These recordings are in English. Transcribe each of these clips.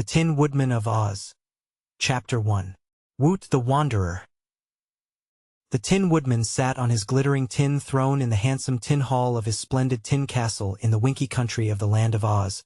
The Tin Woodman of Oz. Chapter 1. Woot the Wanderer. The Tin Woodman sat on his glittering tin throne in the handsome tin hall of his splendid tin castle in the winky country of the land of Oz.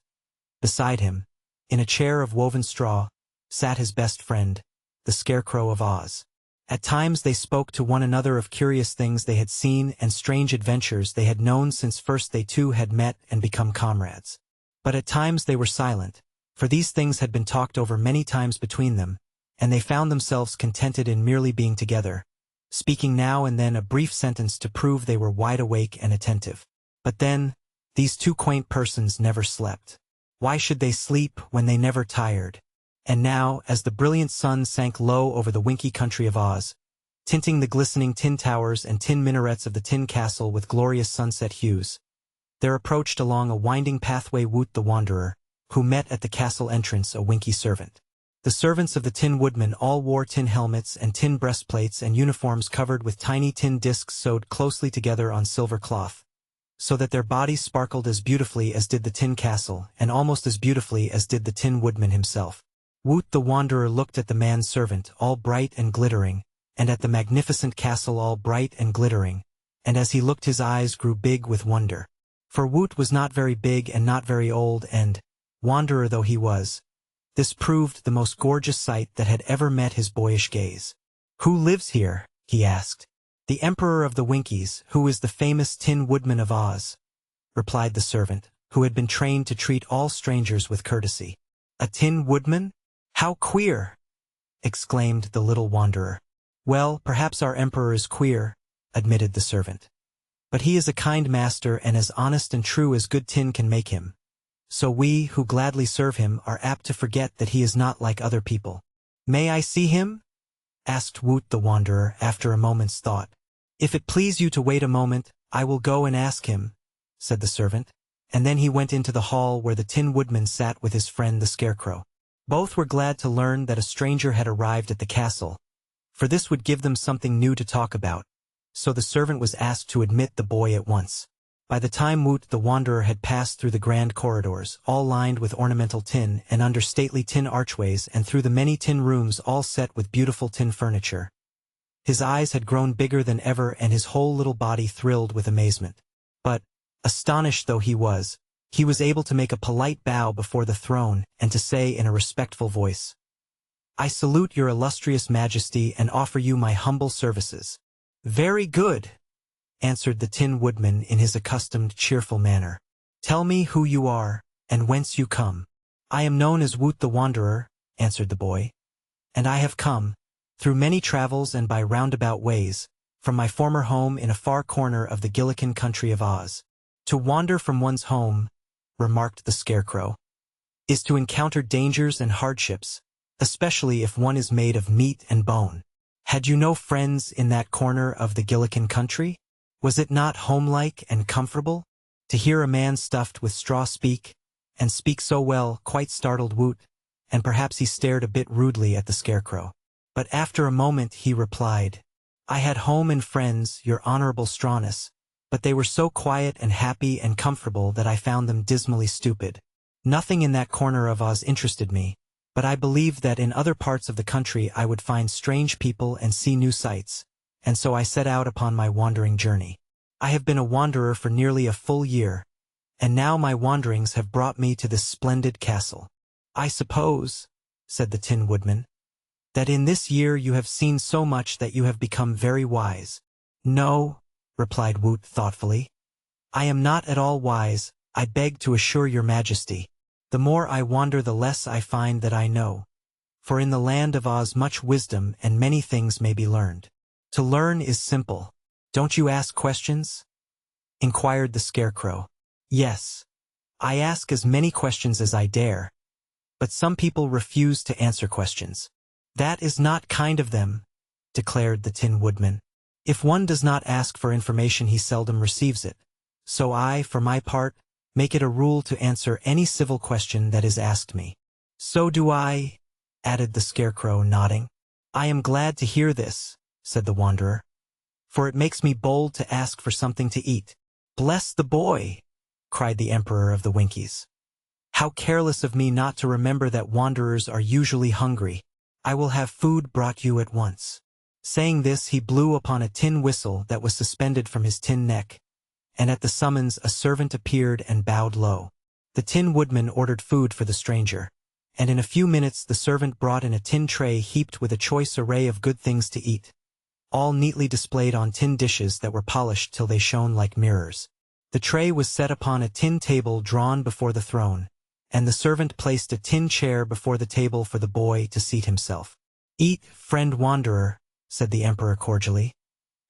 Beside him, in a chair of woven straw, sat his best friend, the Scarecrow of Oz. At times they spoke to one another of curious things they had seen and strange adventures they had known since first they two had met and become comrades. But at times they were silent, for these things had been talked over many times between them, and they found themselves contented in merely being together, speaking now and then a brief sentence to prove they were wide awake and attentive. But then, these two quaint persons never slept. Why should they sleep when they never tired? And now, as the brilliant sun sank low over the winky country of Oz, tinting the glistening tin towers and tin minarets of the tin castle with glorious sunset hues, there approached along a winding pathway Woot the Wanderer, who met at the castle entrance a winky servant. The servants of the Tin Woodman all wore tin helmets and tin breastplates and uniforms covered with tiny tin discs sewed closely together on silver cloth, so that their bodies sparkled as beautifully as did the tin castle and almost as beautifully as did the Tin Woodman himself. Woot the Wanderer looked at the man-servant all bright and glittering, and at the magnificent castle all bright and glittering, and as he looked his eyes grew big with wonder. For Woot was not very big and not very old and, wanderer though he was, this proved the most gorgeous sight that had ever met his boyish gaze. "Who lives here?" he asked. "The Emperor of the Winkies, who is the famous Tin Woodman of Oz," replied the servant, who had been trained to treat all strangers with courtesy. "A Tin Woodman? How queer!" exclaimed the little wanderer. "Well, perhaps our Emperor is queer," admitted the servant. "But he is a kind master and as honest and true as good tin can make him. So we, who gladly serve him, are apt to forget that he is not like other people." "May I see him?" asked Woot the Wanderer after a moment's thought. "If it please you to wait a moment, I will go and ask him," said the servant, and then he went into the hall where the Tin Woodman sat with his friend the Scarecrow. Both were glad to learn that a stranger had arrived at the castle, for this would give them something new to talk about, so the servant was asked to admit the boy at once. By the time Woot the Wanderer had passed through the grand corridors, all lined with ornamental tin, and under stately tin archways, and through the many tin rooms all set with beautiful tin furniture, his eyes had grown bigger than ever and his whole little body thrilled with amazement. But, astonished though he was able to make a polite bow before the throne and to say in a respectful voice, "I salute your illustrious majesty and offer you my humble services." "Very good," answered the Tin Woodman in his accustomed cheerful manner. "Tell me who you are, and whence you come." "I am known as Woot the Wanderer," answered the boy, "and I have come, through many travels and by roundabout ways, from my former home in a far corner of the Gillikin country of Oz. To wander from one's home," remarked the Scarecrow, "is to encounter dangers and hardships, especially if one is made of meat and bone. Had you no friends in that corner of the Gillikin country? Was it not homelike and comfortable? To hear a man stuffed with straw speak, and speak so well, quite startled Woot, and perhaps he stared a bit rudely at the Scarecrow. But after a moment he replied, "I had home and friends, your honorable strawness, but they were so quiet and happy and comfortable that I found them dismally stupid. Nothing in that corner of Oz interested me, but I believed that in other parts of the country I would find strange people and see new sights, and so I set out upon my wandering journey. I have been a wanderer for nearly a full year, and now my wanderings have brought me to this splendid castle. I suppose," said the Tin Woodman, "that in this year you have seen so much that you have become very wise." "No," replied Woot thoughtfully. "I am not at all wise, I beg to assure your majesty. The more I wander the less I find that I know. For in the land of Oz much wisdom and many things may be learned." "To learn is simple. Don't you ask questions?" inquired the Scarecrow. "Yes. I ask as many questions as I dare. But some people refuse to answer questions." "That is not kind of them," declared the Tin Woodman. "If one does not ask for information he seldom receives it. So I, for my part, make it a rule to answer any civil question that is asked me." "So do I," added the Scarecrow, nodding. "I am glad to hear this," said the Wanderer, "for it makes me bold to ask for something to eat." "Bless the boy!" cried the Emperor of the Winkies. How careless of me not to remember that wanderers are usually hungry. I will have food brought you at once." Saying this, he blew upon a tin whistle that was suspended from his tin neck, and at the summons a servant appeared and bowed low. The Tin Woodman ordered food for the stranger, and in a few minutes the servant brought in a tin tray heaped with a choice array of good things to eat, all neatly displayed on tin dishes that were polished till they shone like mirrors. The tray was set upon a tin table drawn before the throne, and the servant placed a tin chair before the table for the boy to seat himself. "Eat, friend wanderer," said the emperor cordially,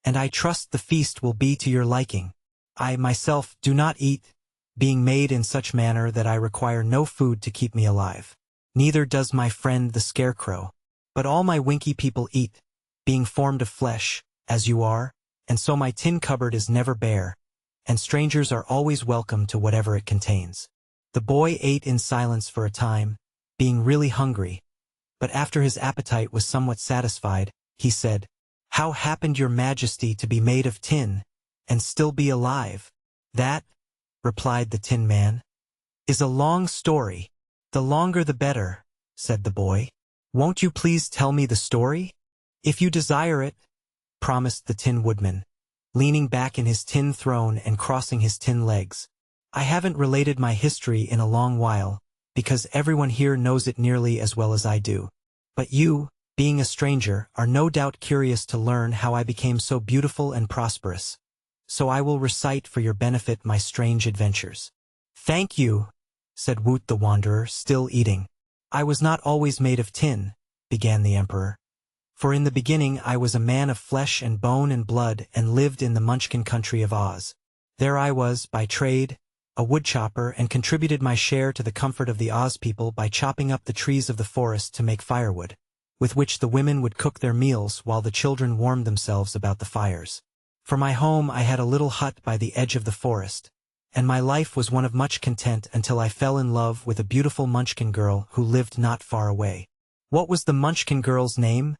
"and I trust the feast will be to your liking. I myself do not eat, being made in such manner that I require no food to keep me alive. Neither does my friend the scarecrow. But all my winky people eat, being formed of flesh, as you are, and so my tin cupboard is never bare, and strangers are always welcome to whatever it contains." The boy ate in silence for a time, being really hungry, but after his appetite was somewhat satisfied, he said, "How happened your majesty to be made of tin, and still be alive?" "That," replied the Tin Man, "is a long story. The longer the better," said the boy. "Won't you please tell me the story?" "If you desire it," promised the Tin Woodman, leaning back in his tin throne and crossing his tin legs. "I haven't related my history in a long while, because everyone here knows it nearly as well as I do. But you, being a stranger, are no doubt curious to learn how I became so beautiful and prosperous. So I will recite for your benefit my strange adventures." "Thank you," said Woot the Wanderer, still eating. "I was not always made of tin," began the emperor. "For in the beginning I was a man of flesh and bone and blood and lived in the Munchkin country of Oz. There I was, by trade, a woodchopper, and contributed my share to the comfort of the Oz people by chopping up the trees of the forest to make firewood, with which the women would cook their meals while the children warmed themselves about the fires. For my home I had a little hut by the edge of the forest, and my life was one of much content until I fell in love with a beautiful Munchkin girl who lived not far away." "What was the Munchkin girl's name?"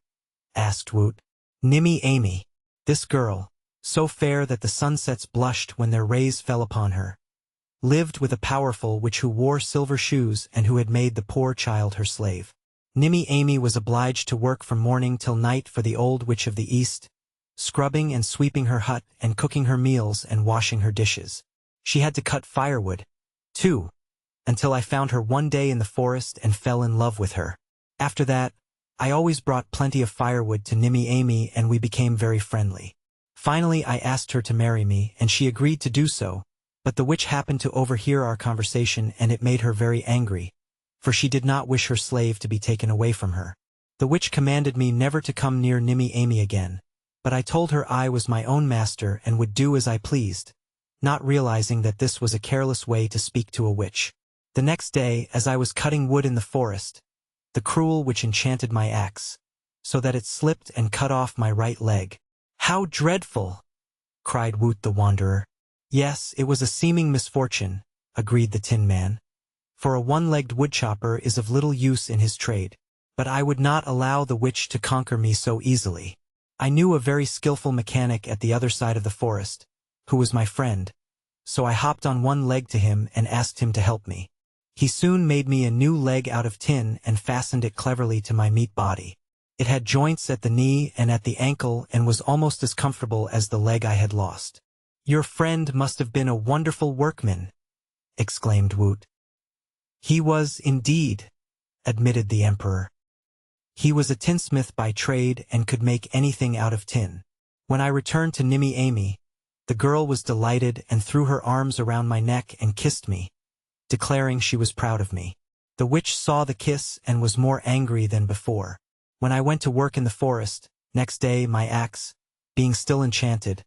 asked Woot. "Nimmy Amy. This girl, so fair that the sunsets blushed when their rays fell upon her, lived with a powerful witch who wore silver shoes and who had made the poor child her slave. Nimmy Amy was obliged to work from morning till night for the old witch of the East, scrubbing and sweeping her hut and cooking her meals and washing her dishes. She had to cut firewood, too, until I found her one day in the forest and fell in love with her. After that, I always brought plenty of firewood to Nimmy Amy and we became very friendly. Finally I asked her to marry me and she agreed to do so, but the witch happened to overhear our conversation and it made her very angry, for she did not wish her slave to be taken away from her. The witch commanded me never to come near Nimmy Amy again, but I told her I was my own master and would do as I pleased, not realizing that this was a careless way to speak to a witch. The next day, as I was cutting wood in the forest, the cruel witch enchanted my axe, so that it slipped and cut off my right leg. "How dreadful!" cried Woot the Wanderer. "Yes, it was a seeming misfortune," agreed the Tin Man, "for a one-legged woodchopper is of little use in his trade. But I would not allow the witch to conquer me so easily. I knew a very skillful mechanic at the other side of the forest, who was my friend, so I hopped on one leg to him and asked him to help me. He soon made me a new leg out of tin and fastened it cleverly to my meat body. It had joints at the knee and at the ankle and was almost as comfortable as the leg I had lost." "Your friend must have been a wonderful workman," exclaimed Woot. "He was, indeed," admitted the emperor. "He was a tinsmith by trade and could make anything out of tin." When I returned to Nimmy Amy, the girl was delighted and threw her arms around my neck and kissed me, declaring she was proud of me. The witch saw the kiss and was more angry than before. When I went to work in the forest, next day my axe, being still enchanted,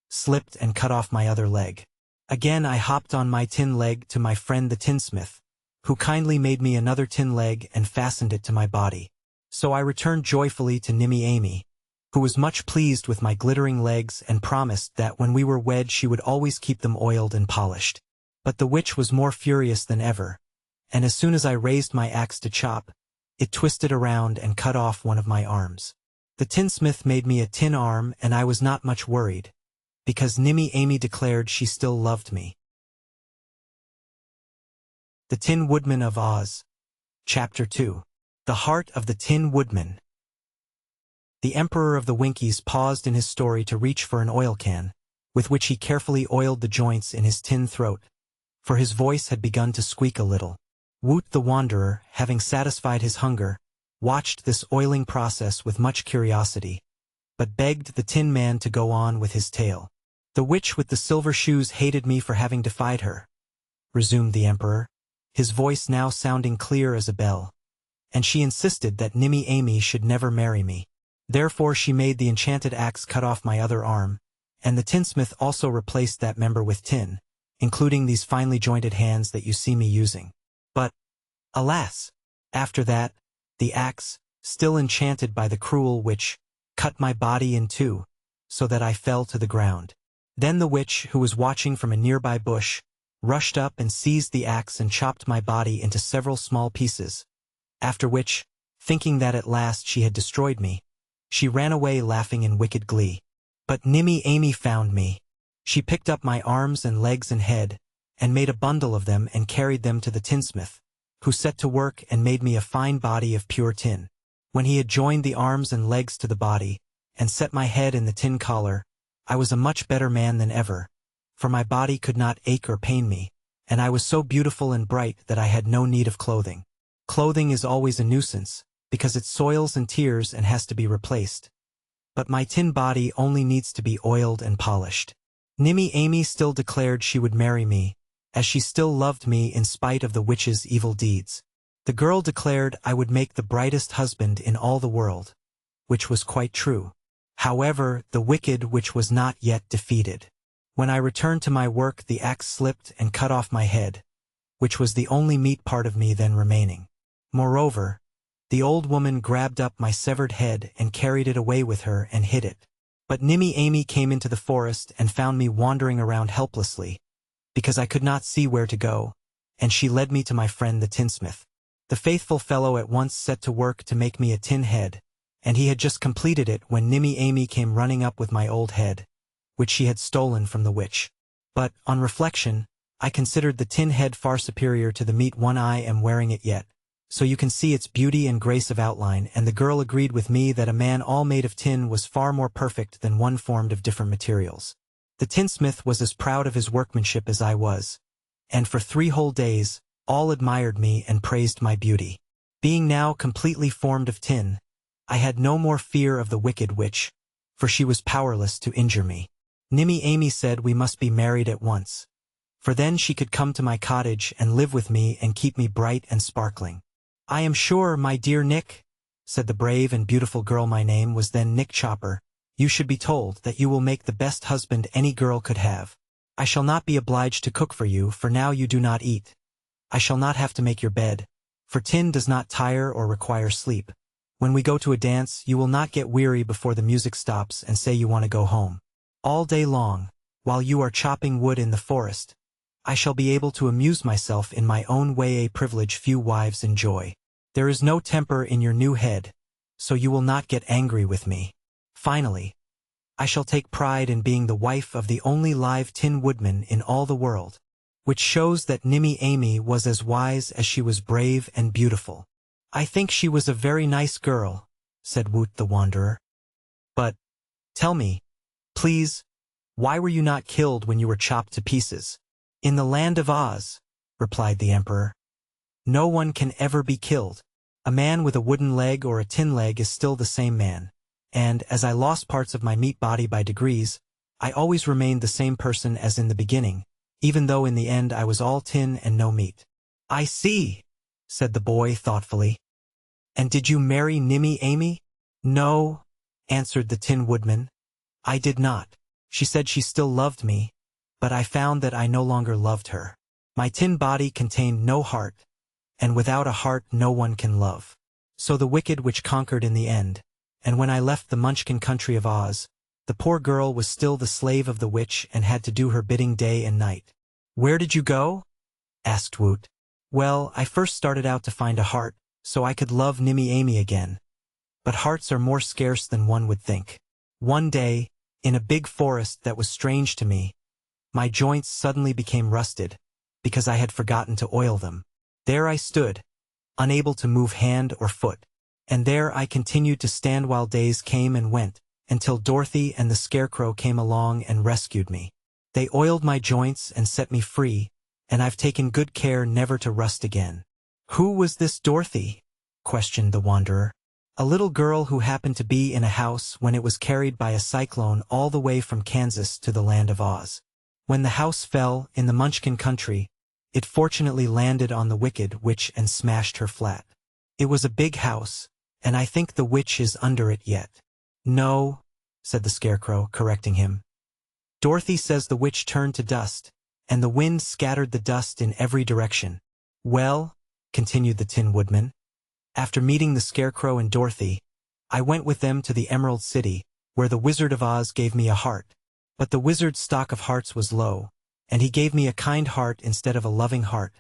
slipped and cut off my other leg. Again I hopped on my tin leg to my friend the tinsmith, who kindly made me another tin leg and fastened it to my body. So I returned joyfully to Nimmy Amy, who was much pleased with my glittering legs and promised that when we were wed she would always keep them oiled and polished. But the witch was more furious than ever, and as soon as I raised my axe to chop, it twisted around and cut off one of my arms. The tinsmith made me a tin arm and I was not much worried, because Nimmy Amy declared she still loved me. The Tin Woodman of Oz. Chapter 2. The Heart of the Tin Woodman. The Emperor of the Winkies paused in his story to reach for an oil can, with which he carefully oiled the joints in his tin throat, for his voice had begun to squeak a little. Woot the Wanderer, having satisfied his hunger, watched this oiling process with much curiosity, but begged the Tin Man to go on with his tale. "The witch with the silver shoes hated me for having defied her," resumed the Emperor, his voice now sounding clear as a bell, "and she insisted that Nimmy Amy should never marry me. Therefore she made the enchanted axe cut off my other arm, and the tinsmith also replaced that member with tin, including these finely jointed hands that you see me using. But, alas! After that, the axe, still enchanted by the cruel witch, cut my body in two, so that I fell to the ground. Then the witch, who was watching from a nearby bush, rushed up and seized the axe and chopped my body into several small pieces, after which, thinking that at last she had destroyed me, she ran away laughing in wicked glee. But Nimmy Amy found me. She picked up my arms and legs and head, and made a bundle of them and carried them to the tinsmith, who set to work and made me a fine body of pure tin. When he had joined the arms and legs to the body, and set my head in the tin collar, I was a much better man than ever, for my body could not ache or pain me, and I was so beautiful and bright that I had no need of clothing. Clothing is always a nuisance, because it soils and tears and has to be replaced. But my tin body only needs to be oiled and polished. Nimmy Amy still declared she would marry me, as she still loved me in spite of the witch's evil deeds. The girl declared I would make the brightest husband in all the world, which was quite true. However, the wicked witch was not yet defeated. When I returned to my work, the axe slipped and cut off my head, which was the only meat part of me then remaining. Moreover, the old woman grabbed up my severed head and carried it away with her and hid it. But Nimmy Amy came into the forest and found me wandering around helplessly, because I could not see where to go, and she led me to my friend the tinsmith. The faithful fellow at once set to work to make me a tin head, and he had just completed it when Nimmy Amy came running up with my old head, which she had stolen from the witch. But, on reflection, I considered the tin head far superior to the meat one. I am wearing it yet, so you can see its beauty and grace of outline, and the girl agreed with me that a man all made of tin was far more perfect than one formed of different materials. The tinsmith was as proud of his workmanship as I was, and for 3 whole days, all admired me and praised my beauty. Being now completely formed of tin, I had no more fear of the wicked witch, for she was powerless to injure me. Nimmy Amy said we must be married at once, for then she could come to my cottage and live with me and keep me bright and sparkling. "I am sure, my dear Nick," said the brave and beautiful girl, my name was then Nick Chopper, "you should be told that you will make the best husband any girl could have. I shall not be obliged to cook for you, for now you do not eat. I shall not have to make your bed, for tin does not tire or require sleep. When we go to a dance, you will not get weary before the music stops and say you want to go home. All day long, while you are chopping wood in the forest, I shall be able to amuse myself in my own way, a privilege few wives enjoy. There is no temper in your new head, so you will not get angry with me. Finally, I shall take pride in being the wife of the only live Tin Woodman in all the world," which shows that Nimmy Amy was as wise as she was brave and beautiful. "I think she was a very nice girl," said Woot the Wanderer. "But, tell me, please, why were you not killed when you were chopped to pieces?" "In the land of Oz," replied the Emperor, "no one can ever be killed. A man with a wooden leg or a tin leg is still the same man, and, as I lost parts of my meat body by degrees, I always remained the same person as in the beginning, even though in the end I was all tin and no meat." "I see," said the boy thoughtfully. "And did you marry Nimmy Amy?" "No," answered the Tin Woodman, "I did not. She said she still loved me, but I found that I no longer loved her. My tin body contained no heart, and without a heart no one can love. So the wicked witch conquered in the end, and when I left the Munchkin country of Oz, the poor girl was still the slave of the witch and had to do her bidding day and night." "Where did you go?" asked Woot. "Well, I first started out to find a heart, so I could love Nimmy Amy again. But hearts are more scarce than one would think. One day, in a big forest that was strange to me, my joints suddenly became rusted, because I had forgotten to oil them. There I stood, unable to move hand or foot. And there I continued to stand while days came and went, until Dorothy and the Scarecrow came along and rescued me. They oiled my joints and set me free, and I've taken good care never to rust again. Who was this Dorothy? Questioned the Wanderer. A little girl who happened to be in a house when it was carried by a cyclone all the way from Kansas to the land of Oz. When the house fell in the Munchkin country, it fortunately landed on the Wicked Witch and smashed her flat. It was a big house, and I think the witch is under it yet. No, said the Scarecrow, correcting him. Dorothy says the witch turned to dust, and the wind scattered the dust in every direction. Well, continued the Tin Woodman, after meeting the Scarecrow and Dorothy, I went with them to the Emerald City, where the Wizard of Oz gave me a heart. But the wizard's stock of hearts was low, and he gave me a kind heart instead of a loving heart,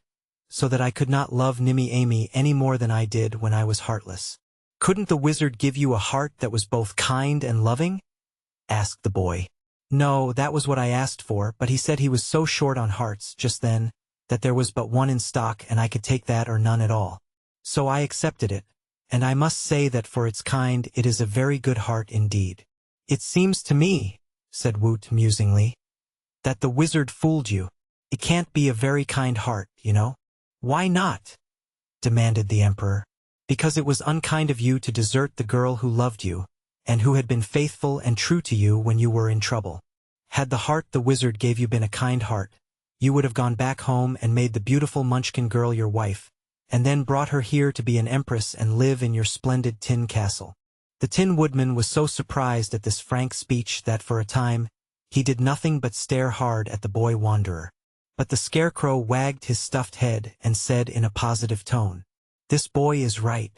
so that I could not love Nimmy Amy any more than I did when I was heartless. Couldn't the wizard give you a heart that was both kind and loving? Asked the boy. No, that was what I asked for, but he said he was so short on hearts just then, that there was but one in stock and I could take that or none at all. So I accepted it, and I must say that for its kind it is a very good heart indeed. It seems to me, said Woot musingly, that the wizard fooled you. It can't be a very kind heart, you know. Why not? Demanded the Emperor. Because it was unkind of you to desert the girl who loved you, and who had been faithful and true to you when you were in trouble. Had the heart the wizard gave you been a kind heart, you would have gone back home and made the beautiful Munchkin girl your wife, and then brought her here to be an empress and live in your splendid tin castle. The Tin Woodman was so surprised at this frank speech that for a time, he did nothing but stare hard at the boy Wanderer. But the Scarecrow wagged his stuffed head and said in a positive tone, This boy is right.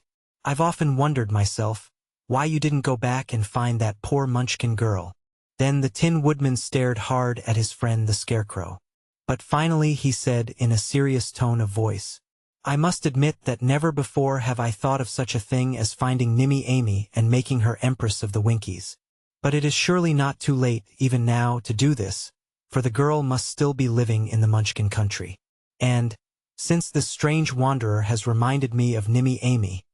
I've often wondered myself, why you didn't go back and find that poor Munchkin girl. Then the Tin Woodman stared hard at his friend the Scarecrow. But finally he said in a serious tone of voice, I must admit that never before have I thought of such a thing as finding Nimmy Amy and making her Empress of the Winkies. But it is surely not too late, even now, to do this, for the girl must still be living in the Munchkin country. And, since this strange wanderer has reminded me of Nimmy Amy,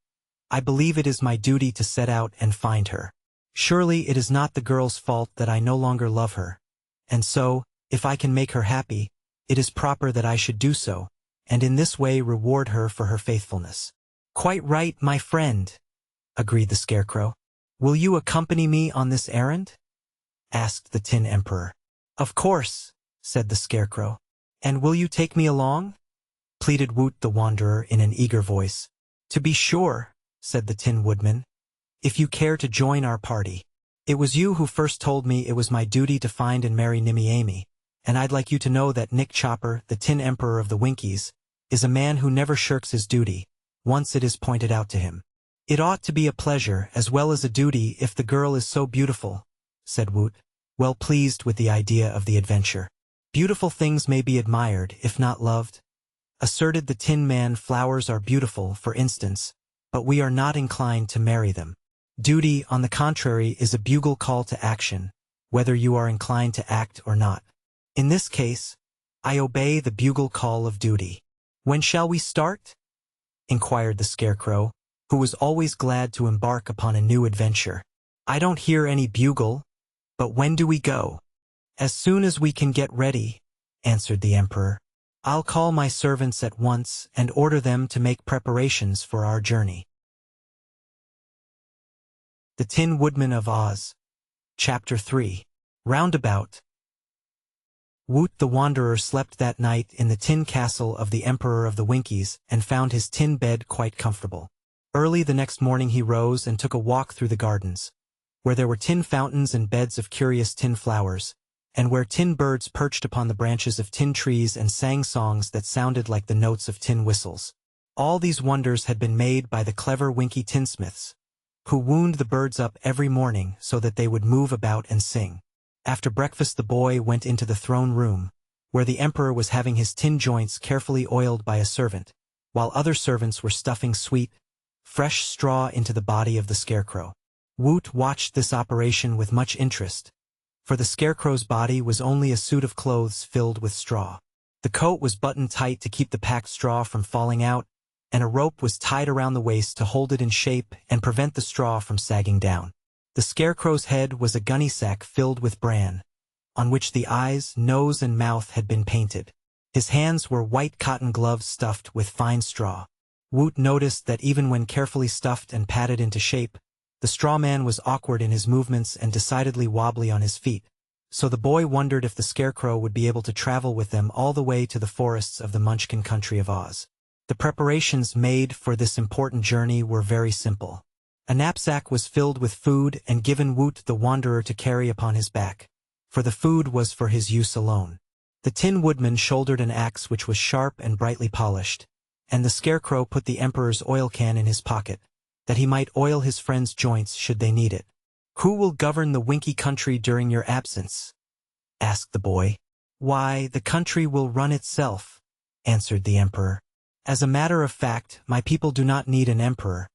I believe it is my duty to set out and find her. Surely it is not the girl's fault that I no longer love her. And so, if I can make her happy, it is proper that I should do so, and in this way reward her for her faithfulness. Quite right, my friend, agreed the Scarecrow. Will you accompany me on this errand? Asked the Tin Emperor. Of course, said the Scarecrow. And will you take me along? Pleaded Woot the Wanderer in an eager voice. To be sure, said the Tin Woodman, if you care to join our party. It was you who first told me it was my duty to find and marry Nimmy Amy, and I'd like you to know that Nick Chopper, the Tin Emperor of the Winkies, is a man who never shirks his duty, once it is pointed out to him. It ought to be a pleasure as well as a duty if the girl is so beautiful, said Woot, well pleased with the idea of the adventure. Beautiful things may be admired, if not loved. Asserted the Tin Man. Flowers are beautiful, for instance, but we are not inclined to marry them. Duty, on the contrary, is a bugle call to action, whether you are inclined to act or not. In this case, I obey the bugle call of duty. When shall we start? Inquired the Scarecrow, who was always glad to embark upon a new adventure. I don't hear any bugle, but when do we go? As soon as we can get ready, answered the Emperor. I'll call my servants at once and order them to make preparations for our journey. The Tin Woodman of Oz. Chapter 3. Roundabout. Woot the Wanderer slept that night in the tin castle of the Emperor of the Winkies and found his tin bed quite comfortable. Early the next morning he rose and took a walk through the gardens, where there were tin fountains and beds of curious tin flowers, and where tin birds perched upon the branches of tin trees and sang songs that sounded like the notes of tin whistles. All these wonders had been made by the clever Winky tinsmiths, who wound the birds up every morning so that they would move about and sing. After breakfast the boy went into the throne room, where the Emperor was having his tin joints carefully oiled by a servant, while other servants were stuffing sweet, fresh straw into the body of the Scarecrow. Woot watched this operation with much interest, for the Scarecrow's body was only a suit of clothes filled with straw. The coat was buttoned tight to keep the packed straw from falling out, and a rope was tied around the waist to hold it in shape and prevent the straw from sagging down. The scarecrow's head was a gunny sack filled with bran, on which the eyes, nose, and mouth had been painted. His hands were white cotton gloves stuffed with fine straw. Woot noticed that even when carefully stuffed and patted into shape, the straw man was awkward in his movements and decidedly wobbly on his feet. So the boy wondered if the scarecrow would be able to travel with them all the way to the forests of the Munchkin country of Oz. The preparations made for this important journey were very simple. A knapsack was filled with food and given Woot the Wanderer to carry upon his back, for the food was for his use alone. The Tin Woodman shouldered an axe which was sharp and brightly polished, and the Scarecrow put the Emperor's oil can in his pocket, that he might oil his friends' joints should they need it. "Who will govern the Winky country during your absence?" asked the boy. "Why, the country will run itself," answered the Emperor. "As a matter of fact, my people do not need an emperor,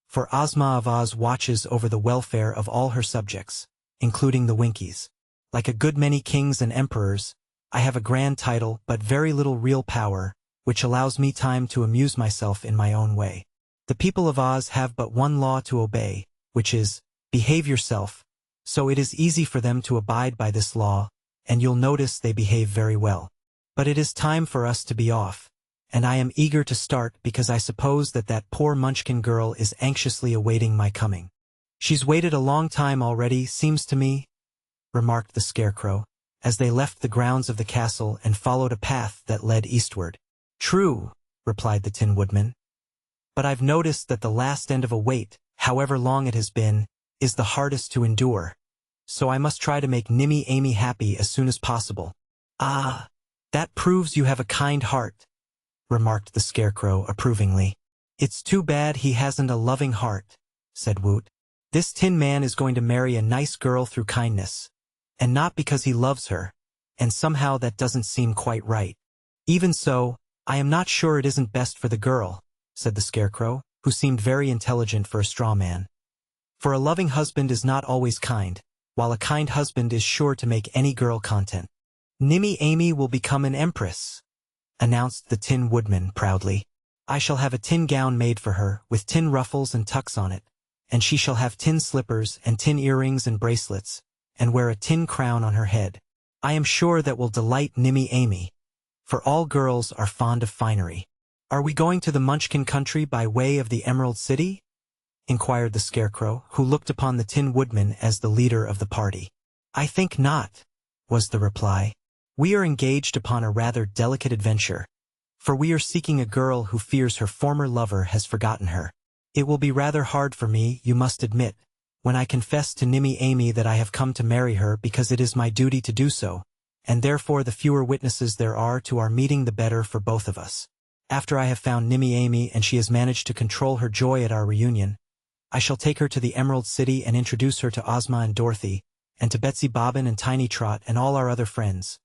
for Ozma of Oz watches over the welfare of all her subjects, including the Winkies. Like a good many kings and emperors, I have a grand title but very little real power, which allows me time to amuse myself in my own way. The people of Oz have but one law to obey, which is, behave yourself, so it is easy for them to abide by this law, and you'll notice they behave very well. But it is time for us to be off, and I am eager to start because I suppose that poor Munchkin girl is anxiously awaiting my coming." "She's waited a long time already, seems to me," remarked the Scarecrow, as they left the grounds of the castle and followed a path that led eastward. "True," replied the Tin Woodman, "but I've noticed that the last end of a wait, however long it has been, is the hardest to endure. So I must try to make Nimmy Amy happy as soon as possible." "Ah, that proves you have a kind heart," remarked the Scarecrow approvingly. "It's too bad he hasn't a loving heart," said Woot. "This Tin Man is going to marry a nice girl through kindness, and not because he loves her, and somehow that doesn't seem quite right. Even so, I am not sure it isn't best for the girl," said the Scarecrow, who seemed very intelligent for a straw man. "For a loving husband is not always kind, while a kind husband is sure to make any girl content." "Nimmy Amy will become an empress," announced the Tin Woodman proudly. "I shall have a tin gown made for her, with tin ruffles and tucks on it, and she shall have tin slippers and tin earrings and bracelets, and wear a tin crown on her head. I am sure that will delight Nimmy Amy, for all girls are fond of finery." "Are we going to the Munchkin country by way of the Emerald City?" inquired the Scarecrow, who looked upon the Tin Woodman as the leader of the party. "I think not," was the reply. "We are engaged upon a rather delicate adventure, for we are seeking a girl who fears her former lover has forgotten her. It will be rather hard for me, you must admit, when I confess to Nimmy Amy that I have come to marry her because it is my duty to do so, and therefore the fewer witnesses there are to our meeting the better for both of us. After I have found Nimmy Amy and she has managed to control her joy at our reunion, I shall take her to the Emerald City and introduce her to Ozma and Dorothy, and to Betsy Bobbin and Tiny Trot and all our other friends.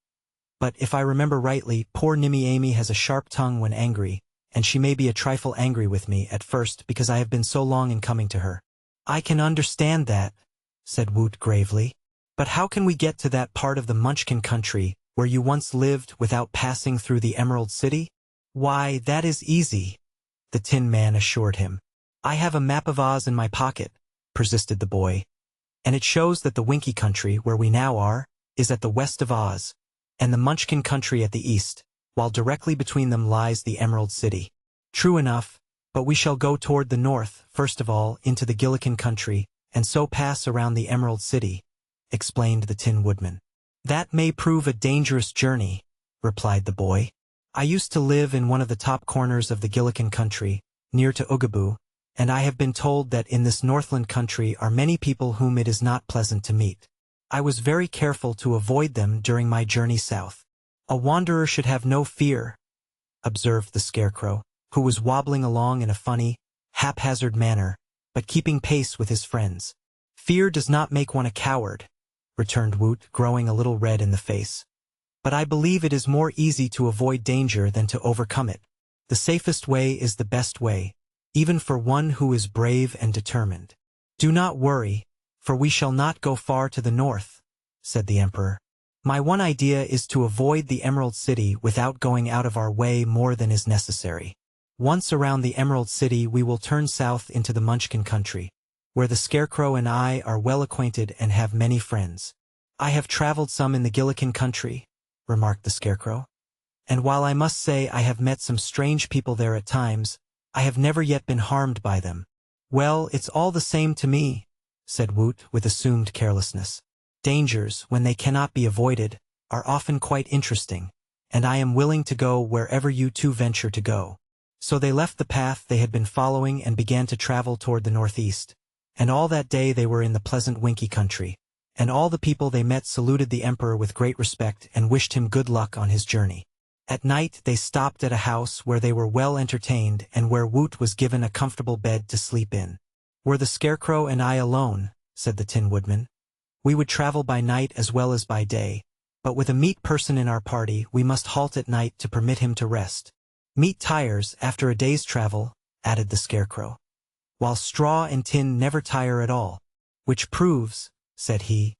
But if I remember rightly, poor Nimmy Amy has a sharp tongue when angry, and she may be a trifle angry with me at first because I have been so long in coming to her." "I can understand that," said Woot gravely. "But how can we get to that part of the Munchkin country where you once lived without passing through the Emerald City?" "Why, that is easy," the Tin Man assured him. "I have a map of Oz in my pocket," persisted the boy, "and it shows that the Winky country, where we now are, is at the west of Oz, and the Munchkin country at the east, while directly between them lies the Emerald City." "True enough, but we shall go toward the north, first of all, into the Gillikin country, and so pass around the Emerald City," explained the Tin Woodman. "That may prove a dangerous journey," replied the boy. "I used to live in one of the top corners of the Gillikin country, near to Oogaboo, and I have been told that in this Northland country are many people whom it is not pleasant to meet. I was very careful to avoid them during my journey south." "A wanderer should have no fear," observed the Scarecrow, who was wobbling along in a funny, haphazard manner, but keeping pace with his friends. "Fear does not make one a coward," returned Woot, growing a little red in the face. "But I believe it is more easy to avoid danger than to overcome it. The safest way is the best way, even for one who is brave and determined." "Do not worry, for we shall not go far to the north," said the Emperor. My one idea is to avoid the Emerald City without going out of our way more than is necessary. Once around the Emerald City we will turn south into the Munchkin country, where the Scarecrow and I are well acquainted and have many friends. I have traveled some in the Gillikin country, remarked the Scarecrow. And while I must say I have met some strange people there at times, I have never yet been harmed by them. Well, it's all the same to me, said Woot with assumed carelessness. Dangers, when they cannot be avoided, are often quite interesting, and I am willing to go wherever you two venture to go. So they left the path they had been following and began to travel toward the northeast. And all that day they were in the pleasant Winky country, and all the people they met saluted the Emperor with great respect and wished him good luck on his journey. At night they stopped at a house where they were well entertained and where Woot was given a comfortable bed to sleep in. Were the Scarecrow and I alone, said the Tin Woodman, we would travel by night as well as by day, but with a meat person in our party we must halt at night to permit him to rest. Meat tires after a day's travel, added the Scarecrow, while straw and tin never tire at all, which proves, said he,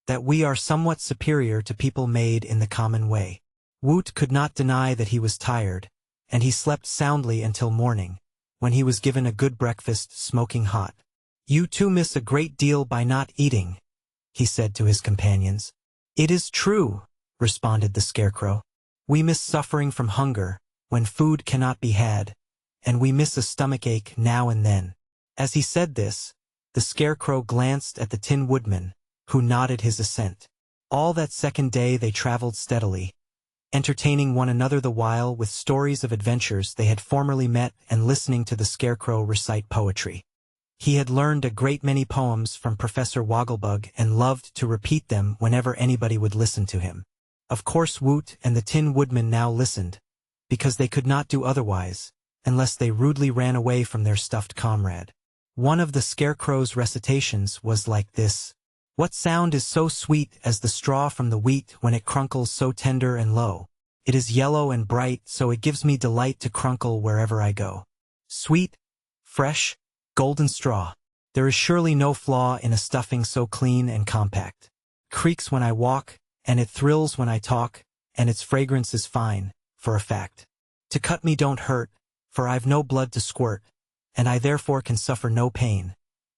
that we are somewhat superior to people made in the common way. Woot could not deny that he was tired, and he slept soundly until morning, when he was given a good breakfast smoking hot. You two miss a great deal by not eating, he said to his companions. It is true, responded the Scarecrow. We miss suffering from hunger, when food cannot be had, and we miss a stomachache now and then. As he said this, the Scarecrow glanced at the Tin Woodman, who nodded his assent. All that second day they traveled steadily, entertaining one another the while with stories of adventures they had formerly met and listening to the Scarecrow recite poetry. He had learned a great many poems from Professor Wogglebug and loved to repeat them whenever anybody would listen to him. Of course Woot and the Tin Woodman now listened, because they could not do otherwise, unless they rudely ran away from their stuffed comrade. One of the Scarecrow's recitations was like this. What sound is so sweet as the straw from the wheat when it crunkles so tender and low? It is yellow and bright, so it gives me delight to crunkle wherever I go. Sweet, fresh, golden straw. There is surely no flaw in a stuffing so clean and compact. Creaks when I walk, and it thrills when I talk, and its fragrance is fine, for a fact. To cut me don't hurt, for I've no blood to squirt, and I therefore can suffer no pain.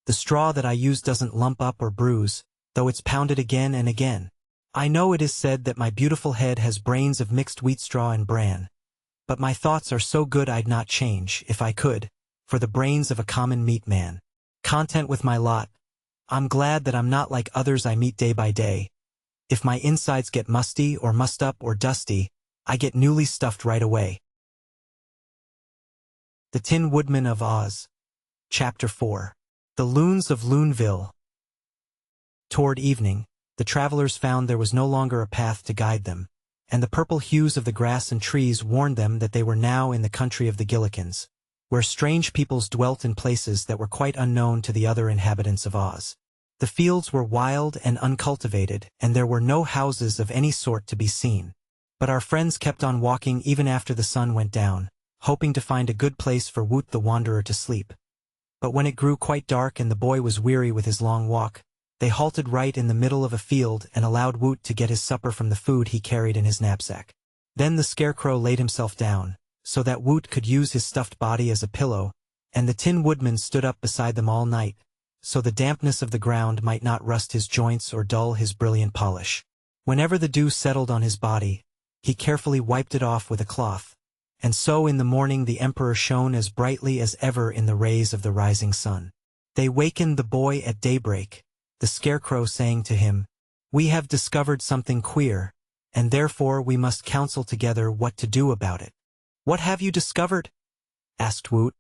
The straw that I use doesn't lump up or bruise, though it's pounded again and again. I know it is said that my beautiful head has brains of mixed wheat straw and bran, but my thoughts are so good I'd not change, if I could, for the brains of a common meat man. Content with my lot, I'm glad that I'm not like others I meet day by day. If my insides get musty or mussed up or dusty, I get newly stuffed right away. The Tin Woodman of Oz. Chapter 4. The Loons of Loonville. Toward evening, the travelers found there was no longer a path to guide them, and the purple hues of the grass and trees warned them that they were now in the country of the Gillikins, where strange peoples dwelt in places that were quite unknown to the other inhabitants of Oz. The fields were wild and uncultivated, and there were no houses of any sort to be seen. But our friends kept on walking even after the sun went down, hoping to find a good place for Woot the Wanderer to sleep. But when it grew quite dark and the boy was weary with his long walk, they halted right in the middle of a field and allowed Woot to get his supper from the food he carried in his knapsack. Then the Scarecrow laid himself down, so that Woot could use his stuffed body as a pillow, and the Tin Woodman stood up beside them all night, so the dampness of the ground might not rust his joints or dull his brilliant polish. Whenever the dew settled on his body, he carefully wiped it off with a cloth, and so in the morning the Emperor shone as brightly as ever in the rays of the rising sun. They wakened the boy at daybreak, the Scarecrow saying to him, "We have discovered something queer, and therefore we must counsel together what to do about it." "What have you discovered?" asked Woot,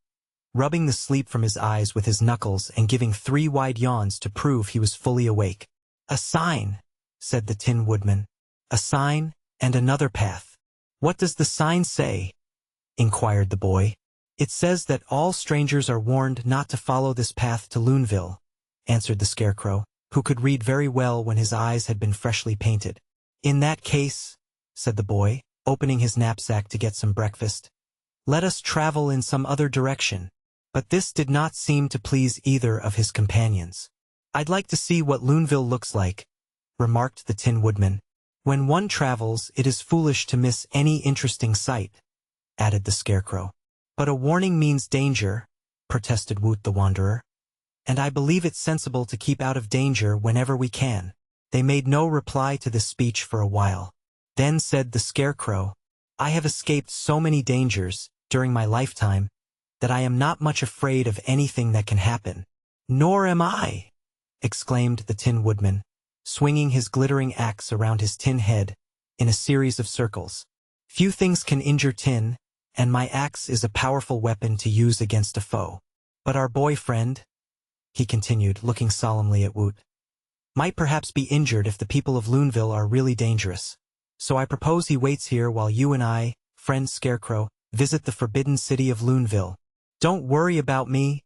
rubbing the sleep from his eyes with his knuckles and giving 3 wide yawns to prove he was fully awake. "A sign," said the Tin Woodman. "A sign, and another path." "What does the sign say?" inquired the boy. "It says that all strangers are warned not to follow this path to Loonville," answered the Scarecrow, who could read very well when his eyes had been freshly painted. "In that case," said the boy, opening his knapsack to get some breakfast, "let us travel in some other direction." But this did not seem to please either of his companions. "I'd like to see what Loonville looks like," remarked the Tin Woodman. When one travels, it is foolish to miss any interesting sight, added the Scarecrow. But a warning means danger, protested Woot the Wanderer. And I believe it's sensible to keep out of danger whenever we can. They made no reply to this speech for a while. Then said the Scarecrow, I have escaped so many dangers during my lifetime that I am not much afraid of anything that can happen. Nor am I, exclaimed the Tin Woodman, swinging his glittering axe around his tin head in a series of circles. Few things can injure tin, and my axe is a powerful weapon to use against a foe. But our boyfriend, he continued, looking solemnly at Woot, might perhaps be injured if the people of Loonville are really dangerous. So I propose he waits here while you and I, friend Scarecrow, visit the forbidden city of Loonville. Don't worry about me,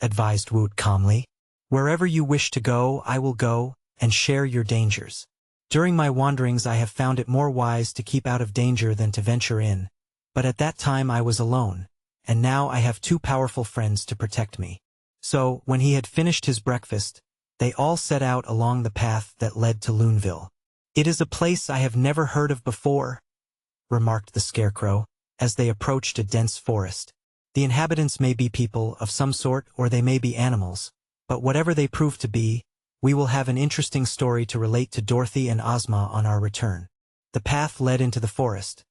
advised Woot calmly. Wherever you wish to go, I will go and share your dangers. During my wanderings I have found it more wise to keep out of danger than to venture in. But at that time I was alone, and now I have two powerful friends to protect me. So, when he had finished his breakfast, they all set out along the path that led to Loonville. It is a place I have never heard of before, remarked the Scarecrow, as they approached a dense forest. The inhabitants may be people of some sort or they may be animals, but whatever they prove to be, we will have an interesting story to relate to Dorothy and Ozma on our return. The path led into the forest,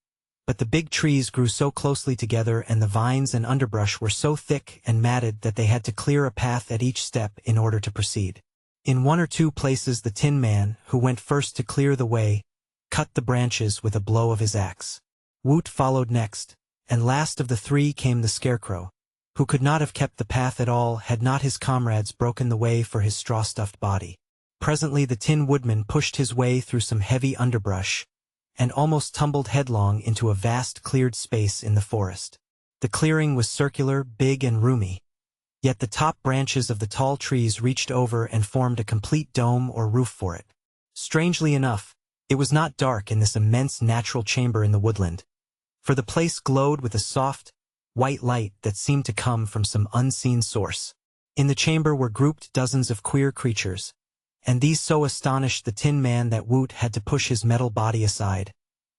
but the big trees grew so closely together and the vines and underbrush were so thick and matted that they had to clear a path at each step in order to proceed. In one or two places the Tin Man, who went first to clear the way, cut the branches with a blow of his axe. Woot followed next, and last of the three came the Scarecrow, who could not have kept the path at all had not his comrades broken the way for his straw-stuffed body. Presently the Tin Woodman pushed his way through some heavy underbrush, and almost tumbled headlong into a vast cleared space in the forest. The clearing was circular, big and roomy, yet the top branches of the tall trees reached over and formed a complete dome or roof for it. Strangely enough, it was not dark in this immense natural chamber in the woodland, for the place glowed with a soft, white light that seemed to come from some unseen source. In the chamber were grouped dozens of queer creatures, and these so astonished the Tin Man that Woot had to push his metal body aside,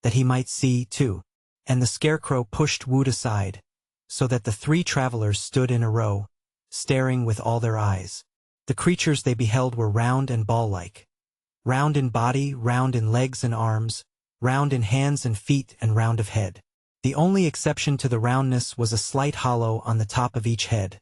that he might see, too, and the Scarecrow pushed Woot aside, so that the three travelers stood in a row, staring with all their eyes. The creatures they beheld were round and ball-like. Round in body, round in legs and arms, round in hands and feet, and round of head. The only exception to the roundness was a slight hollow on the top of each head,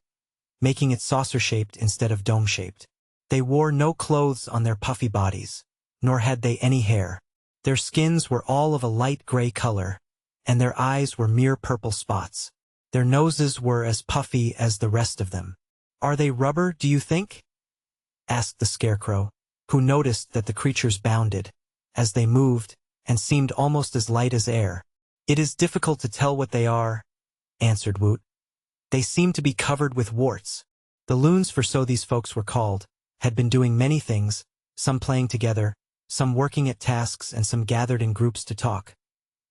making it saucer-shaped instead of dome-shaped. They wore no clothes on their puffy bodies, nor had they any hair. Their skins were all of a light gray color, and their eyes were mere purple spots. Their noses were as puffy as the rest of them. Are they rubber, do you think? Asked the Scarecrow, who noticed that the creatures bounded, as they moved, and seemed almost as light as air. It is difficult to tell what they are, answered Woot. They seem to be covered with warts. The loons, for so these folks were called, had been doing many things, some playing together, some working at tasks, and some gathered in groups to talk.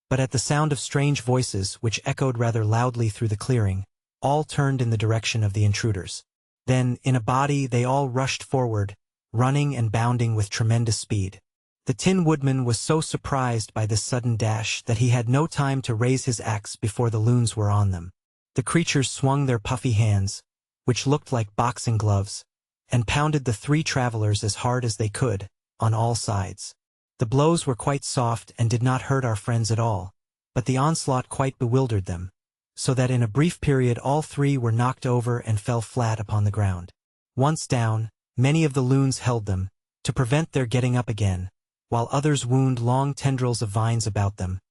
But at the sound of strange voices, which echoed rather loudly through the clearing, all turned in the direction of the intruders. Then, in a body, they all rushed forward, running and bounding with tremendous speed. The Tin Woodman was so surprised by this sudden dash that he had no time to raise his axe before the loons were on them. The creatures swung their puffy hands, which looked like boxing gloves, and pounded the three travelers as hard as they could, on all sides. The blows were quite soft and did not hurt our friends at all, but the onslaught quite bewildered them, so that in a brief period all three were knocked over and fell flat upon the ground. Once down, many of the loons held them, to prevent their getting up again, while others wound long tendrils of vines about them,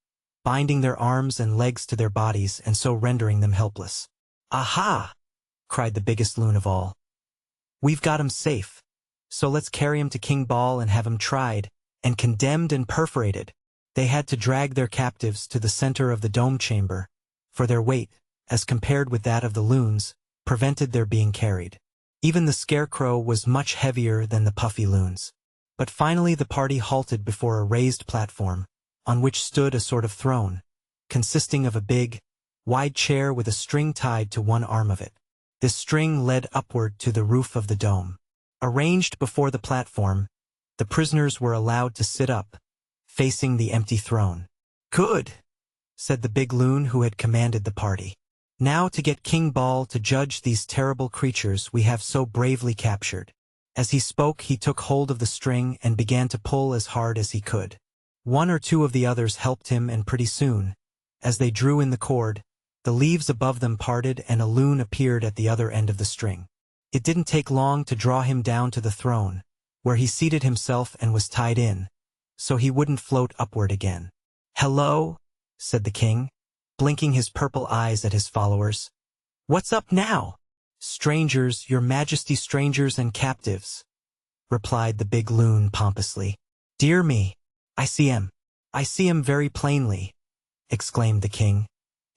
binding their arms and legs to their bodies and so rendering them helpless. Aha! Cried the biggest loon of all. We've got him safe, so let's carry him to King Ball and have him tried, and condemned and perforated. They had to drag their captives to the center of the dome chamber, for their weight, as compared with that of the loons, prevented their being carried. Even the Scarecrow was much heavier than the puffy loons. But finally the party halted before a raised platform, on which stood a sort of throne, consisting of a big, wide chair with a string tied to one arm of it. This string led upward to the roof of the dome. Arranged before the platform, the prisoners were allowed to sit up, facing the empty throne. "Good," said the big loon who had commanded the party. "Now to get King Baum to judge these terrible creatures we have so bravely captured." As he spoke, he took hold of the string and began to pull as hard as he could. One or two of the others helped him, and pretty soon, as they drew in the cord, the leaves above them parted and a loon appeared at the other end of the string. It didn't take long to draw him down to the throne, where he seated himself and was tied in, so he wouldn't float upward again. "Hello," said the king, blinking his purple eyes at his followers. "What's up now?" "Strangers, your majesty, strangers and captives," replied the big loon pompously. "Dear me, I see him. I see him very plainly," exclaimed the king,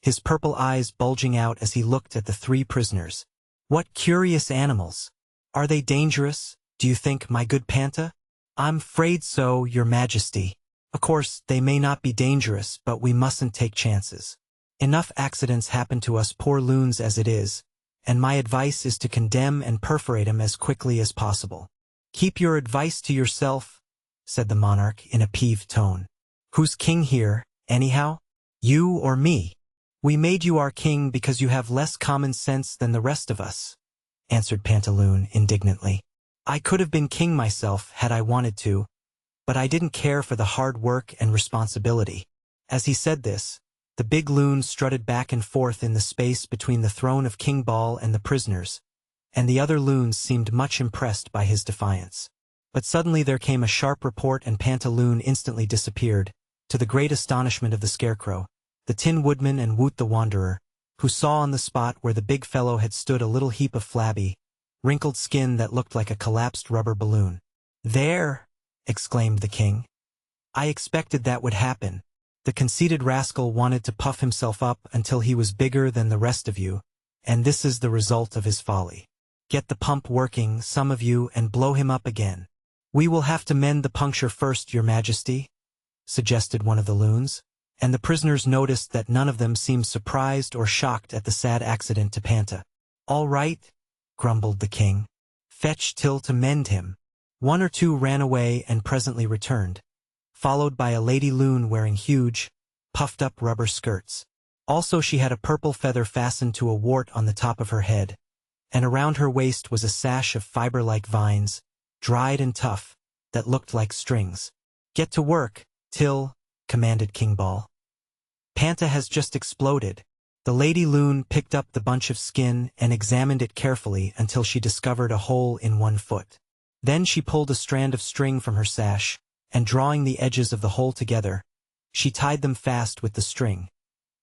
his purple eyes bulging out as he looked at the three prisoners. "What curious animals! Are they dangerous, do you think, my good Panta?" "I'm afraid so, your majesty. Of course, they may not be dangerous, but we mustn't take chances. Enough accidents happen to us poor loons as it is, and my advice is to condemn and perforate 'em as quickly as possible." "Keep your advice to yourself," said the monarch in a peeved tone. "Who's king here, anyhow? You or me?" "We made you our king because you have less common sense than the rest of us," answered Pantaloon indignantly. "I could have been king myself had I wanted to, but I didn't care for the hard work and responsibility." As he said this, the big loon strutted back and forth in the space between the throne of King Baum and the prisoners, and the other loons seemed much impressed by his defiance. But suddenly there came a sharp report and Pantaloon instantly disappeared, to the great astonishment of the Scarecrow, the Tin Woodman and Woot the Wanderer, who saw on the spot where the big fellow had stood a little heap of flabby, wrinkled skin that looked like a collapsed rubber balloon. "There!" exclaimed the king. "I expected that would happen. The conceited rascal wanted to puff himself up until he was bigger than the rest of you, and this is the result of his folly. Get the pump working, some of you, and blow him up again." "We will have to mend the puncture first, your majesty," suggested one of the loons, and the prisoners noticed that none of them seemed surprised or shocked at the sad accident to Panta. "All right," grumbled the king. "Fetch Till to mend him." One or two ran away and presently returned, followed by a lady loon wearing huge, puffed-up rubber skirts. Also she had a purple feather fastened to a wart on the top of her head, and around her waist was a sash of fiber-like vines, dried and tough, that looked like strings. "Get to work, Till," commanded King Baum. "Panta has just exploded." The lady loon picked up the bunch of skin and examined it carefully until she discovered a hole in one foot. Then she pulled a strand of string from her sash, and drawing the edges of the hole together, she tied them fast with the string,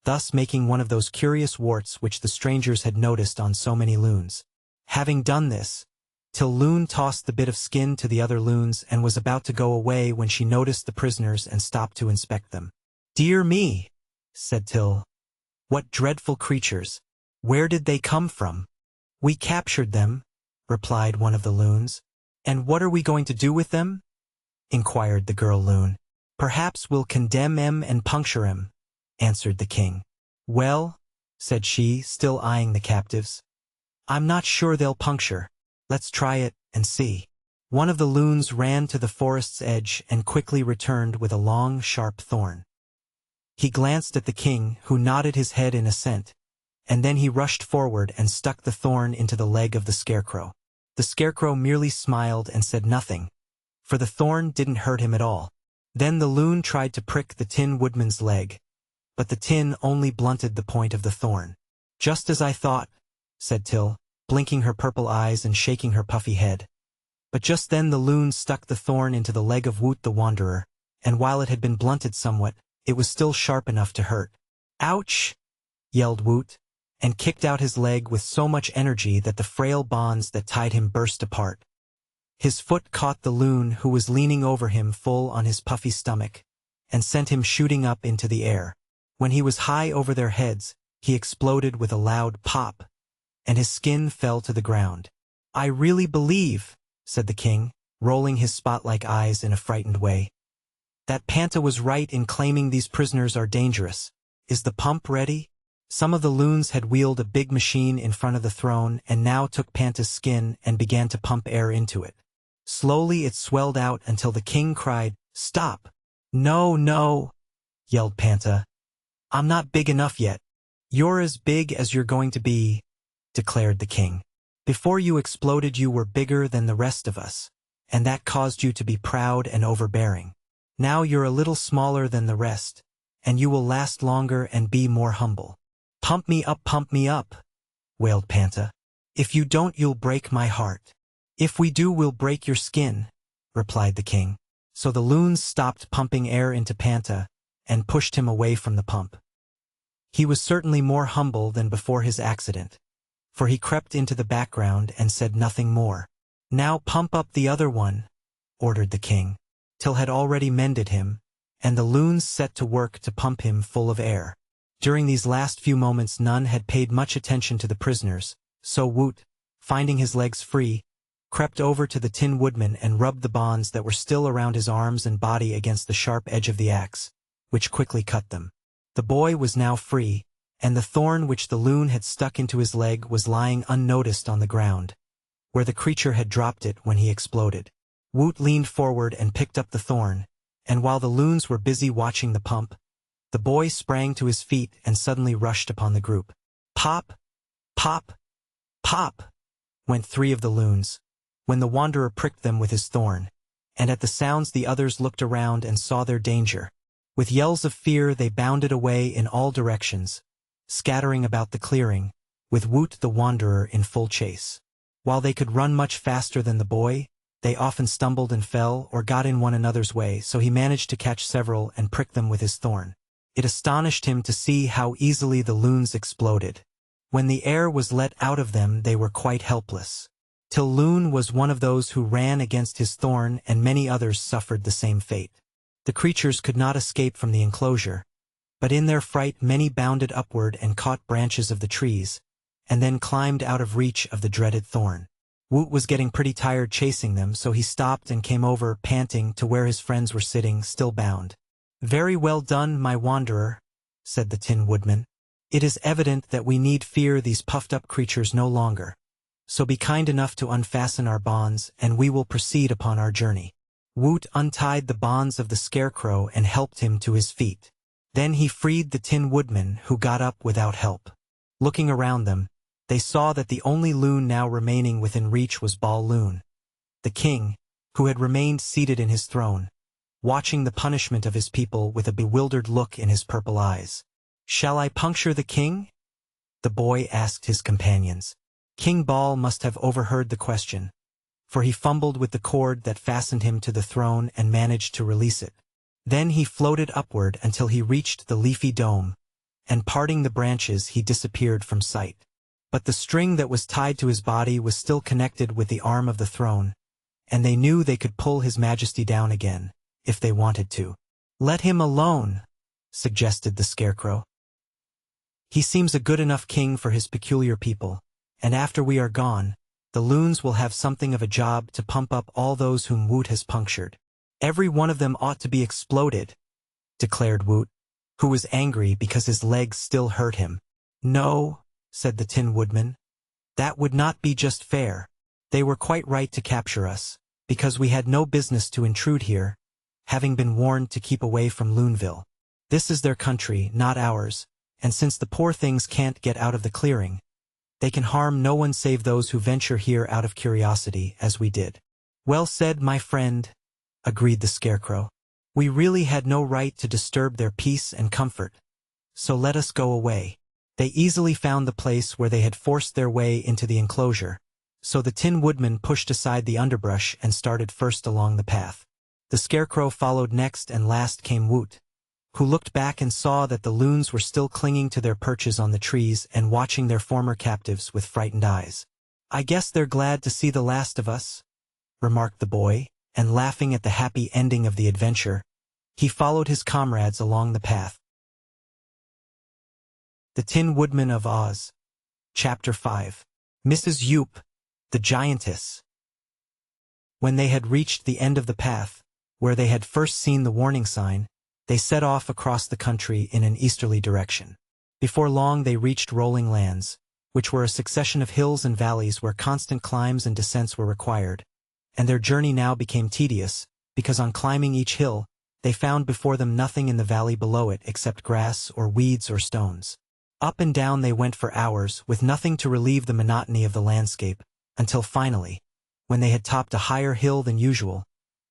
thus making one of those curious warts which the strangers had noticed on so many loons. Having done this, Till Loon tossed the bit of skin to the other loons and was about to go away when she noticed the prisoners and stopped to inspect them. "Dear me," said Till. "What dreadful creatures! Where did they come from?" "We captured them," replied one of the loons. "And what are we going to do with them?" inquired the girl loon. "Perhaps we'll condemn 'em and puncture 'em," answered the king. "Well," said she, still eyeing the captives, "I'm not sure they'll puncture. Let's try it and see." One of the loons ran to the forest's edge and quickly returned with a long, sharp thorn. He glanced at the king, who nodded his head in assent, and then he rushed forward and stuck the thorn into the leg of the Scarecrow. The Scarecrow merely smiled and said nothing, for the thorn didn't hurt him at all. Then the loon tried to prick the Tin Woodman's leg, but the tin only blunted the point of the thorn. "Just as I thought," said Till, blinking her purple eyes and shaking her puffy head. But just then the loon stuck the thorn into the leg of Woot the Wanderer, and while it had been blunted somewhat, it was still sharp enough to hurt. "Ouch!" yelled Woot, and kicked out his leg with so much energy that the frail bonds that tied him burst apart. His foot caught the loon, who was leaning over him full on his puffy stomach, and sent him shooting up into the air. When he was high over their heads, he exploded with a loud pop, and his skin fell to the ground. "I really believe," said the king, rolling his spot-like eyes in a frightened way, "that Panta was right in claiming these prisoners are dangerous. Is the pump ready?" Some of the loons had wheeled a big machine in front of the throne and now took Panta's skin and began to pump air into it. Slowly it swelled out until the king cried, "Stop!" "No, no," yelled Panta. "I'm not big enough yet." "You're as big as you're going to be," declared the king. "Before you exploded you were bigger than the rest of us, and that caused you to be proud and overbearing. Now you're a little smaller than the rest, and you will last longer and be more humble." Pump me up," wailed Panta. "If you don't you'll break my heart." "If we do we'll break your skin," replied the king. So the loons stopped pumping air into Panta and pushed him away from the pump. He was certainly more humble than before his accident, for he crept into the background and said nothing more. "Now pump up the other one," ordered the king. Till had already mended him, and the loons set to work to pump him full of air. During these last few moments none had paid much attention to the prisoners, so Woot, finding his legs free, crept over to the Tin Woodman and rubbed the bonds that were still around his arms and body against the sharp edge of the axe, which quickly cut them. The boy was now free, and the thorn which the loon had stuck into his leg was lying unnoticed on the ground, where the creature had dropped it when he exploded. Woot leaned forward and picked up the thorn, and while the loons were busy watching the pump, the boy sprang to his feet and suddenly rushed upon the group. Pop! Pop! Pop! Went 3 of the loons, when the wanderer pricked them with his thorn, and at the sounds the others looked around and saw their danger. With yells of fear they bounded away in all directions, scattering about the clearing, with Woot the wanderer in full chase. While they could run much faster than the boy, they often stumbled and fell or got in one another's way, so he managed to catch several and prick them with his thorn. It astonished him to see how easily the loons exploded. When the air was let out of them they were quite helpless. Till Loon was one of those who ran against his thorn, and many others suffered the same fate. The creatures could not escape from the enclosure, but in their fright many bounded upward and caught branches of the trees, and then climbed out of reach of the dreaded thorn. Woot was getting pretty tired chasing them, so he stopped and came over, panting, to where his friends were sitting, still bound. "Very well done, my wanderer," said the Tin Woodman. "It is evident that we need fear these puffed-up creatures no longer. So be kind enough to unfasten our bonds, and we will proceed upon our journey." Woot untied the bonds of the scarecrow and helped him to his feet. Then he freed the Tin Woodman, who got up without help. Looking around them, they saw that the only loon now remaining within reach was Bal Loon, the king, who had remained seated in his throne, watching the punishment of his people with a bewildered look in his purple eyes. "Shall I puncture the king?" the boy asked his companions. King Bal must have overheard the question, for he fumbled with the cord that fastened him to the throne and managed to release it. Then he floated upward until he reached the leafy dome, and parting the branches he disappeared from sight. But the string that was tied to his body was still connected with the arm of the throne, and they knew they could pull His Majesty down again, if they wanted to. "Let him alone," suggested the Scarecrow. "He seems a good enough king for his peculiar people, and after we are gone, the loons will have something of a job to pump up all those whom Woot has punctured. Every one of them ought to be exploded," declared Woot, who was angry because his legs still hurt him. "No," said the Tin Woodman. "That would not be just fair. They were quite right to capture us, because we had no business to intrude here, having been warned to keep away from Loonville. This is their country, not ours, and since the poor things can't get out of the clearing, they can harm no one save those who venture here out of curiosity, as we did." "Well said, my friend," agreed the Scarecrow. "We really had no right to disturb their peace and comfort, so let us go away." They easily found the place where they had forced their way into the enclosure, so the Tin Woodman pushed aside the underbrush and started first along the path. The Scarecrow followed next, and last came Woot, who looked back and saw that the loons were still clinging to their perches on the trees and watching their former captives with frightened eyes. "I guess they're glad to see the last of us," remarked the boy, and laughing at the happy ending of the adventure, he followed his comrades along the path. The Tin Woodman of Oz. Chapter 5. Mrs. Yoop, the Giantess. When they had reached the end of the path, where they had first seen the warning sign, they set off across the country in an easterly direction. Before long they reached rolling lands, which were a succession of hills and valleys where constant climbs and descents were required, and their journey now became tedious, because on climbing each hill, They found before them nothing in the valley below it except grass or weeds or stones. Up and down they went for hours, with nothing to relieve the monotony of the landscape, until finally, when they had topped a higher hill than usual,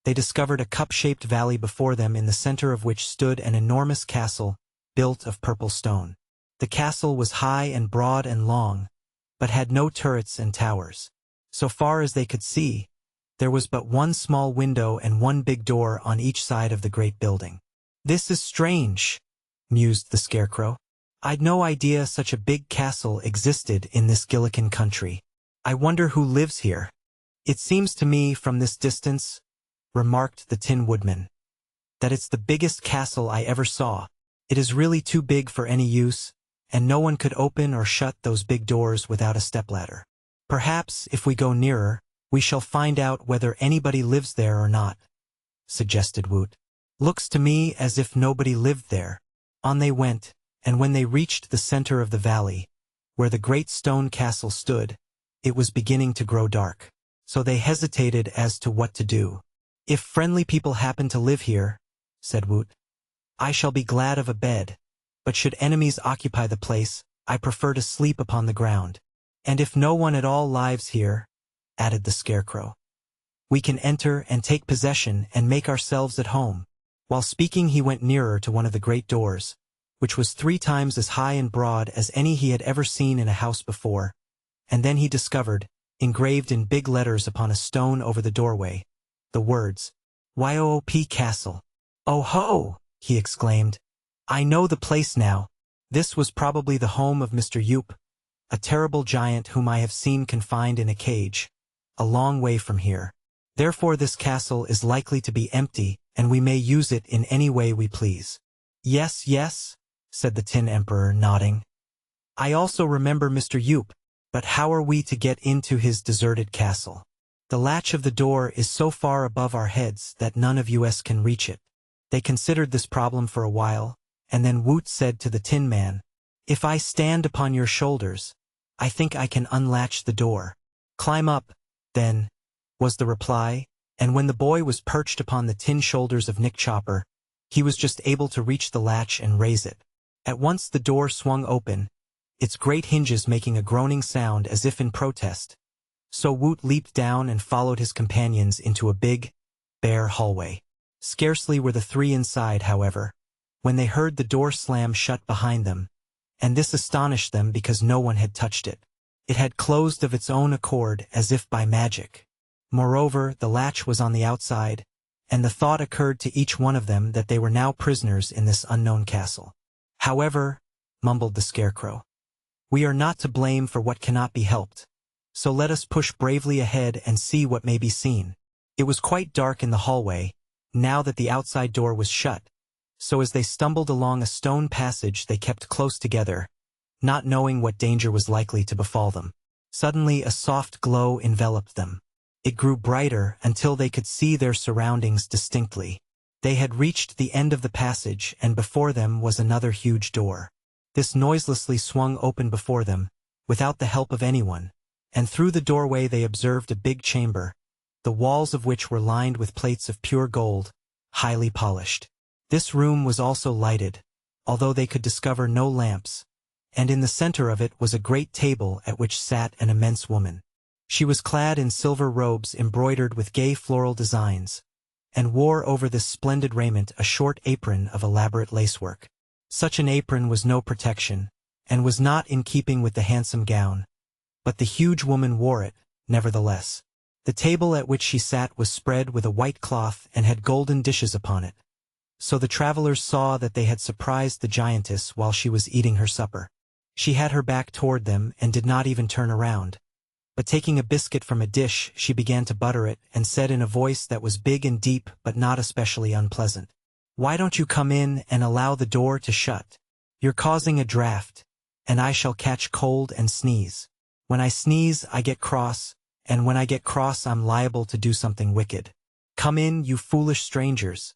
they discovered a cup-shaped valley before them, in the center of which stood an enormous castle built of purple stone. The castle was high and broad and long, but had no turrets and towers. So far as they could see, there was but one small window and one big door on each side of the great building. "This is strange," mused the Scarecrow. "I'd no idea such a big castle existed in this Gillikin country. I wonder who lives here." "It seems to me from this distance," remarked the Tin Woodman, "that it's the biggest castle I ever saw. It is really too big for any use, and no one could open or shut those big doors without a stepladder. Perhaps, if we go nearer, we shall find out whether anybody lives there or not," suggested Woot. "Looks to me as if nobody lived there." On they went, and when they reached the center of the valley, where the great stone castle stood, it was beginning to grow dark. So they hesitated as to what to do. "If friendly people happen to live here," said Woot, "I shall be glad of a bed, but should enemies occupy the place, I prefer to sleep upon the ground. And if no one at all lives here," added the Scarecrow, "we can enter and take possession and make ourselves at home." While speaking, he went nearer to one of the great doors, which was 3 times as high and broad as any he had ever seen in a house before, and then he discovered, engraved in big letters upon a stone over the doorway, the words, "YOOP Castle." "Oh ho!" he exclaimed. "I know the place now. This was probably the home of Mr. Yoop, a terrible giant whom I have seen confined in a cage, a long way from here. Therefore this castle is likely to be empty, and we may use it in any way we please." "Yes, yes," said the Tin Emperor, nodding. "I also remember Mr. Yoop, but how are we to get into his deserted castle? The latch of the door is so far above our heads that none of us can reach it." They considered this problem for a while, and then Woot said to the Tin Man, "If I stand upon your shoulders, I think I can unlatch the door." "Climb up, then," was the reply, and when the boy was perched upon the tin shoulders of Nick Chopper, he was just able to reach the latch and raise it. At once the door swung open, its great hinges making a groaning sound as if in protest. So Woot leaped down and followed his companions into a big, bare hallway. Scarcely were the 3 inside, however, when they heard the door slam shut behind them, and this astonished them because no one had touched it. It had closed of its own accord as if by magic. Moreover, the latch was on the outside, and the thought occurred to each one of them that they were now prisoners in this unknown castle. "However," mumbled the Scarecrow, "we are not to blame for what cannot be helped. So let us push bravely ahead and see what may be seen." It was quite dark in the hallway, now that the outside door was shut, so as they stumbled along a stone passage they kept close together, not knowing what danger was likely to befall them. Suddenly a soft glow enveloped them. It grew brighter until they could see their surroundings distinctly. They had reached the end of the passage, and before them was another huge door. This noiselessly swung open before them, without the help of anyone, and through the doorway they observed a big chamber, the walls of which were lined with plates of pure gold, highly polished. This room was also lighted, although they could discover no lamps, and in the center of it was a great table at which sat an immense woman. She was clad in silver robes embroidered with gay floral designs, and wore over this splendid raiment a short apron of elaborate lacework. Such an apron was no protection, and was not in keeping with the handsome gown, but the huge woman wore it, nevertheless. The table at which she sat was spread with a white cloth and had golden dishes upon it. So the travelers saw that they had surprised the giantess while she was eating her supper. She had her back toward them and did not even turn around. But taking a biscuit from a dish, she began to butter it and said in a voice that was big and deep but not especially unpleasant, "Why don't you come in and allow the door to shut? You're causing a draft, and I shall catch cold and sneeze. When I sneeze, I get cross, and when I get cross I'm liable to do something wicked. Come in, you foolish strangers.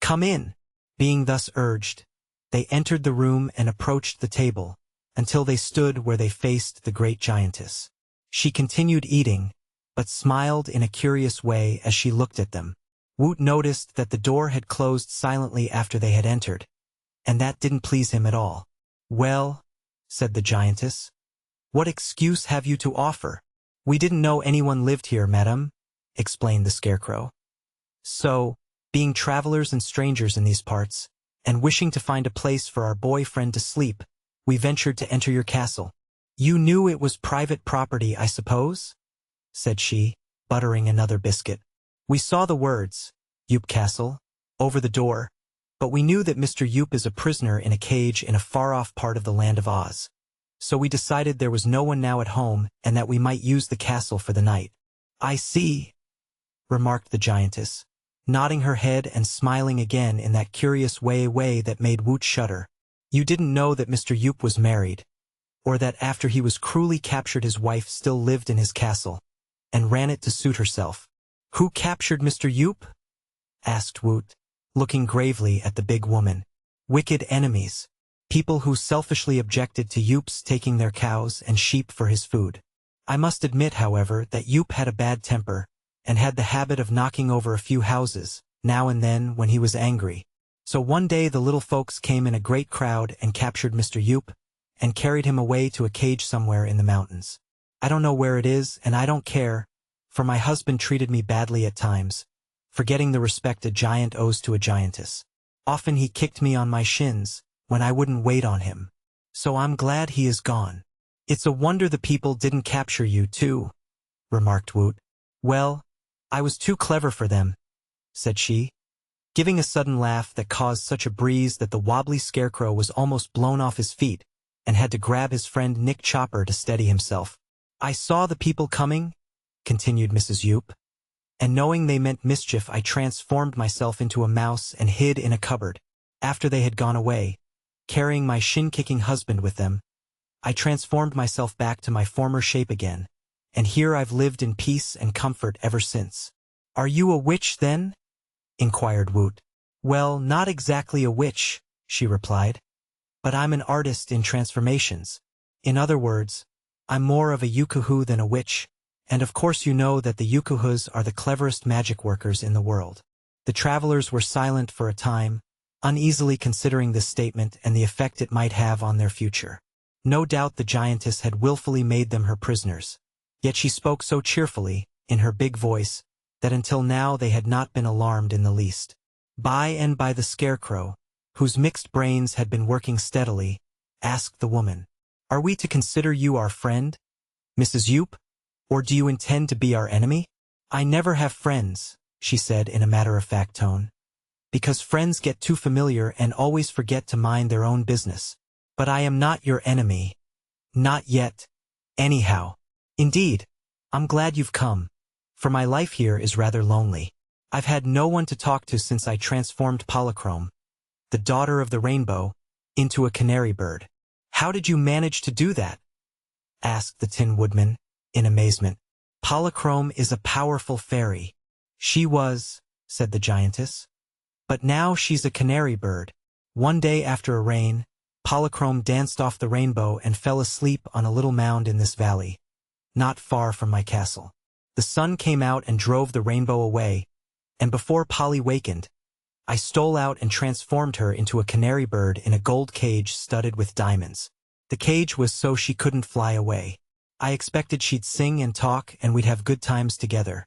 Come in." Being thus urged, they entered the room and approached the table, until they stood where they faced the great giantess. She continued eating, but smiled in a curious way as she looked at them. Woot noticed that the door had closed silently after they had entered, and that didn't please him at all. "Well," said the giantess, "what excuse have you to offer?" "We didn't know anyone lived here, madam," explained the Scarecrow. "So, being travelers and strangers in these parts, and wishing to find a place for our boyfriend to sleep, we ventured to enter your castle." "You knew it was private property, I suppose?" said she, buttering another biscuit. "We saw the words, Yoop Castle, over the door, but we knew that Mr. Yoop is a prisoner in a cage in a far-off part of the land of Oz. So we decided there was no one now at home and that we might use the castle for the night." "I see," remarked the giantess, nodding her head and smiling again in that curious way that made Woot shudder. "You didn't know that Mr. Yoop was married, or that after he was cruelly captured his wife still lived in his castle, and ran it to suit herself." "Who captured Mr. Yoop?" asked Woot, looking gravely at the big woman. "Wicked enemies. People who selfishly objected to Yoop's taking their cows and sheep for his food. I must admit, however, that Yoop had a bad temper, and had the habit of knocking over a few houses, now and then when he was angry. So one day the little folks came in a great crowd and captured Mr. Yoop, and carried him away to a cage somewhere in the mountains. I don't know where it is, and I don't care, for my husband treated me badly at times, forgetting the respect a giant owes to a giantess. Often he kicked me on my shins, when I wouldn't wait on him. So I'm glad he is gone." "It's a wonder the people didn't capture you, too," remarked Woot. "Well, I was too clever for them," said she, giving a sudden laugh that caused such a breeze that the wobbly Scarecrow was almost blown off his feet, and had to grab his friend Nick Chopper to steady himself. "I saw the people coming," continued Mrs. Yoop, "and knowing they meant mischief I transformed myself into a mouse and hid in a cupboard. After they had gone away, carrying my shin-kicking husband with them, I transformed myself back to my former shape again, and here I've lived in peace and comfort ever since." "Are you a witch, then?" inquired Woot. "Well, not exactly a witch," she replied, "but I'm an artist in transformations. In other words, I'm more of a yukuhu than a witch, and of course you know that the yukuhus are the cleverest magic workers in the world." The travelers were silent for a time, uneasily considering this statement and the effect it might have on their future. No doubt the giantess had willfully made them her prisoners, yet she spoke so cheerfully, in her big voice, that until now they had not been alarmed in the least. By and by the Scarecrow, whose mixed brains had been working steadily, asked the woman, "Are we to consider you our friend, Mrs. Yoop, or do you intend to be our enemy?" "I never have friends," she said in a matter-of-fact tone, "because friends get too familiar and always forget to mind their own business. But I am not your enemy. Not yet. Anyhow. Indeed, I'm glad you've come, for my life here is rather lonely. I've had no one to talk to since I transformed Polychrome, the daughter of the rainbow, into a canary bird." "How did you manage to do that?" asked the Tin Woodman, in amazement. "Polychrome is a powerful fairy." "She was," said the giantess. "But now she's a canary bird. One day after a rain, Polychrome danced off the rainbow and fell asleep on a little mound in this valley, not far from my castle. The sun came out and drove the rainbow away, and before Polly wakened, I stole out and transformed her into a canary bird in a gold cage studded with diamonds. The cage was so she couldn't fly away. I expected she'd sing and talk and we'd have good times together.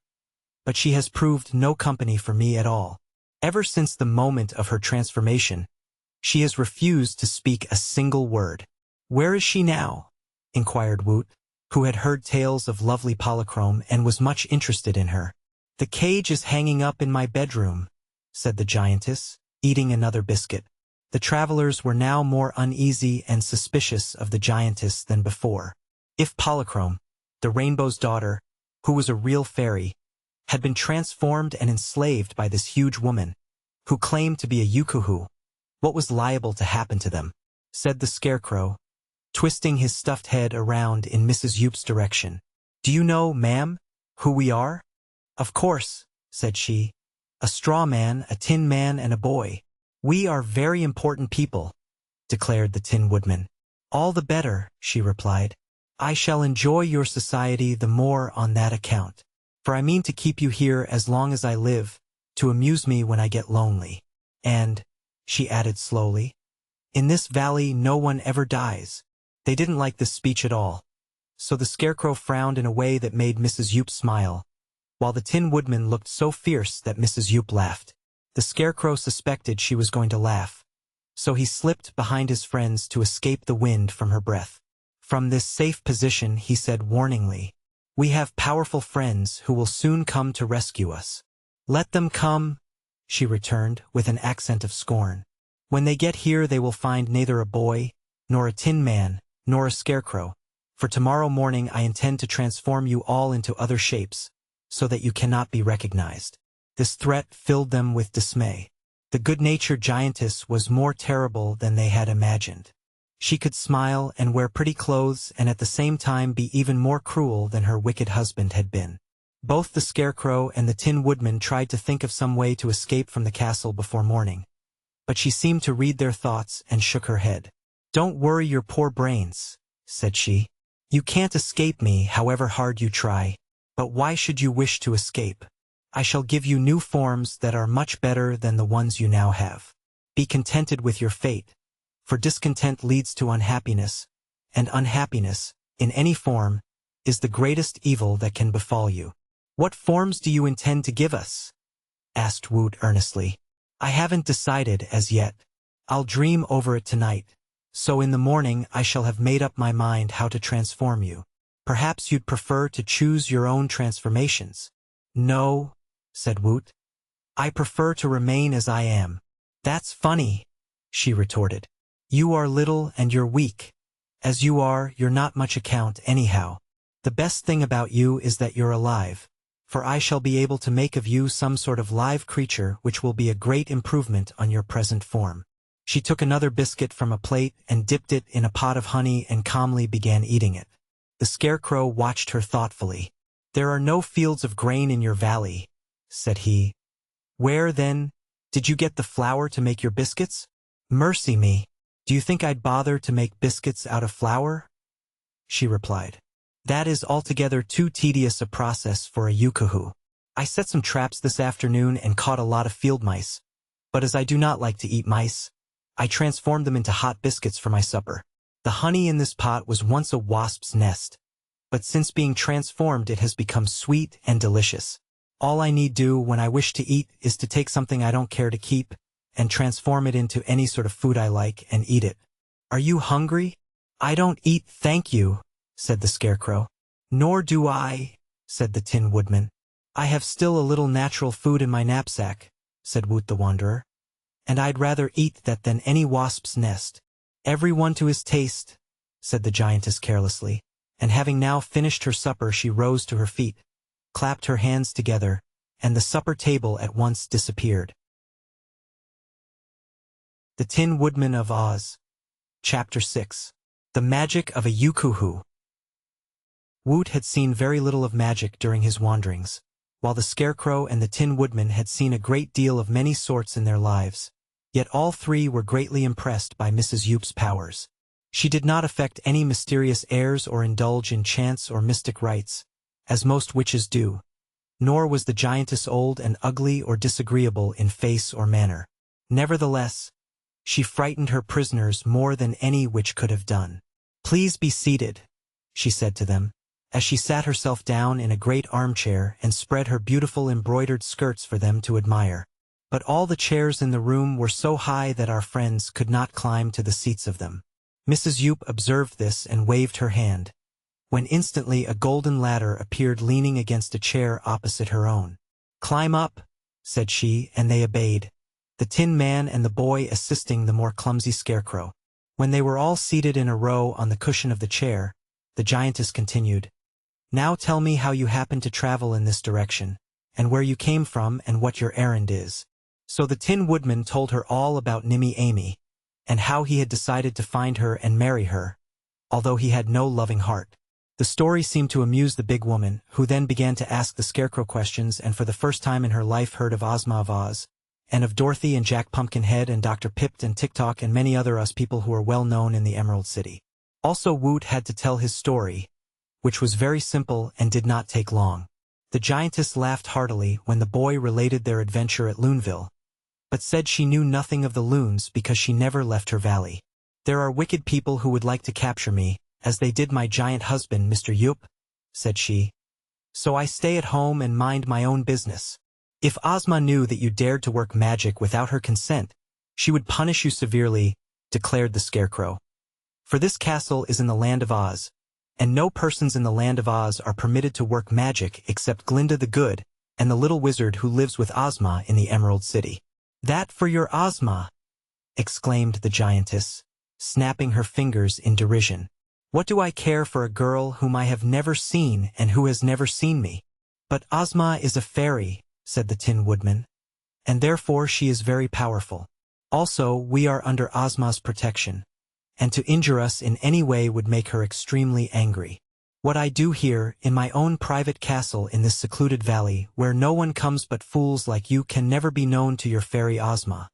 But she has proved no company for me at all. Ever since the moment of her transformation, she has refused to speak a single word." "Where is she now?" inquired Woot, who had heard tales of lovely Polychrome and was much interested in her. "The cage is hanging up in my bedroom," said the giantess, eating another biscuit. The travelers were now more uneasy and suspicious of the giantess than before. If Polychrome, the rainbow's daughter, who was a real fairy, had been transformed and enslaved by this huge woman, who claimed to be a yukuhu, what was liable to happen to them? Said the Scarecrow, twisting his stuffed head around in Mrs. Yoop's direction. "Do you know, ma'am, who we are?" "Of course," said she. "A straw man, a tin man, and a boy. We are very important people," declared the Tin Woodman. "All the better," she replied. "I shall enjoy your society the more on that account. For I mean to keep you here as long as I live, to amuse me when I get lonely. And, she added slowly, in this valley no one ever dies. They didn't like this speech at all. So the Scarecrow frowned in a way that made Mrs. Yoop smile, while the Tin Woodman looked so fierce that Mrs. Yoop laughed. The Scarecrow suspected she was going to laugh, so he slipped behind his friends to escape the wind from her breath. From this safe position he said warningly, "We have powerful friends who will soon come to rescue us." "Let them come," she returned with an accent of scorn. "When they get here they will find neither a boy, nor a tin man, nor a scarecrow, for tomorrow morning I intend to transform you all into other shapes, so that you cannot be recognized." This threat filled them with dismay. The good-natured giantess was more terrible than they had imagined. She could smile and wear pretty clothes and at the same time be even more cruel than her wicked husband had been. Both the Scarecrow and the Tin Woodman tried to think of some way to escape from the castle before morning, but she seemed to read their thoughts and shook her head. "Don't worry your poor brains," said she. "You can't escape me however hard you try. But why should you wish to escape? I shall give you new forms that are much better than the ones you now have. Be contented with your fate, for discontent leads to unhappiness, and unhappiness, in any form, is the greatest evil that can befall you." "What forms do you intend to give us?" asked Woot earnestly. "I haven't decided as yet. I'll dream over it tonight, so in the morning I shall have made up my mind how to transform you. Perhaps you'd prefer to choose your own transformations." "No," said Woot. "I prefer to remain as I am." "That's funny," she retorted. "You are little and you're weak. As you are, you're not much account anyhow. The best thing about you is that you're alive, for I shall be able to make of you some sort of live creature which will be a great improvement on your present form." She took another biscuit from a plate and dipped it in a pot of honey and calmly began eating it. The Scarecrow watched her thoughtfully. "There are no fields of grain in your valley," said he. "Where, then, did you get the flour to make your biscuits?" "Mercy me, do you think I'd bother to make biscuits out of flour?" she replied. "That is altogether too tedious a process for a yukuhu. I set some traps this afternoon and caught a lot of field mice, but as I do not like to eat mice, I transformed them into hot biscuits for my supper. The honey in this pot was once a wasp's nest, but since being transformed it has become sweet and delicious. All I need do when I wish to eat is to take something I don't care to keep and transform it into any sort of food I like and eat it. Are you hungry?" "I don't eat, thank you," said the Scarecrow. "Nor do I," said the Tin Woodman. "I have still a little natural food in my knapsack," said Woot the Wanderer, "and I'd rather eat that than any wasp's nest." "Every one to his taste," said the giantess carelessly, and having now finished her supper she rose to her feet, clapped her hands together, and the supper table at once disappeared. The Tin Woodman of Oz. Chapter 6. The Magic of a Yukuhu. Woot had seen very little of magic during his wanderings, while the Scarecrow and the Tin Woodman had seen a great deal of many sorts in their lives. Yet all three were greatly impressed by Mrs. Yoop's powers. She did not affect any mysterious airs or indulge in chants or mystic rites, as most witches do, nor was the giantess old and ugly or disagreeable in face or manner. Nevertheless, she frightened her prisoners more than any witch could have done. "Please be seated," she said to them, as she sat herself down in a great armchair and spread her beautiful embroidered skirts for them to admire. But all the chairs in the room were so high that our friends could not climb to the seats of them. Mrs. Yoop observed this and waved her hand, when instantly a golden ladder appeared leaning against a chair opposite her own. "Climb up," said she, and they obeyed, the Tin Man and the boy assisting the more clumsy Scarecrow. When they were all seated in a row on the cushion of the chair, the giantess continued, "Now tell me how you happened to travel in this direction, and where you came from and what your errand is." So the Tin Woodman told her all about Nimmy Amy, and how he had decided to find her and marry her, although he had no loving heart. The story seemed to amuse the big woman, who then began to ask the Scarecrow questions and for the first time in her life heard of Ozma of Oz, and of Dorothy and Jack Pumpkinhead and Dr. Pipt and Tick-Tock and many other Oz people who are well known in the Emerald City. Also Woot had to tell his story, which was very simple and did not take long. The giantess laughed heartily when the boy related their adventure at Loonville, but said she knew nothing of the loons because she never left her valley. "There are wicked people who would like to capture me, as they did my giant husband, Mr. Yup," said she. "So I stay at home and mind my own business. If Ozma knew that you dared to work magic without her consent, she would punish you severely," declared the Scarecrow. "For this castle is in the Land of Oz, and no persons in the Land of Oz are permitted to work magic except Glinda the Good and the little wizard who lives with Ozma in the Emerald City." "That for your Ozma!" exclaimed the giantess, snapping her fingers in derision. "What do I care for a girl whom I have never seen and who has never seen me?" "But Ozma is a fairy," said the Tin Woodman, "and therefore she is very powerful. Also, we are under Ozma's protection, and to injure us in any way would make her extremely angry. What I do here, in my own private castle in this secluded valley, where no one comes but fools like you, can never be known to your fairy Ozma,"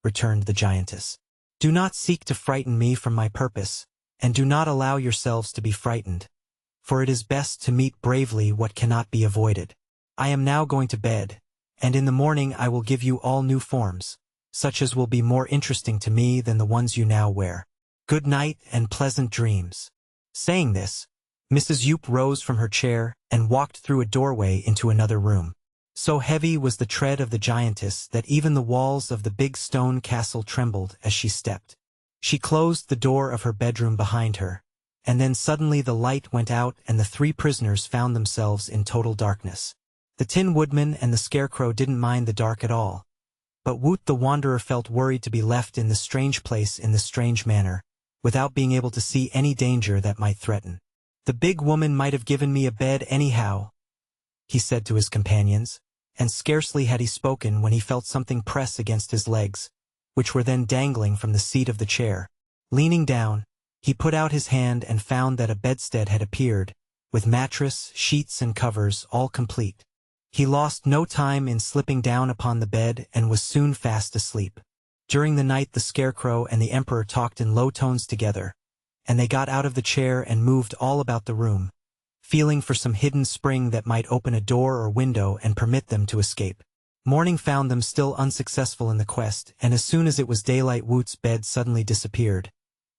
returned the giantess. "Do not seek to frighten me from my purpose, and do not allow yourselves to be frightened, for it is best to meet bravely what cannot be avoided. I am now going to bed, and in the morning I will give you all new forms, such as will be more interesting to me than the ones you now wear. Good night and pleasant dreams." Saying this, Mrs. Yup rose from her chair and walked through a doorway into another room. So heavy was the tread of the giantess that even the walls of the big stone castle trembled as she stepped. She closed the door of her bedroom behind her, and then suddenly the light went out and the three prisoners found themselves in total darkness. The Tin Woodman and the Scarecrow didn't mind the dark at all, but Woot the Wanderer felt worried to be left in this strange place in this strange manner, without being able to see any danger that might threaten. "The big woman might have given me a bed anyhow," he said to his companions, and scarcely had he spoken when he felt something press against his legs, which were then dangling from the seat of the chair. Leaning down, he put out his hand and found that a bedstead had appeared, with mattress, sheets and covers all complete. He lost no time in slipping down upon the bed and was soon fast asleep. During the night the Scarecrow and the Emperor talked in low tones together, and they got out of the chair and moved all about the room, feeling for some hidden spring that might open a door or window and permit them to escape. Morning found them still unsuccessful in the quest, and as soon as it was daylight Woot's bed suddenly disappeared,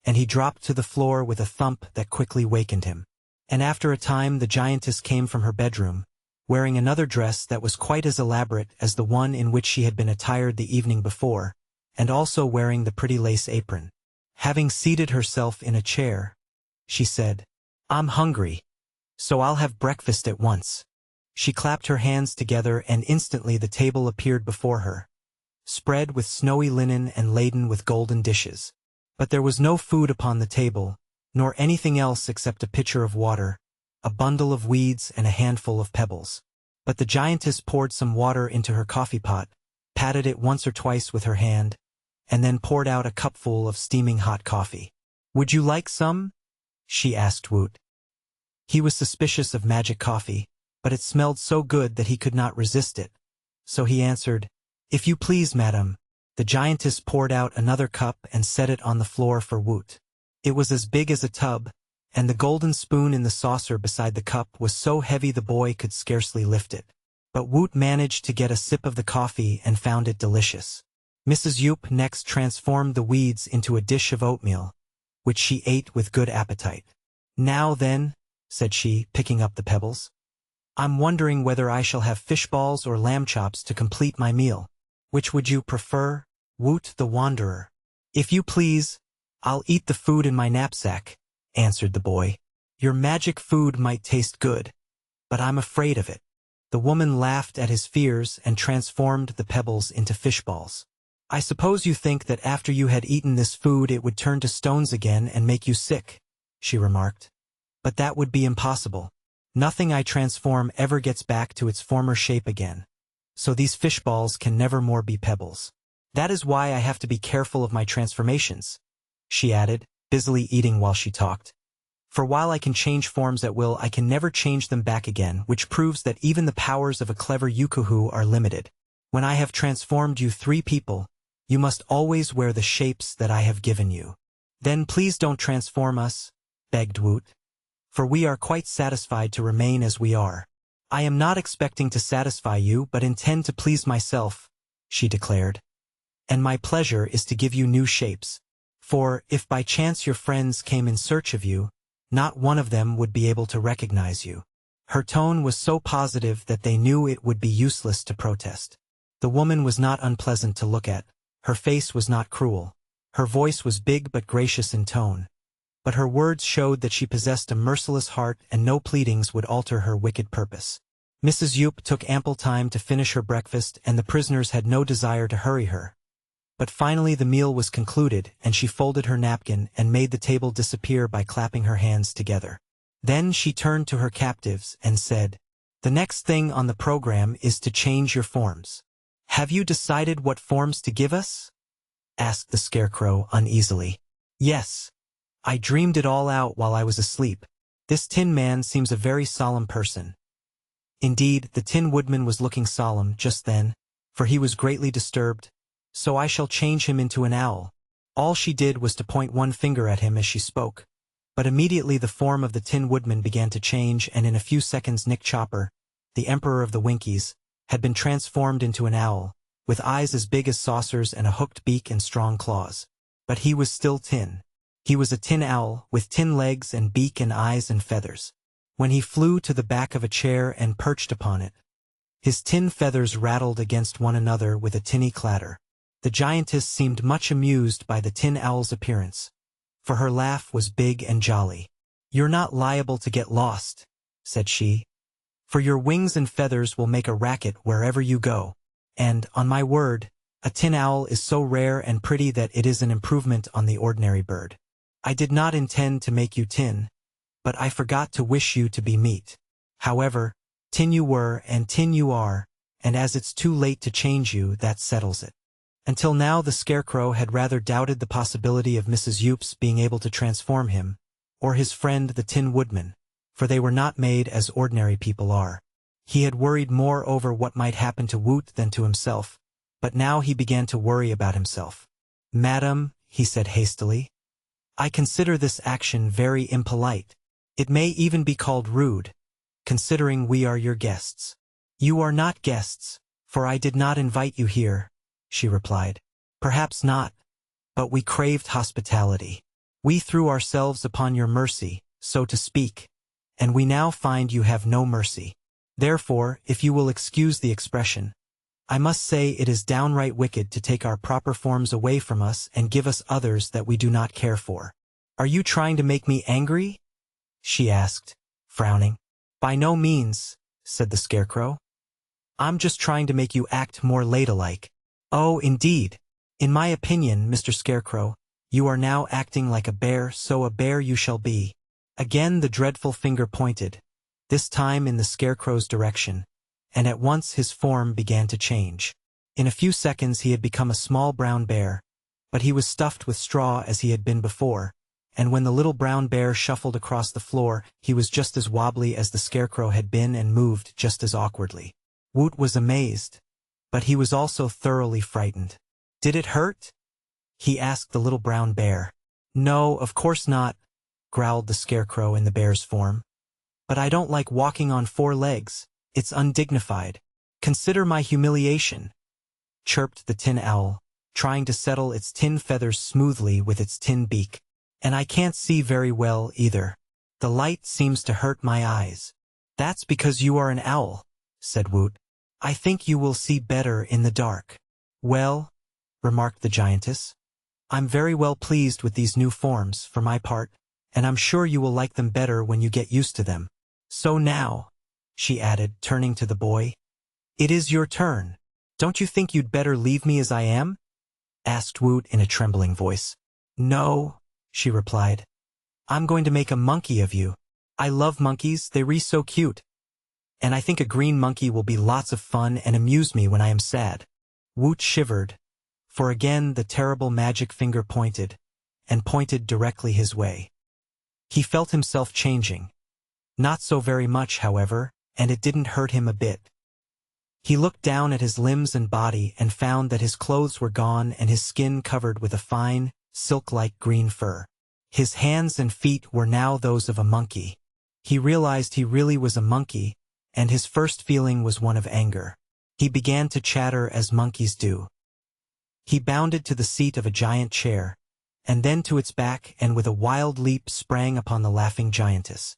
and he dropped to the floor with a thump that quickly wakened him. And after a time the giantess came from her bedroom, wearing another dress that was quite as elaborate as the one in which she had been attired the evening before, and also wearing the pretty lace apron. Having seated herself in a chair, she said, "I'm hungry, so I'll have breakfast at once." She clapped her hands together and instantly the table appeared before her, spread with snowy linen and laden with golden dishes. But there was no food upon the table, nor anything else except a pitcher of water, a bundle of weeds and a handful of pebbles. But the giantess poured some water into her coffee pot, patted it once or twice with her hand, and then poured out a cupful of steaming hot coffee. "Would you like some?" she asked Woot. He was suspicious of magic coffee, but it smelled so good that he could not resist it, so he answered, "If you please, madam." The giantess poured out another cup and set it on the floor for Woot. It was as big as a tub, and the golden spoon in the saucer beside the cup was so heavy the boy could scarcely lift it. But Woot managed to get a sip of the coffee and found it delicious. Mrs. Yup next transformed the weeds into a dish of oatmeal, which she ate with good appetite. "Now then," said she, picking up the pebbles, "I'm wondering whether I shall have fish balls or lamb chops to complete my meal. Which would you prefer, Woot the Wanderer?" "If you please, I'll eat the food in my knapsack," answered the boy. "Your magic food might taste good, but I'm afraid of it." The woman laughed at his fears and transformed the pebbles into fish balls. "I suppose you think that after you had eaten this food it would turn to stones again and make you sick," she remarked. "But that would be impossible. Nothing I transform ever gets back to its former shape again, so these fish balls can never more be pebbles. That is why I have to be careful of my transformations," she added, busily eating while she talked. "For while I can change forms at will, I can never change them back again, which proves that even the powers of a clever yukuhu are limited. When I have transformed you 3 people, you must always wear the shapes that I have given you." "Then please don't transform us," begged Woot, "for we are quite satisfied to remain as we are." "I am not expecting to satisfy you but intend to please myself," she declared. "And my pleasure is to give you new shapes. For, if by chance your friends came in search of you, not one of them would be able to recognize you." Her tone was so positive that they knew it would be useless to protest. The woman was not unpleasant to look at. Her face was not cruel. Her voice was big but gracious in tone. But her words showed that she possessed a merciless heart and no pleadings would alter her wicked purpose. Mrs. Yup took ample time to finish her breakfast and the prisoners had no desire to hurry her. But finally the meal was concluded and she folded her napkin and made the table disappear by clapping her hands together. Then she turned to her captives and said, "The next thing on the program is to change your forms. Have you decided what forms to give us?" asked the Scarecrow uneasily. "Yes. I dreamed it all out while I was asleep. This Tin Man seems a very solemn person." Indeed, the Tin Woodman was looking solemn just then, for he was greatly disturbed. "So I shall change him into an owl." All she did was to point one finger at him as she spoke. But immediately the form of the Tin Woodman began to change and in a few seconds Nick Chopper, the Emperor of the Winkies, had been transformed into an owl, with eyes as big as saucers and a hooked beak and strong claws. But he was still tin. He was a tin owl, with tin legs and beak and eyes and feathers. When he flew to the back of a chair and perched upon it, his tin feathers rattled against one another with a tinny clatter. The giantess seemed much amused by the tin owl's appearance, for her laugh was big and jolly. "You're not liable to get lost," said she, "for your wings and feathers will make a racket wherever you go. And, on my word, a tin owl is so rare and pretty that it is an improvement on the ordinary bird. I did not intend to make you tin, but I forgot to wish you to be meat. However, tin you were and tin you are, and as it's too late to change you, that settles it." Until now the Scarecrow had rather doubted the possibility of Mrs. Yupp's being able to transform him, or his friend the Tin Woodman, for they were not made as ordinary people are. He had worried more over what might happen to Woot than to himself, but now he began to worry about himself. "Madam," he said hastily, "I consider this action very impolite. It may even be called rude, considering we are your guests." "You are not guests, for I did not invite you here," she replied. "Perhaps not, but we craved hospitality. We threw ourselves upon your mercy, so to speak, and we now find you have no mercy. Therefore, if you will excuse the expression, I must say it is downright wicked to take our proper forms away from us and give us others that we do not care for." "Are you trying to make me angry?" she asked, frowning. "By no means," said the Scarecrow. "I'm just trying to make you act more ladylike." "Oh, indeed. In my opinion, Mr. Scarecrow, you are now acting like a bear, so a bear you shall be." Again the dreadful finger pointed, this time in the Scarecrow's direction, and at once his form began to change. In a few seconds he had become a small brown bear, but he was stuffed with straw as he had been before, and when the little brown bear shuffled across the floor, he was just as wobbly as the Scarecrow had been and moved just as awkwardly. Woot was amazed, but he was also thoroughly frightened. "Did it hurt?" he asked the little brown bear. "No, of course not," growled the Scarecrow in the bear's form. "But I don't like walking on 4 legs. It's undignified. Consider my humiliation," chirped the tin owl, trying to settle its tin feathers smoothly with its tin beak. "And I can't see very well either. The light seems to hurt my eyes." "That's because you are an owl," said Woot. "I think you will see better in the dark." "Well," remarked the giantess, "I'm very well pleased with these new forms, for my part, and I'm sure you will like them better when you get used to them. So now," she added, turning to the boy, "it is your turn. Don't you think you'd better leave me as I am?" asked Woot in a trembling voice. "No," she replied. "I'm going to make a monkey of you. I love monkeys, they re so cute. And I think a green monkey will be lots of fun and amuse me when I am sad." Woot shivered, for again the terrible magic finger pointed, and pointed directly his way. He felt himself changing. Not so very much, however, and it didn't hurt him a bit. He looked down at his limbs and body and found that his clothes were gone and his skin covered with a fine, silk-like green fur. His hands and feet were now those of a monkey. He realized he really was a monkey, and his first feeling was one of anger. He began to chatter as monkeys do. He bounded to the seat of a giant chair, and then to its back, and with a wild leap sprang upon the laughing giantess.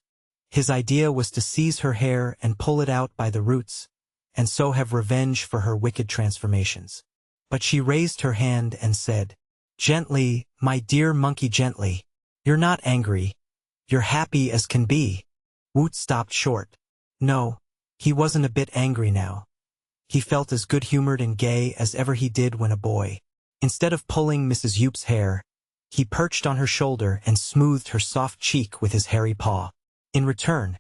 His idea was to seize her hair and pull it out by the roots, and so have revenge for her wicked transformations. But she raised her hand and said, "Gently, my dear monkey, gently. You're not angry. You're happy as can be." Woot stopped short. No, he wasn't a bit angry now. He felt as good-humored and gay as ever he did when a boy. Instead of pulling Mrs. Yoop's hair, he perched on her shoulder and smoothed her soft cheek with his hairy paw. In return,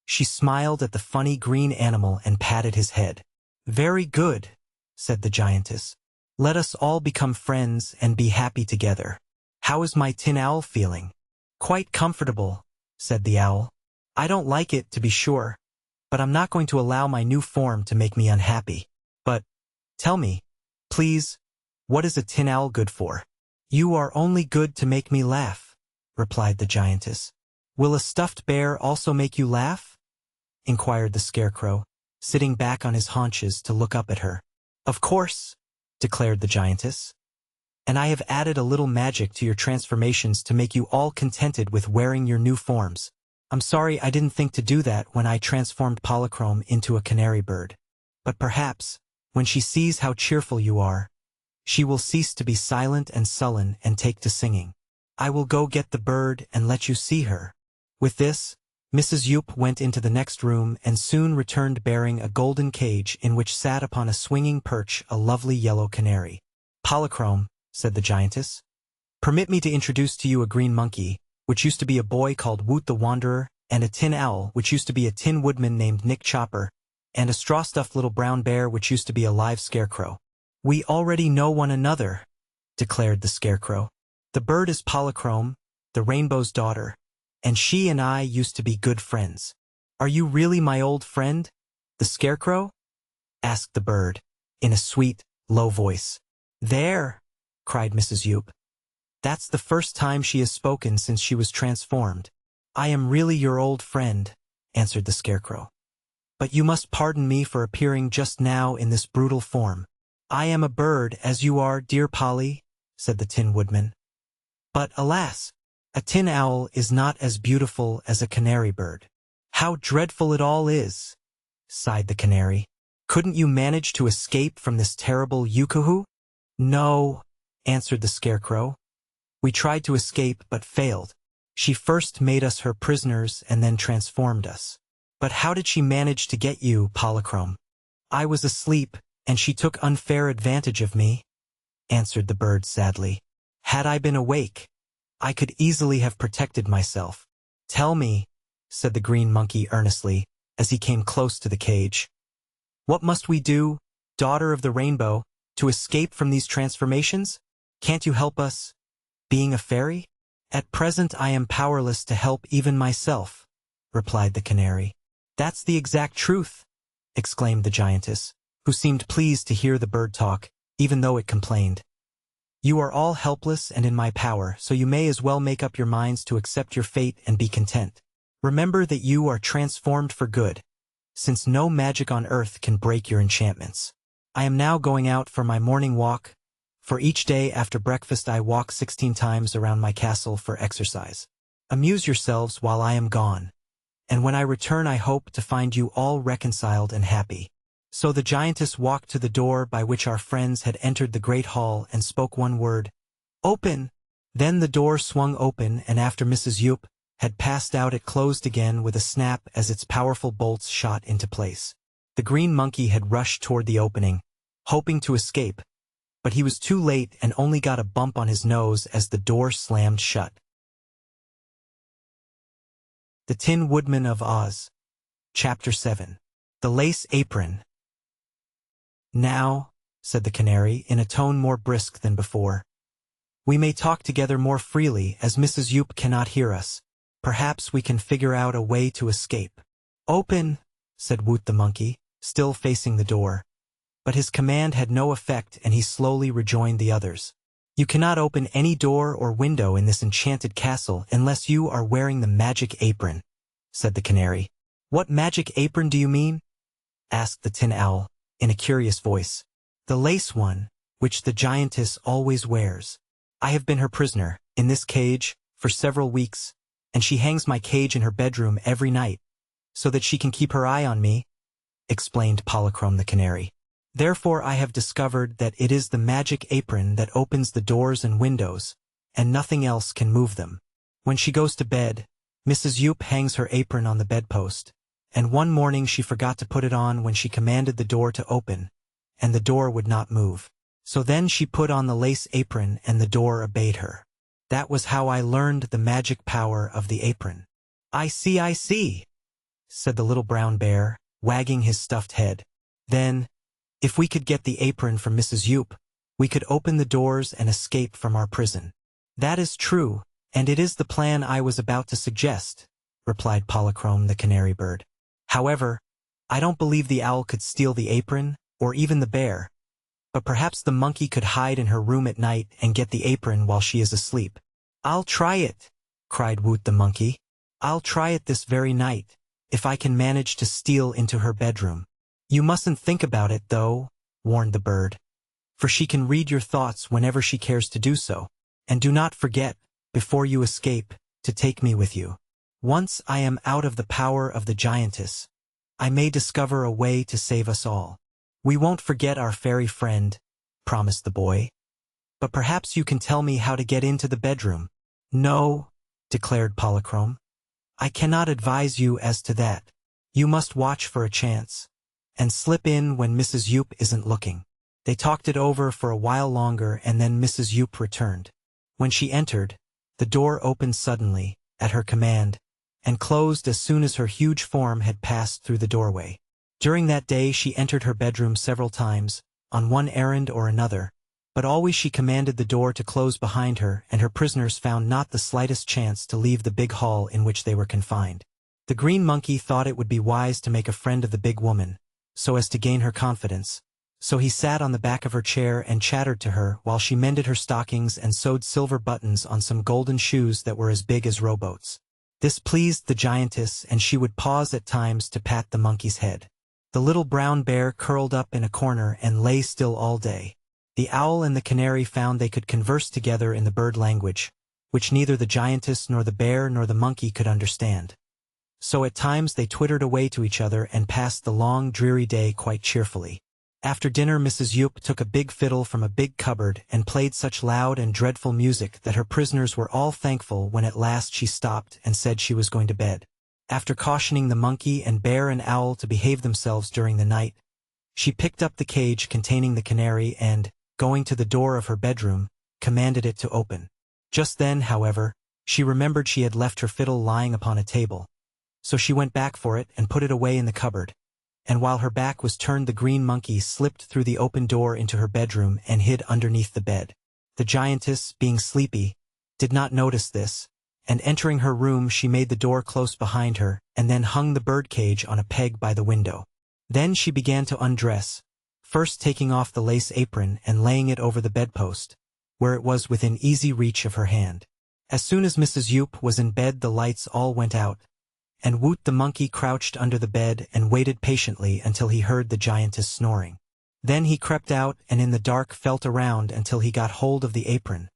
she smiled at the funny green animal and patted his head. "Very good," said the giantess. "Let us all become friends and be happy together. How is my tin owl feeling?" "Quite comfortable," said the owl. "I don't like it, to be sure, but I'm not going to allow my new form to make me unhappy. But, tell me, please, what is a tin owl good for?" "You are only good to make me laugh," replied the giantess. "Will a stuffed bear also make you laugh?" inquired the scarecrow, sitting back on his haunches to look up at her. "Of course," declared the giantess. "And I have added a little magic to your transformations to make you all contented with wearing your new forms. I'm sorry I didn't think to do that when I transformed Polychrome into a canary bird. But perhaps, when she sees how cheerful you are, she will cease to be silent and sullen and take to singing. I will go get the bird and let you see her." With this, Mrs. Yoop went into the next room and soon returned bearing a golden cage in which sat upon a swinging perch a lovely yellow canary. "Polychrome," said the giantess, "permit me to introduce to you a green monkey, which used to be a boy called Woot the Wanderer, and a tin owl, which used to be a tin woodman named Nick Chopper, and a straw-stuffed little brown bear which used to be a live scarecrow." "We already know one another," declared the scarecrow. "The bird is Polychrome, the rainbow's daughter, and she and I used to be good friends." "Are you really my old friend, the scarecrow?" asked the bird, in a sweet, low voice. "There!" cried Mrs. Yoop. "That's the first time she has spoken since she was transformed." "I am really your old friend," answered the scarecrow. "But you must pardon me for appearing just now in this brutal form." "I am a bird, as you are, dear Polly," said the Tin Woodman. "But, alas, a tin owl is not as beautiful as a canary bird." "How dreadful it all is," sighed the canary. "Couldn't you manage to escape from this terrible Yookoohoo?" "No," answered the scarecrow. "We tried to escape but failed. She first made us her prisoners and then transformed us." "But how did she manage to get you, Polychrome?" "I was asleep, and she took unfair advantage of me," answered the bird sadly. "Had I been awake, I could easily have protected myself." "Tell me," said the green monkey earnestly, as he came close to the cage, "what must we do, daughter of the rainbow, to escape from these transformations? Can't you help us, being a fairy?" "At present I am powerless to help even myself," replied the canary. "That's the exact truth," exclaimed the giantess, who seemed pleased to hear the bird talk, even though it complained. "You are all helpless and in my power, so you may as well make up your minds to accept your fate and be content. Remember that you are transformed for good, since no magic on earth can break your enchantments. I am now going out for my morning walk, for each day after breakfast I walk 16 times around my castle for exercise. Amuse yourselves while I am gone, and when I return I hope to find you all reconciled and happy." So the giantess walked to the door by which our friends had entered the great hall and spoke one word, "Open!" Then the door swung open, and after Mrs. Yoop had passed out it closed again with a snap as its powerful bolts shot into place. The green monkey had rushed toward the opening, hoping to escape, but he was too late and only got a bump on his nose as the door slammed shut. The Tin Woodman of Oz. Chapter 7. The Lace Apron. "Now," said the canary, in a tone more brisk than before, "we may talk together more freely, as Mrs. Yoop cannot hear us. Perhaps we can figure out a way to escape." "Open!" said Woot the monkey, still facing the door. But his command had no effect, and he slowly rejoined the others. "You cannot open any door or window in this enchanted castle unless you are wearing the magic apron," said the canary. "What magic apron do you mean?" asked the Tin Owl, in a curious voice. "The lace one, which the giantess always wears. I have been her prisoner, in this cage, for several weeks, and she hangs my cage in her bedroom every night, so that she can keep her eye on me," explained Polychrome the Canary. "Therefore I have discovered that it is the magic apron that opens the doors and windows, and nothing else can move them. When she goes to bed, Mrs. Yoop hangs her apron on the bedpost, and one morning she forgot to put it on when she commanded the door to open, and the door would not move. So then she put on the lace apron and the door obeyed her. That was how I learned the magic power of the apron." I see," said the little brown bear, wagging his stuffed head. "Then, if we could get the apron from Mrs. Yoop, we could open the doors and escape from our prison." "That is true, and it is the plan I was about to suggest," replied Polychrome the Canary Bird. "However, I don't believe the owl could steal the apron, or even the bear. But perhaps the monkey could hide in her room at night and get the apron while she is asleep." "I'll try it," cried Woot the monkey. "I'll try it this very night, if I can manage to steal into her bedroom." "You mustn't think about it, though," warned the bird, "for she can read your thoughts whenever she cares to do so. And do not forget, before you escape, to take me with you. Once I am out of the power of the giantess, I may discover a way to save us all." "We won't forget our fairy friend," promised the boy. "But perhaps you can tell me how to get into the bedroom." "No," declared Polychrome. "I cannot advise you as to that. You must watch for a chance, and slip in when Mrs. Yoop isn't looking." They talked it over for a while longer, and then Mrs. Yoop returned. When she entered, the door opened suddenly, at her command, and closed as soon as her huge form had passed through the doorway. During that day she entered her bedroom several times, on one errand or another, but always she commanded the door to close behind her, and her prisoners found not the slightest chance to leave the big hall in which they were confined. The green monkey thought it would be wise to make a friend of the big woman, so as to gain her confidence, so he sat on the back of her chair and chattered to her while she mended her stockings and sewed silver buttons on some golden shoes that were as big as rowboats. This pleased the giantess, and she would pause at times to pat the monkey's head. The little brown bear curled up in a corner and lay still all day. The owl and the canary found they could converse together in the bird language, which neither the giantess nor the bear nor the monkey could understand. So at times they twittered away to each other and passed the long dreary day quite cheerfully. After dinner Mrs. Yoop took a big fiddle from a big cupboard and played such loud and dreadful music that her prisoners were all thankful when at last she stopped and said she was going to bed. After cautioning the monkey and bear and owl to behave themselves during the night, she picked up the cage containing the canary and, going to the door of her bedroom, commanded it to open. Just then, however, she remembered she had left her fiddle lying upon a table. So she went back for it and put it away in the cupboard. And while her back was turned, the green monkey slipped through the open door into her bedroom and hid underneath the bed. The giantess, being sleepy, did not notice this, and entering her room she made the door close behind her and then hung the birdcage on a peg by the window. Then she began to undress, first taking off the lace apron and laying it over the bedpost, where it was within easy reach of her hand. As soon as Mrs. Yoop was in bed the lights all went out, and Woot the monkey crouched under the bed and waited patiently until he heard the giantess snoring. Then he crept out and in the dark felt around until he got hold of the apron,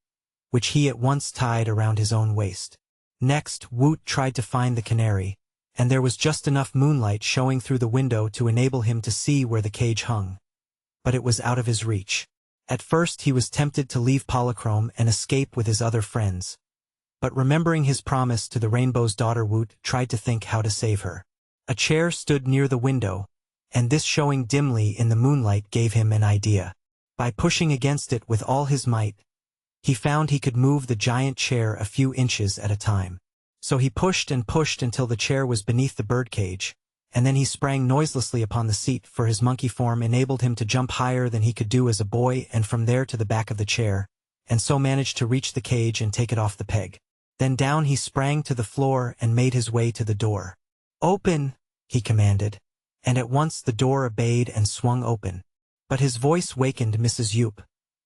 which he at once tied around his own waist. Next, Woot tried to find the canary, and there was just enough moonlight showing through the window to enable him to see where the cage hung. But it was out of his reach. At first he was tempted to leave Polychrome and escape with his other friends, but remembering his promise to the Rainbow's daughter, Woot tried to think how to save her. A chair stood near the window, and this showing dimly in the moonlight gave him an idea. By pushing against it with all his might, he found he could move the giant chair a few inches at a time. So he pushed and pushed until the chair was beneath the birdcage, and then he sprang noiselessly upon the seat, for his monkey form enabled him to jump higher than he could do as a boy, and from there to the back of the chair, and so managed to reach the cage and take it off the peg. Then down he sprang to the floor and made his way to the door. "Open!" he commanded, and at once the door obeyed and swung open. But his voice wakened Mrs. Yoop,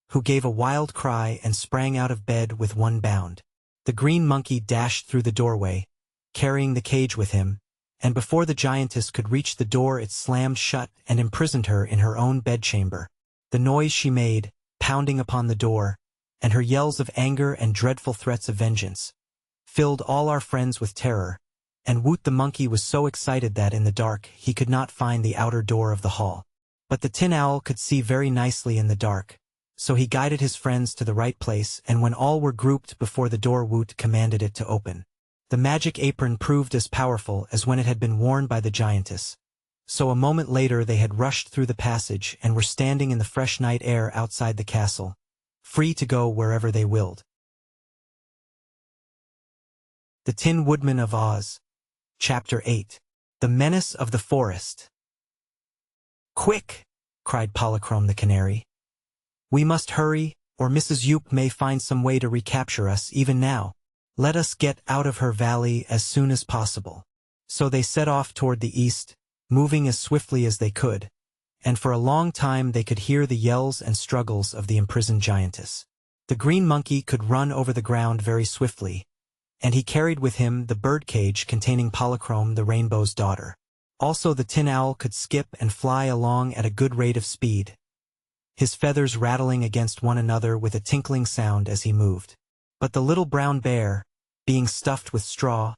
who gave a wild cry and sprang out of bed with one bound. The green monkey dashed through the doorway, carrying the cage with him, and before the giantess could reach the door it slammed shut and imprisoned her in her own bedchamber. The noise she made, pounding upon the door, and her yells of anger and dreadful threats of vengeance, filled all our friends with terror, and Woot the monkey was so excited that in the dark he could not find the outer door of the hall. But the Tin Owl could see very nicely in the dark, so he guided his friends to the right place, and when all were grouped before the door Woot commanded it to open. The magic apron proved as powerful as when it had been worn by the giantess, so a moment later they had rushed through the passage and were standing in the fresh night air outside the castle, free to go wherever they willed. The Tin Woodman of Oz. Chapter 8. The Menace of the Forest. "Quick!" cried Polychrome the canary. "We must hurry, or Mrs. Yoop may find some way to recapture us even now. Let us get out of her valley as soon as possible." So they set off toward the east, moving as swiftly as they could, and for a long time they could hear the yells and struggles of the imprisoned giantess. The green monkey could run over the ground very swiftly, and he carried with him the birdcage containing Polychrome the rainbow's daughter. Also the Tin Owl could skip and fly along at a good rate of speed, his feathers rattling against one another with a tinkling sound as he moved. But the little brown bear, being stuffed with straw,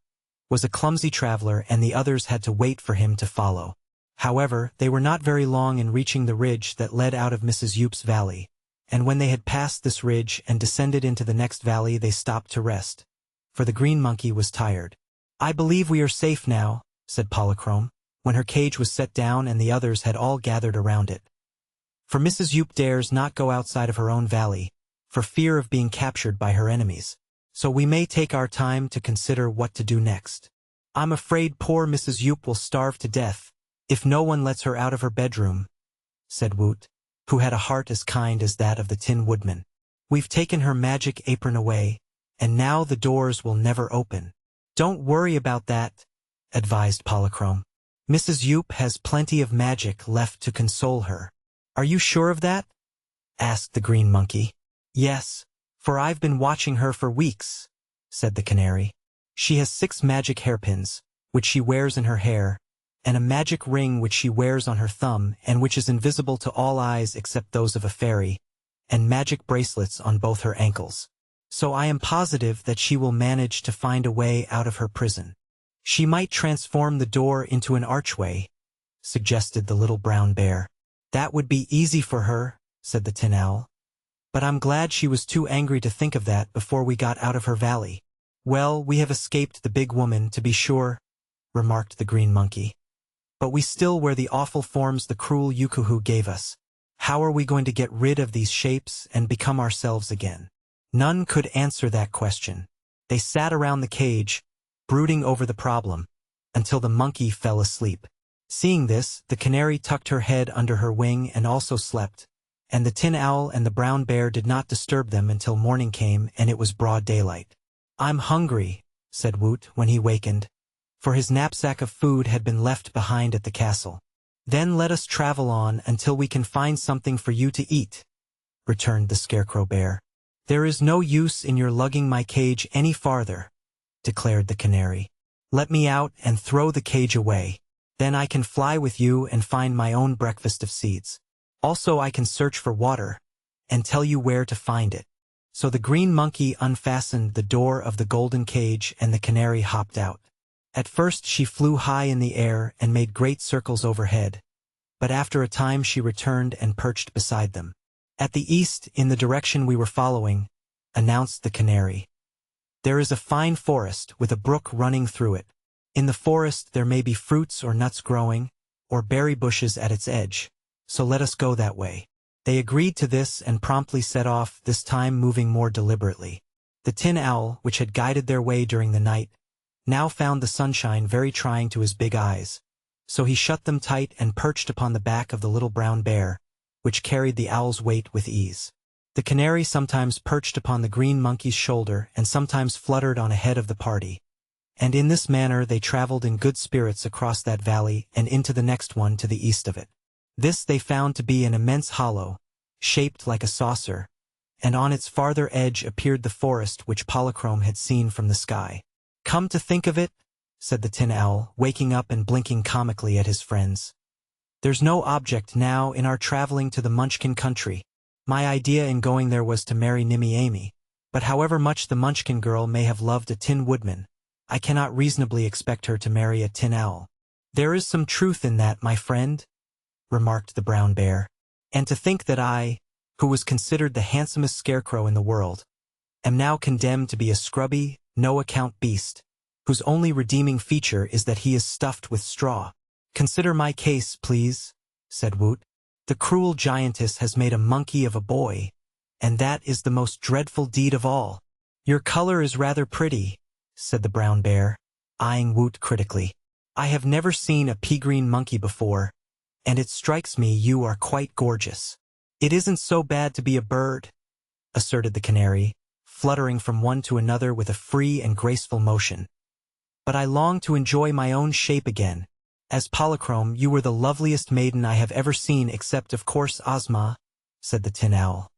was a clumsy traveler, and the others had to wait for him to follow. However, they were not very long in reaching the ridge that led out of Mrs. Yoop's valley, and when they had passed this ridge and descended into the next valley they stopped to rest, for the green monkey was tired. "I believe we are safe now," said Polychrome, when her cage was set down and the others had all gathered around it. For Mrs. Yoop dares not go outside of her own valley, for fear of being captured by her enemies. So we may take our time to consider what to do next. "I'm afraid poor Mrs. Yoop will starve to death, if no one lets her out of her bedroom," said Woot, who had a heart as kind as that of the Tin Woodman. "We've taken her magic apron away, and now the doors will never open." "Don't worry about that," advised Polychrome. "Mrs. Yoop has plenty of magic left to console her." "Are you sure of that?" asked the green monkey. "Yes, for I've been watching her for weeks," said the canary. "She has 6 magic hairpins, which she wears in her hair, and a magic ring which she wears on her thumb and which is invisible to all eyes except those of a fairy, and magic bracelets on both her ankles. So I am positive that she will manage to find a way out of her prison." "She might transform the door into an archway," suggested the little brown bear. "That would be easy for her," said the Tin Owl. "But I'm glad she was too angry to think of that before we got out of her valley." "Well, we have escaped the big woman, to be sure," remarked the green monkey. "But we still wear the awful forms the cruel Yukuhu gave us. How are we going to get rid of these shapes and become ourselves again?" None could answer that question. They sat around the cage, brooding over the problem, until the monkey fell asleep. Seeing this, the canary tucked her head under her wing and also slept, and the Tin Owl and the brown bear did not disturb them until morning came and it was broad daylight. "I'm hungry," said Woot when he wakened, for his knapsack of food had been left behind at the castle. "Then let us travel on until we can find something for you to eat," returned the Scarecrow Bear. "There is no use in your lugging my cage any farther," declared the canary. "Let me out and throw the cage away. Then I can fly with you and find my own breakfast of seeds. Also I can search for water, and tell you where to find it." So the green monkey unfastened the door of the golden cage and the canary hopped out. At first she flew high in the air and made great circles overhead, but after a time she returned and perched beside them. "At the east, in the direction we were following," announced the canary, "there is a fine forest with a brook running through it. In the forest there may be fruits or nuts growing, or berry bushes at its edge, so let us go that way." They agreed to this and promptly set off, this time moving more deliberately. The Tin Owl, which had guided their way during the night, now found the sunshine very trying to his big eyes, so he shut them tight and perched upon the back of the little brown bear, which carried the owl's weight with ease. The canary sometimes perched upon the green monkey's shoulder and sometimes fluttered on ahead of the party. And in this manner they traveled in good spirits across that valley and into the next one to the east of it. This they found to be an immense hollow, shaped like a saucer, and on its farther edge appeared the forest which Polychrome had seen from the sky. "Come to think of it," said the Tin Owl, waking up and blinking comically at his friends. "There's no object now in our traveling to the Munchkin country. My idea in going there was to marry Nimmy Amy, but however much the Munchkin girl may have loved a Tin Woodman, I cannot reasonably expect her to marry a Tin Owl." "There is some truth in that, my friend," remarked the brown bear. "And to think that I, who was considered the handsomest scarecrow in the world, am now condemned to be a scrubby, no-account beast, whose only redeeming feature is that he is stuffed with straw." "Consider my case, please," said Woot. "The cruel giantess has made a monkey of a boy, and that is the most dreadful deed of all." "Your color is rather pretty," said the brown bear, eyeing Woot critically. "I have never seen a pea-green monkey before, and it strikes me you are quite gorgeous." "It isn't so bad to be a bird," asserted the canary, fluttering from one to another with a free and graceful motion. "But I long to enjoy my own shape again. As Polychrome, you were the loveliest maiden I have ever seen except, of course, Ozma," said the Tin Owl.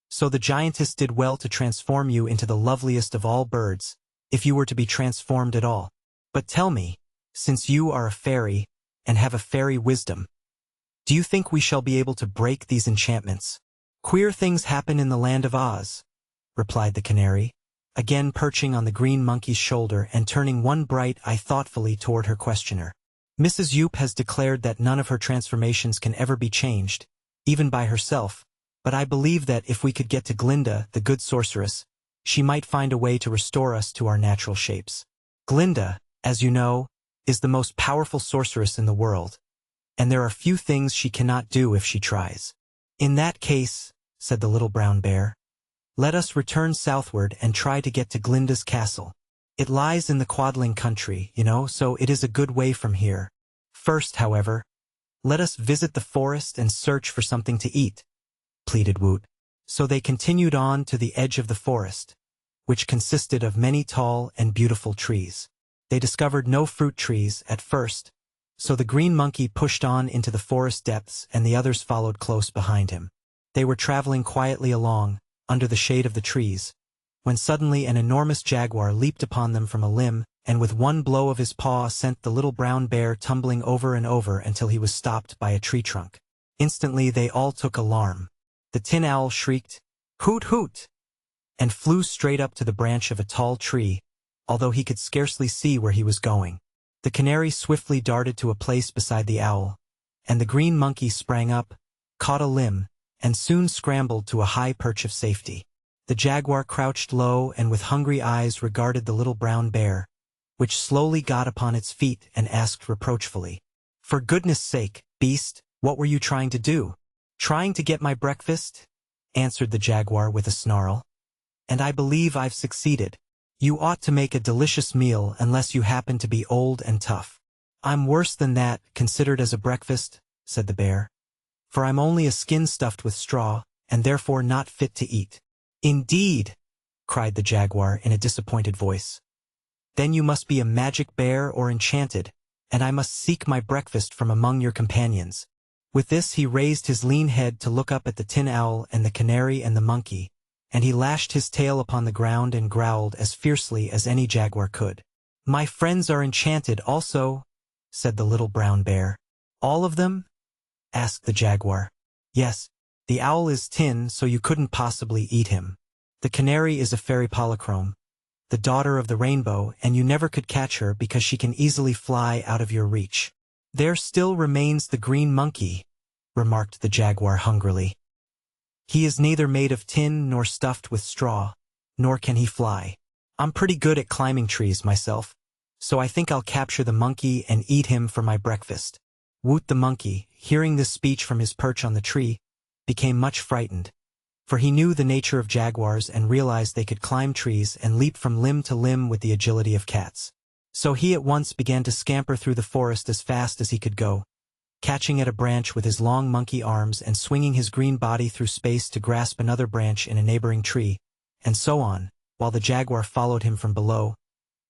"So the giantess did well to transform you into the loveliest of all birds, if you were to be transformed at all. But tell me, since you are a fairy, and have a fairy wisdom, do you think we shall be able to break these enchantments?" "Queer things happen in the land of Oz," replied the canary, again perching on the green monkey's shoulder and turning one bright eye thoughtfully toward her questioner. "Mrs. Yoop has declared that none of her transformations can ever be changed, even by herself, but I believe that if we could get to Glinda, the good sorceress, she might find a way to restore us to our natural shapes. Glinda, as you know, is the most powerful sorceress in the world, and there are few things she cannot do if she tries." "In that case," said the little brown bear, "let us return southward and try to get to Glinda's castle. It lies in the Quadling country, you know, so it is a good way from here. First, however, let us visit the forest and search for something to eat," pleaded Woot. So they continued on to the edge of the forest, which consisted of many tall and beautiful trees. They discovered no fruit trees at first, so the green monkey pushed on into the forest depths and the others followed close behind him. They were traveling quietly along, under the shade of the trees, when suddenly an enormous jaguar leaped upon them from a limb, and with one blow of his paw sent the little brown bear tumbling over and over until he was stopped by a tree trunk. Instantly they all took alarm. The Tin Owl shrieked, "Hoot, hoot!" and flew straight up to the branch of a tall tree, although he could scarcely see where he was going. The canary swiftly darted to a place beside the owl, and the green monkey sprang up, caught a limb, and soon scrambled to a high perch of safety. The jaguar crouched low and with hungry eyes regarded the little brown bear, which slowly got upon its feet and asked reproachfully, "For goodness sake, beast, what were you trying to do?" "Trying to get my breakfast," answered the jaguar with a snarl. "And I believe I've succeeded. You ought to make a delicious meal unless you happen to be old and tough." "I'm worse than that, considered as a breakfast," said the bear, "for I'm only a skin stuffed with straw, and therefore not fit to eat." "Indeed!" cried the jaguar in a disappointed voice. "Then you must be a magic bear or enchanted, and I must seek my breakfast from among your companions." With this he raised his lean head to look up at the Tin Owl and the canary and the monkey, and he lashed his tail upon the ground and growled as fiercely as any jaguar could. "My friends are enchanted also," said the little brown bear. "All of them?" asked the jaguar. "Yes. The owl is tin, so you couldn't possibly eat him. The canary is a fairy polychrome, the daughter of the rainbow, and you never could catch her because she can easily fly out of your reach." "There still remains the green monkey," remarked the jaguar hungrily. "He is neither made of tin nor stuffed with straw, nor can he fly. I'm pretty good at climbing trees myself, so I think I'll capture the monkey and eat him for my breakfast." Woot the monkey, hearing this speech from his perch on the tree, became much frightened, for he knew the nature of jaguars and realized they could climb trees and leap from limb to limb with the agility of cats. So he at once began to scamper through the forest as fast as he could go, catching at a branch with his long monkey arms and swinging his green body through space to grasp another branch in a neighboring tree, and so on, while the jaguar followed him from below,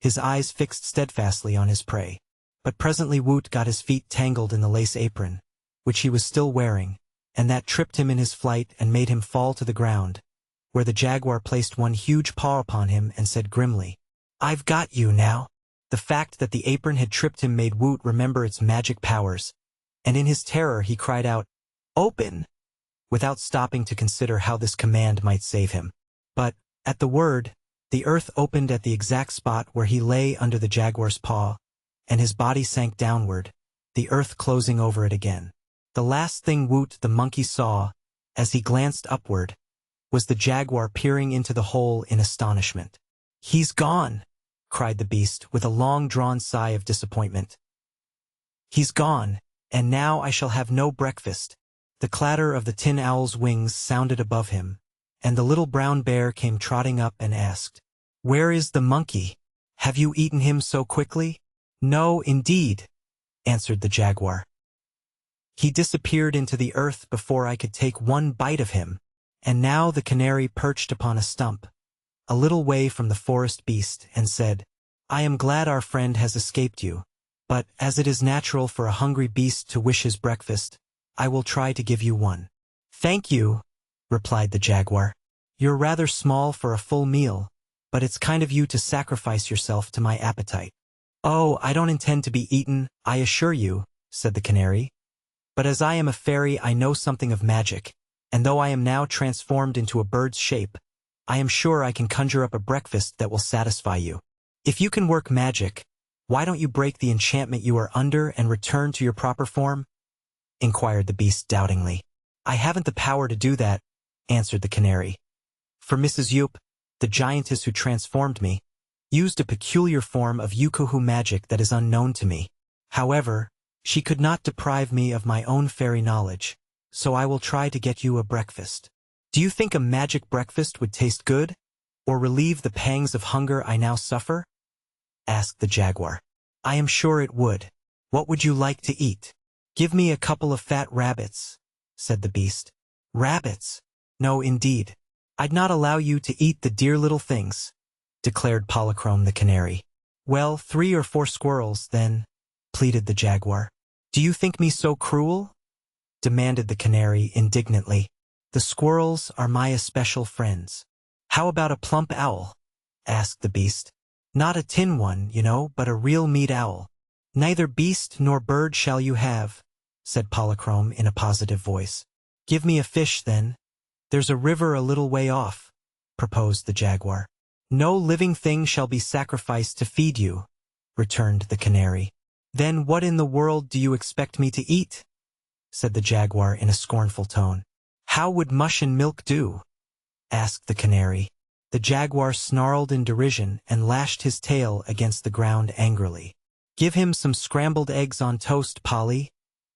his eyes fixed steadfastly on his prey. But presently Woot got his feet tangled in the lace apron, which he was still wearing, and that tripped him in his flight and made him fall to the ground, where the jaguar placed one huge paw upon him and said grimly, "I've got you now." The fact that the apron had tripped him made Woot remember its magic powers, and in his terror he cried out, "Open!" without stopping to consider how this command might save him. But, at the word, the earth opened at the exact spot where he lay under the jaguar's paw, and his body sank downward, the earth closing over it again. The last thing Woot the monkey saw, as he glanced upward, was the jaguar peering into the hole in astonishment. "He's gone!" cried the beast with a long-drawn sigh of disappointment. "He's gone, and now I shall have no breakfast." The clatter of the tin owl's wings sounded above him, and the little brown bear came trotting up and asked, "Where is the monkey? Have you eaten him so quickly?" "No, indeed," answered the jaguar. "He disappeared into the earth before I could take one bite of him." And now the canary perched upon a stump, a little way from the forest beast, and said, "I am glad our friend has escaped you, but as it is natural for a hungry beast to wish his breakfast, I will try to give you one." "Thank you," replied the jaguar. "You're rather small for a full meal, but it's kind of you to sacrifice yourself to my appetite." "Oh, I don't intend to be eaten, I assure you," said the canary. "But as I am a fairy, I know something of magic, and though I am now transformed into a bird's shape, I am sure I can conjure up a breakfast that will satisfy you. If you can work magic, why don't you break the enchantment you are under and return to your proper form?" inquired the beast doubtingly. "I haven't the power to do that," answered the canary. "For Mrs. Yup, the giantess who transformed me, used a peculiar form of yukuhu magic that is unknown to me. However, she could not deprive me of my own fairy knowledge, so I will try to get you a breakfast." "Do you think a magic breakfast would taste good, or relieve the pangs of hunger I now suffer?" asked the jaguar. "I am sure it would. What would you like to eat?" "Give me a couple of fat rabbits," said the beast. "Rabbits? No, indeed. I'd not allow you to eat the dear little things," declared Polychrome the canary. "Well, 3 or 4 squirrels, then," pleaded the jaguar. "Do you think me so cruel?" demanded the canary indignantly. "The squirrels are my especial friends." "How about a plump owl?" asked the beast. "Not a tin one, you know, but a real meat owl." "Neither beast nor bird shall you have," said Polychrome in a positive voice. "Give me a fish, then." "There's a river a little way off," proposed the jaguar. "No living thing shall be sacrificed to feed you," returned the canary. "Then what in the world do you expect me to eat?" said the jaguar in a scornful tone. "How would mush and milk do?" asked the canary. The jaguar snarled in derision and lashed his tail against the ground angrily. "Give him some scrambled eggs on toast, Polly,"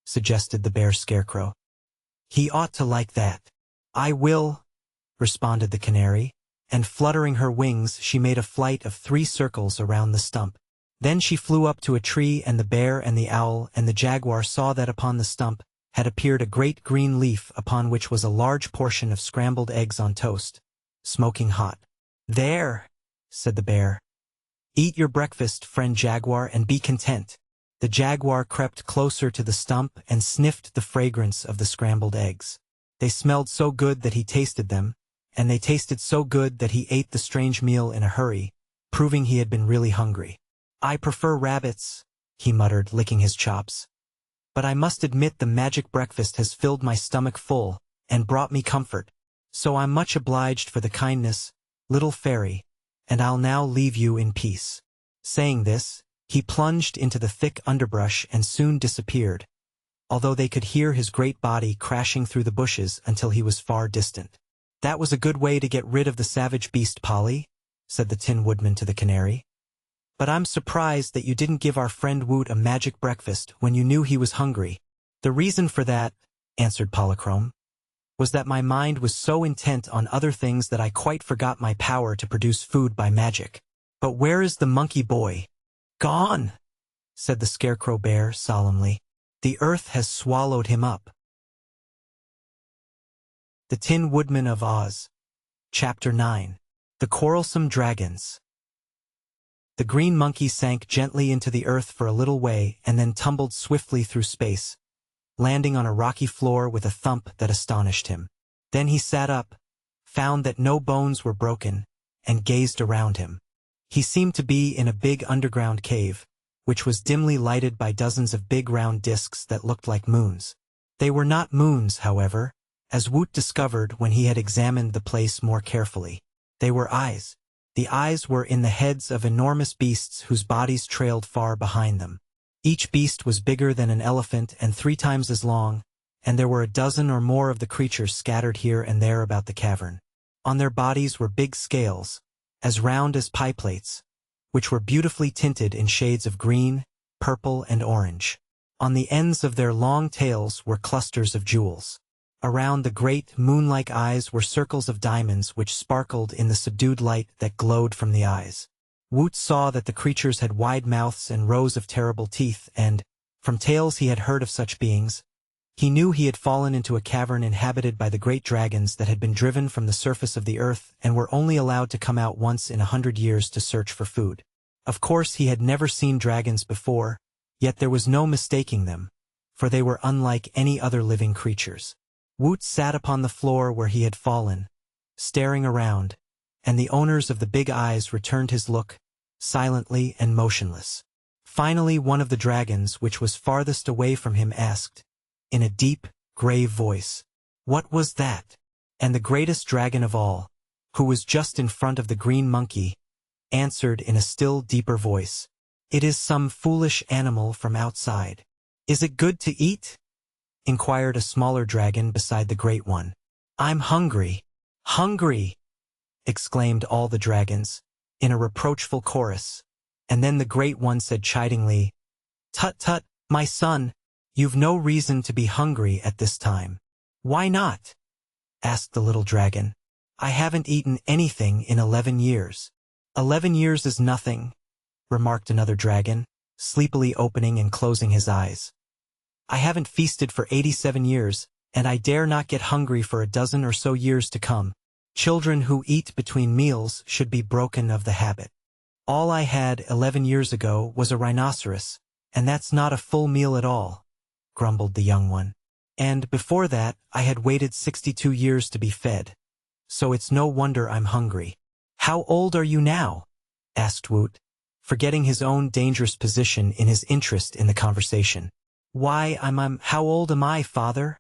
suggested the bear scarecrow. "He ought to like that." "I will," responded the canary, and fluttering her wings she made a flight of 3 circles around the stump. Then she flew up to a tree, and the bear and the owl and the jaguar saw that upon the stump had appeared a great green leaf upon which was a large portion of scrambled eggs on toast, smoking hot. "There," said the bear. "Eat your breakfast, friend jaguar, and be content." The jaguar crept closer to the stump and sniffed the fragrance of the scrambled eggs. They smelled so good that he tasted them, and they tasted so good that he ate the strange meal in a hurry, proving he had been really hungry. "I prefer rabbits," he muttered, licking his chops. "But I must admit the magic breakfast has filled my stomach full and brought me comfort. So I'm much obliged for the kindness, little fairy, and I'll now leave you in peace." Saying this, he plunged into the thick underbrush and soon disappeared, although they could hear his great body crashing through the bushes until he was far distant. "That was a good way to get rid of the savage beast, Polly," said the Tin Woodman to the canary. "But I'm surprised that you didn't give our friend Woot a magic breakfast when you knew he was hungry." "The reason for that," answered Polychrome, "was that my mind was so intent on other things that I quite forgot my power to produce food by magic." "But where is the monkey boy?" "Gone," said the Scarecrow Bear solemnly. "The earth has swallowed him up." The Tin Woodman of Oz. Chapter 9. The Quarrelsome Dragons. The green monkey sank gently into the earth for a little way and then tumbled swiftly through space, landing on a rocky floor with a thump that astonished him. Then he sat up, found that no bones were broken, and gazed around him. He seemed to be in a big underground cave, which was dimly lighted by dozens of big round discs that looked like moons. They were not moons, however, as Woot discovered when he had examined the place more carefully. They were eyes. The eyes were in the heads of enormous beasts whose bodies trailed far behind them. Each beast was bigger than an elephant and 3 times as long, and there were a dozen or more of the creatures scattered here and there about the cavern. On their bodies were big scales, as round as pie plates, which were beautifully tinted in shades of green, purple, and orange. On the ends of their long tails were clusters of jewels. Around the great, moon-like eyes were circles of diamonds which sparkled in the subdued light that glowed from the eyes. Woot saw that the creatures had wide mouths and rows of terrible teeth, and, from tales he had heard of such beings, he knew he had fallen into a cavern inhabited by the great dragons that had been driven from the surface of the earth and were only allowed to come out once in 100 years to search for food. Of course he had never seen dragons before, yet there was no mistaking them, for they were unlike any other living creatures. Woot sat upon the floor where he had fallen, staring around, and the owners of the big eyes returned his look, silently and motionless. Finally one of the dragons, which was farthest away from him, asked, in a deep, grave voice, "What was that?" And the greatest dragon of all, who was just in front of the green monkey, answered in a still deeper voice, "It is some foolish animal from outside." "Is it good to eat?" inquired a smaller dragon beside the great one. "I'm hungry." "Hungry!" exclaimed all the dragons, in a reproachful chorus, and then the great one said chidingly, "Tut tut, my son, you've no reason to be hungry at this time." "Why not?" asked the little dragon. "I haven't eaten anything in 11 years. 11 years is nothing," remarked another dragon, sleepily opening and closing his eyes. "I haven't feasted for 87 years, and I dare not get hungry for a dozen or so years to come. Children who eat between meals should be broken of the habit. All I had 11 years ago was a rhinoceros, and that's not a full meal at all," grumbled the young one. "And before that I had waited 62 years to be fed, so it's no wonder I'm hungry." "How old are you now?" asked Woot, forgetting his own dangerous position in his interest in the conversation. "Why, how old am I, father?"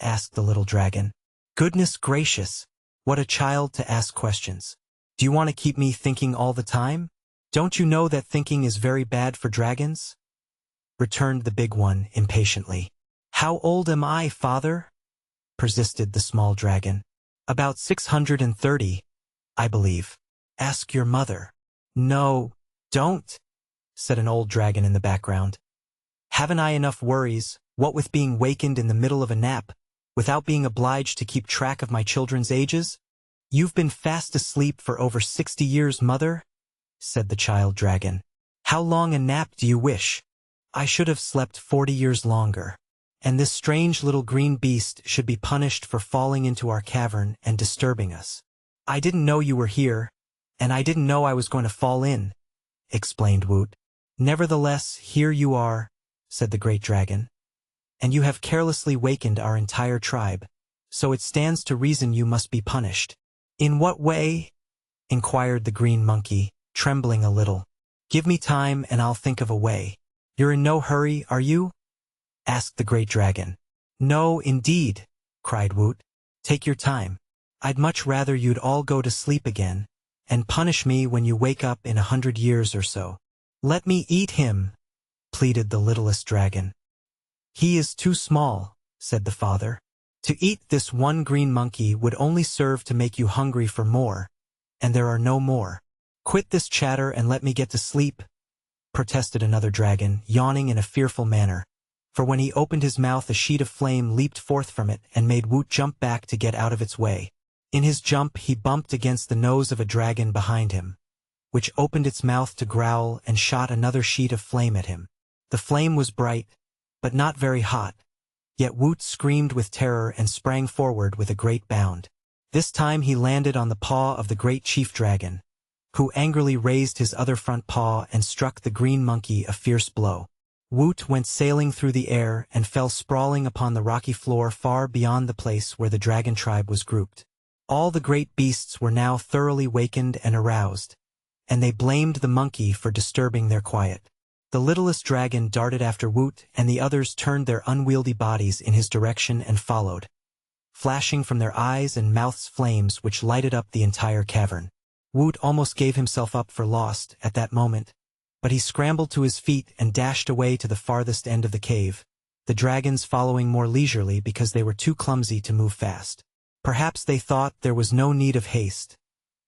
asked the little dragon. "Goodness gracious, what a child to ask questions. Do you want to keep me thinking all the time? Don't you know that thinking is very bad for dragons?" returned the big one impatiently. "How old am I, father?" persisted the small dragon. "About 630, I believe. Ask your mother." "No, don't," said an old dragon in the background. "Haven't I enough worries, what with being wakened in the middle of a nap, without being obliged to keep track of my children's ages?" "You've been fast asleep for over 60 years, mother," said the child dragon. "How long a nap do you wish? I should have slept 40 years longer. And this strange little green beast should be punished for falling into our cavern and disturbing us." "I didn't know you were here, and I didn't know I was going to fall in," explained Woot. "Nevertheless, here you are," said the great dragon, "and you have carelessly wakened our entire tribe, so it stands to reason you must be punished." "In what way?" inquired the green monkey, trembling a little. "Give me time and I'll think of a way." "You're in no hurry, are you?" asked the great dragon. "No, indeed," cried Woot. "Take your time. I'd much rather you'd all go to sleep again, and punish me when you wake up in 100 years or so." "Let me eat him," pleaded the littlest dragon. "He is too small," said the father. "To eat this one green monkey would only serve to make you hungry for more, and there are no more." "Quit this chatter and let me get to sleep," protested another dragon, yawning in a fearful manner, for when he opened his mouth a sheet of flame leaped forth from it and made Woot jump back to get out of its way. In his jump he bumped against the nose of a dragon behind him, which opened its mouth to growl and shot another sheet of flame at him. The flame was bright, but not very hot, yet Woot screamed with terror and sprang forward with a great bound. This time he landed on the paw of the great chief dragon, who angrily raised his other front paw and struck the green monkey a fierce blow. Woot went sailing through the air and fell sprawling upon the rocky floor far beyond the place where the dragon tribe was grouped. All the great beasts were now thoroughly wakened and aroused, and they blamed the monkey for disturbing their quiet. The littlest dragon darted after Woot, and the others turned their unwieldy bodies in his direction and followed, flashing from their eyes and mouths flames which lighted up the entire cavern. Woot almost gave himself up for lost at that moment, but he scrambled to his feet and dashed away to the farthest end of the cave, the dragons following more leisurely because they were too clumsy to move fast. Perhaps they thought there was no need of haste,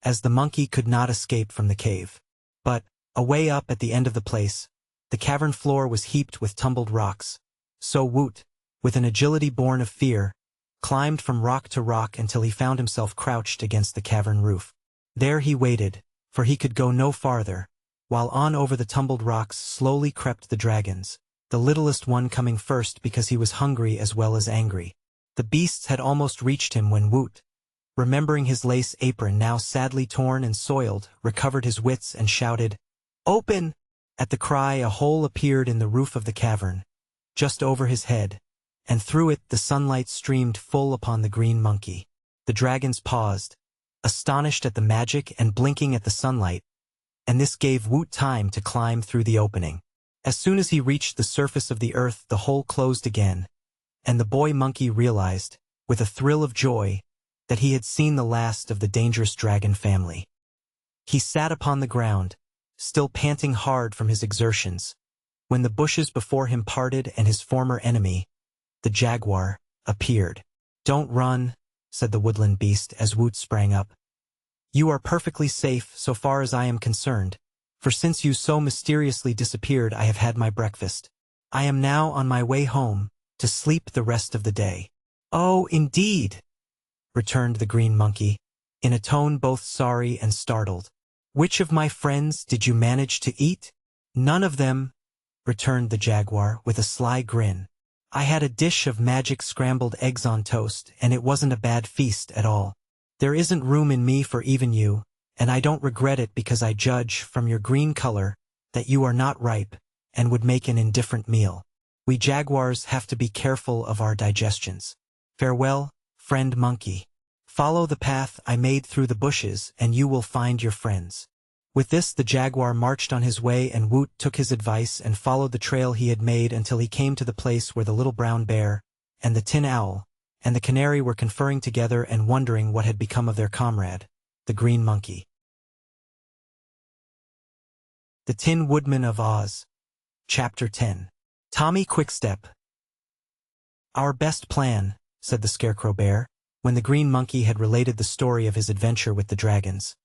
as the monkey could not escape from the cave. But, away up at the end of the place, the cavern floor was heaped with tumbled rocks. So Woot, with an agility born of fear, climbed from rock to rock until he found himself crouched against the cavern roof. There he waited, for he could go no farther, while on over the tumbled rocks slowly crept the dragons, the littlest one coming first because he was hungry as well as angry. The beasts had almost reached him when Woot, remembering his lace apron now sadly torn and soiled, recovered his wits and shouted, "Open!" At the cry a hole appeared in the roof of the cavern, just over his head, and through it the sunlight streamed full upon the green monkey. The dragons paused, astonished at the magic and blinking at the sunlight, and this gave Woot time to climb through the opening. As soon as he reached the surface of the earth, the hole closed again, and the boy monkey realized, with a thrill of joy, that he had seen the last of the dangerous dragon family. He sat upon the ground, still panting hard from his exertions, when the bushes before him parted and his former enemy, the jaguar, appeared. "Don't run," said the woodland beast as Woot sprang up. "You are perfectly safe so far as I am concerned, for since you so mysteriously disappeared I have had my breakfast. I am now on my way home, to sleep the rest of the day." "Oh, indeed," returned the green monkey, in a tone both sorry and startled. "Which of my friends did you manage to eat?" "None of them," returned the jaguar with a sly grin. "I had a dish of magic scrambled eggs on toast, and it wasn't a bad feast at all. There isn't room in me for even you, and I don't regret it because I judge, from your green color, that you are not ripe, and would make an indifferent meal. We jaguars have to be careful of our digestions. Farewell, friend monkey. Follow the path I made through the bushes, and you will find your friends." With this the jaguar marched on his way, and Woot took his advice and followed the trail he had made until he came to the place where the little brown bear, and the tin owl, and the canary were conferring together and wondering what had become of their comrade, the green monkey. The Tin Woodman of Oz. Chapter 10. Tommy Quickstep. "Our best plan," said the Scarecrow Bear, when the green monkey had related the story of his adventure with the dragons,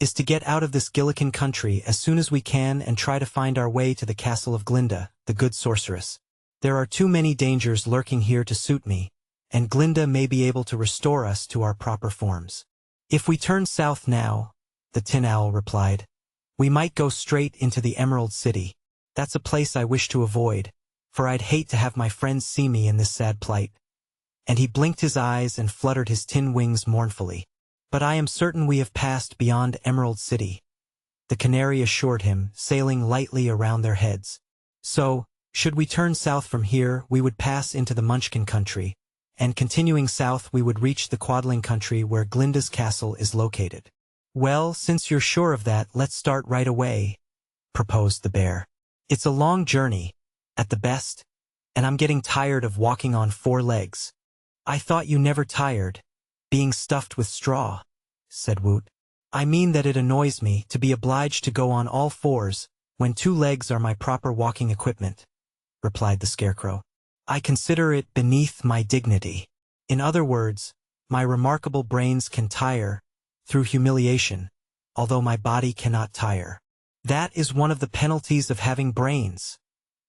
"is to get out of this Gillikin country as soon as we can and try to find our way to the castle of Glinda, the good sorceress. There are too many dangers lurking here to suit me, and Glinda may be able to restore us to our proper forms." "If we turn south now," the Tin Owl replied, "we might go straight into the Emerald City. That's a place I wish to avoid, for I'd hate to have my friends see me in this sad plight." And he blinked his eyes and fluttered his tin wings mournfully. "But I am certain we have passed beyond Emerald City," the canary assured him, sailing lightly around their heads. "So, should we turn south from here, we would pass into the Munchkin country, and continuing south we would reach the Quadling country where Glinda's castle is located." "Well, since you're sure of that, let's start right away," proposed the bear. "It's a long journey, at the best, and I'm getting tired of walking on 4 legs." "I thought you never tired, being stuffed with straw," said Woot. "I mean that it annoys me to be obliged to go on all 4s when 2 legs are my proper walking equipment," replied the Scarecrow. "I consider it beneath my dignity. In other words, my remarkable brains can tire through humiliation, although my body cannot tire." "That is one of the penalties of having brains,"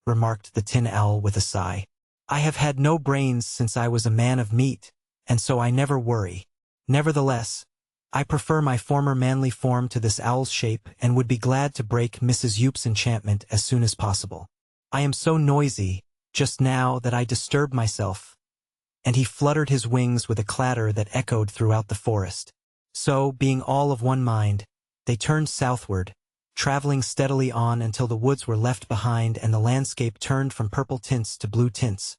remarked the Tin Owl with a sigh. "I have had no brains since I was a man of meat, and so I never worry. Nevertheless, I prefer my former manly form to this owl's shape and would be glad to break Mrs. Yoop's enchantment as soon as possible. I am so noisy just now that I disturb myself." And he fluttered his wings with a clatter that echoed throughout the forest. So, being all of one mind, they turned southward, traveling steadily on until the woods were left behind and the landscape turned from purple tints to blue tints,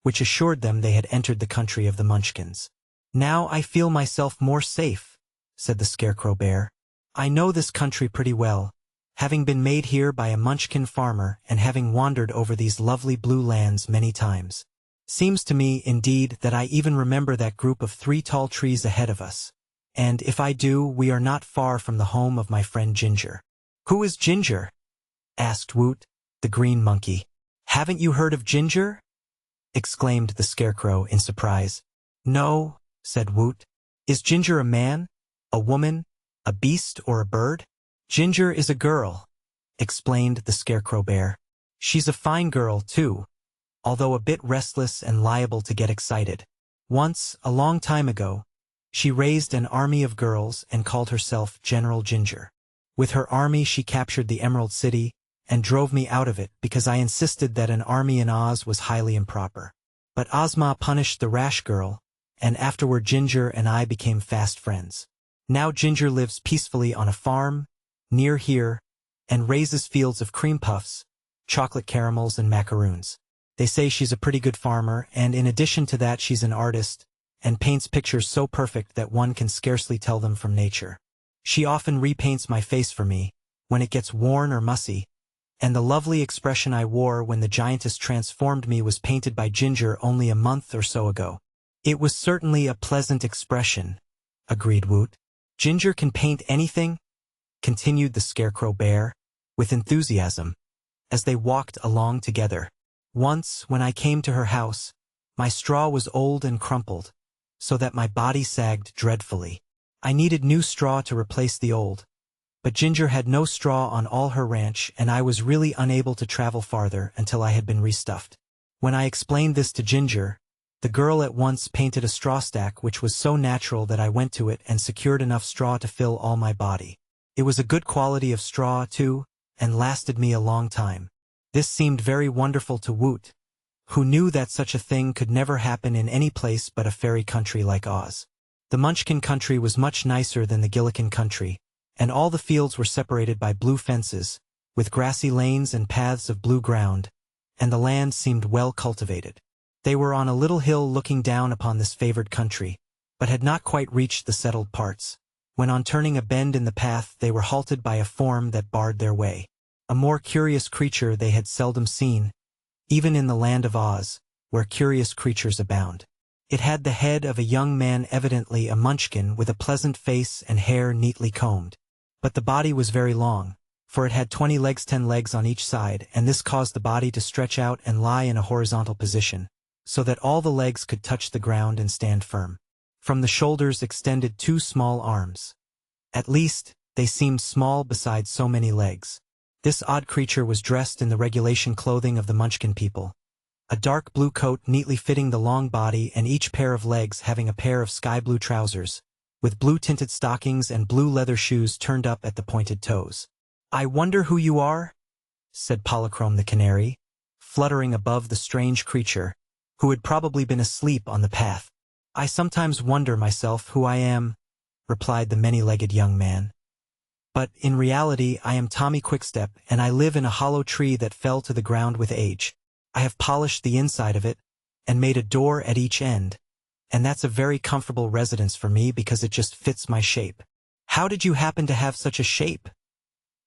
which assured them they had entered the country of the Munchkins. "Now I feel myself more safe," said the Scarecrow Bear, I know this country pretty well, having been made here by a Munchkin farmer and having wandered over these lovely blue lands many times. Seems to me, indeed, that I even remember that group of 3 tall trees ahead of us. And if I do, we are not far from the home of my friend Ginger. Who is Ginger? Asked Woot, the green monkey. Haven't you heard of Ginger? Exclaimed the Scarecrow in surprise. No, said Woot. Is Ginger a man, a woman, a beast, or a bird? Ginger is a girl, explained the Scarecrow Bear. She's a fine girl, too, although a bit restless and liable to get excited. Once, a long time ago, she raised an army of girls and called herself General Ginger. With her army she captured the Emerald City and drove me out of it because I insisted that an army in Oz was highly improper. But Ozma punished the rash girl, and afterward Ginger and I became fast friends. Now Ginger lives peacefully on a farm, near here, and raises fields of cream puffs, chocolate caramels, and macaroons. They say she's a pretty good farmer, and in addition to that she's an artist, and paints pictures so perfect that one can scarcely tell them from nature. She often repaints my face for me, when it gets worn or mussy, and the lovely expression I wore when the giantess transformed me was painted by Ginger only a month or so ago. It was certainly a pleasant expression, agreed Woot. Ginger can paint anything? Continued the Scarecrow Bear, with enthusiasm, as they walked along together. Once, when I came to her house, my straw was old and crumpled, so that my body sagged dreadfully. I needed new straw to replace the old, but Ginger had no straw on all her ranch and I was really unable to travel farther until I had been restuffed. When I explained this to Ginger, the girl at once painted a straw stack which was so natural that I went to it and secured enough straw to fill all my body. It was a good quality of straw, too, and lasted me a long time. This seemed very wonderful to Woot, who knew that such a thing could never happen in any place but a fairy country like Oz. The Munchkin country was much nicer than the Gillikin country, and all the fields were separated by blue fences, with grassy lanes and paths of blue ground, and the land seemed well cultivated. They were on a little hill looking down upon this favored country, but had not quite reached the settled parts, when on turning a bend in the path they were halted by a form that barred their way. A more curious creature they had seldom seen, even in the land of Oz, where curious creatures abound. It had the head of a young man, evidently a Munchkin, with a pleasant face and hair neatly combed. But the body was very long, for it had 20 legs, 10 legs on each side, and this caused the body to stretch out and lie in a horizontal position, so that all the legs could touch the ground and stand firm. From the shoulders extended 2 small arms. At least, they seemed small beside so many legs. This odd creature was dressed in the regulation clothing of the Munchkin people, a dark blue coat neatly fitting the long body and each pair of legs having a pair of sky blue trousers, with blue-tinted stockings and blue leather shoes turned up at the pointed toes. "I wonder who you are?" said Polychrome the Canary, fluttering above the strange creature, who had probably been asleep on the path. "I sometimes wonder myself who I am," replied the many-legged young man. "But in reality I am Tommy Quickstep, and I live in a hollow tree that fell to the ground with age. I have polished the inside of it, and made a door at each end, and that's a very comfortable residence for me because it just fits my shape." "How did you happen to have such a shape?"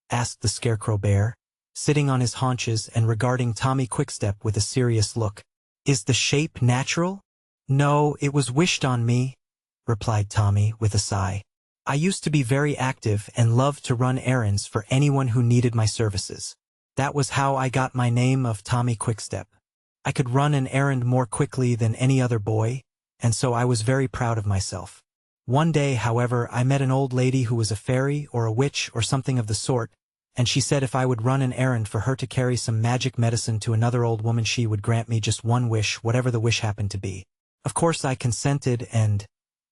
asked the Scarecrow Bear, sitting on his haunches and regarding Tommy Quickstep with a serious look. "Is the shape natural?" "No, it was wished on me," replied Tommy with a sigh. "I used to be very active and loved to run errands for anyone who needed my services. That was how I got my name of Tommy Quickstep. I could run an errand more quickly than any other boy, and so I was very proud of myself. One day, however, I met an old lady who was a fairy or a witch or something of the sort, and she said if I would run an errand for her to carry some magic medicine to another old woman she would grant me just one wish, whatever the wish happened to be. Of course I consented and,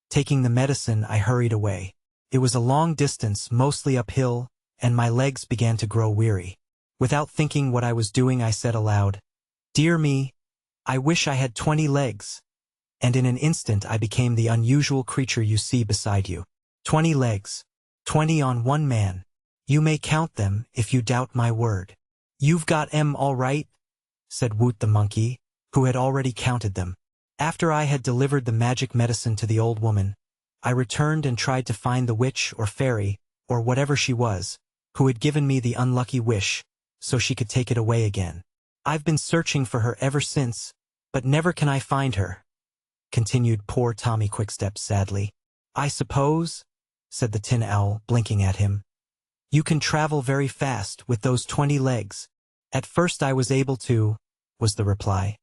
taking the medicine, I hurried away. It was a long distance, mostly uphill, and my legs began to grow weary. Without thinking what I was doing, I said aloud, 'Dear me, I wish I had 20 legs.' And in an instant I became the unusual creature you see beside you. 20 legs. 20 on one man. You may count them if you doubt my word." "You've got 'em all right," said Woot the monkey, who had already counted them. After I had delivered the magic medicine to the old woman, I returned and tried to find the witch or fairy, or whatever she was, who had given me the unlucky wish, so she could take it away again. I've been searching for her ever since, but never can I find her," continued poor Tommy Quickstep sadly. "I suppose," said the Tin Owl, blinking at him, "you can travel very fast with those 20 legs." "At first I was able to," was the reply.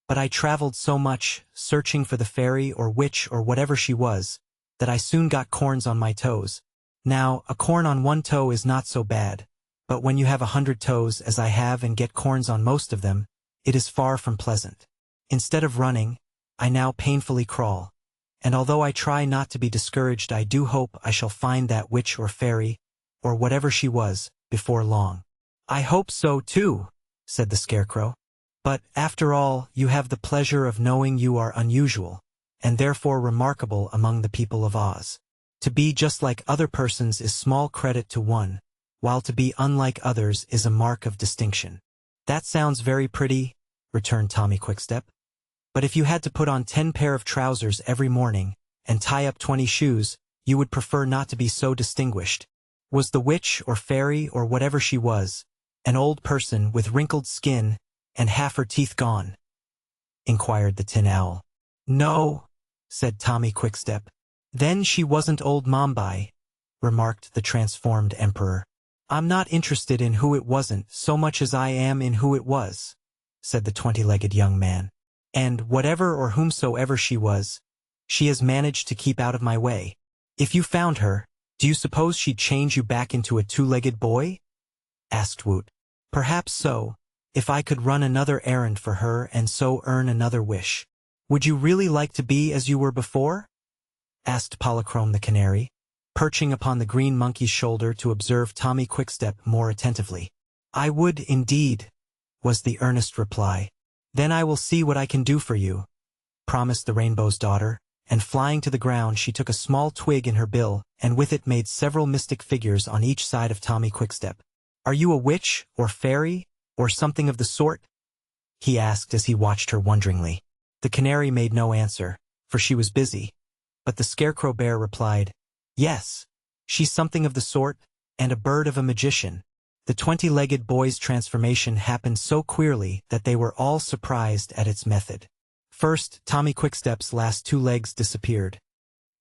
"But I traveled so much, searching for the fairy or witch or whatever she was, that I soon got corns on my toes. Now, a corn on one toe is not so bad, but when you have 100 toes as I have and get corns on most of them, it is far from pleasant. Instead of running, I now painfully crawl, and although I try not to be discouraged, I do hope I shall find that witch or fairy, or whatever she was, before long." "I hope so too," said the Scarecrow. "But, after all, you have the pleasure of knowing you are unusual, and therefore remarkable among the people of Oz. To be just like other persons is small credit to one, while to be unlike others is a mark of distinction." "That sounds very pretty," returned Tommy Quickstep. "But if you had to put on 10 pair of trousers every morning, and tie up 20 shoes, you would prefer not to be so distinguished. Was the witch or fairy or whatever she was, an old person with wrinkled skin and half her teeth gone?" inquired the Tin Owl. "No," said Tommy Quickstep. "Then she wasn't old Mombi," remarked the transformed Emperor. "I'm not interested in who it wasn't so much as I am in who it was," said the 20-legged young man. "And whatever or whomsoever she was, she has managed to keep out of my way. If you found her, do you suppose she'd change you back into a 2-legged boy?" asked Woot. "Perhaps so, if I could run another errand for her and so earn another wish." "Would you really like to be as you were before?" asked Polychrome the Canary, perching upon the green monkey's shoulder to observe Tommy Quickstep more attentively. "I would, indeed," was the earnest reply. "Then I will see what I can do for you," promised the Rainbow's Daughter, and flying to the ground she took a small twig in her bill and with it made several mystic figures on each side of Tommy Quickstep. "Are you a witch, or fairy, or something of the sort?" he asked as he watched her wonderingly. The Canary made no answer, for she was busy, but the Scarecrow Bear replied, "Yes, she's something of the sort, and a bird of a magician." The 20-legged boy's transformation happened so queerly that they were all surprised at its method. First, Tommy Quickstep's last 2 legs disappeared.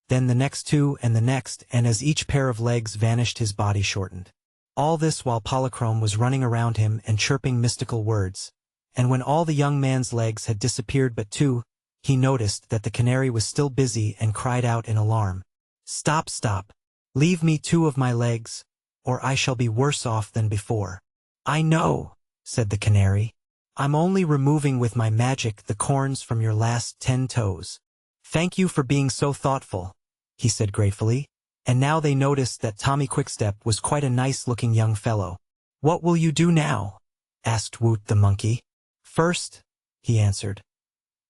Then the next 2 and the next, and as each pair of legs vanished his body shortened. All this while Polychrome was running around him and chirping mystical words. And when all the young man's legs had disappeared but 2, he noticed that the Canary was still busy and cried out in alarm, "Stop, stop! Leave me 2 of my legs, or I shall be worse off than before." "I know," said the Canary. "I'm only removing with my magic the corns from your last 10 toes." "Thank you for being so thoughtful," he said gratefully, and now they noticed that Tommy Quickstep was quite a nice-looking young fellow. "What will you do now?" asked Woot the monkey. "First," he answered,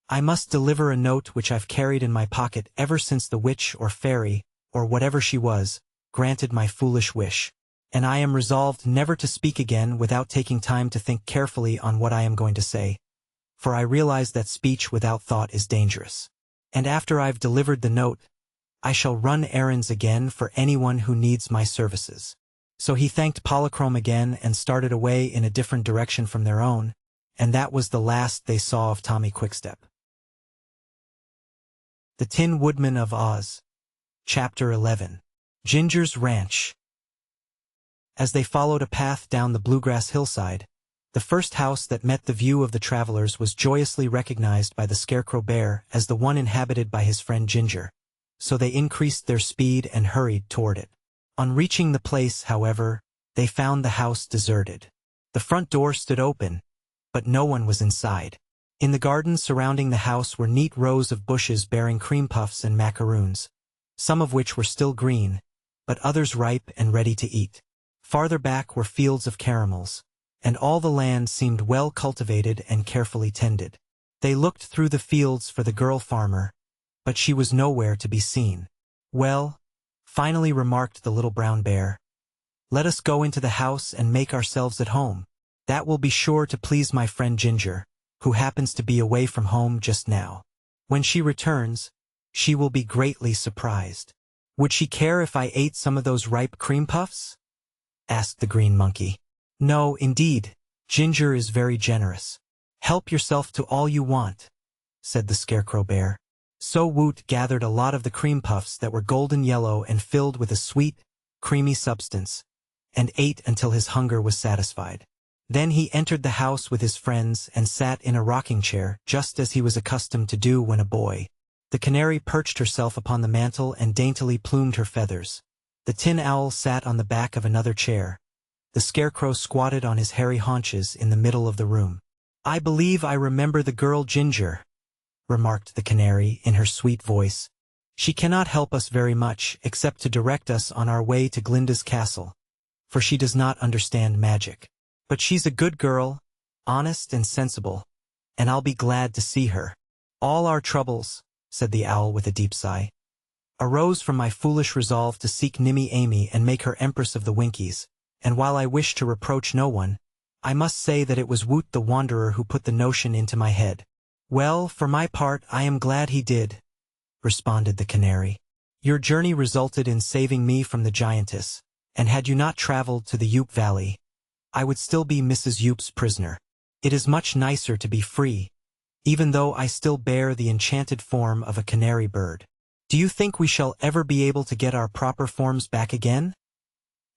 "I must deliver a note which I've carried in my pocket ever since the witch or fairy, or whatever she was, granted my foolish wish. And I am resolved never to speak again without taking time to think carefully on what I am going to say, for I realize that speech without thought is dangerous. And after I've delivered the note, I shall run errands again for anyone who needs my services." So he thanked Polychrome again and started away in a different direction from their own, and that was the last they saw of Tommy Quickstep. The Tin Woodman of Oz. Chapter 11. Ginger's Ranch. As they followed a path down the bluegrass hillside, the first house that met the view of the travelers was joyously recognized by the Scarecrow Bear as the one inhabited by his friend Ginger, so they increased their speed and hurried toward it. On reaching the place, however, they found the house deserted. The front door stood open, but no one was inside. In the garden surrounding the house were neat rows of bushes bearing cream puffs and macaroons, some of which were still green, but others ripe and ready to eat. Farther back were fields of caramels, and all the land seemed well cultivated and carefully tended. They looked through the fields for the girl farmer, but she was nowhere to be seen. "Well," finally remarked the little brown bear, "let us go into the house and make ourselves at home. That will be sure to please my friend Ginger, who happens to be away from home just now. When she returns, she will be greatly surprised." Would she care if I ate some of those ripe cream puffs? Asked the green monkey. No, indeed. Ginger is very generous. Help yourself to all you want, said the Scarecrow Bear. So Woot gathered a lot of the cream puffs that were golden yellow and filled with a sweet, creamy substance, and ate until his hunger was satisfied. Then he entered the house with his friends and sat in a rocking chair, just as he was accustomed to do when a boy. The canary perched herself upon the mantel and daintily plumed her feathers. The tin owl sat on the back of another chair. The scarecrow squatted on his hairy haunches in the middle of the room. I believe I remember the girl Ginger, remarked the canary in her sweet voice. She cannot help us very much except to direct us on our way to Glinda's castle, for she does not understand magic. But she's a good girl, honest and sensible, and I'll be glad to see her. All our troubles, said the owl with a deep sigh, arose from my foolish resolve to seek Nimmy Amy and make her Empress of the Winkies, and while I wish to reproach no one, I must say that it was Woot the Wanderer who put the notion into my head. Well, for my part, I am glad he did, responded the canary. Your journey resulted in saving me from the giantess, and had you not traveled to the Yoop Valley, I would still be Mrs. Yoop's prisoner. It is much nicer to be free, even though I still bear the enchanted form of a canary bird. Do you think we shall ever be able to get our proper forms back again?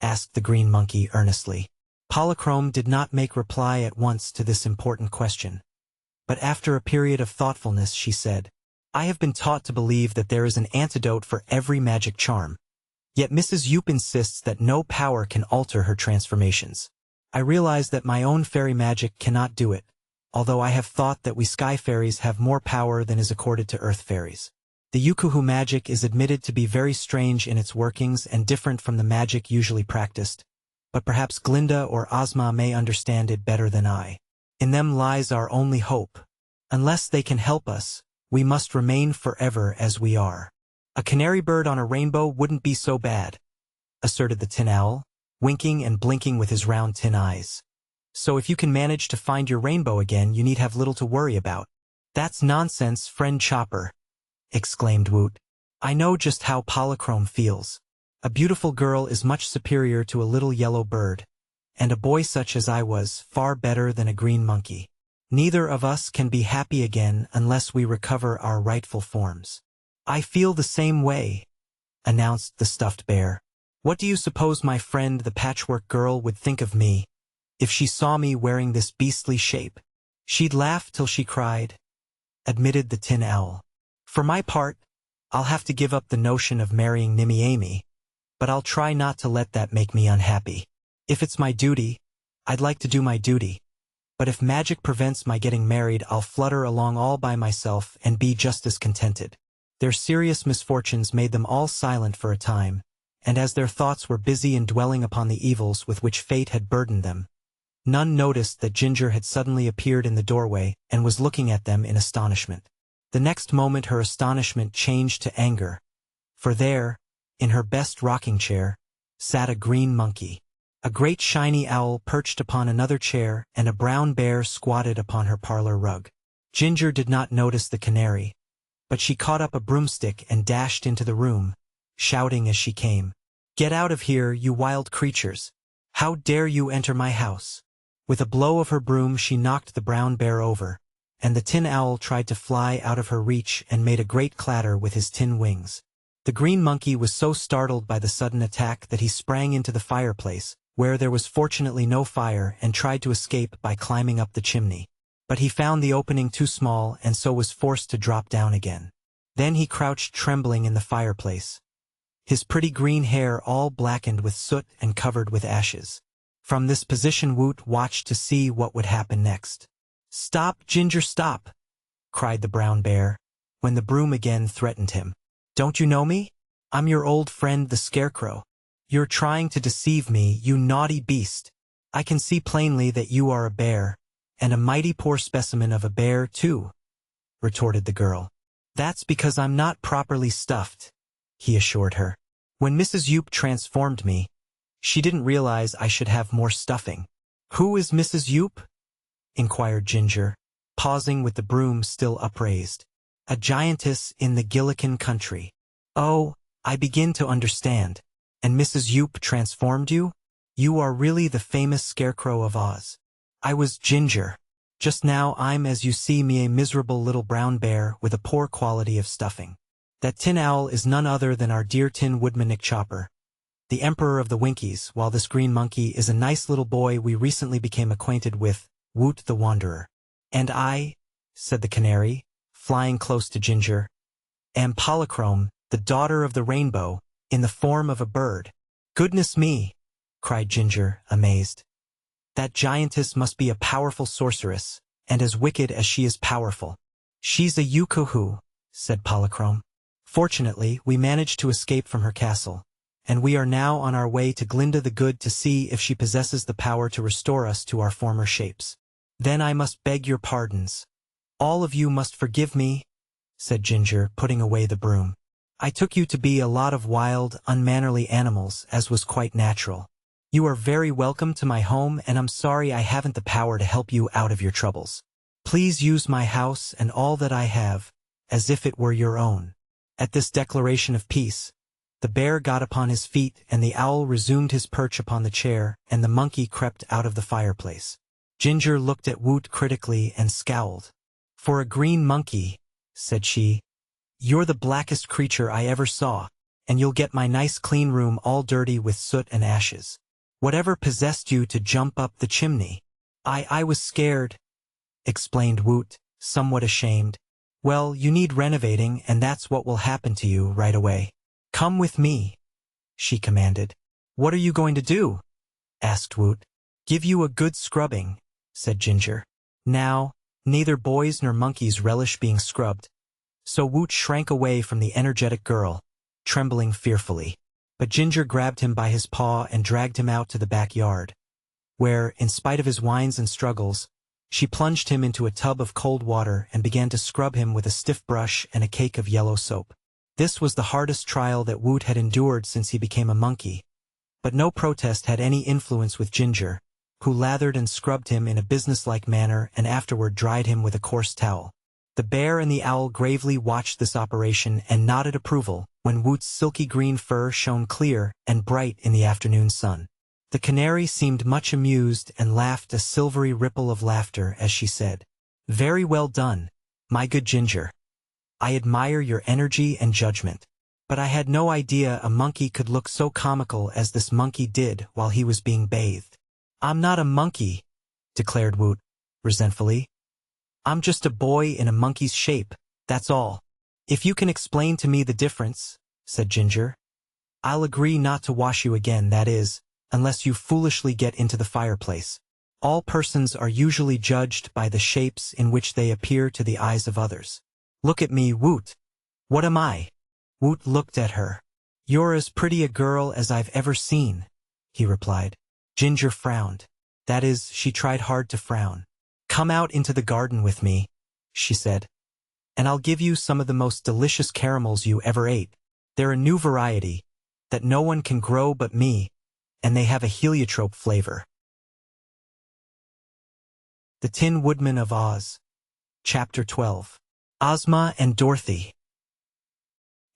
Asked the green monkey earnestly. Polychrome did not make reply at once to this important question. But after a period of thoughtfulness she said, I have been taught to believe that there is an antidote for every magic charm. Yet Mrs. Yoop insists that no power can alter her transformations. I realize that my own fairy magic cannot do it, although I have thought that we sky fairies have more power than is accorded to earth fairies. The Yukuhu magic is admitted to be very strange in its workings and different from the magic usually practiced, but perhaps Glinda or Ozma may understand it better than I. In them lies our only hope. Unless they can help us, we must remain forever as we are. A canary bird on a rainbow wouldn't be so bad, asserted the tin owl, winking and blinking with his round tin eyes. So if you can manage to find your rainbow again, you need have little to worry about. That's nonsense, friend Chopper, exclaimed Woot. I know just how Polychrome feels. A beautiful girl is much superior to a little yellow bird, and a boy such as I was far better than a green monkey. Neither of us can be happy again unless we recover our rightful forms. I feel the same way, announced the stuffed bear. What do you suppose my friend the patchwork girl would think of me if she saw me wearing this beastly shape? She'd laugh till she cried, admitted the tin owl. For my part, I'll have to give up the notion of marrying Nimmy Amy, but I'll try not to let that make me unhappy. If it's my duty, I'd like to do my duty. But if magic prevents my getting married, I'll flutter along all by myself and be just as contented. Their serious misfortunes made them all silent for a time, and as their thoughts were busy in dwelling upon the evils with which fate had burdened them, none noticed that Ginger had suddenly appeared in the doorway and was looking at them in astonishment. The next moment her astonishment changed to anger, for there, in her best rocking chair, sat a green monkey. A great shiny owl perched upon another chair and a brown bear squatted upon her parlor rug. Ginger did not notice the canary, but she caught up a broomstick and dashed into the room, shouting as she came, Get out of here, you wild creatures! How dare you enter my house? With a blow of her broom she knocked the brown bear over, and the tin owl tried to fly out of her reach and made a great clatter with his tin wings. The green monkey was so startled by the sudden attack that he sprang into the fireplace, where there was fortunately no fire, and tried to escape by climbing up the chimney. But he found the opening too small and so was forced to drop down again. Then he crouched trembling in the fireplace, his pretty green hair all blackened with soot and covered with ashes. From this position Woot watched to see what would happen next. Stop, Ginger, stop! Cried the brown bear, when the broom again threatened him. Don't you know me? I'm your old friend the Scarecrow. You're trying to deceive me, you naughty beast. I can see plainly that you are a bear, and a mighty poor specimen of a bear, too, retorted the girl. That's because I'm not properly stuffed, he assured her. When Mrs. Yoop transformed me, she didn't realize I should have more stuffing. Who is Mrs. Yoop? Inquired Ginger, pausing with the broom still upraised. A giantess in the Gillikin country. Oh, I begin to understand. And Mrs. Yoop transformed you? You are really the famous Scarecrow of Oz. I was Ginger. Just now I'm, as you see me, a miserable little brown bear with a poor quality of stuffing. That Tin Owl is none other than our dear Tin Woodman Nick Chopper, the Emperor of the Winkies, while this green monkey is a nice little boy we recently became acquainted with, Woot the Wanderer. And I, said the canary, flying close to Ginger, am Polychrome, the daughter of the rainbow, in the form of a bird. Goodness me, cried Ginger, amazed. That giantess must be a powerful sorceress, and as wicked as she is powerful. She's a Yukuhu, said Polychrome. Fortunately, we managed to escape from her castle, and we are now on our way to Glinda the Good to see if she possesses the power to restore us to our former shapes. Then I must beg your pardons. All of you must forgive me, said Ginger, putting away the broom. I took you to be a lot of wild, unmannerly animals, as was quite natural. You are very welcome to my home, and I'm sorry I haven't the power to help you out of your troubles. Please use my house and all that I have, as if it were your own. At this declaration of peace, the bear got upon his feet, and the owl resumed his perch upon the chair, and the monkey crept out of the fireplace. Ginger looked at Woot critically and scowled. For a green monkey, said she, you're the blackest creature I ever saw, and you'll get my nice clean room all dirty with soot and ashes. Whatever possessed you to jump up the chimney? I was scared, explained Woot, somewhat ashamed. Well, you need renovating, and that's what will happen to you right away. Come with me, she commanded. What are you going to do? Asked Woot. Give you a good scrubbing, said Ginger. Now, neither boys nor monkeys relish being scrubbed, so Woot shrank away from the energetic girl, trembling fearfully. But Ginger grabbed him by his paw and dragged him out to the backyard, where, in spite of his whines and struggles, she plunged him into a tub of cold water and began to scrub him with a stiff brush and a cake of yellow soap. This was the hardest trial that Woot had endured since he became a monkey, but no protest had any influence with Ginger, who lathered and scrubbed him in a businesslike manner and afterward dried him with a coarse towel. The bear and the owl gravely watched this operation and nodded approval when Woot's silky green fur shone clear and bright in the afternoon sun. The canary seemed much amused and laughed a silvery ripple of laughter as she said, Very well done, my good Ginger. I admire your energy and judgment. But I had no idea a monkey could look so comical as this monkey did while he was being bathed. I'm not a monkey, declared Woot, resentfully. I'm just a boy in a monkey's shape, that's all. If you can explain to me the difference, said Ginger, I'll agree not to wash you again, that is, unless you foolishly get into the fireplace. All persons are usually judged by the shapes in which they appear to the eyes of others. Look at me, Woot. What am I? Woot looked at her. You're as pretty a girl as I've ever seen, he replied. Ginger frowned. That is, she tried hard to frown. Come out into the garden with me, she said, and I'll give you some of the most delicious caramels you ever ate. They're a new variety that no one can grow but me, and they have a heliotrope flavor. The Tin Woodman of Oz. Chapter 12. Ozma and Dorothy.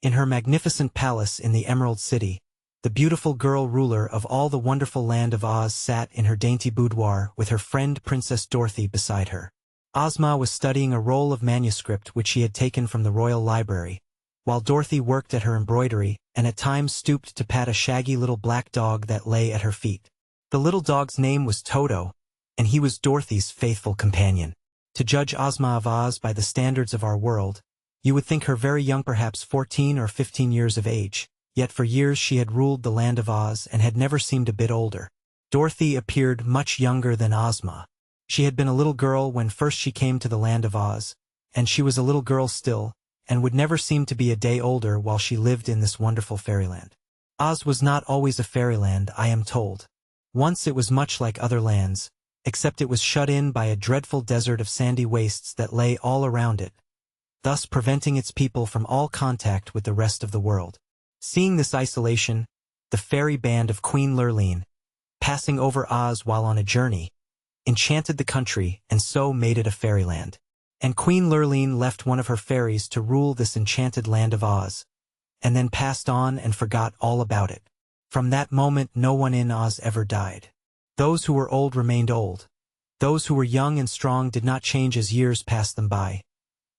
In her magnificent palace in the Emerald City, the beautiful girl ruler of all the wonderful land of Oz sat in her dainty boudoir with her friend Princess Dorothy beside her. Ozma was studying a roll of manuscript which she had taken from the royal library, while Dorothy worked at her embroidery and at times stooped to pat a shaggy little black dog that lay at her feet. The little dog's name was Toto, and he was Dorothy's faithful companion. To judge Ozma of Oz by the standards of our world, you would think her very young, perhaps 14 or 15 years of age. Yet for years she had ruled the land of Oz and had never seemed a bit older. Dorothy appeared much younger than Ozma. She had been a little girl when first she came to the land of Oz, and she was a little girl still, and would never seem to be a day older while she lived in this wonderful fairyland. Oz was not always a fairyland, I am told. Once it was much like other lands, except it was shut in by a dreadful desert of sandy wastes that lay all around it, thus preventing its people from all contact with the rest of the world. Seeing this isolation, the fairy band of Queen Lurline, passing over Oz while on a journey, enchanted the country and so made it a fairyland. And Queen Lurline left one of her fairies to rule this enchanted land of Oz, and then passed on and forgot all about it. From that moment no one in Oz ever died. Those who were old remained old. Those who were young and strong did not change as years passed them by.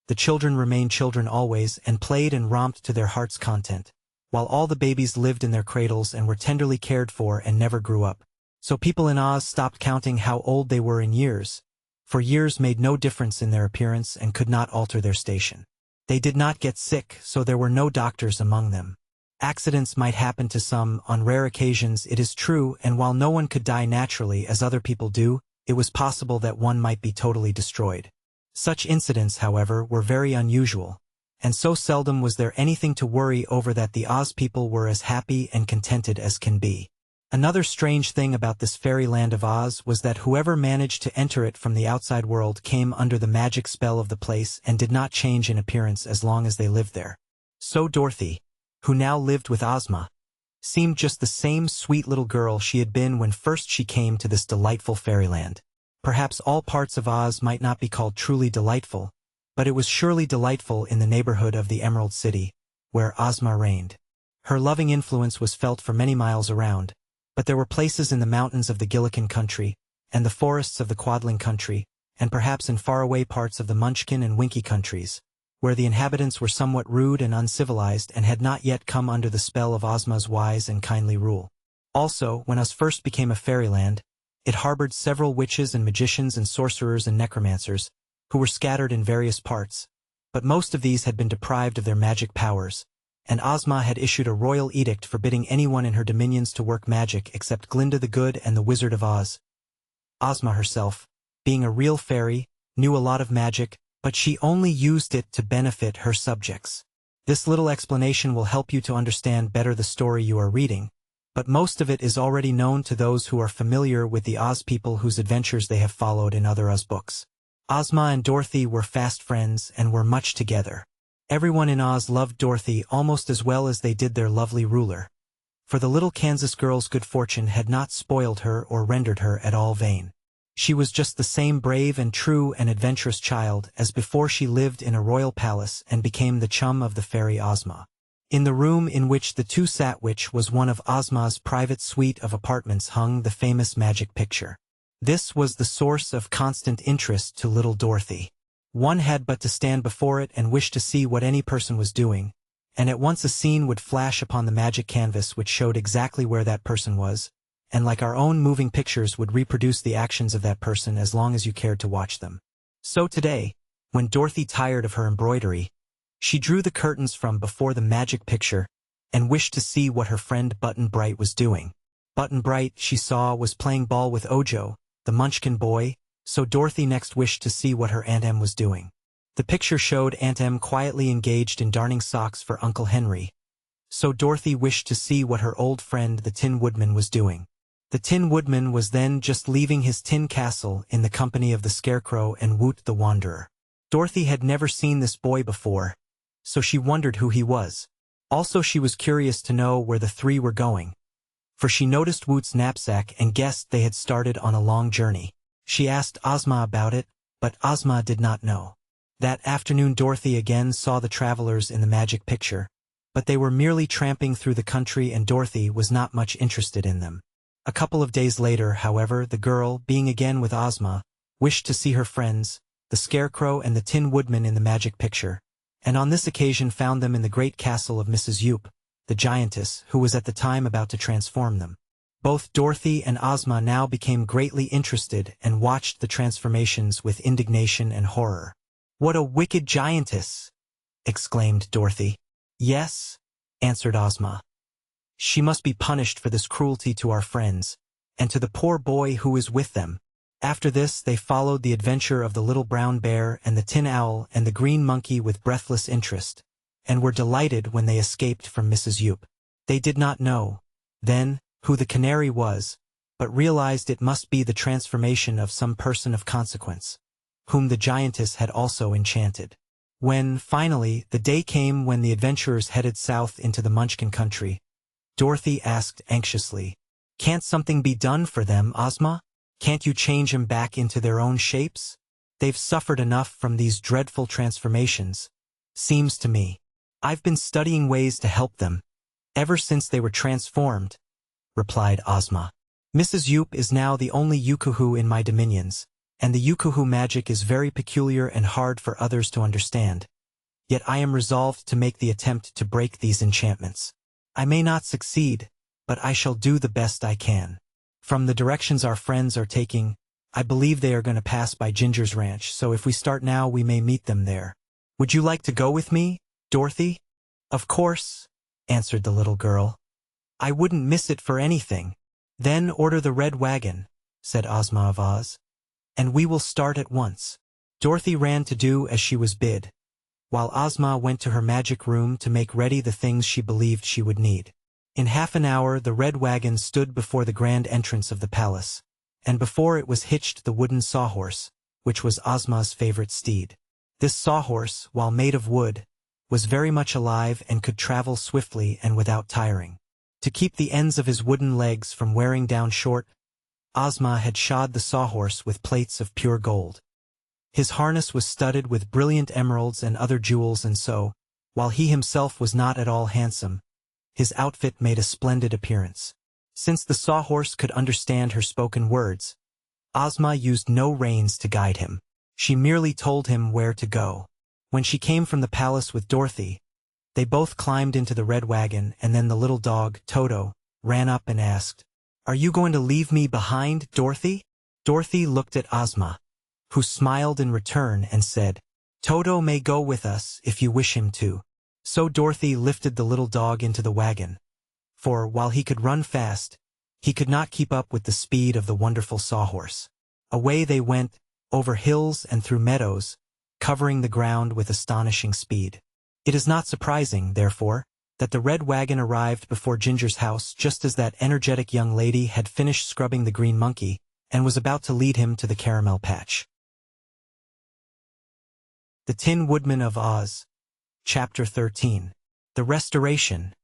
The children remained children always and played and romped to their heart's content, while all the babies lived in their cradles and were tenderly cared for and never grew up. So people in Oz stopped counting how old they were in years, for years made no difference in their appearance and could not alter their station. They did not get sick, so there were no doctors among them. Accidents might happen to some, on rare occasions it is true, and while no one could die naturally as other people do, it was possible that one might be totally destroyed. Such incidents, however, were very unusual, and so seldom was there anything to worry over that the Oz people were as happy and contented as can be. Another strange thing about this fairyland of Oz was that whoever managed to enter it from the outside world came under the magic spell of the place and did not change in appearance as long as they lived there. So Dorothy, who now lived with Ozma, seemed just the same sweet little girl she had been when first she came to this delightful fairyland. Perhaps all parts of Oz might not be called truly delightful, but it was surely delightful in the neighborhood of the Emerald City, where Ozma reigned. Her loving influence was felt for many miles around, but there were places in the mountains of the Gillikin country, and the forests of the Quadling country, and perhaps in faraway parts of the Munchkin and Winky countries, where the inhabitants were somewhat rude and uncivilized and had not yet come under the spell of Ozma's wise and kindly rule. Also, when Oz first became a fairyland, it harbored several witches and magicians and sorcerers and necromancers, who were scattered in various parts, but most of these had been deprived of their magic powers, and Ozma had issued a royal edict forbidding anyone in her dominions to work magic except Glinda the Good and the Wizard of Oz. Ozma herself, being a real fairy, knew a lot of magic, but she only used it to benefit her subjects. This little explanation will help you to understand better the story you are reading, but most of it is already known to those who are familiar with the Oz people whose adventures they have followed in other Oz books. Ozma and Dorothy were fast friends and were much together. Everyone in Oz loved Dorothy almost as well as they did their lovely ruler, for the little Kansas girl's good fortune had not spoiled her or rendered her at all vain. She was just the same brave and true and adventurous child as before she lived in a royal palace and became the chum of the fairy Ozma. In the room in which the two sat, which was one of Ozma's private suite of apartments, hung the famous magic picture. This was the source of constant interest to little Dorothy. One had but to stand before it and wish to see what any person was doing, and at once a scene would flash upon the magic canvas which showed exactly where that person was, and like our own moving pictures would reproduce the actions of that person as long as you cared to watch them. So today, when Dorothy tired of her embroidery, she drew the curtains from before the magic picture and wished to see what her friend Button Bright was doing. Button Bright, she saw, was playing ball with Ojo, the Munchkin boy, so Dorothy next wished to see what her Aunt Em was doing. The picture showed Aunt Em quietly engaged in darning socks for Uncle Henry, so Dorothy wished to see what her old friend the Tin Woodman was doing. The Tin Woodman was then just leaving his tin castle in the company of the Scarecrow and Woot the Wanderer. Dorothy had never seen this boy before, so she wondered who he was. Also she was curious to know where the three were going, for she noticed Woot's knapsack and guessed they had started on a long journey. She asked Ozma about it, but Ozma did not know. That afternoon Dorothy again saw the travelers in the magic picture, but they were merely tramping through the country and Dorothy was not much interested in them. A couple of days later, however, the girl, being again with Ozma, wished to see her friends, the Scarecrow and the Tin Woodman in the magic picture, and on this occasion found them in the great castle of Mrs. Yoop, the giantess, who was at the time about to transform them. Both Dorothy and Ozma now became greatly interested and watched the transformations with indignation and horror. "What a wicked giantess!" exclaimed Dorothy. "Yes," answered Ozma. "She must be punished for this cruelty to our friends, and to the poor boy who is with them." After this they followed the adventure of the little brown bear and the tin owl and the green monkey with breathless interest, and were delighted when they escaped from Mrs. Yoop. They did not know, then, who the canary was, but realized it must be the transformation of some person of consequence, whom the giantess had also enchanted. When, finally, the day came when the adventurers headed south into the Munchkin country, Dorothy asked anxiously, "Can't something be done for them, Ozma? Can't you change 'em back into their own shapes? They've suffered enough from these dreadful transformations, seems to me." "I've been studying ways to help them, ever since they were transformed," replied Ozma. "Mrs. Yoop is now the only Yukuhu in my dominions, and the Yukuhu magic is very peculiar and hard for others to understand. Yet I am resolved to make the attempt to break these enchantments. I may not succeed, but I shall do the best I can. From the directions our friends are taking, I believe they are going to pass by Ginger's ranch, so if we start now we may meet them there. Would you like to go with me, Dorothy?" "Of course," answered the little girl. "I wouldn't miss it for anything." "Then order the red wagon," said Ozma of Oz, "and we will start at once." Dorothy ran to do as she was bid, while Ozma went to her magic room to make ready the things she believed she would need. In half an hour the red wagon stood before the grand entrance of the palace, and before it was hitched the wooden sawhorse, which was Ozma's favorite steed. This sawhorse, while made of wood, was very much alive and could travel swiftly and without tiring. To keep the ends of his wooden legs from wearing down short, Ozma had shod the sawhorse with plates of pure gold. His harness was studded with brilliant emeralds and other jewels, and so, while he himself was not at all handsome, his outfit made a splendid appearance. Since the sawhorse could understand her spoken words, Ozma used no reins to guide him. She merely told him where to go. When she came from the palace with Dorothy, they both climbed into the red wagon, and then the little dog, Toto, ran up and asked, "Are you going to leave me behind, Dorothy?" Dorothy looked at Ozma, who smiled in return and said, "Toto may go with us if you wish him to." So Dorothy lifted the little dog into the wagon, for, while he could run fast, he could not keep up with the speed of the wonderful sawhorse. Away they went, over hills and through meadows, covering the ground with astonishing speed. It is not surprising, therefore, that the red wagon arrived before Ginger's house just as that energetic young lady had finished scrubbing the green monkey and was about to lead him to the caramel patch. The Tin Woodman of Oz. Chapter 13. The Restoration.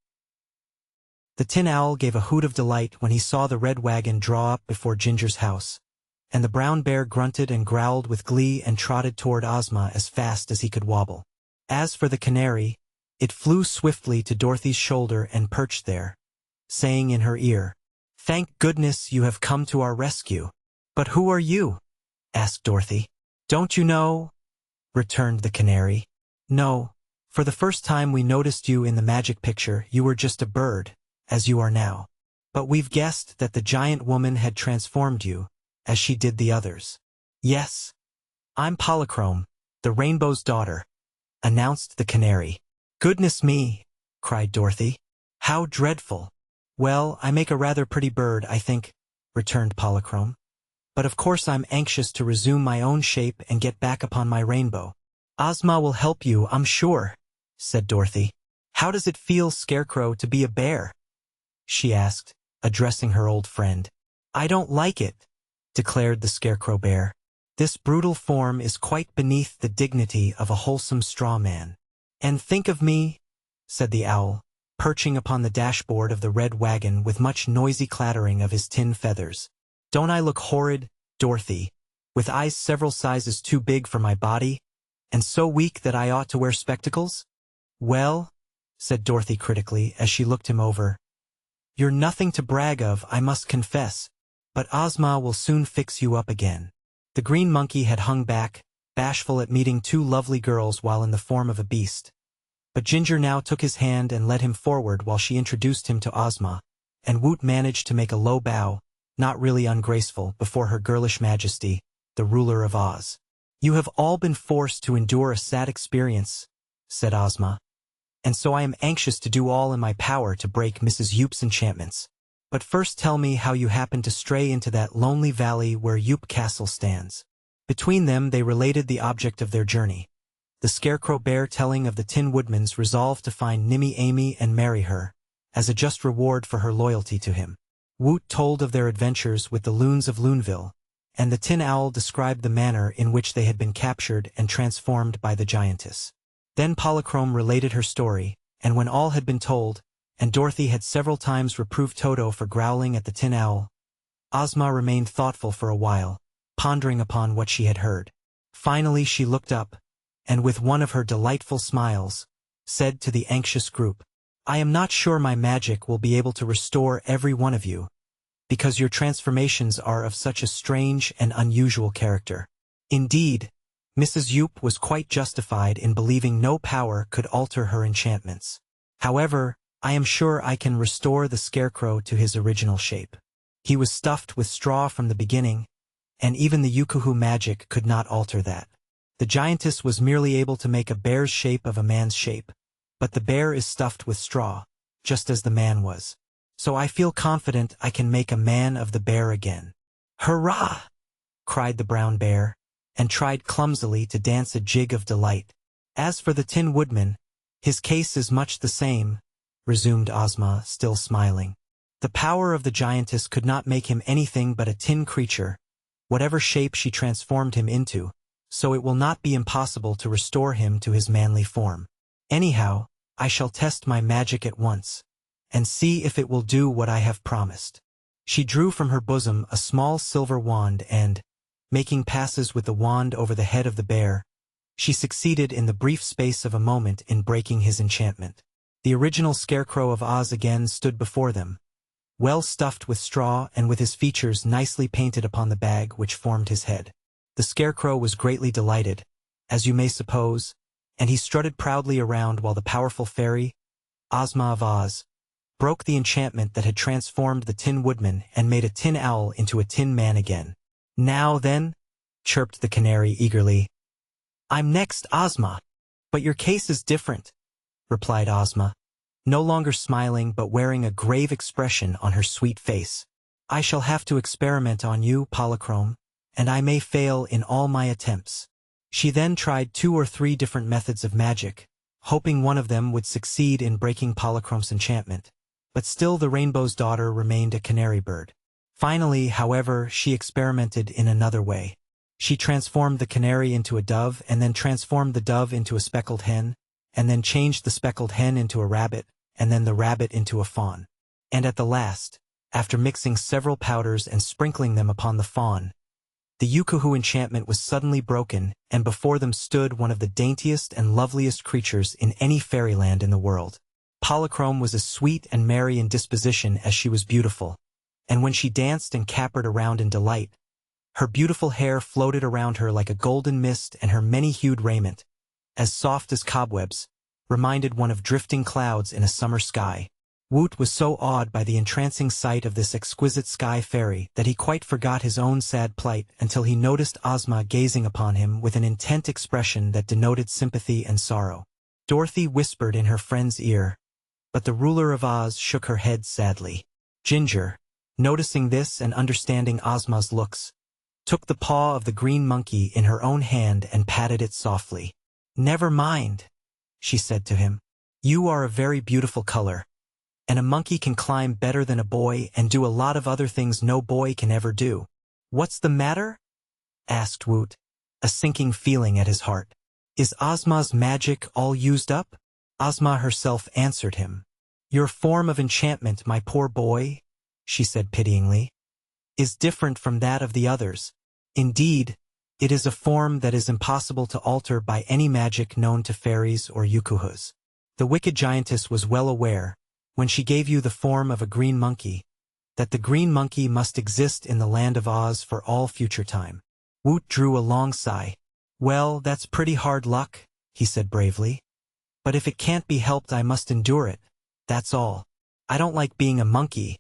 The Tin Owl gave a hoot of delight when he saw the red wagon draw up before Ginger's house, and the brown bear grunted and growled with glee and trotted toward Ozma as fast as he could wobble. As for the canary, it flew swiftly to Dorothy's shoulder and perched there, saying in her ear, "Thank goodness you have come to our rescue." "But who are you?" asked Dorothy. "Don't you know?" returned the canary. "No. For the first time we noticed you in the magic picture, you were just a bird, as you are now. But we've guessed that the giant woman had transformed you, as she did the others." "Yes. I'm Polychrome, the rainbow's daughter," announced the canary. "Goodness me!" cried Dorothy. "How dreadful!" "Well, I make a rather pretty bird, I think," returned Polychrome. "But of course I'm anxious to resume my own shape and get back upon my rainbow." "Ozma will help you, I'm sure," said Dorothy. "How does it feel, Scarecrow, to be a bear?" she asked, addressing her old friend. "I don't like it," declared the Scarecrow Bear. "This brutal form is quite beneath the dignity of a wholesome straw man." "And think of me," said the owl, perching upon the dashboard of the red wagon with much noisy clattering of his tin feathers. "Don't I look horrid, Dorothy, with eyes several sizes too big for my body, and so weak that I ought to wear spectacles?" "Well," said Dorothy critically as she looked him over, "you're nothing to brag of, I must confess, but Ozma will soon fix you up again." The green monkey had hung back, bashful at meeting two lovely girls while in the form of a beast. But Ginger now took his hand and led him forward while she introduced him to Ozma, and Woot managed to make a low bow, not really ungraceful, before her girlish majesty, the ruler of Oz. "You have all been forced to endure a sad experience," said Ozma, "and so I am anxious to do all in my power to break Mrs. Yoop's enchantments. But first tell me how you happened to stray into that lonely valley where Yoop Castle stands." Between them they related the object of their journey, the Scarecrow Bear telling of the Tin Woodman's resolve to find Nimmy Amy and marry her, as a just reward for her loyalty to him. Woot told of their adventures with the loons of Loonville, and the Tin Owl described the manner in which they had been captured and transformed by the giantess. Then Polychrome related her story, and when all had been told, and Dorothy had several times reproved Toto for growling at the Tin Owl, Ozma remained thoughtful for a while, pondering upon what she had heard. Finally she looked up, and with one of her delightful smiles, said to the anxious group, "I am not sure my magic will be able to restore every one of you, because your transformations are of such a strange and unusual character." Indeed, Mrs. Yup was quite justified in believing no power could alter her enchantments. "However, I am sure I can restore the scarecrow to his original shape. He was stuffed with straw from the beginning, and even the Yukuhu magic could not alter that. The giantess was merely able to make a bear's shape of a man's shape, but the bear is stuffed with straw, just as the man was. So I feel confident I can make a man of the bear again." "Hurrah!" cried the brown bear, and tried clumsily to dance a jig of delight. "As for the Tin Woodman, his case is much the same," resumed Ozma, still smiling. "The power of the giantess could not make him anything but a tin creature, whatever shape she transformed him into, so it will not be impossible to restore him to his manly form. Anyhow, I shall test my magic at once, and see if it will do what I have promised." She drew from her bosom a small silver wand and, making passes with the wand over the head of the bear, she succeeded in the brief space of a moment in breaking his enchantment. The original Scarecrow of Oz again stood before them, well stuffed with straw and with his features nicely painted upon the bag which formed his head. The Scarecrow was greatly delighted, as you may suppose, and he strutted proudly around while the powerful fairy, Ozma of Oz, broke the enchantment that had transformed the Tin Woodman and made a tin owl into a tin man again. "Now then," chirped the canary eagerly. "I'm next, Ozma." "But your case is different," replied Ozma, no longer smiling but wearing a grave expression on her sweet face. "I shall have to experiment on you, Polychrome, and I may fail in all my attempts." She then tried 2 or 3 different methods of magic, hoping one of them would succeed in breaking Polychrome's enchantment, but still the Rainbow's daughter remained a canary bird. Finally, however, she experimented in another way. She transformed the canary into a dove and then transformed the dove into a speckled hen, and then changed the speckled hen into a rabbit, and then the rabbit into a fawn. And at the last, after mixing several powders and sprinkling them upon the fawn, the Yukuhu enchantment was suddenly broken, and before them stood one of the daintiest and loveliest creatures in any fairyland in the world. Polychrome was as sweet and merry in disposition as she was beautiful, and when she danced and capered around in delight, her beautiful hair floated around her like a golden mist, and her many-hued raiment, as soft as cobwebs, reminded one of drifting clouds in a summer sky. Woot was so awed by the entrancing sight of this exquisite sky fairy that he quite forgot his own sad plight until he noticed Ozma gazing upon him with an intent expression that denoted sympathy and sorrow. Dorothy whispered in her friend's ear, but the ruler of Oz shook her head sadly. Ginger, noticing this and understanding Ozma's looks, took the paw of the green monkey in her own hand and patted it softly. "Never mind," she said to him. "You are a very beautiful color, and a monkey can climb better than a boy and do a lot of other things no boy can ever do." "What's the matter?" asked Woot, a sinking feeling at his heart. "Is Ozma's magic all used up?" Ozma herself answered him. "Your form of enchantment, my poor boy," she said pityingly, "is different from that of the others. Indeed, it is a form that is impossible to alter by any magic known to fairies or Yukuhus. The wicked giantess was well aware, when she gave you the form of a green monkey, that the green monkey must exist in the land of Oz for all future time." Woot drew a long sigh. "Well, that's pretty hard luck," he said bravely. "But if it can't be helped, I must endure it, that's all. I don't like being a monkey,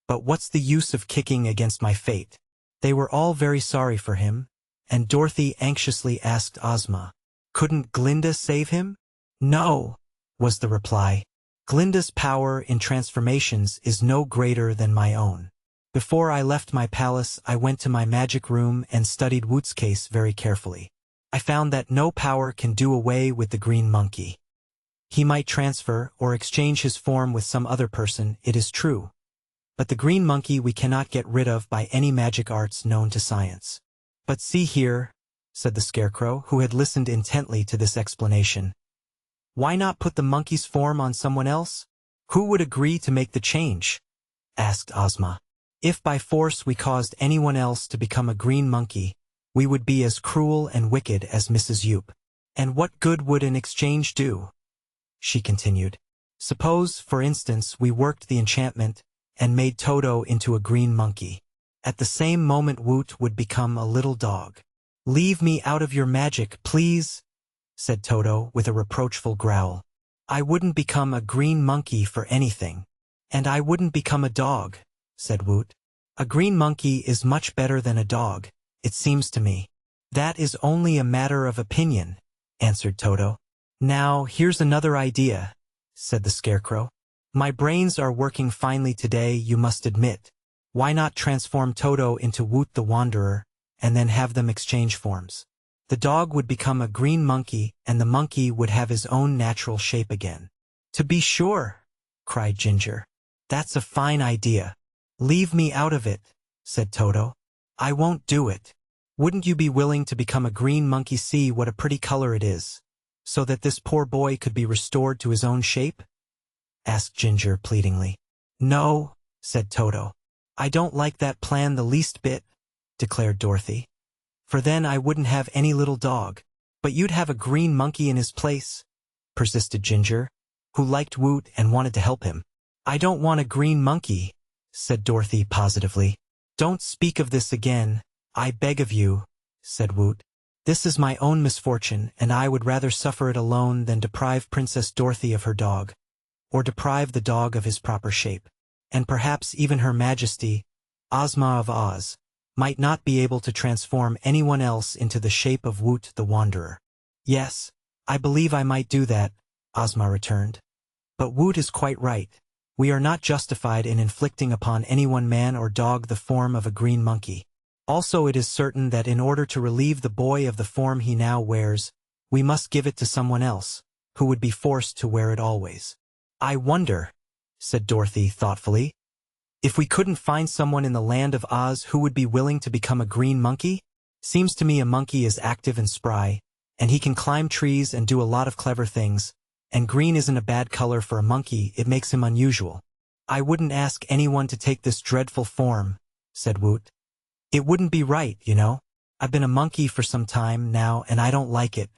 but what's the use of kicking against my fate?" They were all very sorry for him, and Dorothy anxiously asked Ozma, "Couldn't Glinda save him?" "No," was the reply. "Glinda's power in transformations is no greater than my own. Before I left my palace, I went to my magic room and studied Woot's case very carefully. I found that no power can do away with the green monkey. He might transfer or exchange his form with some other person, it is true, but the green monkey we cannot get rid of by any magic arts known to science." "But see here," said the Scarecrow, who had listened intently to this explanation. "Why not put the monkey's form on someone else?" "Who would agree to make the change?" asked Ozma. "If by force we caused anyone else to become a green monkey, we would be as cruel and wicked as Mrs. Yup. And what good would an exchange do?" she continued. Suppose, for instance, we worked the enchantment and made Toto into a green monkey. At the same moment Woot would become a little dog. Leave me out of your magic, please, said Toto with a reproachful growl. I wouldn't become a green monkey for anything. And I wouldn't become a dog, said Woot. A green monkey is much better than a dog, it seems to me. That is only a matter of opinion, answered Toto. Now, here's another idea, said the Scarecrow. My brains are working finely today, you must admit. Why not transform Toto into Woot the Wanderer, and then have them exchange forms? The dog would become a green monkey, and the monkey would have his own natural shape again. To be sure, cried Ginger. That's a fine idea. Leave me out of it, said Toto. I won't do it. Wouldn't you be willing to become a green monkey? See what a pretty color it is, so that this poor boy could be restored to his own shape? Asked Ginger pleadingly. No, said Toto. I don't like that plan the least bit, declared Dorothy. For then I wouldn't have any little dog. But you'd have a green monkey in his place, persisted Ginger, who liked Woot and wanted to help him. I don't want a green monkey, said Dorothy positively. Don't speak of this again, I beg of you, said Woot. This is my own misfortune, and I would rather suffer it alone than deprive Princess Dorothy of her dog, or deprive the dog of his proper shape. And perhaps even Her Majesty, Ozma of Oz, might not be able to transform anyone else into the shape of Woot the Wanderer. Yes, I believe I might do that, Ozma returned. But Woot is quite right. We are not justified in inflicting upon any one man or dog the form of a green monkey. Also it is certain that in order to relieve the boy of the form he now wears, we must give it to someone else, who would be forced to wear it always. I wonder, said Dorothy thoughtfully, if we couldn't find someone in the land of Oz who would be willing to become a green monkey? Seems to me a monkey is active and spry, and he can climb trees and do a lot of clever things, and green isn't a bad color for a monkey, it makes him unusual. I wouldn't ask anyone to take this dreadful form, said Woot. It wouldn't be right, you know. I've been a monkey for some time now and I don't like it.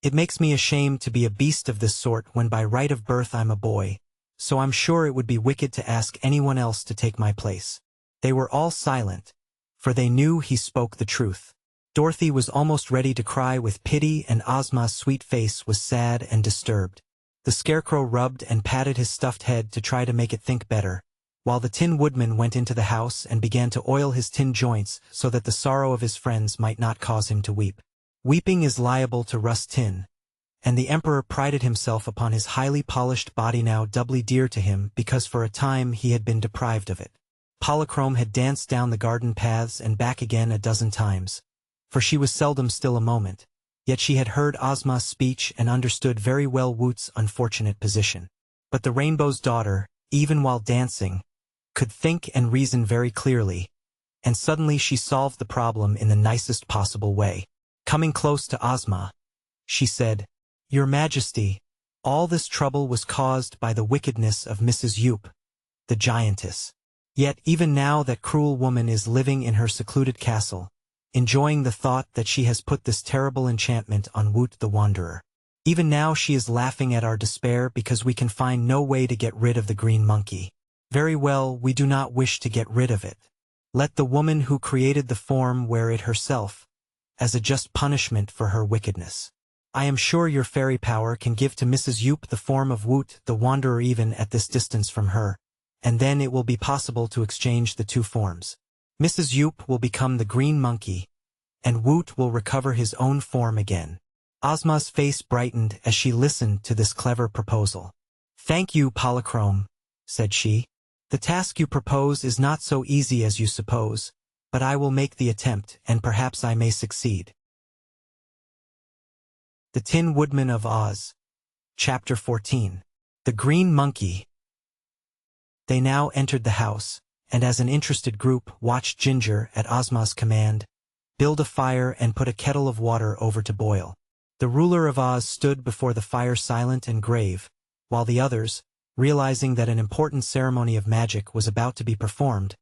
It makes me ashamed to be a beast of this sort when by right of birth I'm a boy, so I'm sure it would be wicked to ask anyone else to take my place. They were all silent, for they knew he spoke the truth. Dorothy was almost ready to cry with pity and Ozma's sweet face was sad and disturbed. The Scarecrow rubbed and patted his stuffed head to try to make it think better, while the Tin Woodman went into the house and began to oil his tin joints so that the sorrow of his friends might not cause him to weep. Weeping is liable to rust tin, and the Emperor prided himself upon his highly polished body now doubly dear to him because for a time he had been deprived of it. Polychrome had danced down the garden paths and back again a dozen times, for she was seldom still a moment. Yet she had heard Ozma's speech and understood very well Woot's unfortunate position. But the Rainbow's daughter, even while dancing, could think and reason very clearly, and suddenly she solved the problem in the nicest possible way. Coming close to Ozma, she said, Your Majesty, all this trouble was caused by the wickedness of Mrs. Yoop, the giantess. Yet even now that cruel woman is living in her secluded castle, enjoying the thought that she has put this terrible enchantment on Woot the Wanderer. Even now she is laughing at our despair because we can find no way to get rid of the green monkey. Very well, we do not wish to get rid of it. Let the woman who created the form wear it herself, as a just punishment for her wickedness. I am sure your fairy power can give to Mrs. Yoop the form of Woot the Wanderer even at this distance from her, and then it will be possible to exchange the two forms. Mrs. Yoop will become the green monkey, and Woot will recover his own form again. Ozma's face brightened as she listened to this clever proposal. Thank you, Polychrome, said she. The task you propose is not so easy as you suppose, but I will make the attempt, and perhaps I may succeed. The Tin Woodman of Oz. Chapter 14. The Green Monkey. They now entered the house, and as an interested group watched Ginger, at Ozma's command, build a fire and put a kettle of water over to boil. The ruler of Oz stood before the fire silent and grave, while the others, realizing that an important ceremony of magic was about to be performed,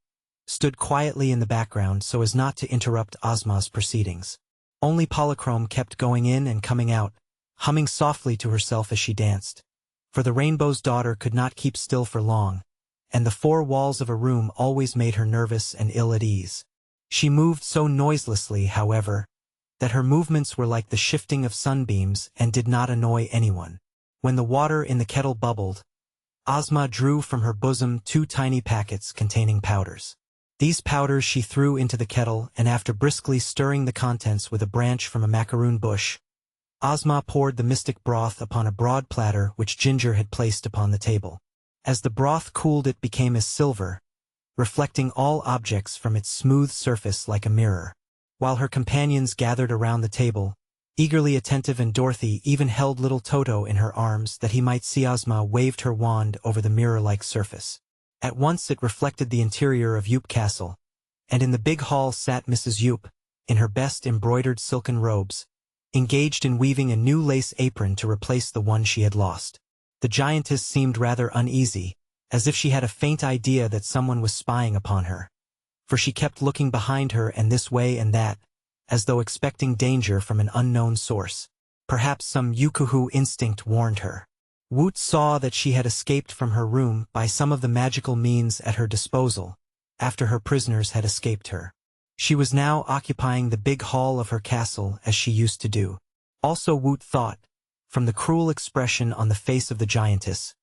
stood quietly in the background so as not to interrupt Ozma's proceedings. Only Polychrome kept going in and coming out, humming softly to herself as she danced. for the Rainbow's daughter could not keep still for long, and the four walls of a room always made her nervous and ill at ease. She moved so noiselessly, however, that her movements were like the shifting of sunbeams and did not annoy anyone. When the water in the kettle bubbled, Ozma drew from her bosom 2 tiny packets containing powders. These powders she threw into the kettle, and after briskly stirring the contents with a branch from a macaroon bush, Ozma poured the mystic broth upon a broad platter which Ginger had placed upon the table. As the broth cooled, it became as silver, reflecting all objects from its smooth surface like a mirror. While her companions gathered around the table, eagerly attentive, and Dorothy even held little Toto in her arms that he might see, Ozma waved her wand over the mirror-like surface. At once it reflected the interior of Yoop Castle, and in the big hall sat Mrs. Yoop, in her best embroidered silken robes, engaged in weaving a new lace apron to replace the one she had lost. The giantess seemed rather uneasy, as if she had a faint idea that someone was spying upon her, for she kept looking behind her and this way and that, as though expecting danger from an unknown source. Perhaps some Yukuhu instinct warned her. Woot saw that she had escaped from her room by some of the magical means at her disposal, after her prisoners had escaped her. She was now occupying the big hall of her castle as she used to do. Also Woot thought, from the cruel expression on the face of the giantess,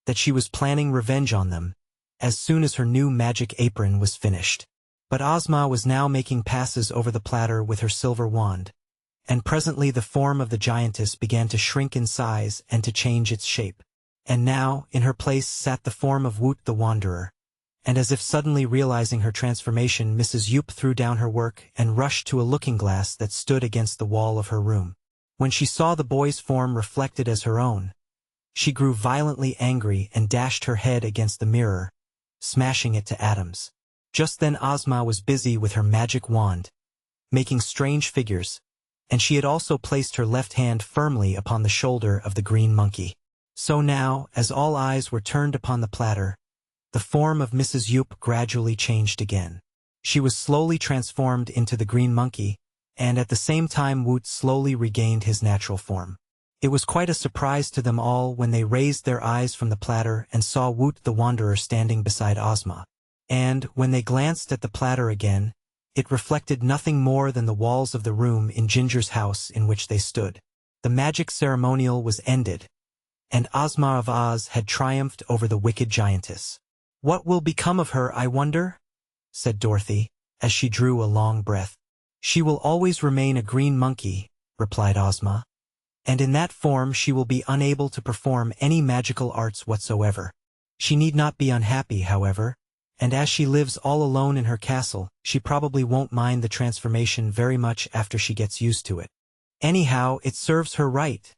that she was planning revenge on them, as soon as her new magic apron was finished. But Ozma was now making passes over the platter with her silver wand, and presently the form of the giantess began to shrink in size and to change its shape. And now, in her place sat the form of Woot the Wanderer, and as if suddenly realizing her transformation, Mrs. Yoop threw down her work and rushed to a looking-glass that stood against the wall of her room. When she saw the boy's form reflected as her own, she grew violently angry and dashed her head against the mirror, smashing it to atoms. Just then Ozma was busy with her magic wand, making strange figures, and she had also placed her left hand firmly upon the shoulder of the green monkey. So now, as all eyes were turned upon the platter, the form of Mrs. Yoop gradually changed again. She was slowly transformed into the green monkey, and at the same time Woot slowly regained his natural form. It was quite a surprise to them all when they raised their eyes from the platter and saw Woot the Wanderer standing beside Ozma. And, when they glanced at the platter again, it reflected nothing more than the walls of the room in Ginger's house in which they stood. The magic ceremonial was ended, and Ozma of Oz had triumphed over the wicked giantess. "What will become of her, I wonder?" said Dorothy, as she drew a long breath. "She will always remain a green monkey," replied Ozma, "and in that form she will be unable to perform any magical arts whatsoever. She need not be unhappy, however, and as she lives all alone in her castle, she probably won't mind the transformation very much after she gets used to it. Anyhow, it serves her right,"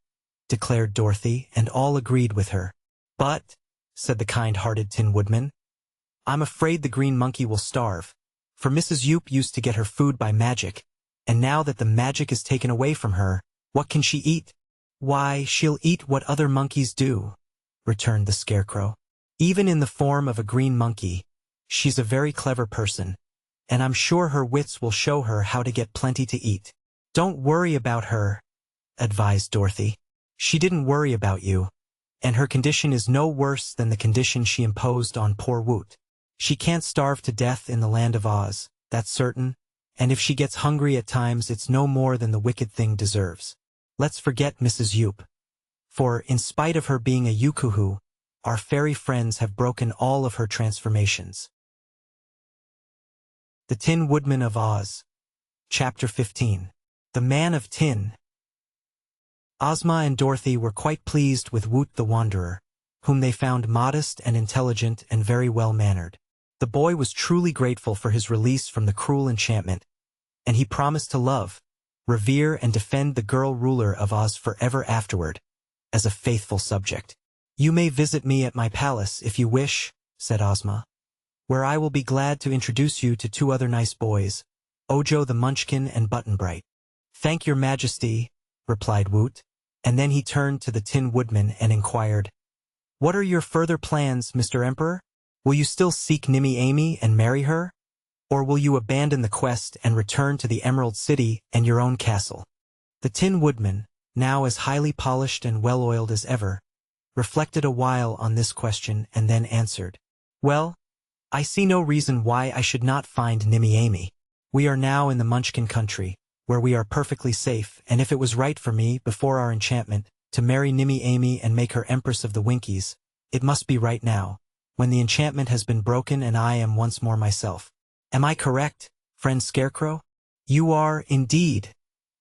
declared Dorothy, and all agreed with her. "But," said the kind-hearted Tin Woodman, "I'm afraid the green monkey will starve, for Mrs. Yoop used to get her food by magic, and now that the magic is taken away from her, what can she eat?" "Why, she'll eat what other monkeys do," returned the Scarecrow. "Even in the form of a green monkey, she's a very clever person, and I'm sure her wits will show her how to get plenty to eat." "Don't worry about her," advised Dorothy. "She didn't worry about you, and her condition is no worse than the condition she imposed on poor Woot. She can't starve to death in the land of Oz, that's certain, and if she gets hungry at times it's no more than the wicked thing deserves. Let's forget Mrs. Yoop, for, in spite of her being a Yukuhu, our fairy friends have broken all of her transformations." The Tin Woodman of Oz. Chapter 15. The Man of Tin. Ozma and Dorothy were quite pleased with Woot the Wanderer, whom they found modest and intelligent and very well-mannered. The boy was truly grateful for his release from the cruel enchantment, and he promised to love, revere, and defend the girl ruler of Oz forever afterward, as a faithful subject. "You may visit me at my palace if you wish," said Ozma, "where I will be glad to introduce you to 2 other nice boys, Ojo the Munchkin and Button Bright." "Thank your Majesty," replied Woot, and then he turned to the Tin Woodman and inquired, "What are your further plans, Mr. Emperor? Will you still seek Nimmy Amy and marry her? Or will you abandon the quest and return to the Emerald City and your own castle?" The Tin Woodman, now as highly polished and well-oiled as ever, reflected a while on this question and then answered. Well, I see no reason why I should not find Nimmy Amy. We are now in the Munchkin country, where we are perfectly safe, and if it was right for me, before our enchantment, to marry Nimmy Amy and make her Empress of the Winkies, it must be right now, when the enchantment has been broken and I am once more myself. Am I correct, friend Scarecrow? You are, indeed,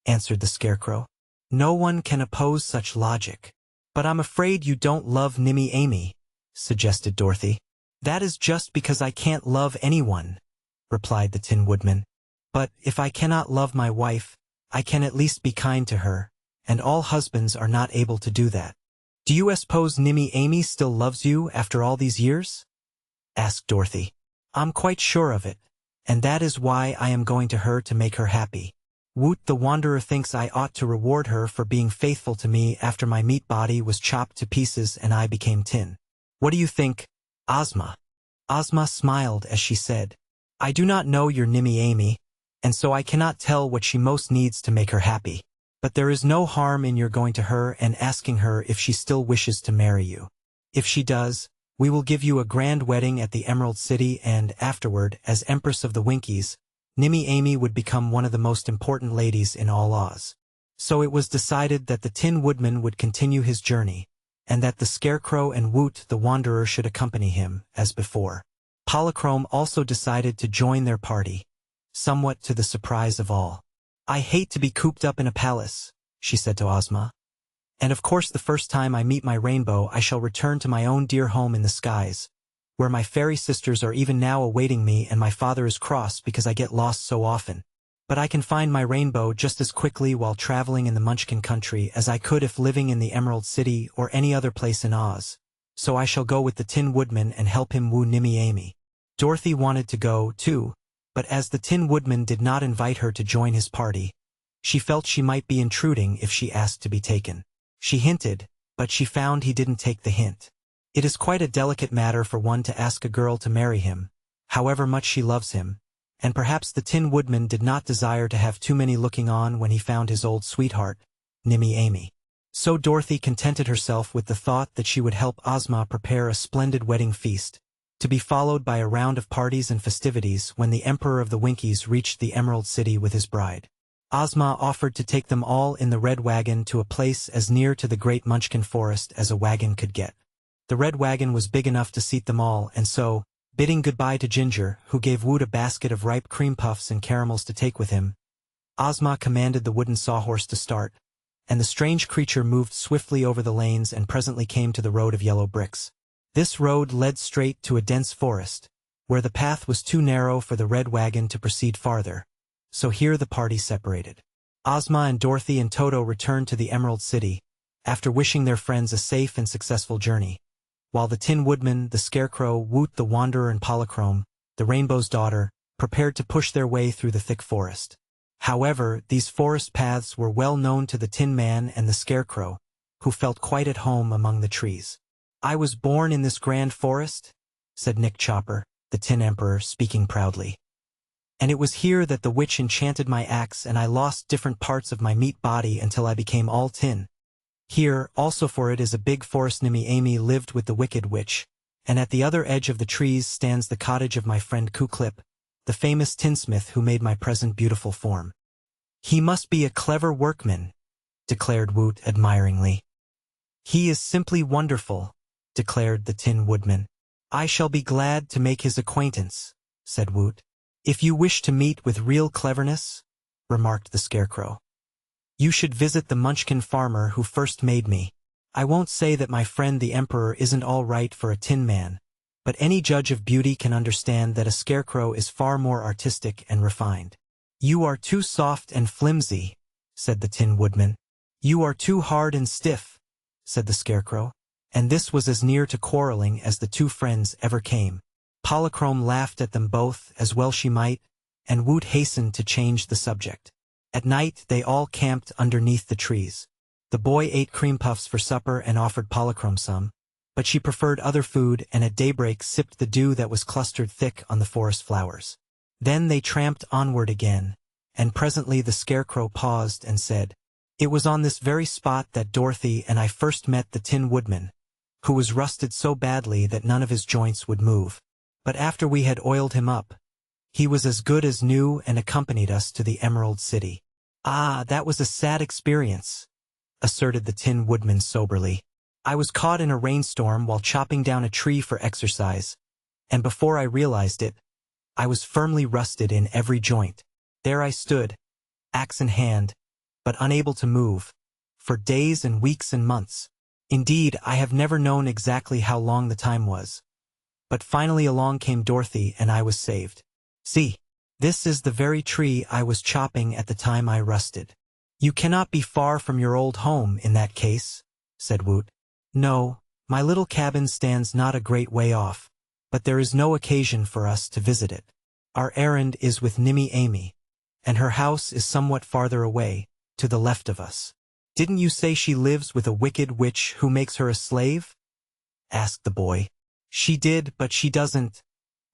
answered the Scarecrow. No one can oppose such logic. But I'm afraid you don't love Nimmy Amy, suggested Dorothy. That is just because I can't love anyone, replied the Tin Woodman. But if I cannot love my wife, I can at least be kind to her, and all husbands are not able to do that. Do you suppose Nimmy Amy still loves you after all these years? Asked Dorothy. I'm quite sure of it, and that is why I am going to her to make her happy. Woot the Wanderer thinks I ought to reward her for being faithful to me after my meat body was chopped to pieces and I became tin. What do you think, Ozma? Ozma smiled as she said, I do not know your Nimmy Amy, and so I cannot tell what she most needs to make her happy. But there is no harm in your going to her and asking her if she still wishes to marry you. If she does, we will give you a grand wedding at the Emerald City and, afterward, as Empress of the Winkies, Nimmy Amy would become one of the most important ladies in all Oz. So it was decided that the Tin Woodman would continue his journey, and that the Scarecrow and Woot the Wanderer should accompany him, as before. Polychrome also decided to join their party, somewhat to the surprise of all. I hate to be cooped up in a palace, she said to Ozma. And of course the first time I meet my rainbow I shall return to my own dear home in the skies, where my fairy sisters are even now awaiting me and my father is cross because I get lost so often. But I can find my rainbow just as quickly while traveling in the Munchkin country as I could if living in the Emerald City or any other place in Oz. So I shall go with the Tin Woodman and help him woo Nimmy Amy. Dorothy wanted to go, too, but as the Tin Woodman did not invite her to join his party, she felt she might be intruding if she asked to be taken. She hinted, but she found he didn't take the hint. It is quite a delicate matter for one to ask a girl to marry him, however much she loves him, and perhaps the Tin Woodman did not desire to have too many looking on when he found his old sweetheart, Nimmy Amy. So Dorothy contented herself with the thought that she would help Ozma prepare a splendid wedding feast, to be followed by a round of parties and festivities when the Emperor of the Winkies reached the Emerald City with his bride. Ozma offered to take them all in the Red Wagon to a place as near to the Great Munchkin Forest as a wagon could get. The Red Wagon was big enough to seat them all, and so, bidding goodbye to Ginger, who gave Woot a basket of ripe cream puffs and caramels to take with him, Ozma commanded the wooden sawhorse to start, and the strange creature moved swiftly over the lanes and presently came to the road of yellow bricks. This road led straight to a dense forest, where the path was too narrow for the Red Wagon to proceed farther, so here the party separated. Ozma and Dorothy and Toto returned to the Emerald City, after wishing their friends a safe and successful journey, while the Tin Woodman, the Scarecrow, Woot the Wanderer and Polychrome, the Rainbow's daughter, prepared to push their way through the thick forest. However, these forest paths were well known to the Tin Man and the Scarecrow, who felt quite at home among the trees. I was born in this grand forest, said Nick Chopper, the Tin Emperor, speaking proudly. And it was here that the witch enchanted my axe and I lost different parts of my meat body until I became all tin. Here, also for it is a big forest. Nimmy Amy lived with the wicked witch, and at the other edge of the trees stands the cottage of my friend Ku-Clip, the famous tinsmith who made my present beautiful form. He must be a clever workman, declared Woot admiringly. He is simply wonderful, declared the Tin Woodman. I shall be glad to make his acquaintance, said Woot. If you wish to meet with real cleverness, remarked the Scarecrow, you should visit the Munchkin farmer who first made me. I won't say that my friend the Emperor isn't all right for a Tin Man, but any judge of beauty can understand that a Scarecrow is far more artistic and refined. You are too soft and flimsy, said the Tin Woodman. You are too hard and stiff, said the Scarecrow, and this was as near to quarreling as the two friends ever came. Polychrome laughed at them both, as well she might, and Woot hastened to change the subject. At night they all camped underneath the trees. The boy ate cream puffs for supper and offered Polychrome some, but she preferred other food and at daybreak sipped the dew that was clustered thick on the forest flowers. Then they tramped onward again, and presently the Scarecrow paused and said, It was on this very spot that Dorothy and I first met the Tin Woodman, who was rusted so badly that none of his joints would move. But after we had oiled him up, he was as good as new and accompanied us to the Emerald City. "Ah, that was a sad experience," asserted the Tin Woodman soberly. "I was caught in a rainstorm while chopping down a tree for exercise, and before I realized it, I was firmly rusted in every joint. There I stood, axe in hand, but unable to move, for days and weeks and months. Indeed, I have never known exactly how long the time was. But finally along came Dorothy and I was saved. See, this is the very tree I was chopping at the time I rusted." "You cannot be far from your old home in that case," said Woot. "No, my little cabin stands not a great way off, but there is no occasion for us to visit it. Our errand is with Nimmy Amy, and her house is somewhat farther away, to the left of us." "Didn't you say she lives with a wicked witch who makes her a slave?" asked the boy. "She did, but she doesn't,"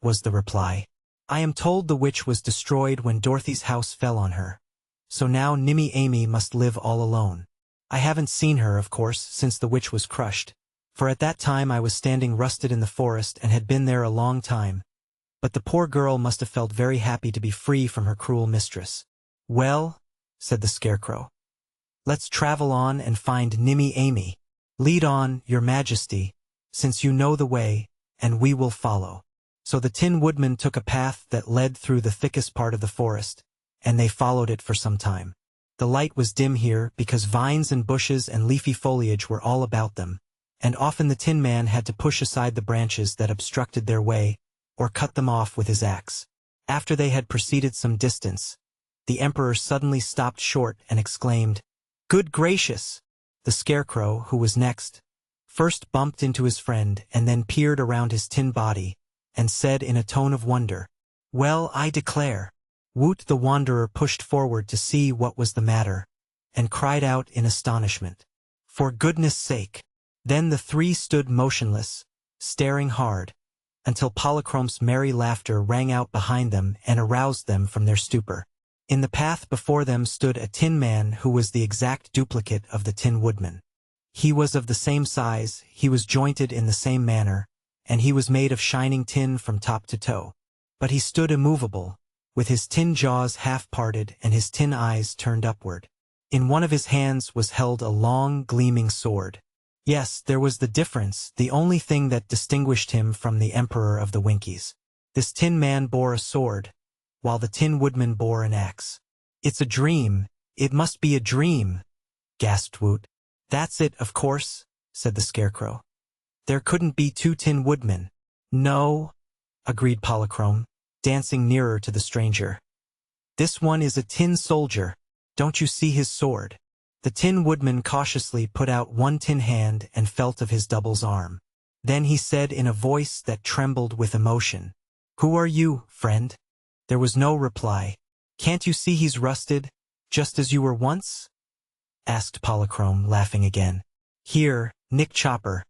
was the reply. "I am told the witch was destroyed when Dorothy's house fell on her, so now Nimmy Amy must live all alone. I haven't seen her, of course, since the witch was crushed, for at that time I was standing rusted in the forest and had been there a long time, but the poor girl must have felt very happy to be free from her cruel mistress." "Well," said the Scarecrow, "let's travel on and find Nimmy Amy. Lead on, your Majesty, since you know the way, and we will follow." So the Tin Woodman took a path that led through the thickest part of the forest, and they followed it for some time. The light was dim here because vines and bushes and leafy foliage were all about them, and often the Tin Man had to push aside the branches that obstructed their way, or cut them off with his axe. After they had proceeded some distance, the Emperor suddenly stopped short and exclaimed, "Good gracious!" The Scarecrow, who was next, first bumped into his friend and then peered around his tin body, and said in a tone of wonder, "Well, I declare." Woot the Wanderer pushed forward to see what was the matter, and cried out in astonishment, "For goodness' sake!" Then the three stood motionless, staring hard, until Polychrome's merry laughter rang out behind them and aroused them from their stupor. In the path before them stood a Tin Man who was the exact duplicate of the Tin Woodman. He was of the same size, he was jointed in the same manner, and he was made of shining tin from top to toe. But he stood immovable, with his tin jaws half-parted and his tin eyes turned upward. In one of his hands was held a long, gleaming sword. Yes, there was the difference, the only thing that distinguished him from the Emperor of the Winkies. This Tin Man bore a sword, while the Tin Woodman bore an axe. "It's a dream, it must be a dream," gasped Woot. "That's it, of course," said the Scarecrow. "There couldn't be two Tin Woodmen." "No," agreed Polychrome, dancing nearer to the stranger. "This one is a tin soldier. Don't you see his sword?" The Tin Woodman cautiously put out one tin hand and felt of his double's arm. Then he said in a voice that trembled with emotion, "Who are you, friend?" There was no reply. "Can't you see he's rusted, just as you were once?" asked Polychrome, laughing again. "Here, Nick Chopper.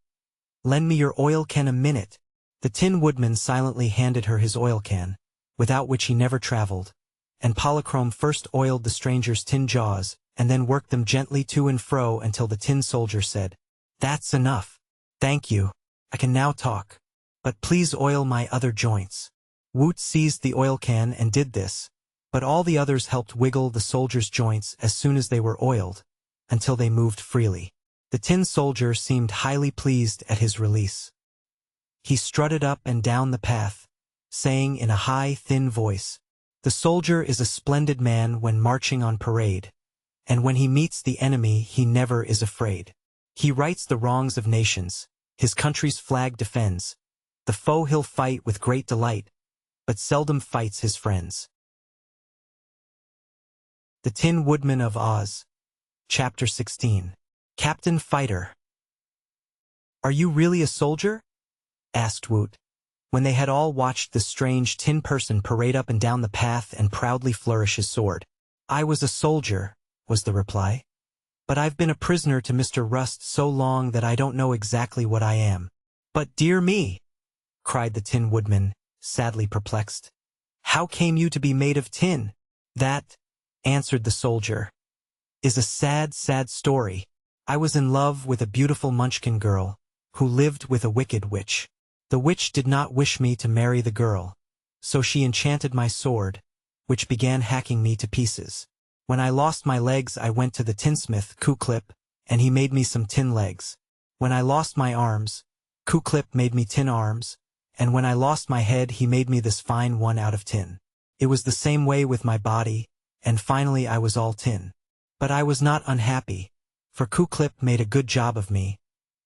Lend me your oil can a minute." The Tin Woodman silently handed her his oil can, without which he never traveled, and Polychrome first oiled the stranger's tin jaws, and then worked them gently to and fro until the tin soldier said, "That's enough. Thank you. I can now talk. But please oil my other joints." Woot seized the oil can and did this, but all the others helped wiggle the soldier's joints as soon as they were oiled, until they moved freely. The tin soldier seemed highly pleased at his release. He strutted up and down the path, saying in a high, thin voice, "The soldier is a splendid man when marching on parade, and when he meets the enemy he never is afraid. He rights the wrongs of nations, his country's flag defends. The foe he'll fight with great delight, but seldom fights his friends." The Tin Woodman of Oz. Chapter 16. Captain Fighter. "Are you really a soldier?" asked Woot, when they had all watched the strange tin person parade up and down the path and proudly flourish his sword. "I was a soldier," was the reply. "But I've been a prisoner to Mr. Rust so long that I don't know exactly what I am." "But dear me!" cried the Tin Woodman, sadly perplexed. "How came you to be made of tin?" "That," answered the soldier, "is a sad, sad story. I was in love with a beautiful Munchkin girl, who lived with a wicked witch. The witch did not wish me to marry the girl, so she enchanted my sword, which began hacking me to pieces. When I lost my legs, I went to the tinsmith, Kuklip, and he made me some tin legs. When I lost my arms, Kuklip made me tin arms, and when I lost my head, he made me this fine one out of tin. It was the same way with my body, and finally I was all tin. But I was not unhappy, for Kuklip made a good job of me,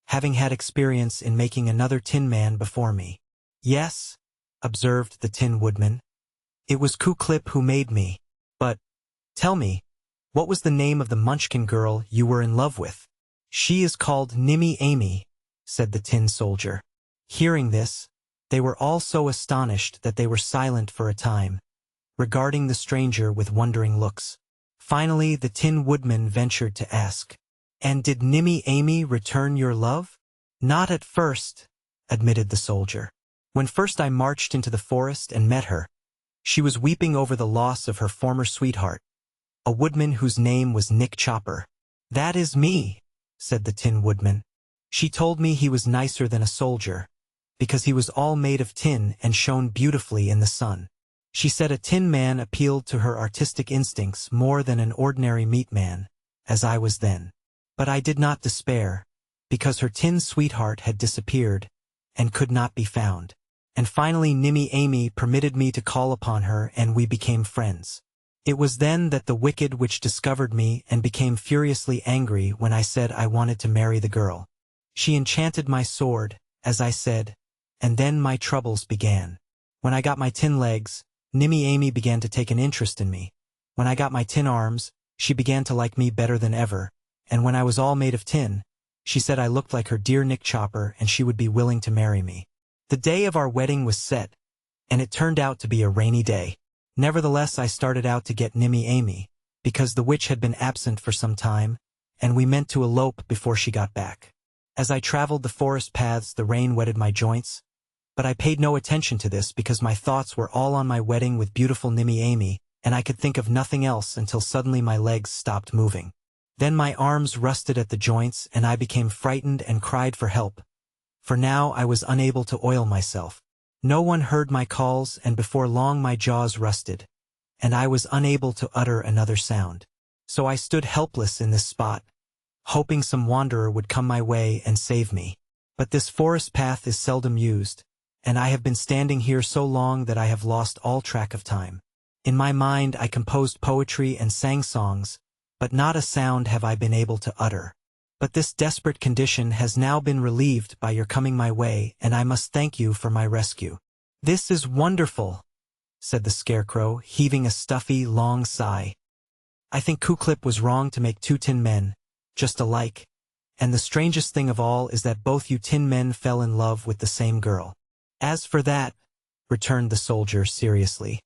having had experience in making another tin man before me. Yes, observed the Tin Woodman. It was Kuklip who made me. But, tell me, what was the name of the Munchkin girl you were in love with? She is called Nimmy Amy, said the Tin Soldier. Hearing this, they were all so astonished that they were silent for a time, regarding the stranger with wondering looks. Finally, the Tin Woodman ventured to ask, "And did Nimmy Amy return your love?" "Not at first," admitted the soldier. "When first I marched into the forest and met her, she was weeping over the loss of her former sweetheart, a woodman whose name was Nick Chopper." "That is me," said the Tin Woodman. "She told me he was nicer than a soldier, because he was all made of tin and shone beautifully in the sun. She said a tin man appealed to her artistic instincts more than an ordinary meat man, as I was then. But I did not despair, because her tin sweetheart had disappeared, and could not be found. And finally Nimmy Amy permitted me to call upon her, and we became friends. It was then that the wicked witch discovered me and became furiously angry when I said I wanted to marry the girl. She enchanted my sword, as I said, and then my troubles began. When I got my tin legs, Nimmy Amy began to take an interest in me. When I got my tin arms, she began to like me better than ever, and when I was all made of tin, she said I looked like her dear Nick Chopper and she would be willing to marry me. The day of our wedding was set, and it turned out to be a rainy day. Nevertheless, I started out to get Nimmy Amy, because the witch had been absent for some time, and we meant to elope before she got back. As I traveled the forest paths, the rain wetted my joints, but I paid no attention to this because my thoughts were all on my wedding with beautiful Nimmy Amy, and I could think of nothing else until suddenly my legs stopped moving. Then my arms rusted at the joints and I became frightened and cried for help, for now I was unable to oil myself. No one heard my calls, and before long my jaws rusted, and I was unable to utter another sound. So I stood helpless in this spot, hoping some wanderer would come my way and save me. But this forest path is seldom used, and I have been standing here so long that I have lost all track of time. In my mind I composed poetry and sang songs, but not a sound have I been able to utter. But this desperate condition has now been relieved by your coming my way, and I must thank you for my rescue." "This is wonderful," said the Scarecrow, heaving a stuffy, long sigh. "I think Kuklip was wrong to make two tin men, just alike, and the strangest thing of all is that both you tin men fell in love with the same girl." "As for that," returned the soldier seriously,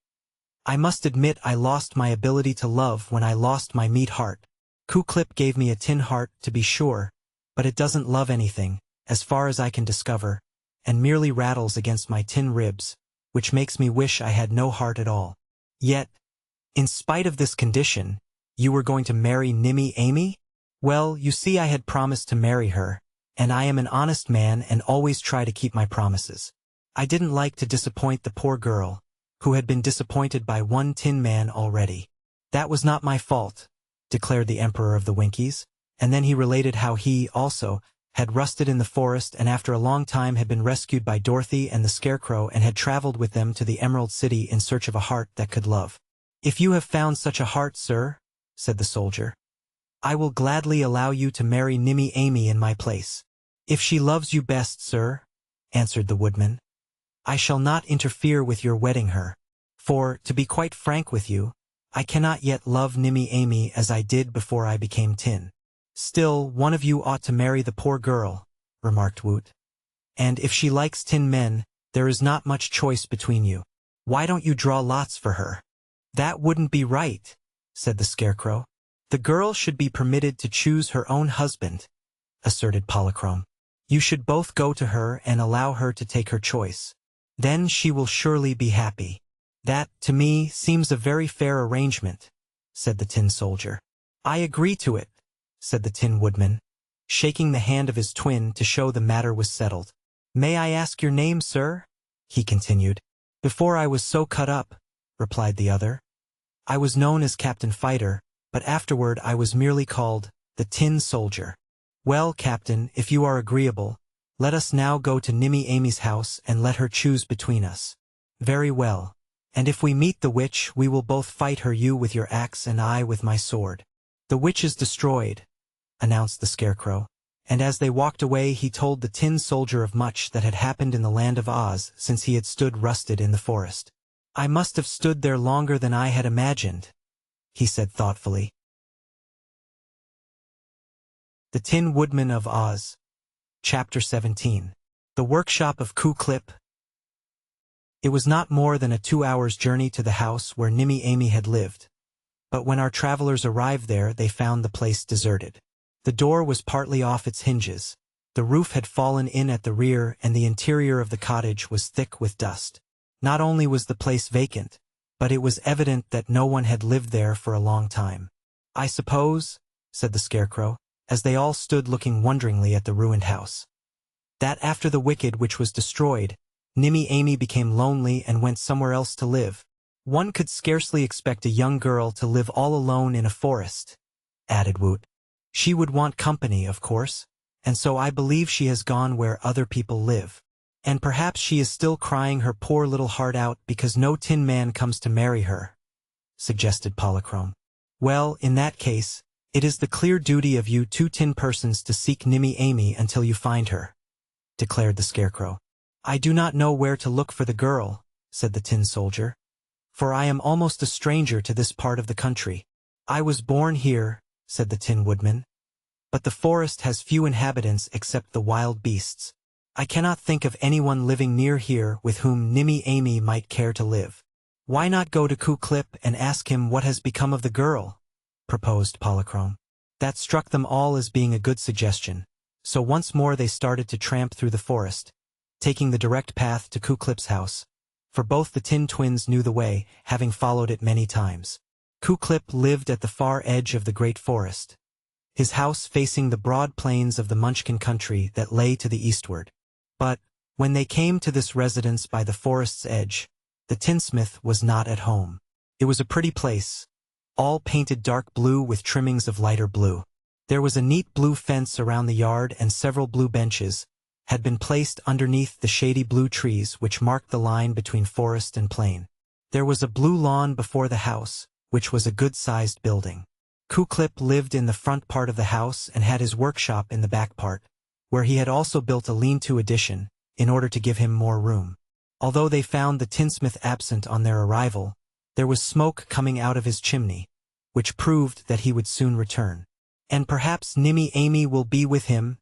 "I must admit I lost my ability to love when I lost my meat heart. Kuklip gave me a tin heart, to be sure, but it doesn't love anything, as far as I can discover, and merely rattles against my tin ribs, which makes me wish I had no heart at all. Yet, in spite of this condition, you were going to marry Nimmy Amy?" "Well, you see I had promised to marry her, and I am an honest man and always try to keep my promises. I didn't like to disappoint the poor girl, who had been disappointed by one tin man already. That was not my fault," declared the Emperor of the Winkies, and then he related how he, also, had rusted in the forest and after a long time had been rescued by Dorothy and the Scarecrow and had traveled with them to the Emerald City in search of a heart that could love. "If you have found such a heart, sir," said the soldier, "I will gladly allow you to marry Nimmy Amy in my place." "If she loves you best, sir," answered the Woodman, "I shall not interfere with your wedding her. For, to be quite frank with you, I cannot yet love Nimmy Amy as I did before I became tin." "Still, one of you ought to marry the poor girl," remarked Woot. "And if she likes tin men, there is not much choice between you. Why don't you draw lots for her?" "That wouldn't be right," said the Scarecrow. "The girl should be permitted to choose her own husband," asserted Polychrome. "You should both go to her and allow her to take her choice. Then she will surely be happy." "That, to me, seems a very fair arrangement," said the Tin Soldier. "I agree to it," said the Tin Woodman. shaking the hand of his twin to show the matter was settled. "May I ask your name, sir?" he continued. "Before I was so cut up," replied the other. "I was known as Captain Fighter, but afterward I was merely called the Tin Soldier." "Well, Captain, if you are agreeable, let us now go to Nimmy Amy's house and let her choose between us." "Very well. And if we meet the witch, we will both fight her, you with your axe and I with my sword." "The witch is destroyed," announced the Scarecrow, and as they walked away he told the Tin Soldier of much that had happened in the land of Oz since he had stood rusted in the forest. "I must have stood there longer than I had imagined," he said thoughtfully. The Tin Woodman of Oz. Chapter 17. The Workshop of Ku-Klip. It was not more than a 2 hours' journey to the house where Nimmy Amy had lived, but when our travelers arrived there they found the place deserted. The door was partly off its hinges, the roof had fallen in at the rear, and the interior of the cottage was thick with dust. Not only was the place vacant, but it was evident that no one had lived there for a long time. "I suppose," said the Scarecrow, as they all stood looking wonderingly at the ruined house, "that after the wicked witch was destroyed, Nimmy Amy became lonely and went somewhere else to live. One could scarcely expect a young girl to live all alone in a forest," added Woot. "She would want company, of course, and so I believe she has gone where other people live. And perhaps she is still crying her poor little heart out because no Tin Man comes to marry her," suggested Polychrome. "Well, in that case, it is the clear duty of you two tin persons to seek Nimmy Amy until you find her," declared the Scarecrow. "I do not know where to look for the girl," said the Tin Soldier, "for I am almost a stranger to this part of the country." "I was born here," said the Tin Woodman, "but the forest has few inhabitants except the wild beasts. I cannot think of anyone living near here with whom Nimmy Amy might care to live." "Why not go to Ku-Klip and ask him what has become of the girl?" proposed Polychrome. That struck them all as being a good suggestion, so once more they started to tramp through the forest, taking the direct path to Ku-Klip's house, for both the Tin Twins knew the way, having followed it many times. Ku-Klip lived at the far edge of the great forest, his house facing the broad plains of the Munchkin country that lay to the eastward. But, when they came to this residence by the forest's edge, the tinsmith was not at home. It was a pretty place, all painted dark blue with trimmings of lighter blue. There was a neat blue fence around the yard, and several blue benches had been placed underneath the shady blue trees which marked the line between forest and plain. There was a blue lawn before the house, which was a good-sized building. Ku-Klip lived in the front part of the house and had his workshop in the back part, where he had also built a lean-to addition, in order to give him more room. Although they found the tinsmith absent on their arrival, there was smoke coming out of his chimney, which proved that he would soon return. "And perhaps Nimmy Amy will be with him,"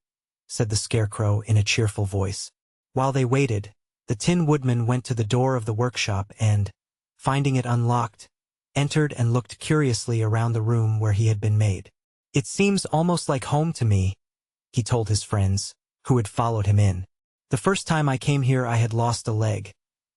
said the Scarecrow in a cheerful voice. While they waited, the Tin Woodman went to the door of the workshop and, finding it unlocked, entered and looked curiously around the room where he had been made. "It seems almost like home to me," he told his friends, who had followed him in. "The first time I came here I had lost a leg,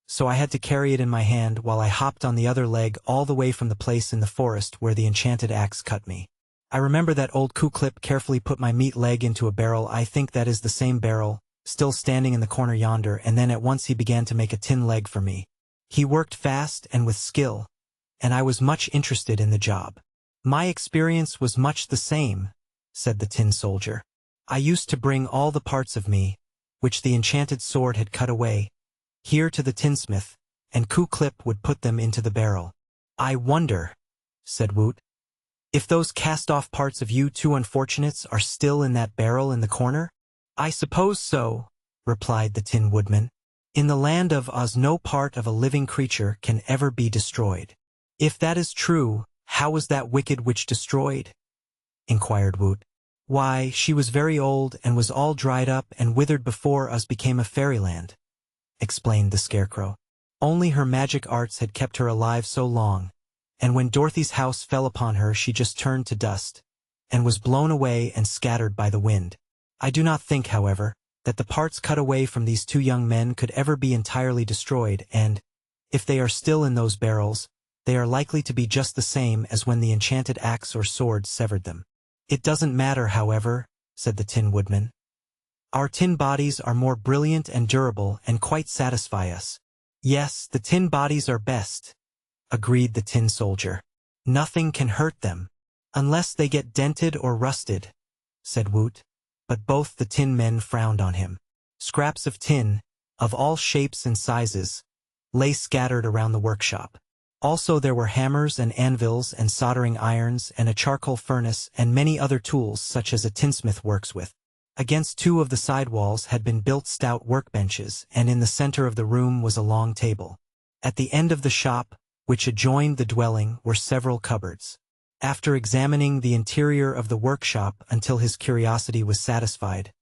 so I had to carry it in my hand while I hopped on the other leg all the way from the place in the forest where the enchanted axe cut me. I remember that old Ku-Klip carefully put my meat leg into a barrel. I think that is the same barrel, still standing in the corner yonder, and then at once he began to make a tin leg for me. He worked fast and with skill, and I was much interested in the job." "My experience was much the same," said the Tin Soldier. "I used to bring all the parts of me, which the enchanted sword had cut away, here to the tinsmith, and Ku-Klip would put them into the barrel." "I wonder," said Woot, "if those cast-off parts of you two unfortunates are still in that barrel in the corner?" "I suppose so," replied the Tin Woodman. "In the land of Oz no part of a living creature can ever be destroyed." "If that is true, how was that wicked witch destroyed?" inquired Woot. "Why, she was very old and was all dried up and withered before Oz became a fairyland," explained the Scarecrow. "Only her magic arts had kept her alive so long, and when Dorothy's house fell upon her she just turned to dust, and was blown away and scattered by the wind. I do not think, however, that the parts cut away from these two young men could ever be entirely destroyed, and, if they are still in those barrels, they are likely to be just the same as when the enchanted axe or sword severed them. It doesn't matter, however, said the Tin Woodman. "Our tin bodies are more brilliant and durable and quite satisfy us." "Yes, the tin bodies are best," agreed the Tin Soldier. "Nothing can hurt them, unless they get dented or rusted," said Woot. But both the Tin Men frowned on him. Scraps of tin, of all shapes and sizes, lay scattered around the workshop. Also there were hammers and anvils and soldering irons and a charcoal furnace and many other tools such as a tinsmith works with. Against two of the side walls had been built stout workbenches, and in the center of the room was a long table. At the end of the shop, which adjoined the dwelling, were several cupboards. After examining the interior of the workshop until his curiosity was satisfied,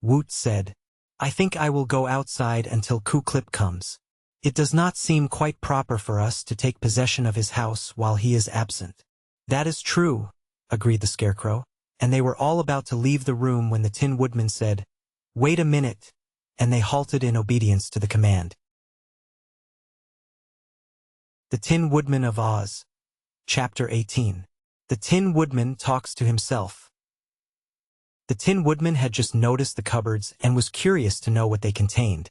Woot said, "I think I will go outside until Ku-Klip comes. It does not seem quite proper for us to take possession of his house while he is absent." "That is true," agreed the Scarecrow, and they were all about to leave the room when the Tin Woodman said, "Wait a minute," and they halted in obedience to the command. The Tin Woodman of Oz. Chapter 18. The Tin Woodman Talks to Himself. The Tin Woodman had just noticed the cupboards and was curious to know what they contained.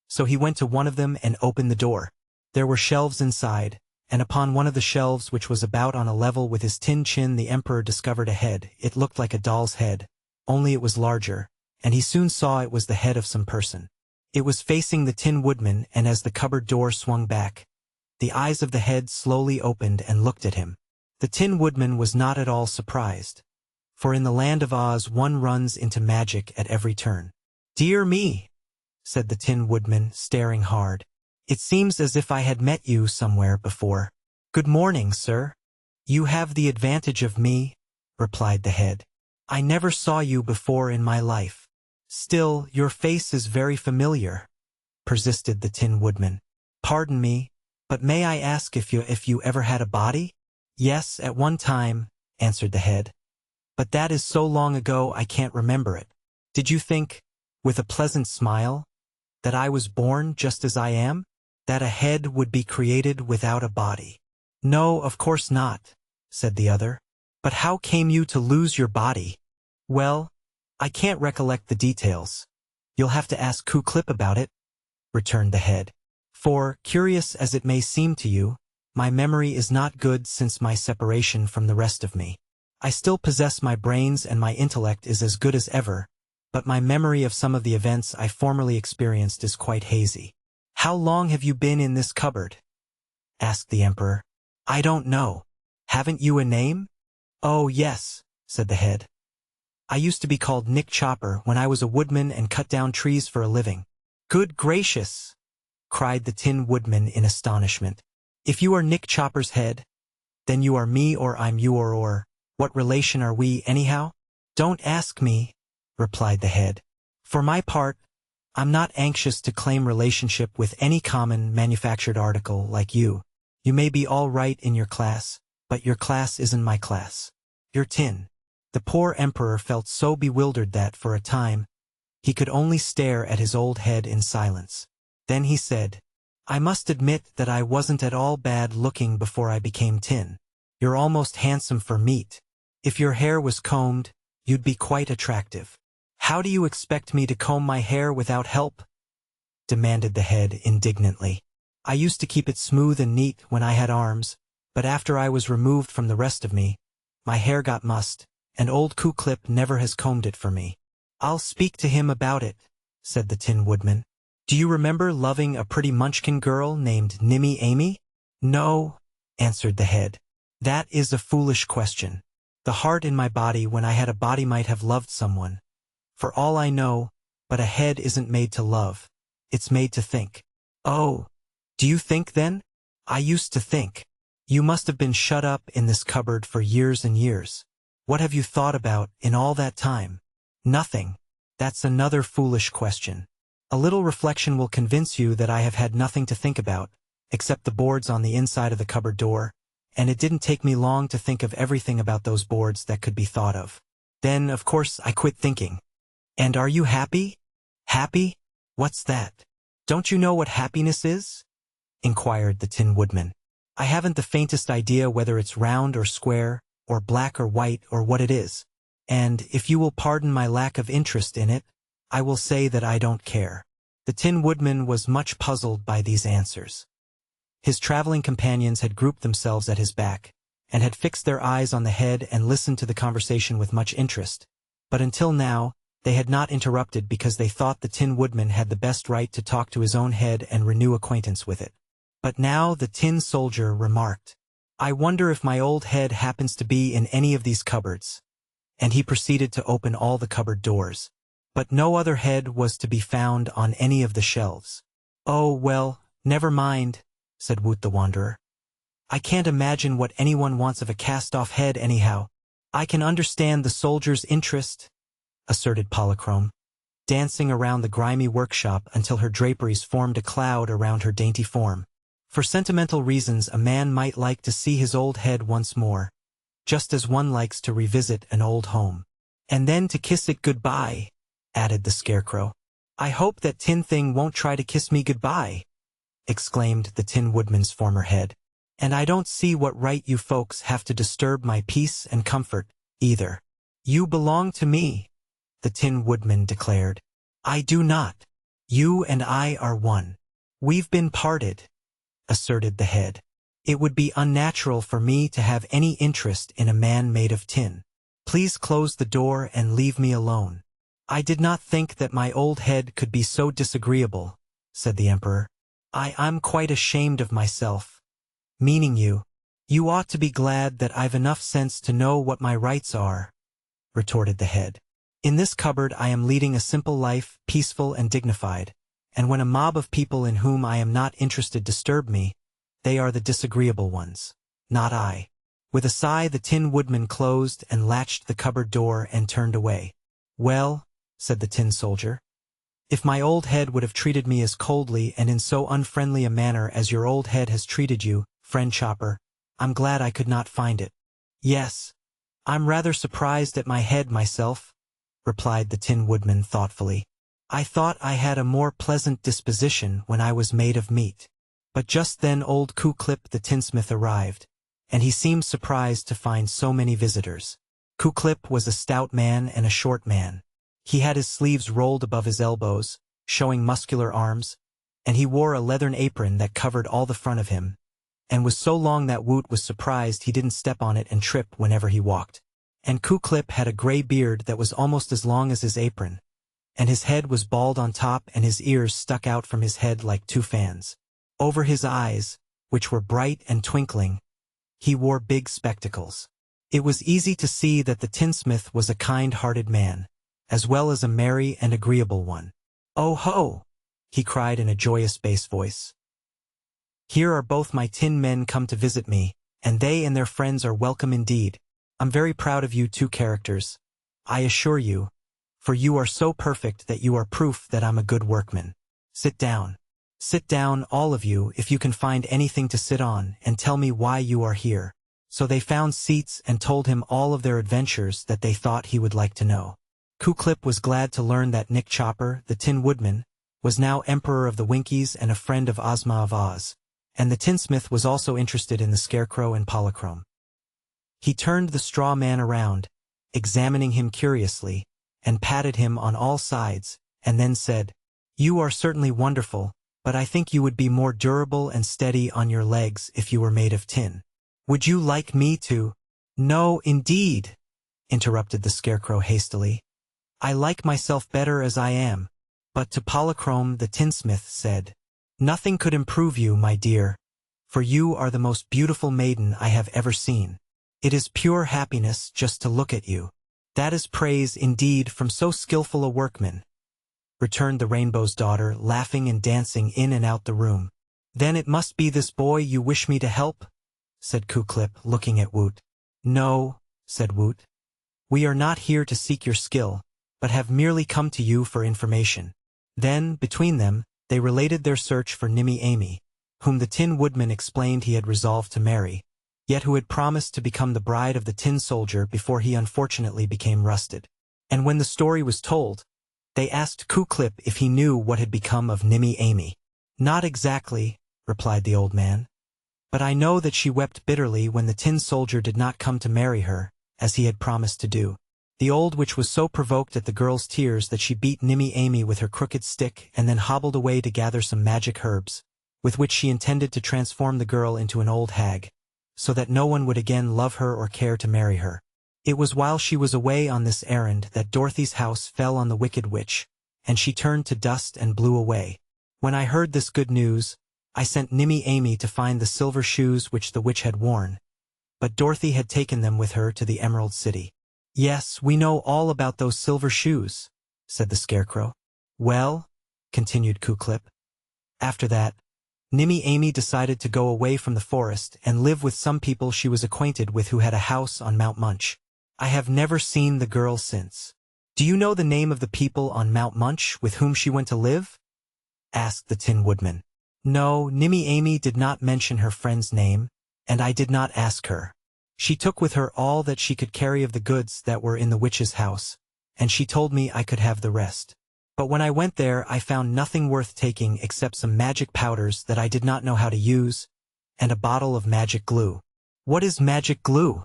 So he went to one of them and opened the door. There were shelves inside, and upon one of the shelves, which was about on a level with his tin chin, the Emperor discovered a head. It looked like a doll's head, only it was larger, and he soon saw it was the head of some person. It was facing the Tin Woodman, and as the cupboard door swung back, the eyes of the head slowly opened and looked at him. The Tin Woodman was not at all surprised, for in the land of Oz one runs into magic at every turn. "Dear me," said the Tin Woodman, staring hard. "It seems as if I had met you somewhere before." "Good morning, sir. You have the advantage of me," replied the head. "I never saw you before in my life." "Still, your face is very familiar," persisted the Tin Woodman. "Pardon me, but may I ask if you ever had a body?" "Yes, at one time," answered the head. "But that is so long ago I can't remember it. Did you think, with a pleasant smile, that I was born just as I am? That a head would be created without a body?" "No, of course not," said the other. "But how came you to lose your body?" "Well, I can't recollect the details. You'll have to ask Ku-Klip about it," returned the head. "For, curious as it may seem to you, my memory is not good since my separation from the rest of me. I still possess my brains and my intellect is as good as ever, but my memory of some of the events I formerly experienced is quite hazy." "How long have you been in this cupboard?" asked the Emperor. "I don't know. Haven't you a name?" "Oh, yes," said the head. "I used to be called Nick Chopper when I was a woodman and cut down trees for a living." "Good gracious!" cried the Tin Woodman in astonishment. "If you are Nick Chopper's head, then you are me, or I'm you, or what relation are we, anyhow?" "Don't ask me," replied the head. "For my part, I'm not anxious to claim relationship with any common manufactured article like you. You may be all right in your class, but your class isn't my class. You're tin." The poor Emperor felt so bewildered that, for a time, he could only stare at his old head in silence. Then he said, "I must admit that I wasn't at all bad looking before I became tin. You're almost handsome for meat. If your hair was combed, you'd be quite attractive." "How do you expect me to comb my hair without help?" demanded the head indignantly. "I used to keep it smooth and neat when I had arms, but after I was removed from the rest of me, my hair got mussed, and old Ku-Klip never has combed it for me." "I'll speak to him about it," said the Tin Woodman. "Do you remember loving a pretty Munchkin girl named Nimmy Amy?" "No," answered the head. "That is a foolish question. The heart in my body when I had a body might have loved someone. For all I know, but a head isn't made to love. It's made to think." "Oh, do you think then?" "I used to think." "You must have been shut up in this cupboard for years and years. What have you thought about in all that time?" "Nothing." "That's another foolish question. A little reflection will convince you that I have had nothing to think about, except the boards on the inside of the cupboard door, and it didn't take me long to think of everything about those boards that could be thought of. Then, of course, I quit thinking." "And are you happy?" "Happy? What's that?" "Don't you know what happiness is?" inquired the Tin Woodman. "I haven't the faintest idea whether it's round or square, or black or white, or what it is. and, if you will pardon my lack of interest in it, I will say that I don't care. The Tin Woodman was much puzzled by these answers. His traveling companions had grouped themselves at his back, and had fixed their eyes on the head and listened to the conversation with much interest. But until now, they had not interrupted because they thought the Tin Woodman had the best right to talk to his own head and renew acquaintance with it. But now the Tin Soldier remarked, "I wonder if my old head happens to be in any of these cupboards." And he proceeded to open all the cupboard doors. But no other head was to be found on any of the shelves. "Oh, well, never mind," said Woot the Wanderer. "I can't imagine what anyone wants of a cast-off head anyhow. I can understand the soldier's interest," asserted Polychrome, dancing around the grimy workshop until her draperies formed a cloud around her dainty form. For sentimental reasons, a man might like to see his old head once more, just as one likes to revisit an old home. "And then to kiss it goodbye," added the Scarecrow. "I hope that Tin Thing won't try to kiss me goodbye," exclaimed the Tin Woodman's former head. "And I don't see what right you folks have to disturb my peace and comfort, either. You belong to me," the Tin Woodman declared. "I do not. You and I are one. We've been parted," asserted the head. "It would be unnatural for me to have any interest in a man made of tin. Please close the door and leave me alone." "I did not think that my old head could be so disagreeable," said the Emperor. I'm quite ashamed of myself." "Meaning you. You ought to be glad that I've enough sense to know what my rights are," retorted the head. "In this cupboard I am leading a simple life, peaceful and dignified, and when a mob of people in whom I am not interested disturb me, they are the disagreeable ones, not I." With a sigh, the Tin Woodman closed and latched the cupboard door and turned away. "Well," said the Tin Soldier, "if my old head would have treated me as coldly and in so unfriendly a manner as your old head has treated you, friend Chopper, I'm glad I could not find it." "Yes, I'm rather surprised at my head myself," replied the Tin Woodman thoughtfully. "I thought I had a more pleasant disposition when I was made of meat." But just then old Ku-Klip the tinsmith arrived, and he seemed surprised to find so many visitors. Ku-Klip was a stout man and a short man. He had his sleeves rolled above his elbows, showing muscular arms, and he wore a leathern apron that covered all the front of him, and was so long that Woot was surprised he didn't step on it and trip whenever he walked. And Ku-Klip had a gray beard that was almost as long as his apron, and his head was bald on top and his ears stuck out from his head like two fans. Over his eyes, which were bright and twinkling, he wore big spectacles. It was easy to see that the tinsmith was a kind-hearted man, as well as a merry and agreeable one. "Oh ho!" he cried in a joyous bass voice. "Here are both my tin men come to visit me, and they and their friends are welcome indeed. I'm very proud of you two characters, I assure you, for you are so perfect that you are proof that I'm a good workman. Sit down. Sit down, all of you, if you can find anything to sit on, and tell me why you are here." So they found seats and told him all of their adventures that they thought he would like to know. Ku-Klip was glad to learn that Nick Chopper, the Tin Woodman, was now Emperor of the Winkies and a friend of Ozma of Oz, and the tinsmith was also interested in the Scarecrow and Polychrome. He turned the straw man around, examining him curiously, and patted him on all sides, and then said, "You are certainly wonderful, but I think you would be more durable and steady on your legs if you were made of tin. Would you like me to—" "No, indeed," interrupted the Scarecrow hastily. "I like myself better as I am." But to Polychrome the tinsmith said, "Nothing could improve you, my dear, for you are the most beautiful maiden I have ever seen. It is pure happiness just to look at you." "That is praise indeed from so skillful a workman," returned the Rainbow's daughter, laughing and dancing in and out the room. "Then it must be this boy you wish me to help?" said Ku-Klip, looking at Woot. "No," said Woot. "We are not here to seek your skill, but have merely come to you for information." Then, between them, they related their search for Nimmy Amy, whom the Tin Woodman explained he had resolved to marry, yet who had promised to become the bride of the Tin Soldier before he unfortunately became rusted. And when the story was told, they asked Ku-Klip if he knew what had become of Nimmy Amy. "Not exactly," replied the old man, "but I know that she wept bitterly when the Tin Soldier did not come to marry her, as he had promised to do." The old witch was so provoked at the girl's tears that she beat Nimmy Amy with her crooked stick and then hobbled away to gather some magic herbs, with which she intended to transform the girl into an old hag, so that no one would again love her or care to marry her. It was while she was away on this errand that Dorothy's house fell on the wicked witch, and she turned to dust and blew away. When I heard this good news, I sent Nimmy Amy to find the silver shoes which the witch had worn, but Dorothy had taken them with her to the Emerald City. "Yes, we know all about those silver shoes," said the Scarecrow. "Well," continued Ku-Klip, "after that, Nimmy Amy decided to go away from the forest and live with some people she was acquainted with who had a house on Mount Munch. I have never seen the girl since." "Do you know the name of the people on Mount Munch with whom she went to live?" asked the Tin Woodman. "No, Nimmy Amy did not mention her friend's name, and I did not ask her. She took with her all that she could carry of the goods that were in the witch's house, and she told me I could have the rest. But when I went there I found nothing worth taking except some magic powders that I did not know how to use, and a bottle of magic glue." "What is magic glue?"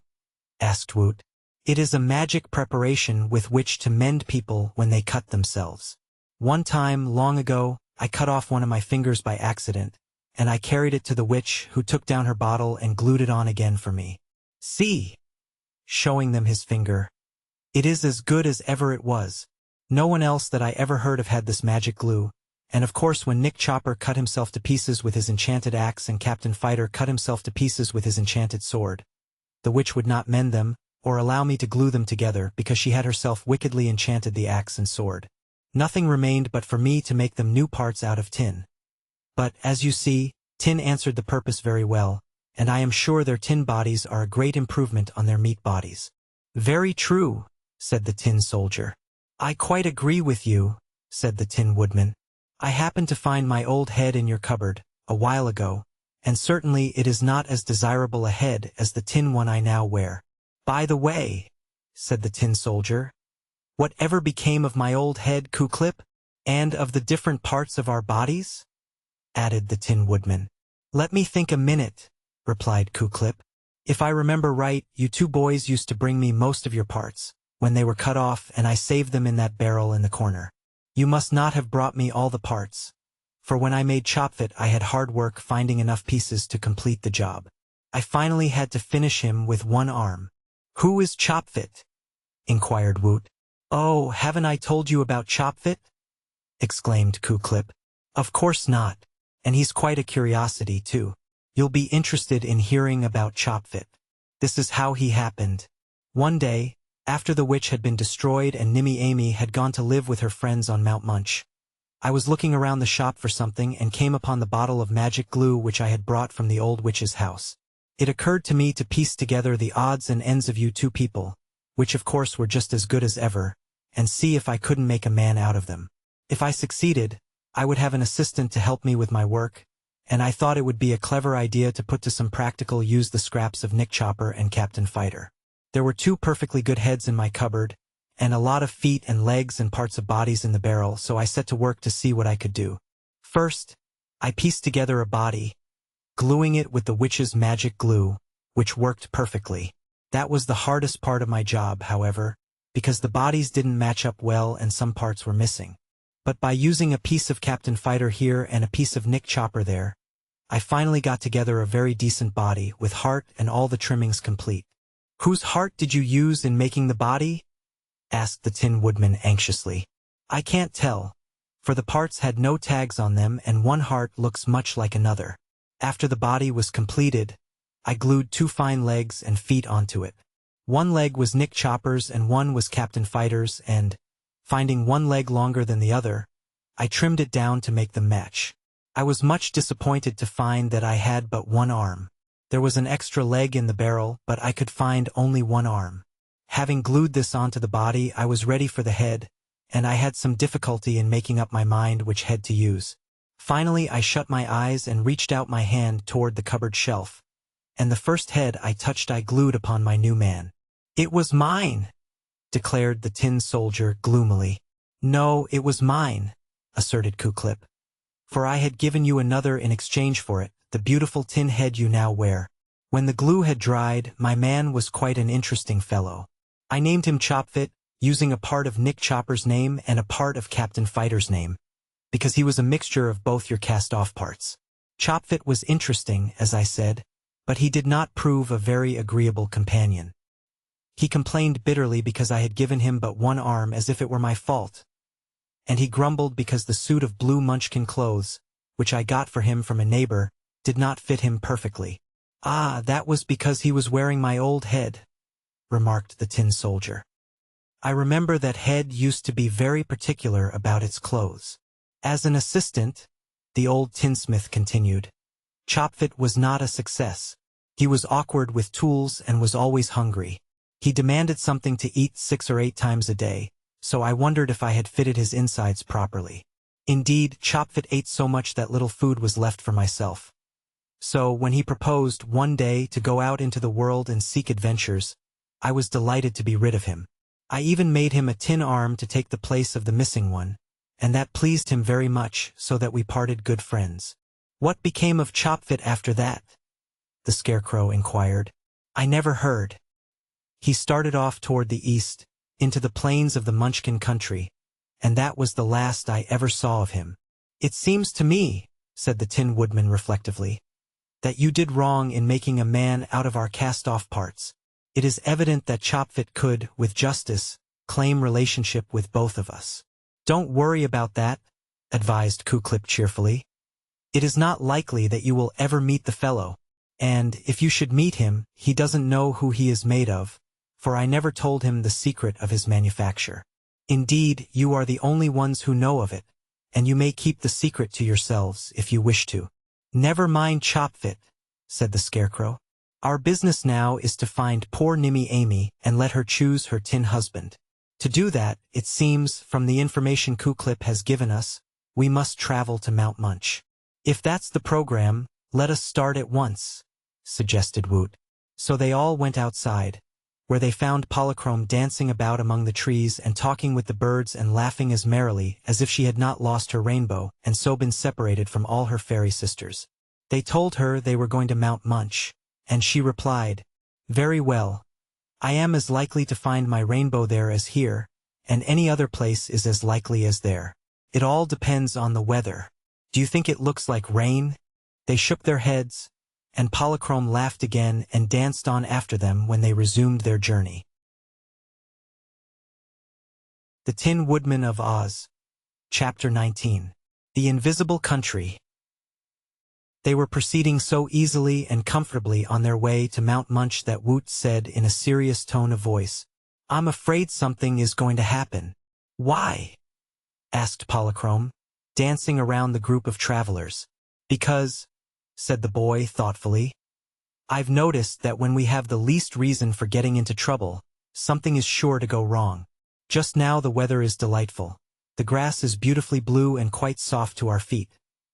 asked Woot. "It is a magic preparation with which to mend people when they cut themselves. One time, long ago, I cut off one of my fingers by accident, and I carried it to the witch, who took down her bottle and glued it on again for me. See," showing them his finger, "it is as good as ever it was. No one else that I ever heard of had this magic glue, and of course when Nick Chopper cut himself to pieces with his enchanted axe and Captain Fighter cut himself to pieces with his enchanted sword, the witch would not mend them, or allow me to glue them together because she had herself wickedly enchanted the axe and sword. Nothing remained but for me to make them new parts out of tin. But, as you see, tin answered the purpose very well, and I am sure their tin bodies are a great improvement on their meat bodies." "Very true," said the Tin Soldier. "I quite agree with you," said the Tin Woodman. "I happened to find my old head in your cupboard, a while ago, and certainly it is not as desirable a head as the tin one I now wear." "By the way," said the Tin Soldier, "whatever became of my old head, Ku-Klip? And of the different parts of our bodies?" added the Tin Woodman. "Let me think a minute," replied Ku-Klip. "If I remember right, you two boys used to bring me most of your parts, when they were cut off, and I saved them in that barrel in the corner. You must not have brought me all the parts, for when I made Chopfit I had hard work finding enough pieces to complete the job. I finally had to finish him with one arm." "Who is Chopfit?" inquired Woot. "Oh, haven't I told you about Chopfit?" exclaimed Ku-Klip. "Of course not, and he's quite a curiosity, too. You'll be interested in hearing about Chopfit. This is how he happened. One day, after the witch had been destroyed and Nimmy Amy had gone to live with her friends on Mount Munch, I was looking around the shop for something and came upon the bottle of magic glue which I had brought from the old witch's house. It occurred to me to piece together the odds and ends of you two people, which of course were just as good as ever, and see if I couldn't make a man out of them. If I succeeded, I would have an assistant to help me with my work, and I thought it would be a clever idea to put to some practical use the scraps of Nick Chopper and Captain Fighter. There were two perfectly good heads in my cupboard, and a lot of feet and legs and parts of bodies in the barrel, so I set to work to see what I could do. First, I pieced together a body, gluing it with the witch's magic glue, which worked perfectly. That was the hardest part of my job, however, because the bodies didn't match up well and some parts were missing. But by using a piece of Captain Fighter here and a piece of Nick Chopper there, I finally got together a very decent body with heart and all the trimmings complete. "Whose heart did you use in making the body?" asked the Tin Woodman anxiously. "I can't tell, for the parts had no tags on them and one heart looks much like another. After the body was completed, I glued two fine legs and feet onto it. One leg was Nick Chopper's and one was Captain Fighter's, and, finding one leg longer than the other, I trimmed it down to make them match. I was much disappointed to find that I had but one arm. There was an extra leg in the barrel, but I could find only one arm. Having glued this onto the body, I was ready for the head, and I had some difficulty in making up my mind which head to use. Finally, I shut my eyes and reached out my hand toward the cupboard shelf, and the first head I touched I glued upon my new man. "It was mine," declared the Tin Soldier gloomily. "No, it was mine," asserted Ku-Klip, "for I had given you another in exchange for it, the beautiful tin head you now wear. When the glue had dried, my man was quite an interesting fellow. I named him Chopfit, using a part of Nick Chopper's name and a part of Captain Fighter's name, because he was a mixture of both your cast-off parts. Chopfit was interesting, as I said, but he did not prove a very agreeable companion. He complained bitterly because I had given him but one arm as if it were my fault, and he grumbled because the suit of blue Munchkin clothes, which I got for him from a neighbor, did not fit him perfectly. "Ah, that was because he was wearing my old head," remarked the tin soldier. "I remember that head used to be very particular about its clothes." As an assistant, the old tinsmith continued, Chopfit was not a success. He was awkward with tools and was always hungry. He demanded something to eat 6 or 8 times a day, so I wondered if I had fitted his insides properly. Indeed, Chopfit ate so much that little food was left for myself. So, when he proposed one day to go out into the world and seek adventures, I was delighted to be rid of him. I even made him a tin arm to take the place of the missing one, and that pleased him very much, so that we parted good friends. "What became of Chopfit after that?" the Scarecrow inquired. "I never heard. He started off toward the east, into the plains of the Munchkin country, and that was the last I ever saw of him." "It seems to me," said the Tin Woodman reflectively, "that you did wrong in making a man out of our cast-off parts. It is evident that Chopfit could, with justice, claim relationship with both of us." "Don't worry about that," advised Kuklip cheerfully. "It is not likely that you will ever meet the fellow, and if you should meet him, he doesn't know who he is made of, for I never told him the secret of his manufacture. Indeed, you are the only ones who know of it, and you may keep the secret to yourselves if you wish to." "Never mind Chopfit," said the Scarecrow. "Our business now is to find poor Nimmy Amy and let her choose her tin husband. To do that, it seems, from the information Kuklip has given us, we must travel to Mount Munch." "If that's the program, let us start at once," suggested Woot. So they all went outside, where they found Polychrome dancing about among the trees and talking with the birds and laughing as merrily as if she had not lost her rainbow and so been separated from all her fairy sisters. They told her they were going to Mount Munch, and she replied, "Very well. I am as likely to find my rainbow there as here, and any other place is as likely as there. It all depends on the weather. Do you think it looks like rain?" They shook their heads, and Polychrome laughed again and danced on after them when they resumed their journey. The Tin Woodman of Oz. Chapter 19. The Invisible Country. They were proceeding so easily and comfortably on their way to Mount Munch that Woot said in a serious tone of voice, "I'm afraid something is going to happen." "Why?" asked Polychrome, dancing around the group of travelers. "Because," said the boy thoughtfully, "I've noticed that when we have the least reason for getting into trouble, something is sure to go wrong. Just now the weather is delightful. The grass is beautifully blue and quite soft to our feet.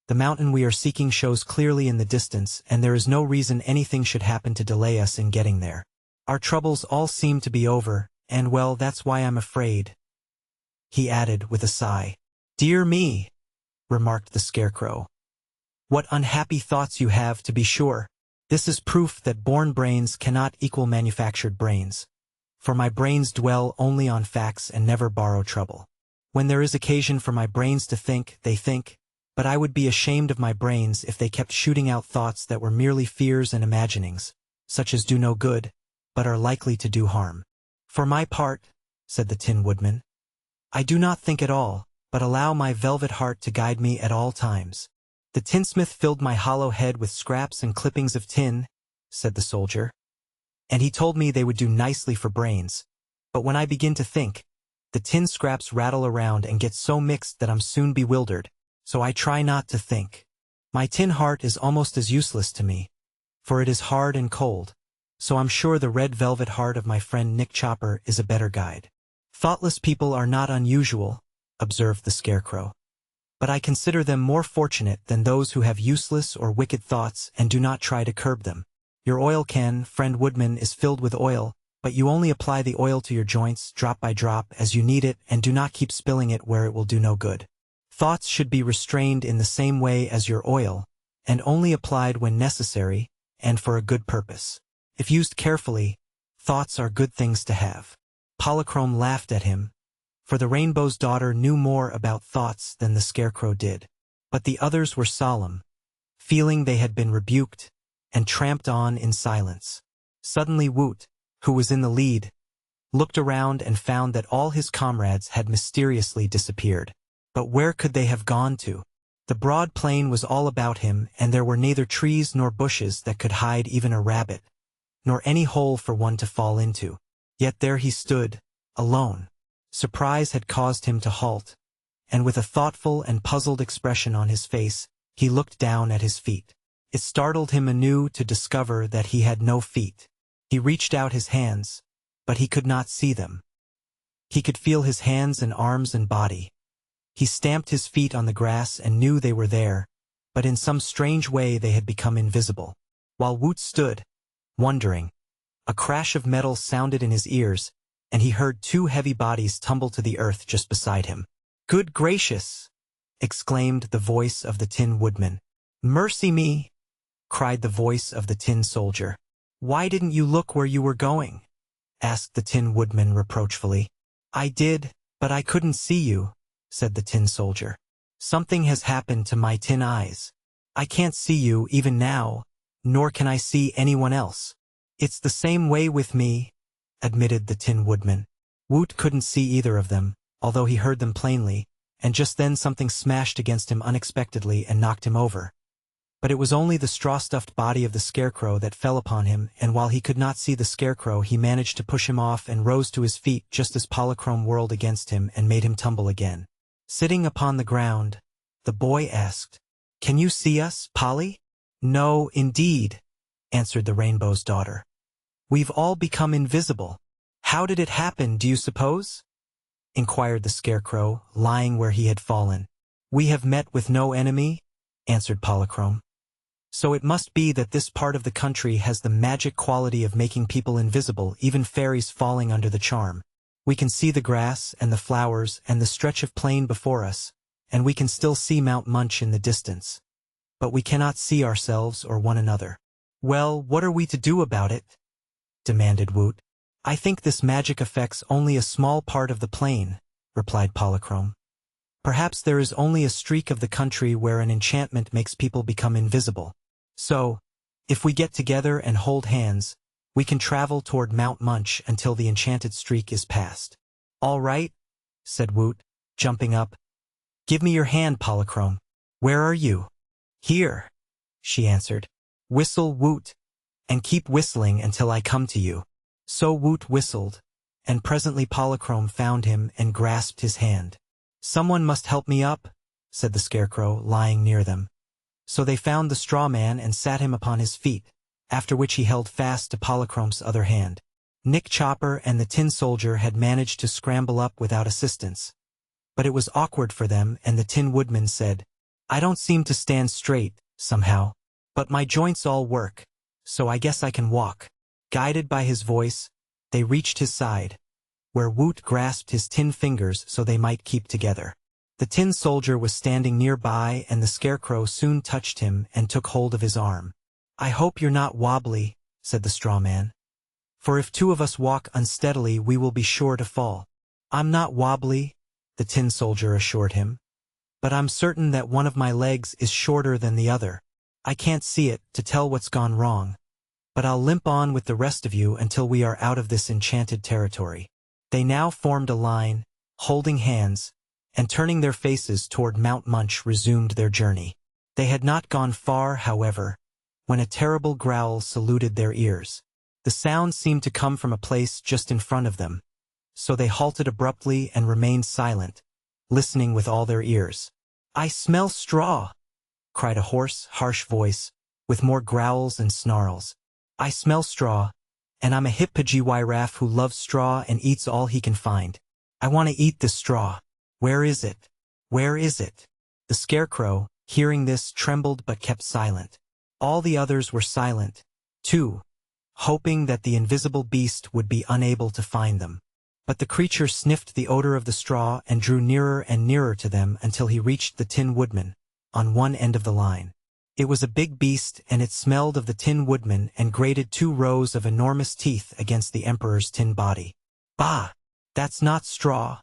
The mountain we are seeking shows clearly in the distance, and there is no reason anything should happen to delay us in getting there. Our troubles all seem to be over, and well, that's why I'm afraid," he added with a sigh. "Dear me," remarked the Scarecrow. "What unhappy thoughts you have, to be sure. This is proof that born brains cannot equal manufactured brains. For my brains dwell only on facts and never borrow trouble. When there is occasion for my brains to think, they think, but I would be ashamed of my brains if they kept shooting out thoughts that were merely fears and imaginings, such as do no good, but are likely to do harm. For my part," said the Tin Woodman, "I do not think at all, but allow my velvet heart to guide me at all times." "The tinsmith filled my hollow head with scraps and clippings of tin," said the soldier, "and he told me they would do nicely for brains. But when I begin to think, the tin scraps rattle around and get so mixed that I'm soon bewildered, so I try not to think. My tin heart is almost as useless to me, for it is hard and cold, so I'm sure the red velvet heart of my friend Nick Chopper is a better guide." "Thoughtless people are not unusual," observed the Scarecrow, "but I consider them more fortunate than those who have useless or wicked thoughts and do not try to curb them. Your oil can, friend Woodman, is filled with oil, but you only apply the oil to your joints, drop by drop, as you need it, and do not keep spilling it where it will do no good. Thoughts should be restrained in the same way as your oil, and only applied when necessary, and for a good purpose. If used carefully, thoughts are good things to have." Polychrome laughed at him, for the Rainbow's daughter knew more about thoughts than the Scarecrow did. But the others were solemn, feeling they had been rebuked, and tramped on in silence. Suddenly Woot, who was in the lead, looked around and found that all his comrades had mysteriously disappeared. But where could they have gone to? The broad plain was all about him, and there were neither trees nor bushes that could hide even a rabbit, nor any hole for one to fall into. Yet there he stood, alone. Surprise had caused him to halt, and with a thoughtful and puzzled expression on his face, he looked down at his feet. It startled him anew to discover that he had no feet. He reached out his hands, but he could not see them. He could feel his hands and arms and body. He stamped his feet on the grass and knew they were there, but in some strange way they had become invisible. While Woot stood, wondering, a crash of metal sounded in his ears, and he heard two heavy bodies tumble to the earth just beside him. "Good gracious!" exclaimed the voice of the Tin Woodman. "Mercy me!" cried the voice of the Tin Soldier. "Why didn't you look where you were going?" asked the Tin Woodman reproachfully. "I did, but I couldn't see you," said the Tin Soldier. "Something has happened to my tin eyes. I can't see you even now, nor can I see anyone else." "It's the same way with me," admitted the Tin Woodman. Woot couldn't see either of them, although he heard them plainly, and just then something smashed against him unexpectedly and knocked him over. But it was only the straw-stuffed body of the Scarecrow that fell upon him, and while he could not see the Scarecrow, he managed to push him off and rose to his feet just as Polychrome whirled against him and made him tumble again. Sitting upon the ground, the boy asked, "Can you see us, Polly?" "No, indeed," answered the Rainbow's daughter. "We've all become invisible." "How did it happen, do you suppose?" inquired the Scarecrow, lying where he had fallen. "We have met with no enemy," answered Polychrome. "So it must be that this part of the country has the magic quality of making people invisible, even fairies falling under the charm. We can see the grass and the flowers and the stretch of plain before us, and we can still see Mount Munch in the distance. But we cannot see ourselves or one another." "Well, what are we to do about it?" demanded Woot. "I think this magic affects only a small part of the plain," replied Polychrome. "Perhaps there is only a streak of the country where an enchantment makes people become invisible. So, if we get together and hold hands, we can travel toward Mount Munch until the enchanted streak is past." "All right," said Woot, jumping up. "Give me your hand, Polychrome." "Where are you?" "Here," she answered. "Whistle, Woot, and keep whistling until I come to you." So Woot whistled, and presently Polychrome found him and grasped his hand. "Someone must help me up," said the Scarecrow, lying near them. So they found the straw man and sat him upon his feet, after which he held fast to Polychrome's other hand. Nick Chopper and the Tin Soldier had managed to scramble up without assistance. But it was awkward for them, and the Tin Woodman said, "I don't seem to stand straight, somehow. But my joints all work, so I guess I can walk." Guided by his voice, they reached his side, where Woot grasped his tin fingers so they might keep together. The Tin Soldier was standing nearby, and the Scarecrow soon touched him and took hold of his arm. "I hope you're not wobbly," said the straw man. "For if two of us walk unsteadily, we will be sure to fall." "I'm not wobbly," the Tin Soldier assured him. "But I'm certain that one of my legs is shorter than the other. I can't see it to tell what's gone wrong. But I'll limp on with the rest of you until we are out of this enchanted territory." They now formed a line, holding hands, and turning their faces toward Mount Munch resumed their journey. They had not gone far, however, when a terrible growl saluted their ears. The sound seemed to come from a place just in front of them, so they halted abruptly and remained silent, listening with all their ears. "I smell straw!" cried a hoarse, harsh voice, with more growls and snarls. "I smell straw, and I'm a hippogee-wyraffe who loves straw and eats all he can find. I want to eat this straw. Where is it? Where is it?" The Scarecrow, hearing this, trembled but kept silent. All the others were silent, too, hoping that the invisible beast would be unable to find them. But the creature sniffed the odor of the straw and drew nearer and nearer to them until he reached the Tin Woodman, on one end of the line. It was a big beast, and it smelled of the Tin Woodman and grated 2 rows of enormous teeth against the Emperor's tin body. "Bah!" "That's not straw,"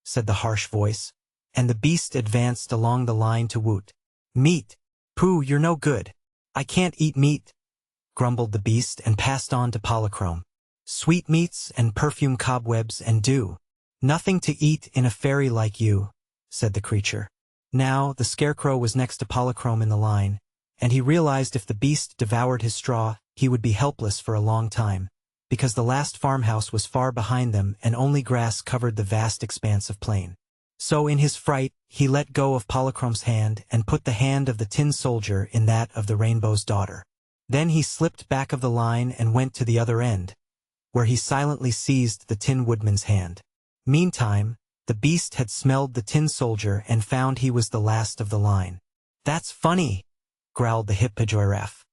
said the harsh voice, and the beast advanced along the line to Woot. "Meat! Pooh, you're no good. I can't eat meat," grumbled the beast and passed on to Polychrome. "Sweetmeats and perfume cobwebs and dew. Nothing to eat in a fairy like you," said the creature. Now, the Scarecrow was next to Polychrome in the line, and he realized if the beast devoured his straw, he would be helpless for a long time, because the last farmhouse was far behind them and only grass covered the vast expanse of plain. So in his fright, he let go of Polychrome's hand and put the hand of the Tin Soldier in that of the Rainbow's Daughter. Then he slipped back of the line and went to the other end, where he silently seized the Tin Woodman's hand. Meantime, the beast had smelled the Tin Soldier and found he was the last of the line. "That's funny," growled the Hippogiraffe.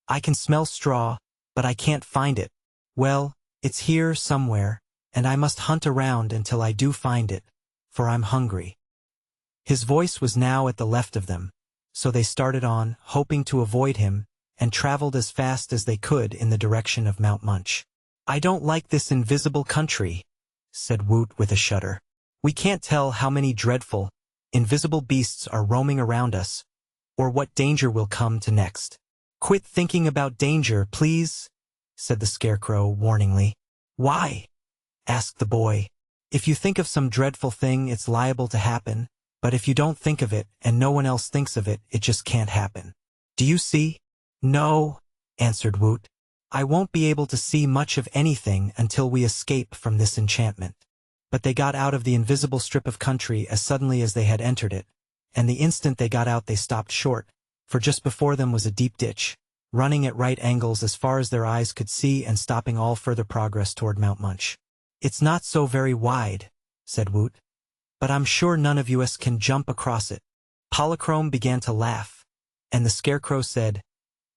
"I can smell straw, but I can't find it. Well, it's here somewhere, and I must hunt around until I do find it, for I'm hungry." His voice was now at the left of them, so they started on, hoping to avoid him, and traveled as fast as they could in the direction of Mount Munch. "I don't like this invisible country," said Woot with a shudder. "We can't tell how many dreadful, invisible beasts are roaming around us, or what danger will come to next." "Quit thinking about danger, please," said the Scarecrow warningly. "Why?" asked the boy. "If you think of some dreadful thing, it's liable to happen, but if you don't think of it and no one else thinks of it, it just can't happen. Do you see?" "No," answered Woot. "I won't be able to see much of anything until we escape from this enchantment." But they got out of the invisible strip of country as suddenly as they had entered it, and the instant they got out they stopped short, for just before them was a deep ditch, running at right angles as far as their eyes could see and stopping all further progress toward Mount Munch. "It's not so very wide," said Woot, "but I'm sure none of us can jump across it." Polychrome began to laugh, and the Scarecrow said,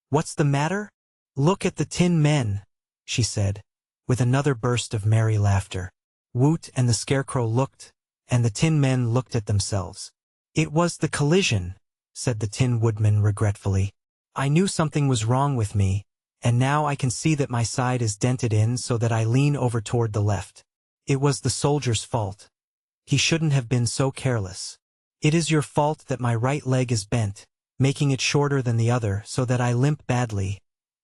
"What's the matter? Look at the tin men," she said, with another burst of merry laughter. Woot and the Scarecrow looked, and the Tin Men looked at themselves. "It was the collision," said the Tin Woodman regretfully. "I knew something was wrong with me, and now I can see that my side is dented in so that I lean over toward the left. It was the soldier's fault. He shouldn't have been so careless. It is your fault that my right leg is bent, making it shorter than the other so that I limp badly,"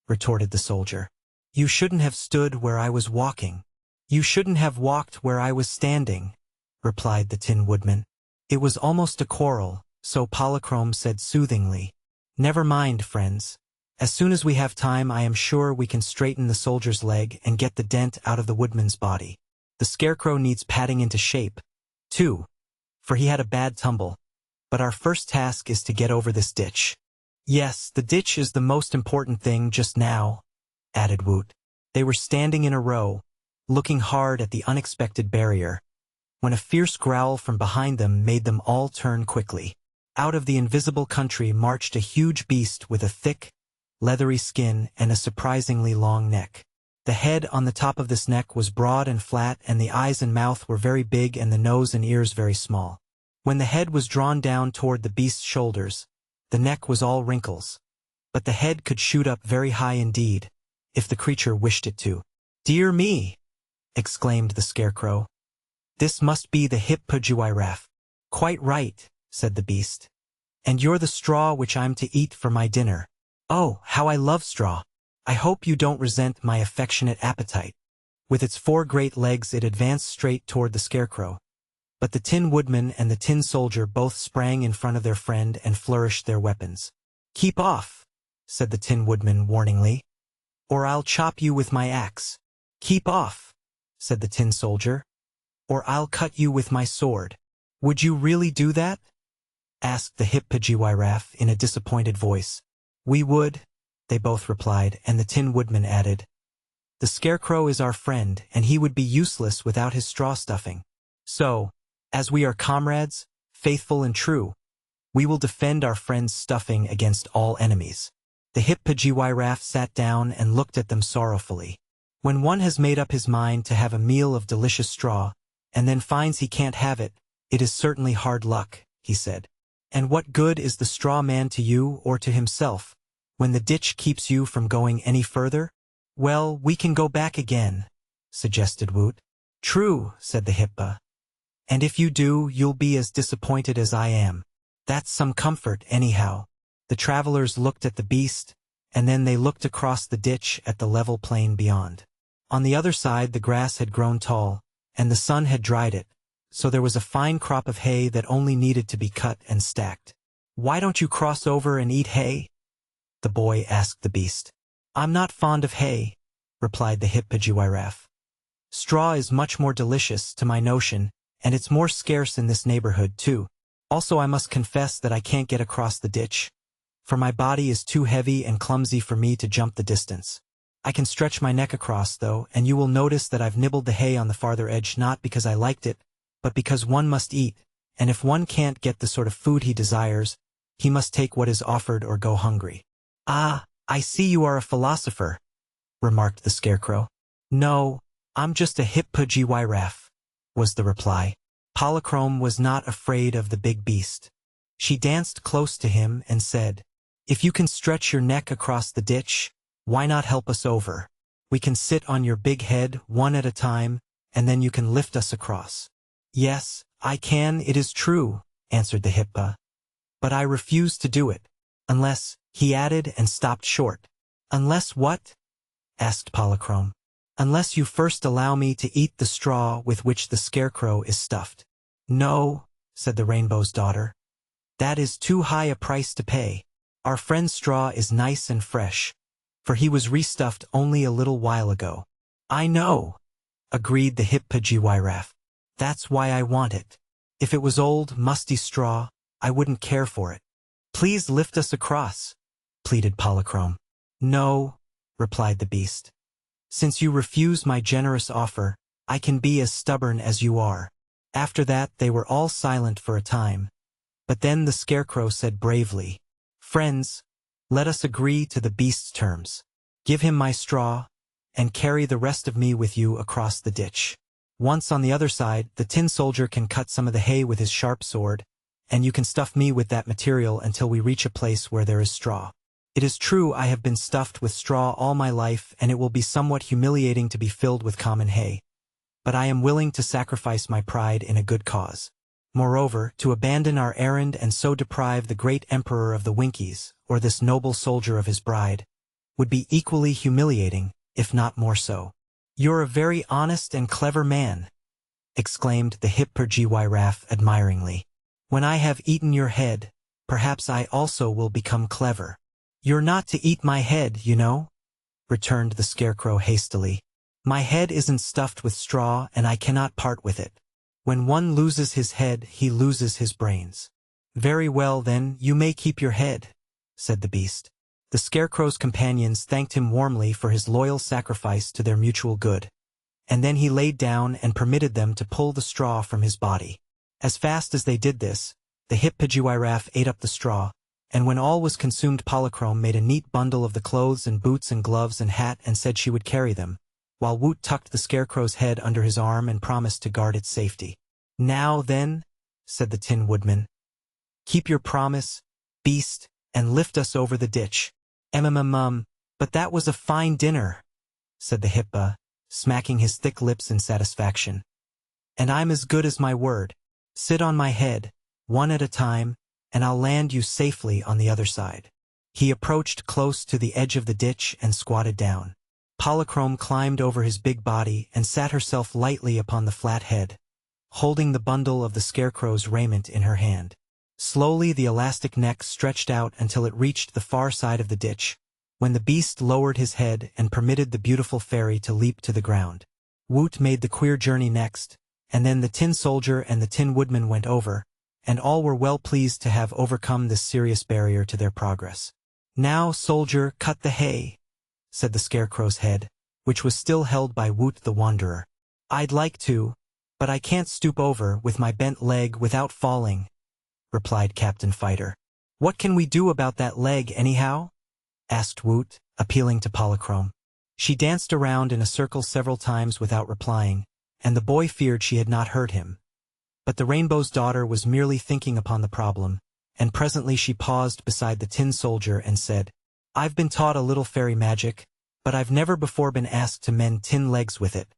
retorted the soldier. "You shouldn't have stood where I was walking. You shouldn't have walked where I was standing," replied the Tin Woodman. It was almost a quarrel, so Polychrome said soothingly, "Never mind, friends. As soon as we have time, I am sure we can straighten the soldier's leg and get the dent out of the woodman's body. The Scarecrow needs patting into shape, too, for he had a bad tumble. But our first task is to get over this ditch." "Yes, the ditch is the most important thing just now," added Woot. They were standing in a row, looking hard at the unexpected barrier, when a fierce growl from behind them made them all turn quickly. Out of the invisible country marched a huge beast with a thick, leathery skin and a surprisingly long neck. The head on the top of this neck was broad and flat, and the eyes and mouth were very big and the nose and ears very small. When the head was drawn down toward the beast's shoulders, the neck was all wrinkles, but the head could shoot up very high indeed, if the creature wished it to. "Dear me!" exclaimed the Scarecrow. "This must be the Hippogiraffe." "Quite right," said the beast. "And you're the straw which I'm to eat for my dinner. Oh, how I love straw! I hope you don't resent my affectionate appetite." With its 4 great legs it advanced straight toward the Scarecrow, but the Tin Woodman and the Tin Soldier both sprang in front of their friend and flourished their weapons. "Keep off," said the Tin Woodman warningly, "or I'll chop you with my axe." "Keep off," said the Tin Soldier, "or I'll cut you with my sword." "Would you really do that?" asked the Hippogiraffe in a disappointed voice. "We would," they both replied, and the Tin Woodman added, "The Scarecrow is our friend, and he would be useless without his straw stuffing. So, as we are comrades, faithful and true, we will defend our friend's stuffing against all enemies." The Hippogiraffe sat down and looked at them sorrowfully. "When one has made up his mind to have a meal of delicious straw, and then finds he can't have it, it is certainly hard luck," he said. "And what good is the straw man to you or to himself, when the ditch keeps you from going any further?" "Well, we can go back again," suggested Woot. True, said the hippo. And if you do, you'll be as disappointed as I am. That's some comfort, anyhow. The travelers looked at the beast, and then they looked across the ditch at the level plain beyond. On the other side the grass had grown tall, and the sun had dried it, so there was a fine crop of hay that only needed to be cut and stacked. Why don't you cross over and eat hay? The boy asked the beast. I'm not fond of hay, replied the hippogiraffe. Straw is much more delicious, to my notion, and it's more scarce in this neighborhood, too. Also I must confess that I can't get across the ditch, for my body is too heavy and clumsy for me to jump the distance. I can stretch my neck across, though, and you will notice that I've nibbled the hay on the farther edge not because I liked it, but because one must eat, and if one can't get the sort of food he desires, he must take what is offered or go hungry. Ah, I see you are a philosopher, remarked the scarecrow. No, I'm just a hippogiraffe, was the reply. Polychrome was not afraid of the big beast. She danced close to him and said, If you can stretch your neck across the ditch, why not help us over? We can sit on your big head one at a time, and then you can lift us across. Yes, I can, it is true, answered the hippo. But I refuse to do it. Unless, he added and stopped short. Unless what? Asked Polychrome. Unless you first allow me to eat the straw with which the scarecrow is stuffed. No, said the rainbow's daughter. That is too high a price to pay. Our friend's straw is nice and fresh, for he was restuffed only a little while ago. I know, agreed the hippogiraffe. That's why I want it. If it was old, musty straw, I wouldn't care for it. Please lift us across, pleaded Polychrome. No, replied the beast. Since you refuse my generous offer, I can be as stubborn as you are. After that they were all silent for a time. But then the scarecrow said bravely, Friends, let us agree to the beast's terms. Give him my straw, and carry the rest of me with you across the ditch. Once on the other side, the tin soldier can cut some of the hay with his sharp sword, and you can stuff me with that material until we reach a place where there is straw. It is true I have been stuffed with straw all my life, and it will be somewhat humiliating to be filled with common hay. But I am willing to sacrifice my pride in a good cause. Moreover, to abandon our errand and so deprive the great emperor of the Winkies, or this noble soldier of his bride, would be equally humiliating, if not more so. You're a very honest and clever man, exclaimed the hippogiraffe admiringly. When I have eaten your head, perhaps I also will become clever. You're not to eat my head, you know, returned the scarecrow hastily. My head isn't stuffed with straw and I cannot part with it. When one loses his head, he loses his brains. Very well then, you may keep your head, said the beast. The scarecrow's companions thanked him warmly for his loyal sacrifice to their mutual good, and then he laid down and permitted them to pull the straw from his body. As fast as they did this, the hippogiraffe ate up the straw, and when all was consumed Polychrome made a neat bundle of the clothes and boots and gloves and hat and said she would carry them, while Woot tucked the scarecrow's head under his arm and promised to guard its safety. Now then, said the Tin Woodman, keep your promise, beast, and lift us over the ditch. But that was a fine dinner, said the hippo, smacking his thick lips in satisfaction. And I'm as good as my word. Sit on my head, one at a time, and I'll land you safely on the other side. He approached close to the edge of the ditch and squatted down. Polychrome climbed over his big body and sat herself lightly upon the flat head, holding the bundle of the scarecrow's raiment in her hand. Slowly the elastic neck stretched out until it reached the far side of the ditch, when the beast lowered his head and permitted the beautiful fairy to leap to the ground. Woot made the queer journey next, and then the Tin Soldier and the Tin Woodman went over, and all were well pleased to have overcome this serious barrier to their progress. Now, soldier, cut the hay, said the scarecrow's head, which was still held by Woot the Wanderer. I'd like to, but I can't stoop over with my bent leg without falling, replied Captain Fighter. What can we do about that leg, anyhow? Asked Woot, appealing to Polychrome. She danced around in a circle several times without replying, and the boy feared she had not heard him. But the Rainbow's daughter was merely thinking upon the problem, and presently she paused beside the Tin Soldier and said, I've been taught a little fairy magic, but I've never before been asked to mend tin legs with it.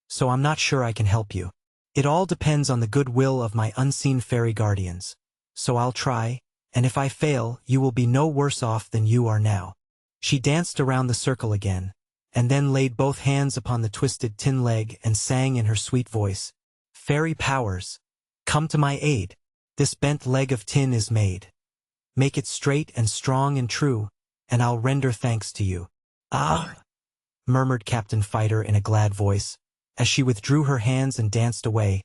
so I'm not sure I can help you. It all depends on the goodwill of my unseen fairy guardians. So I'll try, and if I fail, you will be no worse off than you are now." She danced around the circle again, and then laid both hands upon the twisted tin leg and sang in her sweet voice, "Fairy powers, come to my aid. This bent leg of tin is made. Make it straight and strong and true, and I'll render thanks to you." "Ah," murmured Captain Fighter in a glad voice, as she withdrew her hands and danced away,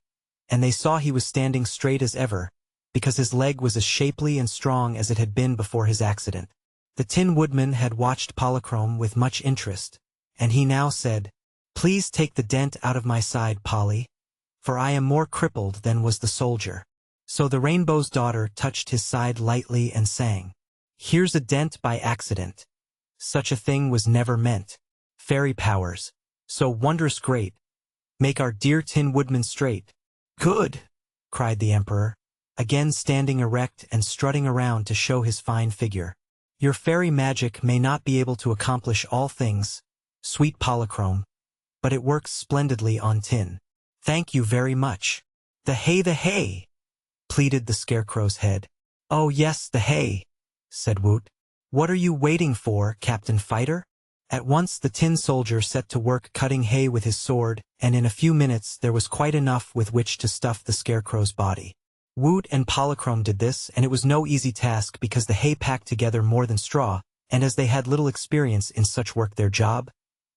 and they saw he was standing straight as ever, because his leg was as shapely and strong as it had been before his accident. The Tin Woodman had watched Polychrome with much interest, and he now said, "Please take the dent out of my side, Polly, for I am more crippled than was the soldier." So the Rainbow's Daughter touched his side lightly and sang, "Here's a dent by accident. Such a thing was never meant. Fairy powers, so wondrous great, make our dear Tin Woodman straight." "Good!" cried the Emperor, again standing erect and strutting around to show his fine figure. "Your fairy magic may not be able to accomplish all things, sweet Polychrome, but it works splendidly on tin. Thank you very much." "The hay, pleaded the Scarecrow's head. "Oh yes, the hay," said Woot. "What are you waiting for, Captain Fighter?" At once the tin soldier set to work cutting hay with his sword, and in a few minutes there was quite enough with which to stuff the Scarecrow's body. Woot and Polychrome did this, and it was no easy task because the hay packed together more than straw, and as they had little experience in such work their job,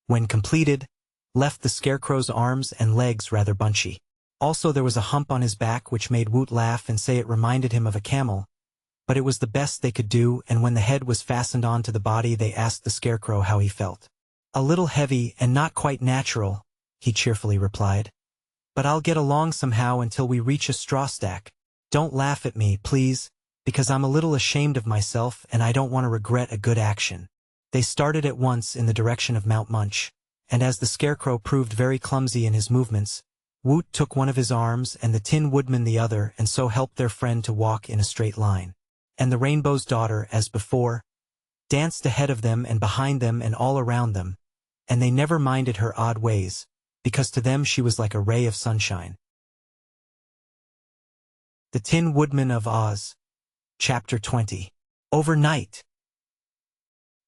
when completed, left the Scarecrow's arms and legs rather bunchy. Also there was a hump on his back which made Woot laugh and say it reminded him of a camel, but it was the best they could do, and when the head was fastened on to the body they asked the Scarecrow how he felt. "A little heavy and not quite natural," he cheerfully replied. "But I'll get along somehow until we reach a straw stack. Don't laugh at me, please, because I'm a little ashamed of myself and I don't want to regret a good action." They started at once in the direction of Mount Munch, and as the Scarecrow proved very clumsy in his movements, Woot took one of his arms and the Tin Woodman the other, and so helped their friend to walk in a straight line. And the Rainbow's Daughter, as before, danced ahead of them and behind them and all around them, and they never minded her odd ways, because to them she was like a ray of sunshine. The Tin Woodman of Oz. Chapter 20. Overnight.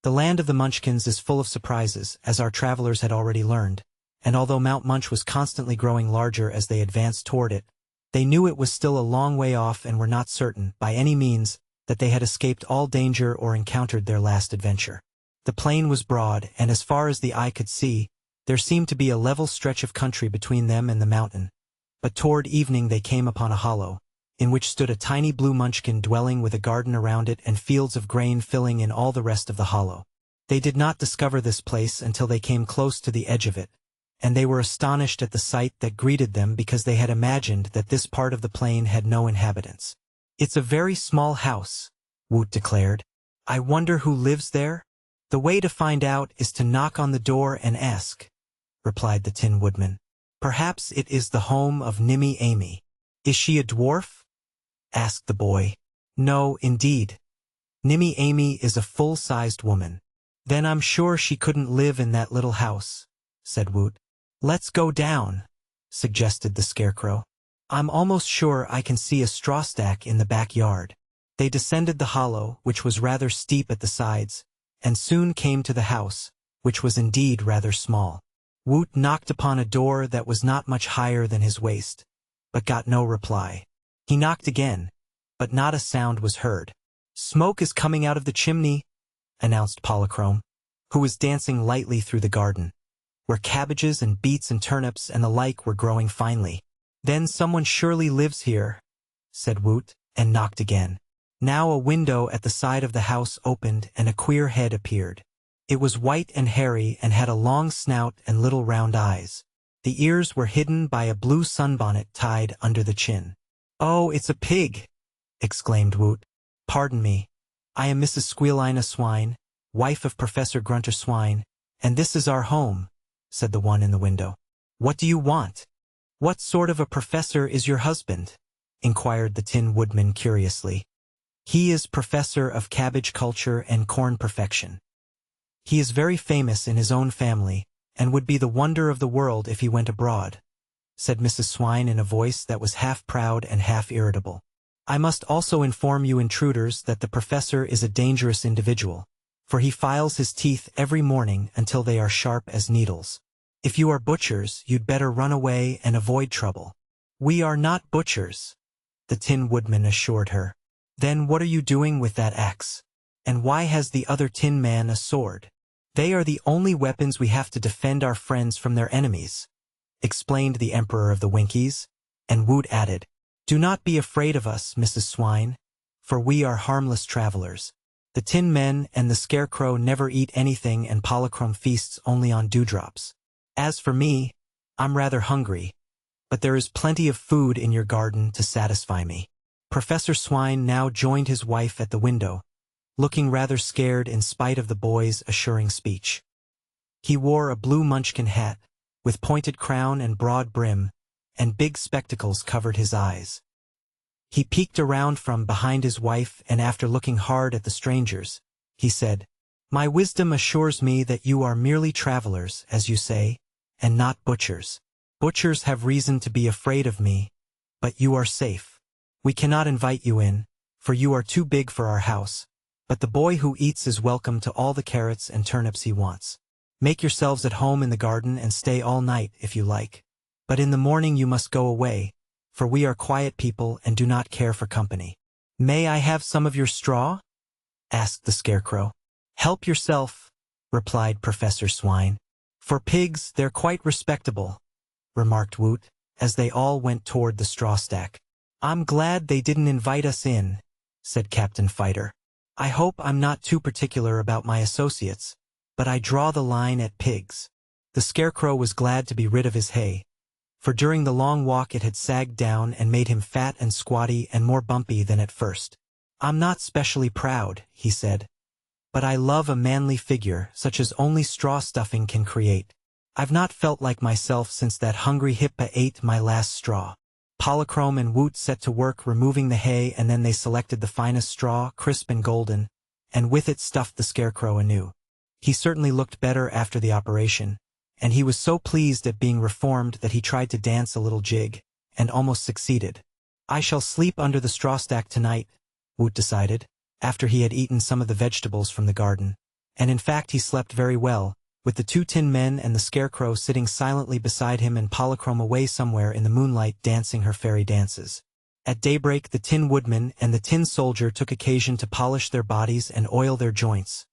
The land of the Munchkins is full of surprises, as our travelers had already learned, and although Mount Munch was constantly growing larger as they advanced toward it, they knew it was still a long way off and were not certain, by any means, that they had escaped all danger or encountered their last adventure. The plain was broad, and as far as the eye could see, there seemed to be a level stretch of country between them and the mountain. But toward evening they came upon a hollow, in which stood a tiny blue Munchkin dwelling with a garden around it and fields of grain filling in all the rest of the hollow. They did not discover this place until they came close to the edge of it, and they were astonished at the sight that greeted them because they had imagined that this part of the plain had no inhabitants. "It's a very small house," Woot declared. "I wonder who lives there?" "The way to find out is to knock on the door and ask," replied the Tin Woodman. "Perhaps it is the home of Nimmy Amy." "Is she a dwarf?" asked the boy. "No, indeed. Nimmy Amy is a full-sized woman." "Then I'm sure she couldn't live in that little house," said Woot. "Let's go down," suggested the Scarecrow. "I'm almost sure I can see a straw stack in the backyard." They descended the hollow, which was rather steep at the sides, and soon came to the house, which was indeed rather small. Woot knocked upon a door that was not much higher than his waist, but got no reply. He knocked again, but not a sound was heard. "Smoke is coming out of the chimney," announced Polychrome, who was dancing lightly through the garden, where cabbages and beets and turnips and the like were growing finely. "Then someone surely lives here," said Woot, and knocked again. Now a window at the side of the house opened and a queer head appeared. It was white and hairy and had a long snout and little round eyes. The ears were hidden by a blue sunbonnet tied under the chin. "Oh, it's a pig!" exclaimed Woot. "Pardon me. I am Mrs. Squealina Swine, wife of Professor Grunter Swine, and this is our home," said the one in the window. "What do you want?" "What sort of a professor is your husband?" inquired the Tin Woodman curiously. "He is Professor of Cabbage Culture and Corn Perfection. He is very famous in his own family, and would be the wonder of the world if he went abroad," said Mrs. Swine in a voice that was half proud and half irritable. "I must also inform you intruders that the professor is a dangerous individual, for he files his teeth every morning until they are sharp as needles. If you are butchers, you'd better run away and avoid trouble." "We are not butchers," the Tin Woodman assured her. "Then what are you doing with that axe? And why has the other Tin Man a sword?" "They are the only weapons we have to defend our friends from their enemies," explained the Emperor of the Winkies, and Woot added, "Do not be afraid of us, Mrs. Swine, for we are harmless travelers. The Tin Men and the Scarecrow never eat anything and Polychrome feasts only on dewdrops. As for me, I'm rather hungry, but there is plenty of food in your garden to satisfy me." Professor Swine now joined his wife at the window, looking rather scared in spite of the boy's assuring speech. He wore a blue munchkin hat, with pointed crown and broad brim, and big spectacles covered his eyes. He peeked around from behind his wife, and after looking hard at the strangers, he said, "My wisdom assures me that you are merely travelers, as you say, and not butchers. Butchers have reason to be afraid of me, but you are safe. We cannot invite you in, for you are too big for our house, but the boy who eats is welcome to all the carrots and turnips he wants. Make yourselves at home in the garden and stay all night if you like, but in the morning you must go away, for we are quiet people and do not care for company." "May I have some of your straw?" asked the Scarecrow. "Help yourself," replied Professor Swine. "For pigs, they're quite respectable," remarked Woot, as they all went toward the straw stack. "I'm glad they didn't invite us in," said Captain Fighter. "I hope I'm not too particular about my associates, but I draw the line at pigs." The Scarecrow was glad to be rid of his hay, for during the long walk it had sagged down and made him fat and squatty and more bumpy than at first. "I'm not specially proud," he said, "but I love a manly figure such as only straw stuffing can create. I've not felt like myself since that hungry hippa ate my last straw." Polychrome and Woot set to work removing the hay, and then they selected the finest straw, crisp and golden, and with it stuffed the Scarecrow anew. He certainly looked better after the operation, and he was so pleased at being reformed that he tried to dance a little jig, and almost succeeded. "I shall sleep under the straw stack tonight," Woot decided, after he had eaten some of the vegetables from the garden, and in fact he slept very well, with the two Tin Men and the Scarecrow sitting silently beside him and Polychrome away somewhere in the moonlight dancing her fairy dances. At daybreak the Tin Woodman and the Tin Soldier took occasion to polish their bodies and oil their joints,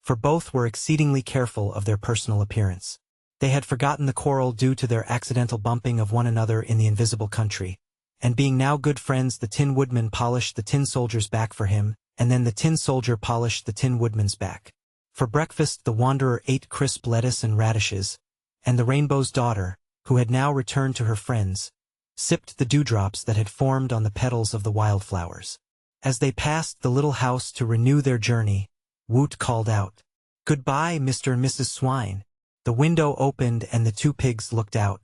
for both were exceedingly careful of their personal appearance. They had forgotten the quarrel due to their accidental bumping of one another in the invisible country, and being now good friends the Tin Woodman polished the Tin Soldier's back for him, and then the Tin Soldier polished the Tin Woodman's back. For breakfast the Wanderer ate crisp lettuce and radishes, and the Rainbow's Daughter, who had now returned to her friends, sipped the dewdrops that had formed on the petals of the wildflowers. As they passed the little house to renew their journey, Woot called out, "Goodbye, Mr. and Mrs. Swine." The window opened and the two pigs looked out.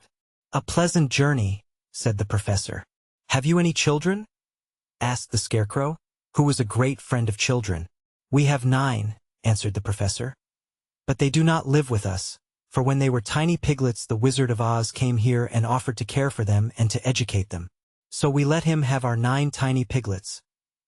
"A pleasant journey," said the professor. "Have you any children?" asked the Scarecrow, who was a great friend of children. "We have 9, answered the professor. "But they do not live with us, for when they were tiny piglets the Wizard of Oz came here and offered to care for them and to educate them. So we let him have our 9 tiny piglets,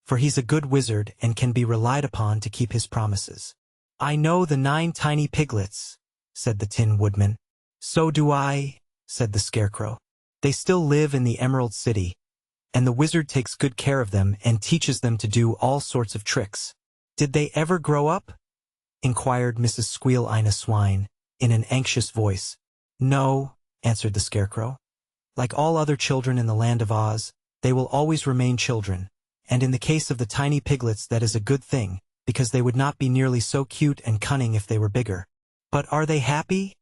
for he's a good wizard and can be relied upon to keep his promises." "I know the 9 tiny piglets," said the Tin Woodman. "So do I," said the Scarecrow. "They still live in the Emerald City, and the wizard takes good care of them and teaches them to do all sorts of tricks." "Did they ever grow up?" inquired Mrs. Squeal-Ina Swine, in an anxious voice. "No," answered the Scarecrow. "Like all other children in the Land of Oz, they will always remain children, and in the case of the tiny piglets that is a good thing, because they would not be nearly so cute and cunning if they were bigger." "But are they happy?"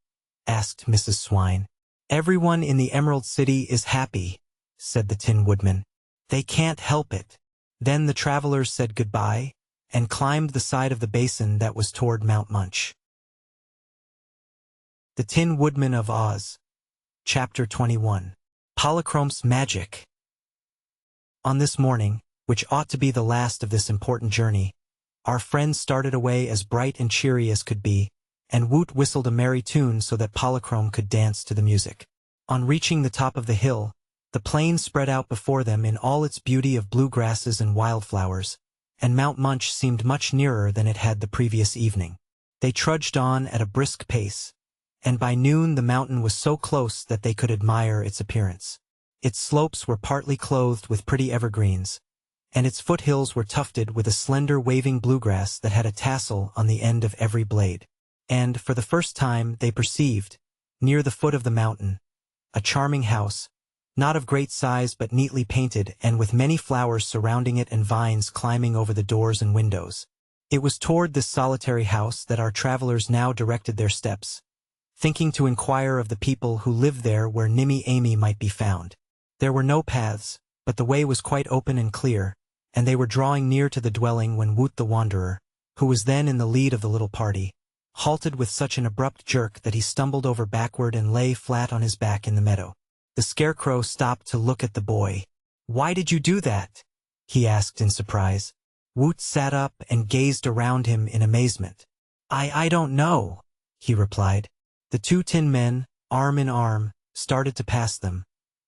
asked Mrs. Swine. "Everyone in the Emerald City is happy," said the Tin Woodman. "They can't help it." Then the travelers said goodbye, and climbed the side of the basin that was toward Mount Munch. The Tin Woodman of Oz. Chapter 21. Polychrome's Magic. On this morning, which ought to be the last of this important journey, our friends started away as bright and cheery as could be, and Woot whistled a merry tune so that Polychrome could dance to the music. On reaching the top of the hill, the plain spread out before them in all its beauty of blue grasses and wildflowers, and Mount Munch seemed much nearer than it had the previous evening. They trudged on at a brisk pace, and by noon the mountain was so close that they could admire its appearance. Its slopes were partly clothed with pretty evergreens, and its foothills were tufted with a slender waving bluegrass that had a tassel on the end of every blade. And, for the first time, they perceived, near the foot of the mountain, a charming house, not of great size but neatly painted and with many flowers surrounding it and vines climbing over the doors and windows. It was toward this solitary house that our travelers now directed their steps, thinking to inquire of the people who lived there where Nimmy Amy might be found. There were no paths, but the way was quite open and clear, and they were drawing near to the dwelling when Woot the Wanderer, who was then in the lead of the little party, halted with such an abrupt jerk that he stumbled over backward and lay flat on his back in the meadow. The Scarecrow stopped to look at the boy. "Why did you do that?" he asked in surprise. Woot sat up and gazed around him in amazement. I don't know," he replied. The two tin men, arm in arm, started to pass them,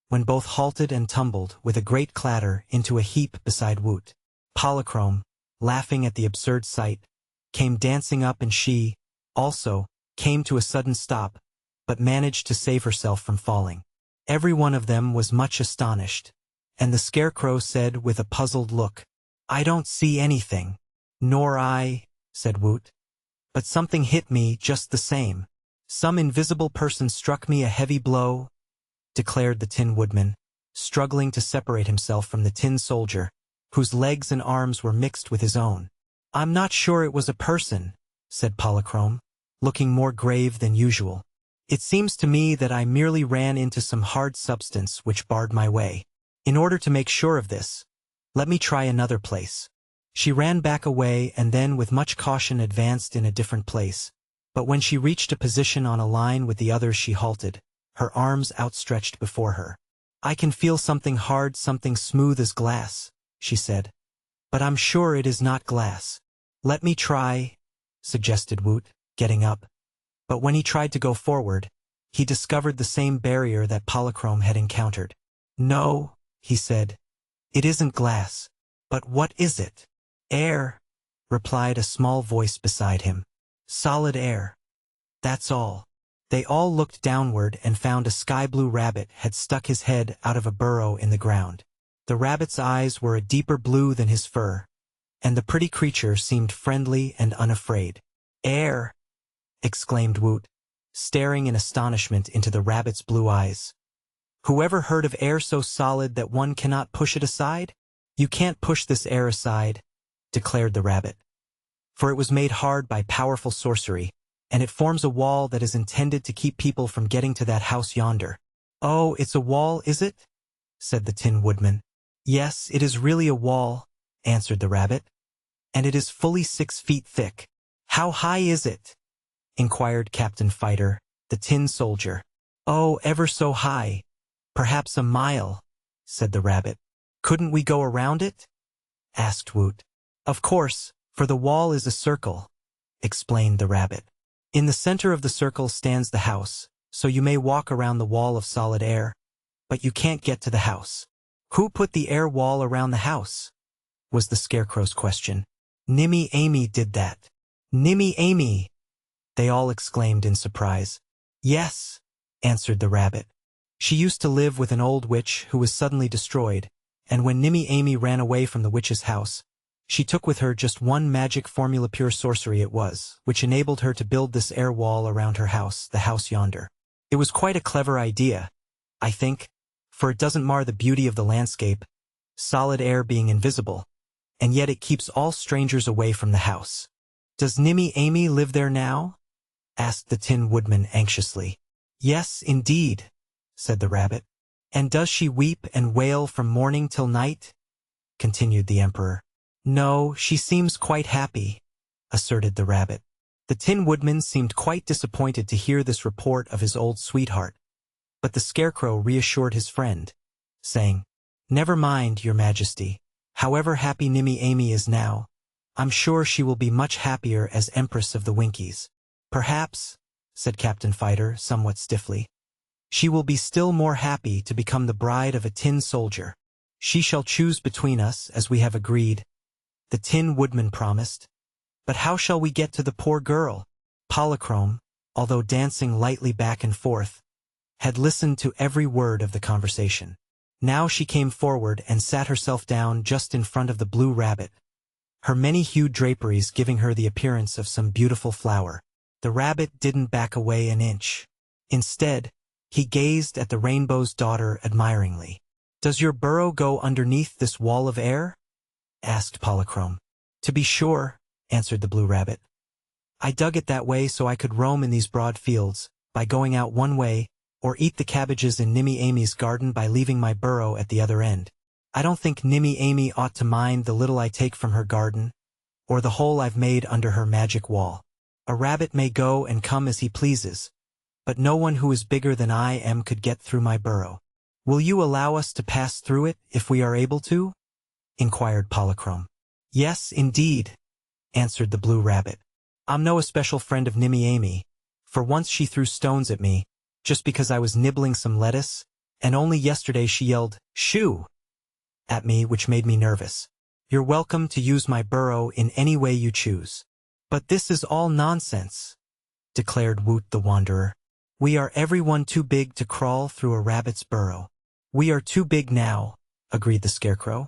when both halted and tumbled, with a great clatter, into a heap beside Woot. Polychrome, laughing at the absurd sight, came dancing up, and she, also, came to a sudden stop, but managed to save herself from falling. Every one of them was much astonished, and the Scarecrow said with a puzzled look, "I don't see anything." "Nor I," said Woot. "But something hit me just the same. Some invisible person struck me a heavy blow," declared the Tin Woodman, struggling to separate himself from the Tin Soldier, whose legs and arms were mixed with his own. "I'm not sure it was a person," said Polychrome, looking more grave than usual. "It seems to me that I merely ran into some hard substance which barred my way. In order to make sure of this, let me try another place." She ran back away and then with much caution advanced in a different place, but when she reached a position on a line with the others she halted, her arms outstretched before her. "I can feel something hard, something smooth as glass," she said. "But I'm sure it is not glass." "Let me try," suggested Woot, getting up. But when he tried to go forward, he discovered the same barrier that Polychrome had encountered. "No," he said, "it isn't glass. But what is it?" "Air," replied a small voice beside him. "Solid air. That's all." They all looked downward and found a sky-blue rabbit had stuck his head out of a burrow in the ground. The rabbit's eyes were a deeper blue than his fur, and the pretty creature seemed friendly and unafraid. "Air!" exclaimed Woot, staring in astonishment into the rabbit's blue eyes. "Whoever heard of air so solid that one cannot push it aside?" "You can't push this air aside," declared the rabbit, "for it was made hard by powerful sorcery, and it forms a wall that is intended to keep people from getting to that house yonder." "Oh, it's a wall, is it?" said the Tin Woodman. "Yes, it is really a wall," answered the rabbit, "and it is fully 6 feet thick." "How high is it?" inquired Captain Fighter, the Tin Soldier. "Oh, ever so high. Perhaps a mile," said the rabbit. "Couldn't we go around it?" asked Woot. "Of course, for the wall is a circle," explained the rabbit. "In the center of the circle stands the house, so you may walk around the wall of solid air, but you can't get to the house." "Who put the air wall around the house?" was the Scarecrow's question. "Nimmy Amy did that." "Nimmy Amy!" they all exclaimed in surprise. "Yes," answered the rabbit. "She used to live with an old witch who was suddenly destroyed, and when Nimmy Amy ran away from the witch's house, she took with her just one magic formula, pure sorcery it was, which enabled her to build this air wall around her house, the house yonder. It was quite a clever idea, I think, for it doesn't mar the beauty of the landscape, solid air being invisible, and yet it keeps all strangers away from the house." "Does Nimmy Amy live there now?" asked the Tin Woodman anxiously. "Yes, indeed," said the rabbit. "And does she weep and wail from morning till night?" continued the Emperor. "No, she seems quite happy," asserted the rabbit. The Tin Woodman seemed quite disappointed to hear this report of his old sweetheart, but the Scarecrow reassured his friend, saying, "Never mind, Your Majesty. However happy Nimmy Amy is now, I'm sure she will be much happier as Empress of the Winkies." Perhaps, said Captain Fighter somewhat stiffly, she will be still more happy to become the bride of a tin soldier. She shall choose between us, as we have agreed, the Tin Woodman promised. But how shall we get to the poor girl? Polychrome, although dancing lightly back and forth, had listened to every word of the conversation. Now she came forward and sat herself down just in front of the blue rabbit, her many-hued draperies giving her the appearance of some beautiful flower. The rabbit didn't back away an inch. Instead, he gazed at the rainbow's daughter admiringly. "Does your burrow go underneath this wall of air?" asked Polychrome. "To be sure," answered the blue rabbit. "I dug it that way so I could roam in these broad fields, by going out one way, or eat the cabbages in Nimmy Amy's garden by leaving my burrow at the other end. I don't think Nimmy Amy ought to mind the little I take from her garden, or the hole I've made under her magic wall. A rabbit may go and come as he pleases, but no one who is bigger than I am could get through my burrow. Will you allow us to pass through it, if we are able to?" inquired Polychrome. "Yes, indeed," answered the blue rabbit. "I'm no especial friend of Nimmy Amy, for once she threw stones at me, just because I was nibbling some lettuce, and only yesterday she yelled, 'Shoo!' at me, which made me nervous. You're welcome to use my burrow in any way you choose." "But this is all nonsense," declared Woot the Wanderer. "We are everyone too big to crawl through a rabbit's burrow." "We are too big now," agreed the Scarecrow.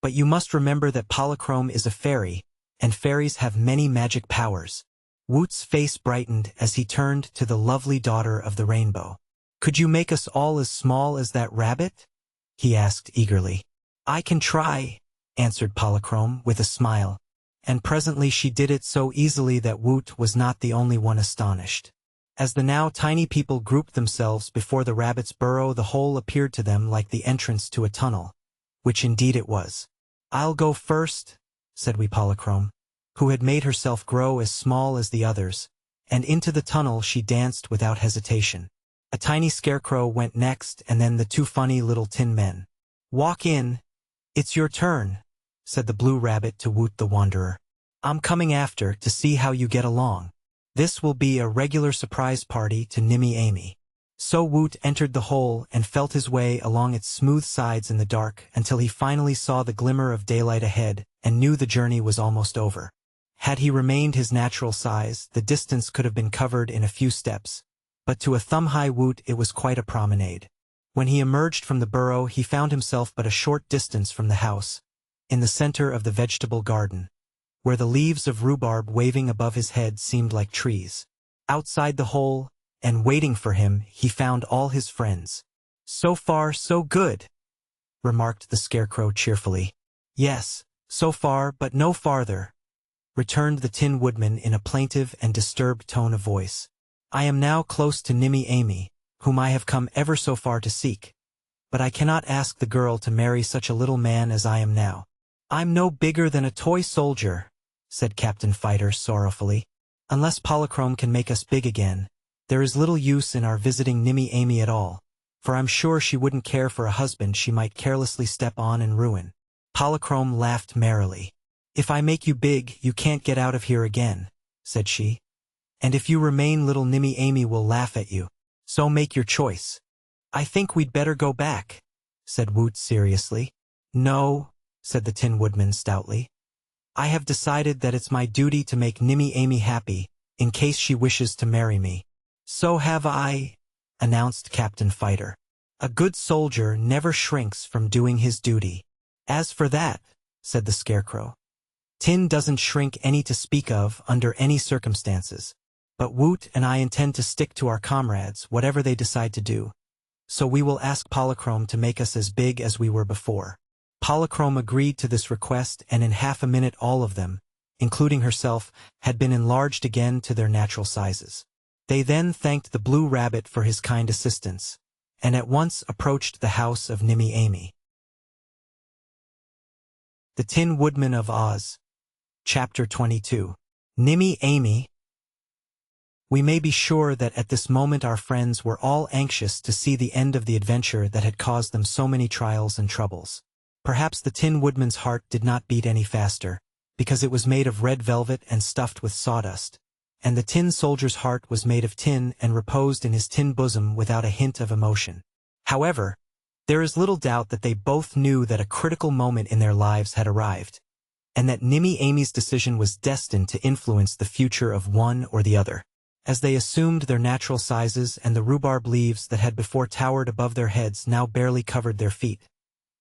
"But you must remember that Polychrome is a fairy, and fairies have many magic powers." Woot's face brightened as he turned to the lovely daughter of the rainbow. "Could you make us all as small as that rabbit?" he asked eagerly. "I can try," answered Polychrome with a smile, and presently she did it so easily that Woot was not the only one astonished. As the now tiny people grouped themselves before the rabbit's burrow, the hole appeared to them like the entrance to a tunnel, which indeed it was. "I'll go first," said wee Polychrome, who had made herself grow as small as the others, and into the tunnel she danced without hesitation. A tiny Scarecrow went next, and then the two funny little tin men. "Walk in. It's your turn," said the blue rabbit to Woot the Wanderer. "I'm coming after to see how you get along. This will be a regular surprise party to Nimmy Amy." So Woot entered the hole and felt his way along its smooth sides in the dark until he finally saw the glimmer of daylight ahead and knew the journey was almost over. Had he remained his natural size, the distance could have been covered in a few steps, but to a thumb-high Woot it was quite a promenade. When he emerged from the burrow, he found himself but a short distance from the house, in the center of the vegetable garden, where the leaves of rhubarb waving above his head seemed like trees. Outside the hole, and waiting for him, he found all his friends. "So far, so good," remarked the Scarecrow cheerfully. "Yes, so far, but no farther," returned the Tin Woodman in a plaintive and disturbed tone of voice. "I am now close to Nimmy Amy, whom I have come ever so far to seek, but I cannot ask the girl to marry such a little man as I am now." "I'm no bigger than a toy soldier," said Captain Fighter sorrowfully. "Unless Polychrome can make us big again, there is little use in our visiting Nimmy Amy at all, for I'm sure she wouldn't care for a husband she might carelessly step on and ruin." Polychrome laughed merrily. "If I make you big, you can't get out of here again," said she. "And if you remain little, Nimmy Amy will laugh at you. So make your choice." "I think we'd better go back," said Woot seriously. "No," said the Tin Woodman stoutly. "I have decided that it's my duty to make Nimmy Amy happy, in case she wishes to marry me." "So have I," announced Captain Fighter. "A good soldier never shrinks from doing his duty." "As for that," said the Scarecrow, "Tin doesn't shrink any to speak of under any circumstances. But Woot and I intend to stick to our comrades, whatever they decide to do. So we will ask Polychrome to make us as big as we were before." Polychrome agreed to this request, and in half a minute all of them, including herself, had been enlarged again to their natural sizes. They then thanked the blue rabbit for his kind assistance, and at once approached the house of Nimmy Amy. The Tin Woodman of Oz. Chapter 22. Nimmy Amy. We may be sure that at this moment our friends were all anxious to see the end of the adventure that had caused them so many trials and troubles. Perhaps the Tin Woodman's heart did not beat any faster, because it was made of red velvet and stuffed with sawdust, and the tin soldier's heart was made of tin and reposed in his tin bosom without a hint of emotion. However, there is little doubt that they both knew that a critical moment in their lives had arrived, and that Nimmy Amy's decision was destined to influence the future of one or the other. As they assumed their natural sizes and the rhubarb leaves that had before towered above their heads now barely covered their feet,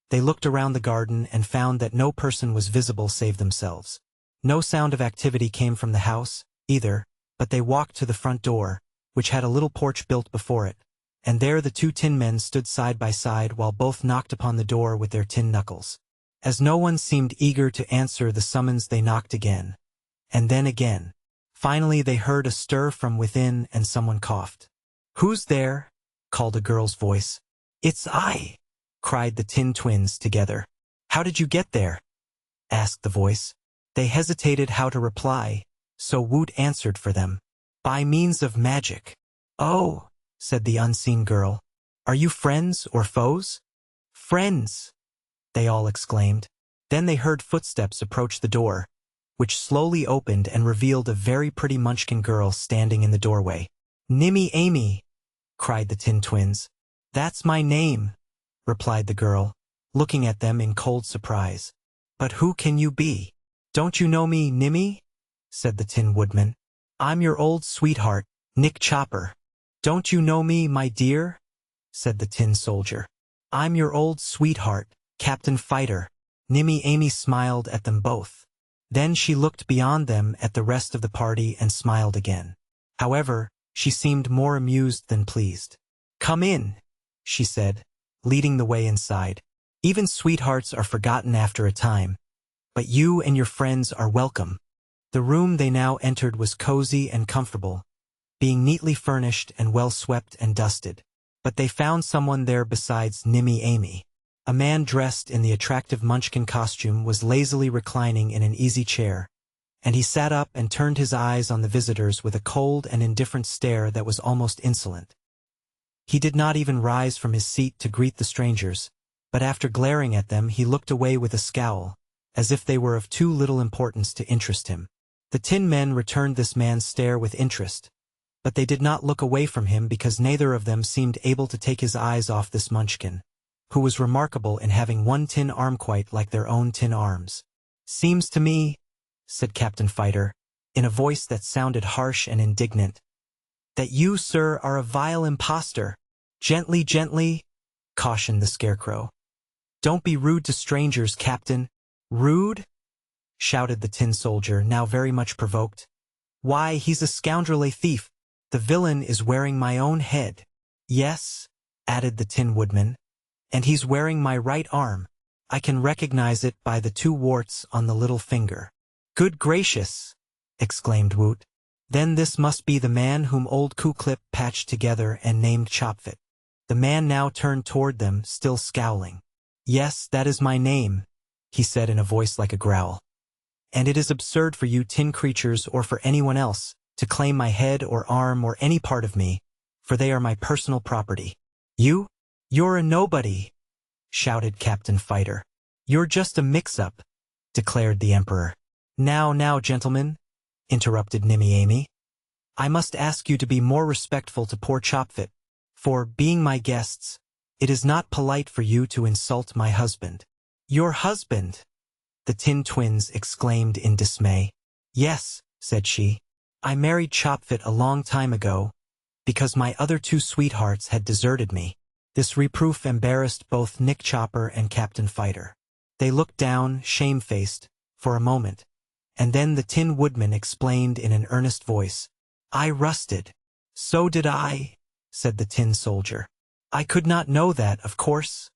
they looked around the garden and found that no person was visible save themselves. No sound of activity came from the house, either, but they walked to the front door, which had a little porch built before it, and there the two tin men stood side by side while both knocked upon the door with their tin knuckles. As no one seemed eager to answer the summons, they knocked again, and then again. Finally they heard a stir from within and someone coughed. "Who's there?" called a girl's voice. "It's I," cried the tin twins together. "How did you get there?" asked the voice. They hesitated how to reply, so Woot answered for them. "By means of magic." "Oh," said the unseen girl. "Are you friends or foes?" "Friends," they all exclaimed. Then they heard footsteps approach the door, which slowly opened and revealed a very pretty Munchkin girl standing in the doorway. "Nimmy Amy," cried the tin twins. "That's my name," replied the girl, looking at them in cold surprise. "But who can you be?" "Don't you know me, Nimmy?" said the Tin Woodman. "I'm your old sweetheart, Nick Chopper." "Don't you know me, my dear?" said the Tin Soldier. "I'm your old sweetheart, Captain Fighter." Nimmy Amy smiled at them both. Then she looked beyond them at the rest of the party and smiled again. However, she seemed more amused than pleased. "Come in," she said, leading the way inside. "Even sweethearts are forgotten after a time, but you and your friends are welcome." The room they now entered was cozy and comfortable, being neatly furnished and well swept and dusted. But they found someone there besides Nimmy Amy. A man dressed in the attractive Munchkin costume was lazily reclining in an easy chair, and he sat up and turned his eyes on the visitors with a cold and indifferent stare that was almost insolent. He did not even rise from his seat to greet the strangers, but after glaring at them he looked away with a scowl, as if they were of too little importance to interest him. The tin men returned this man's stare with interest, but they did not look away from him because neither of them seemed able to take his eyes off this Munchkin, who was remarkable in having one tin arm quite like their own tin arms. "Seems to me," said Captain Fighter, in a voice that sounded harsh and indignant, "that you, sir, are a vile impostor." "Gently, gently," cautioned the Scarecrow. "Don't be rude to strangers, Captain." "Rude?" shouted the Tin Soldier, now very much provoked. "Why, he's a scoundrel, a thief. The villain is wearing my own head." "Yes," added the Tin Woodman, "and he's wearing my right arm. I can recognize it by the two warts on the little finger." "Good gracious!" exclaimed Woot. "Then this must be the man whom old Ku-Clip patched together and named Chopfit." The man now turned toward them, still scowling. "Yes, that is my name," he said in a voice like a growl. "And it is absurd for you tin creatures or for anyone else to claim my head or arm or any part of me, for they are my personal property." You're a nobody," shouted Captain Fighter. "You're just a mix-up," declared the Emperor. Now, gentlemen," interrupted Nimmy Amy, "I must ask you to be more respectful to poor Chopfit, for, being my guests, it is not polite for you to insult my husband." "Your husband?" the Tin Twins exclaimed in dismay. "Yes," said she. "I married Chopfit a long time ago, because my other two sweethearts had deserted me." This reproof embarrassed both Nick Chopper and Captain Fighter. They looked down, shamefaced, for a moment, and then the Tin Woodman explained in an earnest voice. "I rusted." "So did I," said the Tin Soldier. "I could not know that, of course,"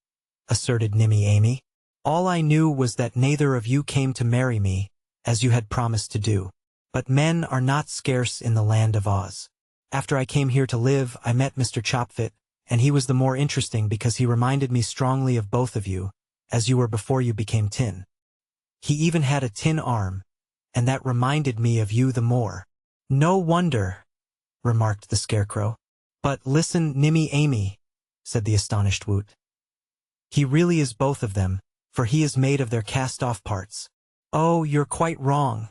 asserted Nimmy Amy. "All I knew was that neither of you came to marry me, as you had promised to do. But men are not scarce in the land of Oz. After I came here to live, I met Mr. Chopfit, and he was the more interesting because he reminded me strongly of both of you, as you were before you became tin. He even had a tin arm, and that reminded me of you the more." "No wonder," remarked the Scarecrow. "But listen, Nimmy Amy," said the astonished Woot. "He really is both of them, for he is made of their cast-off parts." "Oh, you're quite wrong,"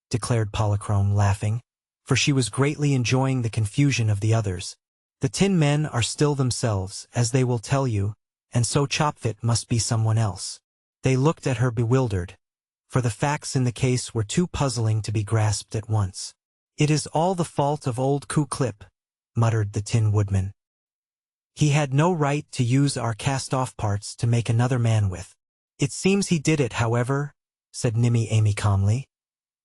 declared Polychrome, laughing, for she was greatly enjoying the confusion of the others. The tin men are still themselves, as they will tell you, and so Chopfit must be someone else. They looked at her bewildered, for the facts in the case were too puzzling to be grasped at once. "It is all the fault of old Ku-Clip," muttered the Tin Woodman. "He had no right to use our cast-off parts to make another man with." "It seems he did it, however," said Nimmy Amy calmly.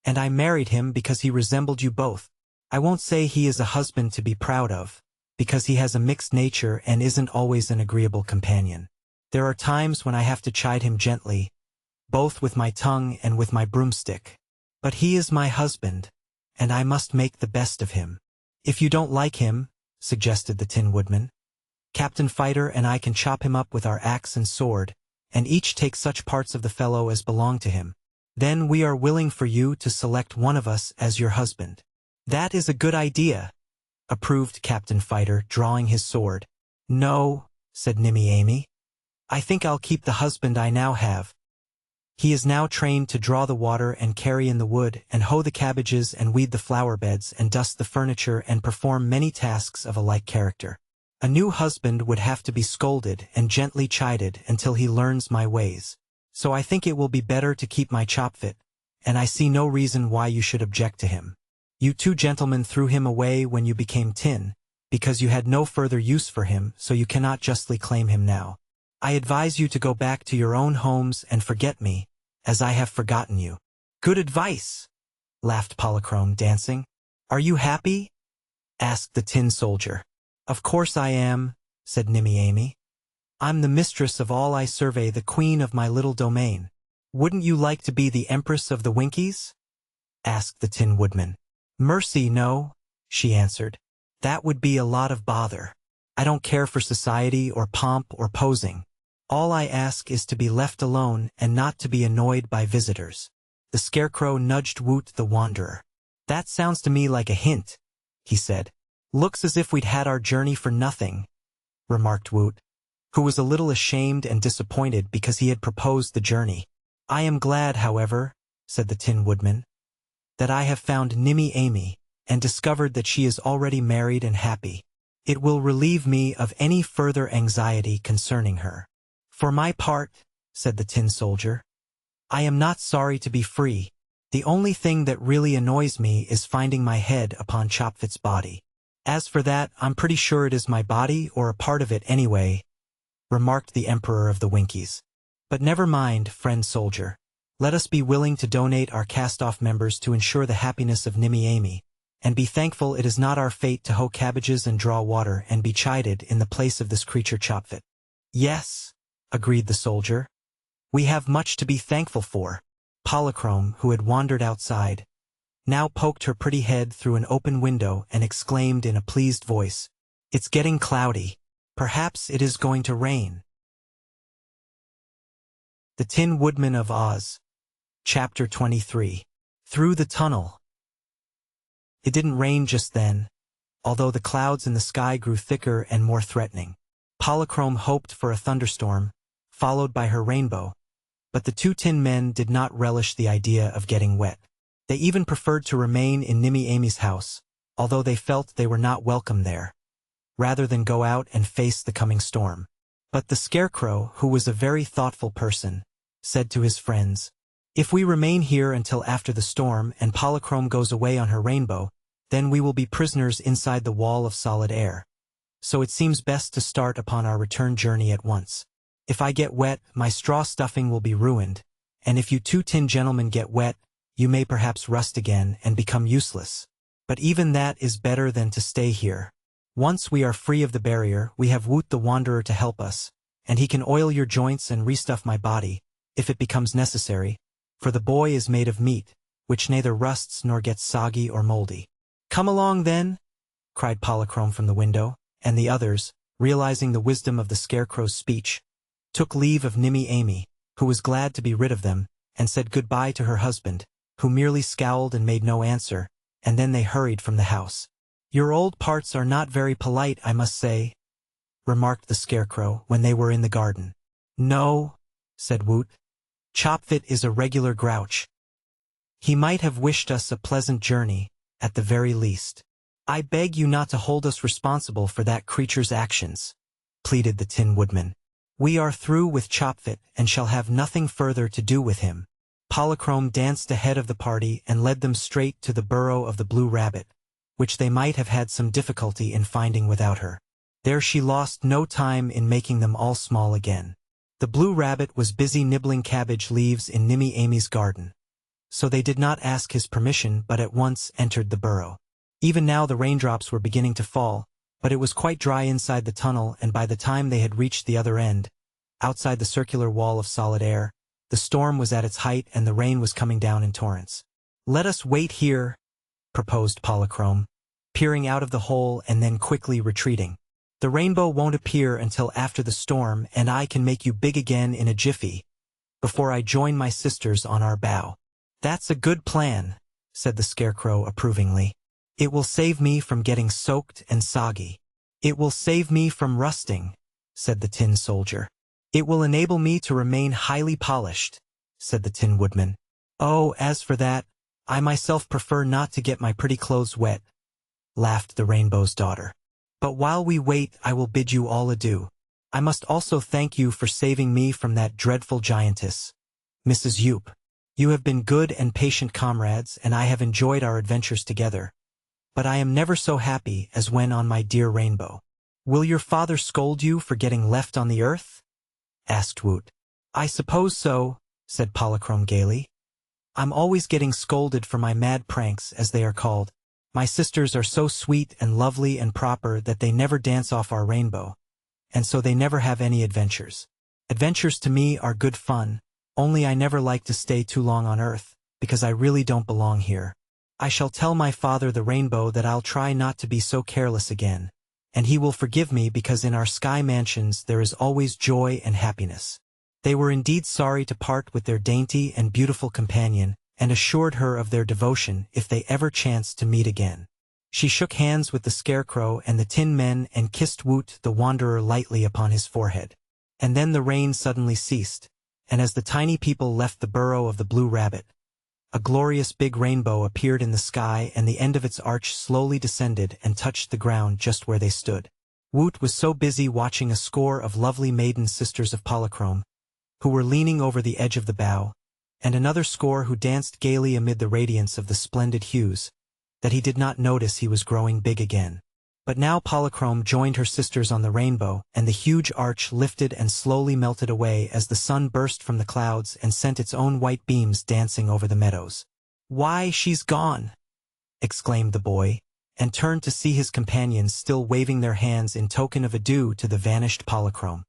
"And I married him because he resembled you both. I won't say he is a husband to be proud of, because he has a mixed nature and isn't always an agreeable companion. There are times when I have to chide him gently, both with my tongue and with my broomstick. But he is my husband, and I must make the best of him." "If you don't like him," suggested the Tin Woodman, "Captain Fighter and I can chop him up with our axe and sword, and each take such parts of the fellow as belong to him. Then we are willing for you to select one of us as your husband." "That is a good idea," approved Captain Fighter, drawing his sword. "No," said Nimmy Amy. "I think I'll keep the husband I now have. He is now trained to draw the water and carry in the wood and hoe the cabbages and weed the flower beds and dust the furniture and perform many tasks of a like character. A new husband would have to be scolded and gently chided until he learns my ways. So I think it will be better to keep my Chopfit, and I see no reason why you should object to him. You two gentlemen threw him away when you became tin, because you had no further use for him, so you cannot justly claim him now. I advise you to go back to your own homes and forget me, as I have forgotten you." "Good advice," laughed Polychrome, dancing. "Are you happy?" asked the Tin Soldier. "Of course I am," said Nimmy Amy. "I'm the mistress of all I survey, the queen of my little domain. Wouldn't you like to be the Empress of the Winkies?" asked the Tin Woodman. "Mercy, no," she answered. "That would be a lot of bother. I don't care for society or pomp or posing. All I ask is to be left alone and not to be annoyed by visitors." The Scarecrow nudged Woot the Wanderer. "That sounds to me like a hint," he said. "Looks as if we'd had our journey for nothing," remarked Woot, who was a little ashamed and disappointed because he had proposed the journey. "I am glad, however," said the Tin Woodman, "that I have found Nimmy Amy and discovered that she is already married and happy. It will relieve me of any further anxiety concerning her. For my part," said the Tin Soldier, "I am not sorry to be free. The only thing that really annoys me is finding my head upon Chopfit's body. As for that, I'm pretty sure it is my body or a part of it anyway," remarked the Emperor of the Winkies. "But never mind, friend soldier. Let us be willing to donate our cast-off members to ensure the happiness of Nimmy Amy, and be thankful it is not our fate to hoe cabbages and draw water and be chided in the place of this creature Chopfit." "Yes," agreed the soldier. "We have much to be thankful for." Polychrome, who had wandered outside, now poked her pretty head through an open window and exclaimed in a pleased voice, "It's getting cloudy. Perhaps it is going to rain." The Tin Woodman of Oz. Chapter 23. Through the Tunnel. It didn't rain just then, although the clouds in the sky grew thicker and more threatening. Polychrome hoped for a thunderstorm, followed by her rainbow, but the two tin men did not relish the idea of getting wet. They even preferred to remain in Nimmy Amy's house, although they felt they were not welcome there, rather than go out and face the coming storm. But the Scarecrow, who was a very thoughtful person, said to his friends, "If we remain here until after the storm and Polychrome goes away on her rainbow, then we will be prisoners inside the wall of solid air. So it seems best to start upon our return journey at once. If I get wet, my straw stuffing will be ruined, and if you two tin gentlemen get wet, you may perhaps rust again and become useless. But even that is better than to stay here. Once we are free of the barrier, we have Woot the Wanderer to help us, and he can oil your joints and restuff my body, if it becomes necessary, for the boy is made of meat, which neither rusts nor gets soggy or moldy." "Come along then," cried Polychrome from the window, and the others, realizing the wisdom of the Scarecrow's speech, took leave of Nimmy Amy, who was glad to be rid of them, and said goodbye to her husband, who merely scowled and made no answer, and then they hurried from the house. "Your old parts are not very polite, I must say," remarked the Scarecrow when they were in the garden. "No," said Woot. "Chopfit is a regular grouch. He might have wished us a pleasant journey, at the very least. I beg you not to hold us responsible for that creature's actions, pleaded the Tin Woodman. We are through with Chopfit and shall have nothing further to do with him. Polychrome danced ahead of the party and led them straight to the burrow of the Blue Rabbit, which they might have had some difficulty in finding without her. There she lost no time in making them all small again. The Blue Rabbit was busy nibbling cabbage leaves in Nimmy Amy's garden, so they did not ask his permission but at once entered the burrow. Even now the raindrops were beginning to fall, but it was quite dry inside the tunnel, and by the time they had reached the other end, outside the circular wall of solid air, the storm was at its height and the rain was coming down in torrents. Let us wait here, proposed Polychrome, peering out of the hole and then quickly retreating. The rainbow won't appear until after the storm, and I can make you big again in a jiffy, before I join my sisters on our bough. That's a good plan, said the Scarecrow approvingly. It will save me from getting soaked and soggy. It will save me from rusting, said the Tin Soldier. It will enable me to remain highly polished, said the Tin Woodman. Oh, as for that, I myself prefer not to get my pretty clothes wet, laughed the Rainbow's Daughter. But while we wait, I will bid you all adieu. I must also thank you for saving me from that dreadful giantess, Mrs. Yoop. You have been good and patient comrades, and I have enjoyed our adventures together. But I am never so happy as when on my dear Rainbow. Will your father scold you for getting left on the earth? Asked Woot. I suppose so, said Polychrome gaily. I'm always getting scolded for my mad pranks, as they are called. My sisters are so sweet and lovely and proper that they never dance off our rainbow, and so they never have any adventures. Adventures to me are good fun, only I never like to stay too long on Earth, because I really don't belong here. I shall tell my father the Rainbow that I'll try not to be so careless again, and he will forgive me because in our sky mansions there is always joy and happiness. They were indeed sorry to part with their dainty and beautiful companion, and assured her of their devotion if they ever chanced to meet again. She shook hands with the Scarecrow and the Tin Men and kissed Woot the Wanderer lightly upon his forehead. And then the rain suddenly ceased, and as the tiny people left the burrow of the Blue Rabbit, a glorious big rainbow appeared in the sky, and the end of its arch slowly descended and touched the ground just where they stood. Woot was so busy watching a score of lovely maiden sisters of Polychrome, who were leaning over the edge of the bough, and another score who danced gaily amid the radiance of the splendid hues, that he did not notice he was growing big again. But now Polychrome joined her sisters on the rainbow, and the huge arch lifted and slowly melted away as the sun burst from the clouds and sent its own white beams dancing over the meadows. Why, she's gone! Exclaimed the boy, and turned to see his companions still waving their hands in token of adieu to the vanished Polychrome.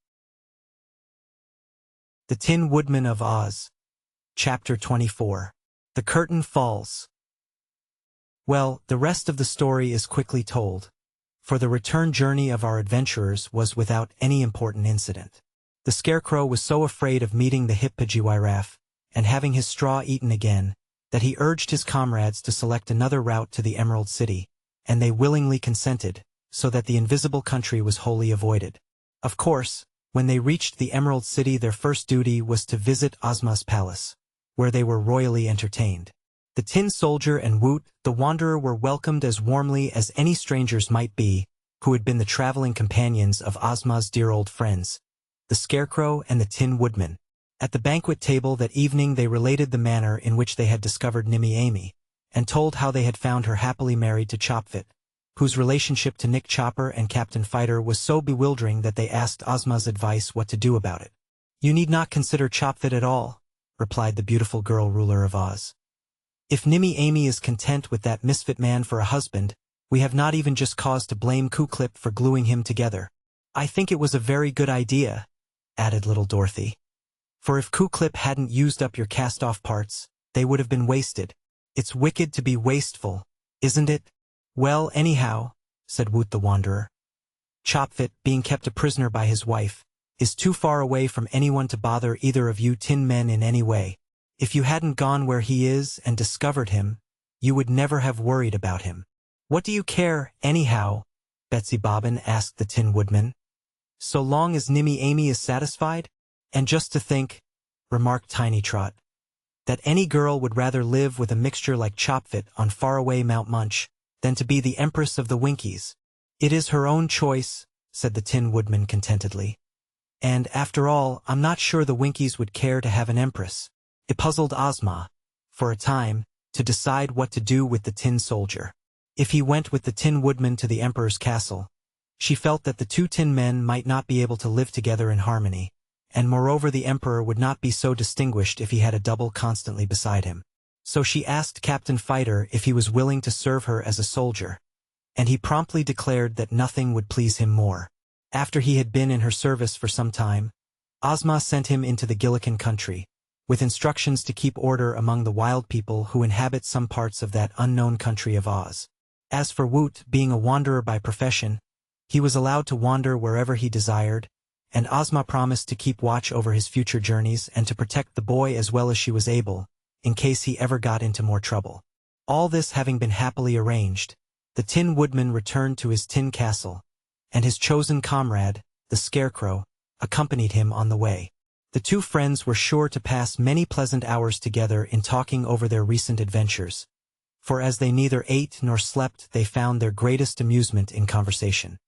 The Tin Woodman of Oz. Chapter 24. The Curtain Falls. Well, the rest of the story is quickly told, for the return journey of our adventurers was without any important incident. The Scarecrow was so afraid of meeting the Hippogiraffe and having his straw eaten again, that he urged his comrades to select another route to the Emerald City, and they willingly consented, so that the invisible country was wholly avoided. Of course, when they reached the Emerald City, their first duty was to visit Ozma's palace, where they were royally entertained. The Tin Soldier and Woot the Wanderer were welcomed as warmly as any strangers might be, who had been the traveling companions of Ozma's dear old friends, the Scarecrow and the Tin Woodman. At the banquet table that evening they related the manner in which they had discovered Nimmy Amy, and told how they had found her happily married to Chopfit, whose relationship to Nick Chopper and Captain Fighter was so bewildering that they asked Ozma's advice what to do about it. You need not consider Chopfit at all, replied the beautiful girl ruler of Oz. If Nimmy Amy is content with that misfit man for a husband, we have not even just cause to blame Ku-Klip for gluing him together. I think it was a very good idea, added little Dorothy. For if Ku-Klip hadn't used up your cast-off parts, they would have been wasted. It's wicked to be wasteful, isn't it? Well, anyhow, said Woot the Wanderer, Chopfit, being kept a prisoner by his wife, is too far away from anyone to bother either of you Tin Men in any way. If you hadn't gone where he is and discovered him, you would never have worried about him. What do you care, anyhow? Betsy Bobbin asked the Tin Woodman. So long as Nimmy Amy is satisfied? And just to think, remarked Tiny Trot, that any girl would rather live with a mixture like Chopfit on faraway Mount Munch than to be the Empress of the Winkies. It is her own choice, said the Tin Woodman contentedly. And, after all, I'm not sure the Winkies would care to have an empress. It puzzled Ozma, for a time, to decide what to do with the Tin Soldier. If he went with the Tin Woodman to the Emperor's castle, she felt that the two Tin Men might not be able to live together in harmony, and moreover the Emperor would not be so distinguished if he had a double constantly beside him. So she asked Captain Fighter if he was willing to serve her as a soldier, and he promptly declared that nothing would please him more. After he had been in her service for some time, Ozma sent him into the Gillikin country, with instructions to keep order among the wild people who inhabit some parts of that unknown country of Oz. As for Woot, being a wanderer by profession, he was allowed to wander wherever he desired, and Ozma promised to keep watch over his future journeys and to protect the boy as well as she was able, in case he ever got into more trouble. All this having been happily arranged, the Tin Woodman returned to his tin castle, and his chosen comrade, the Scarecrow, accompanied him on the way. The two friends were sure to pass many pleasant hours together in talking over their recent adventures, for as they neither ate nor slept they found their greatest amusement in conversation.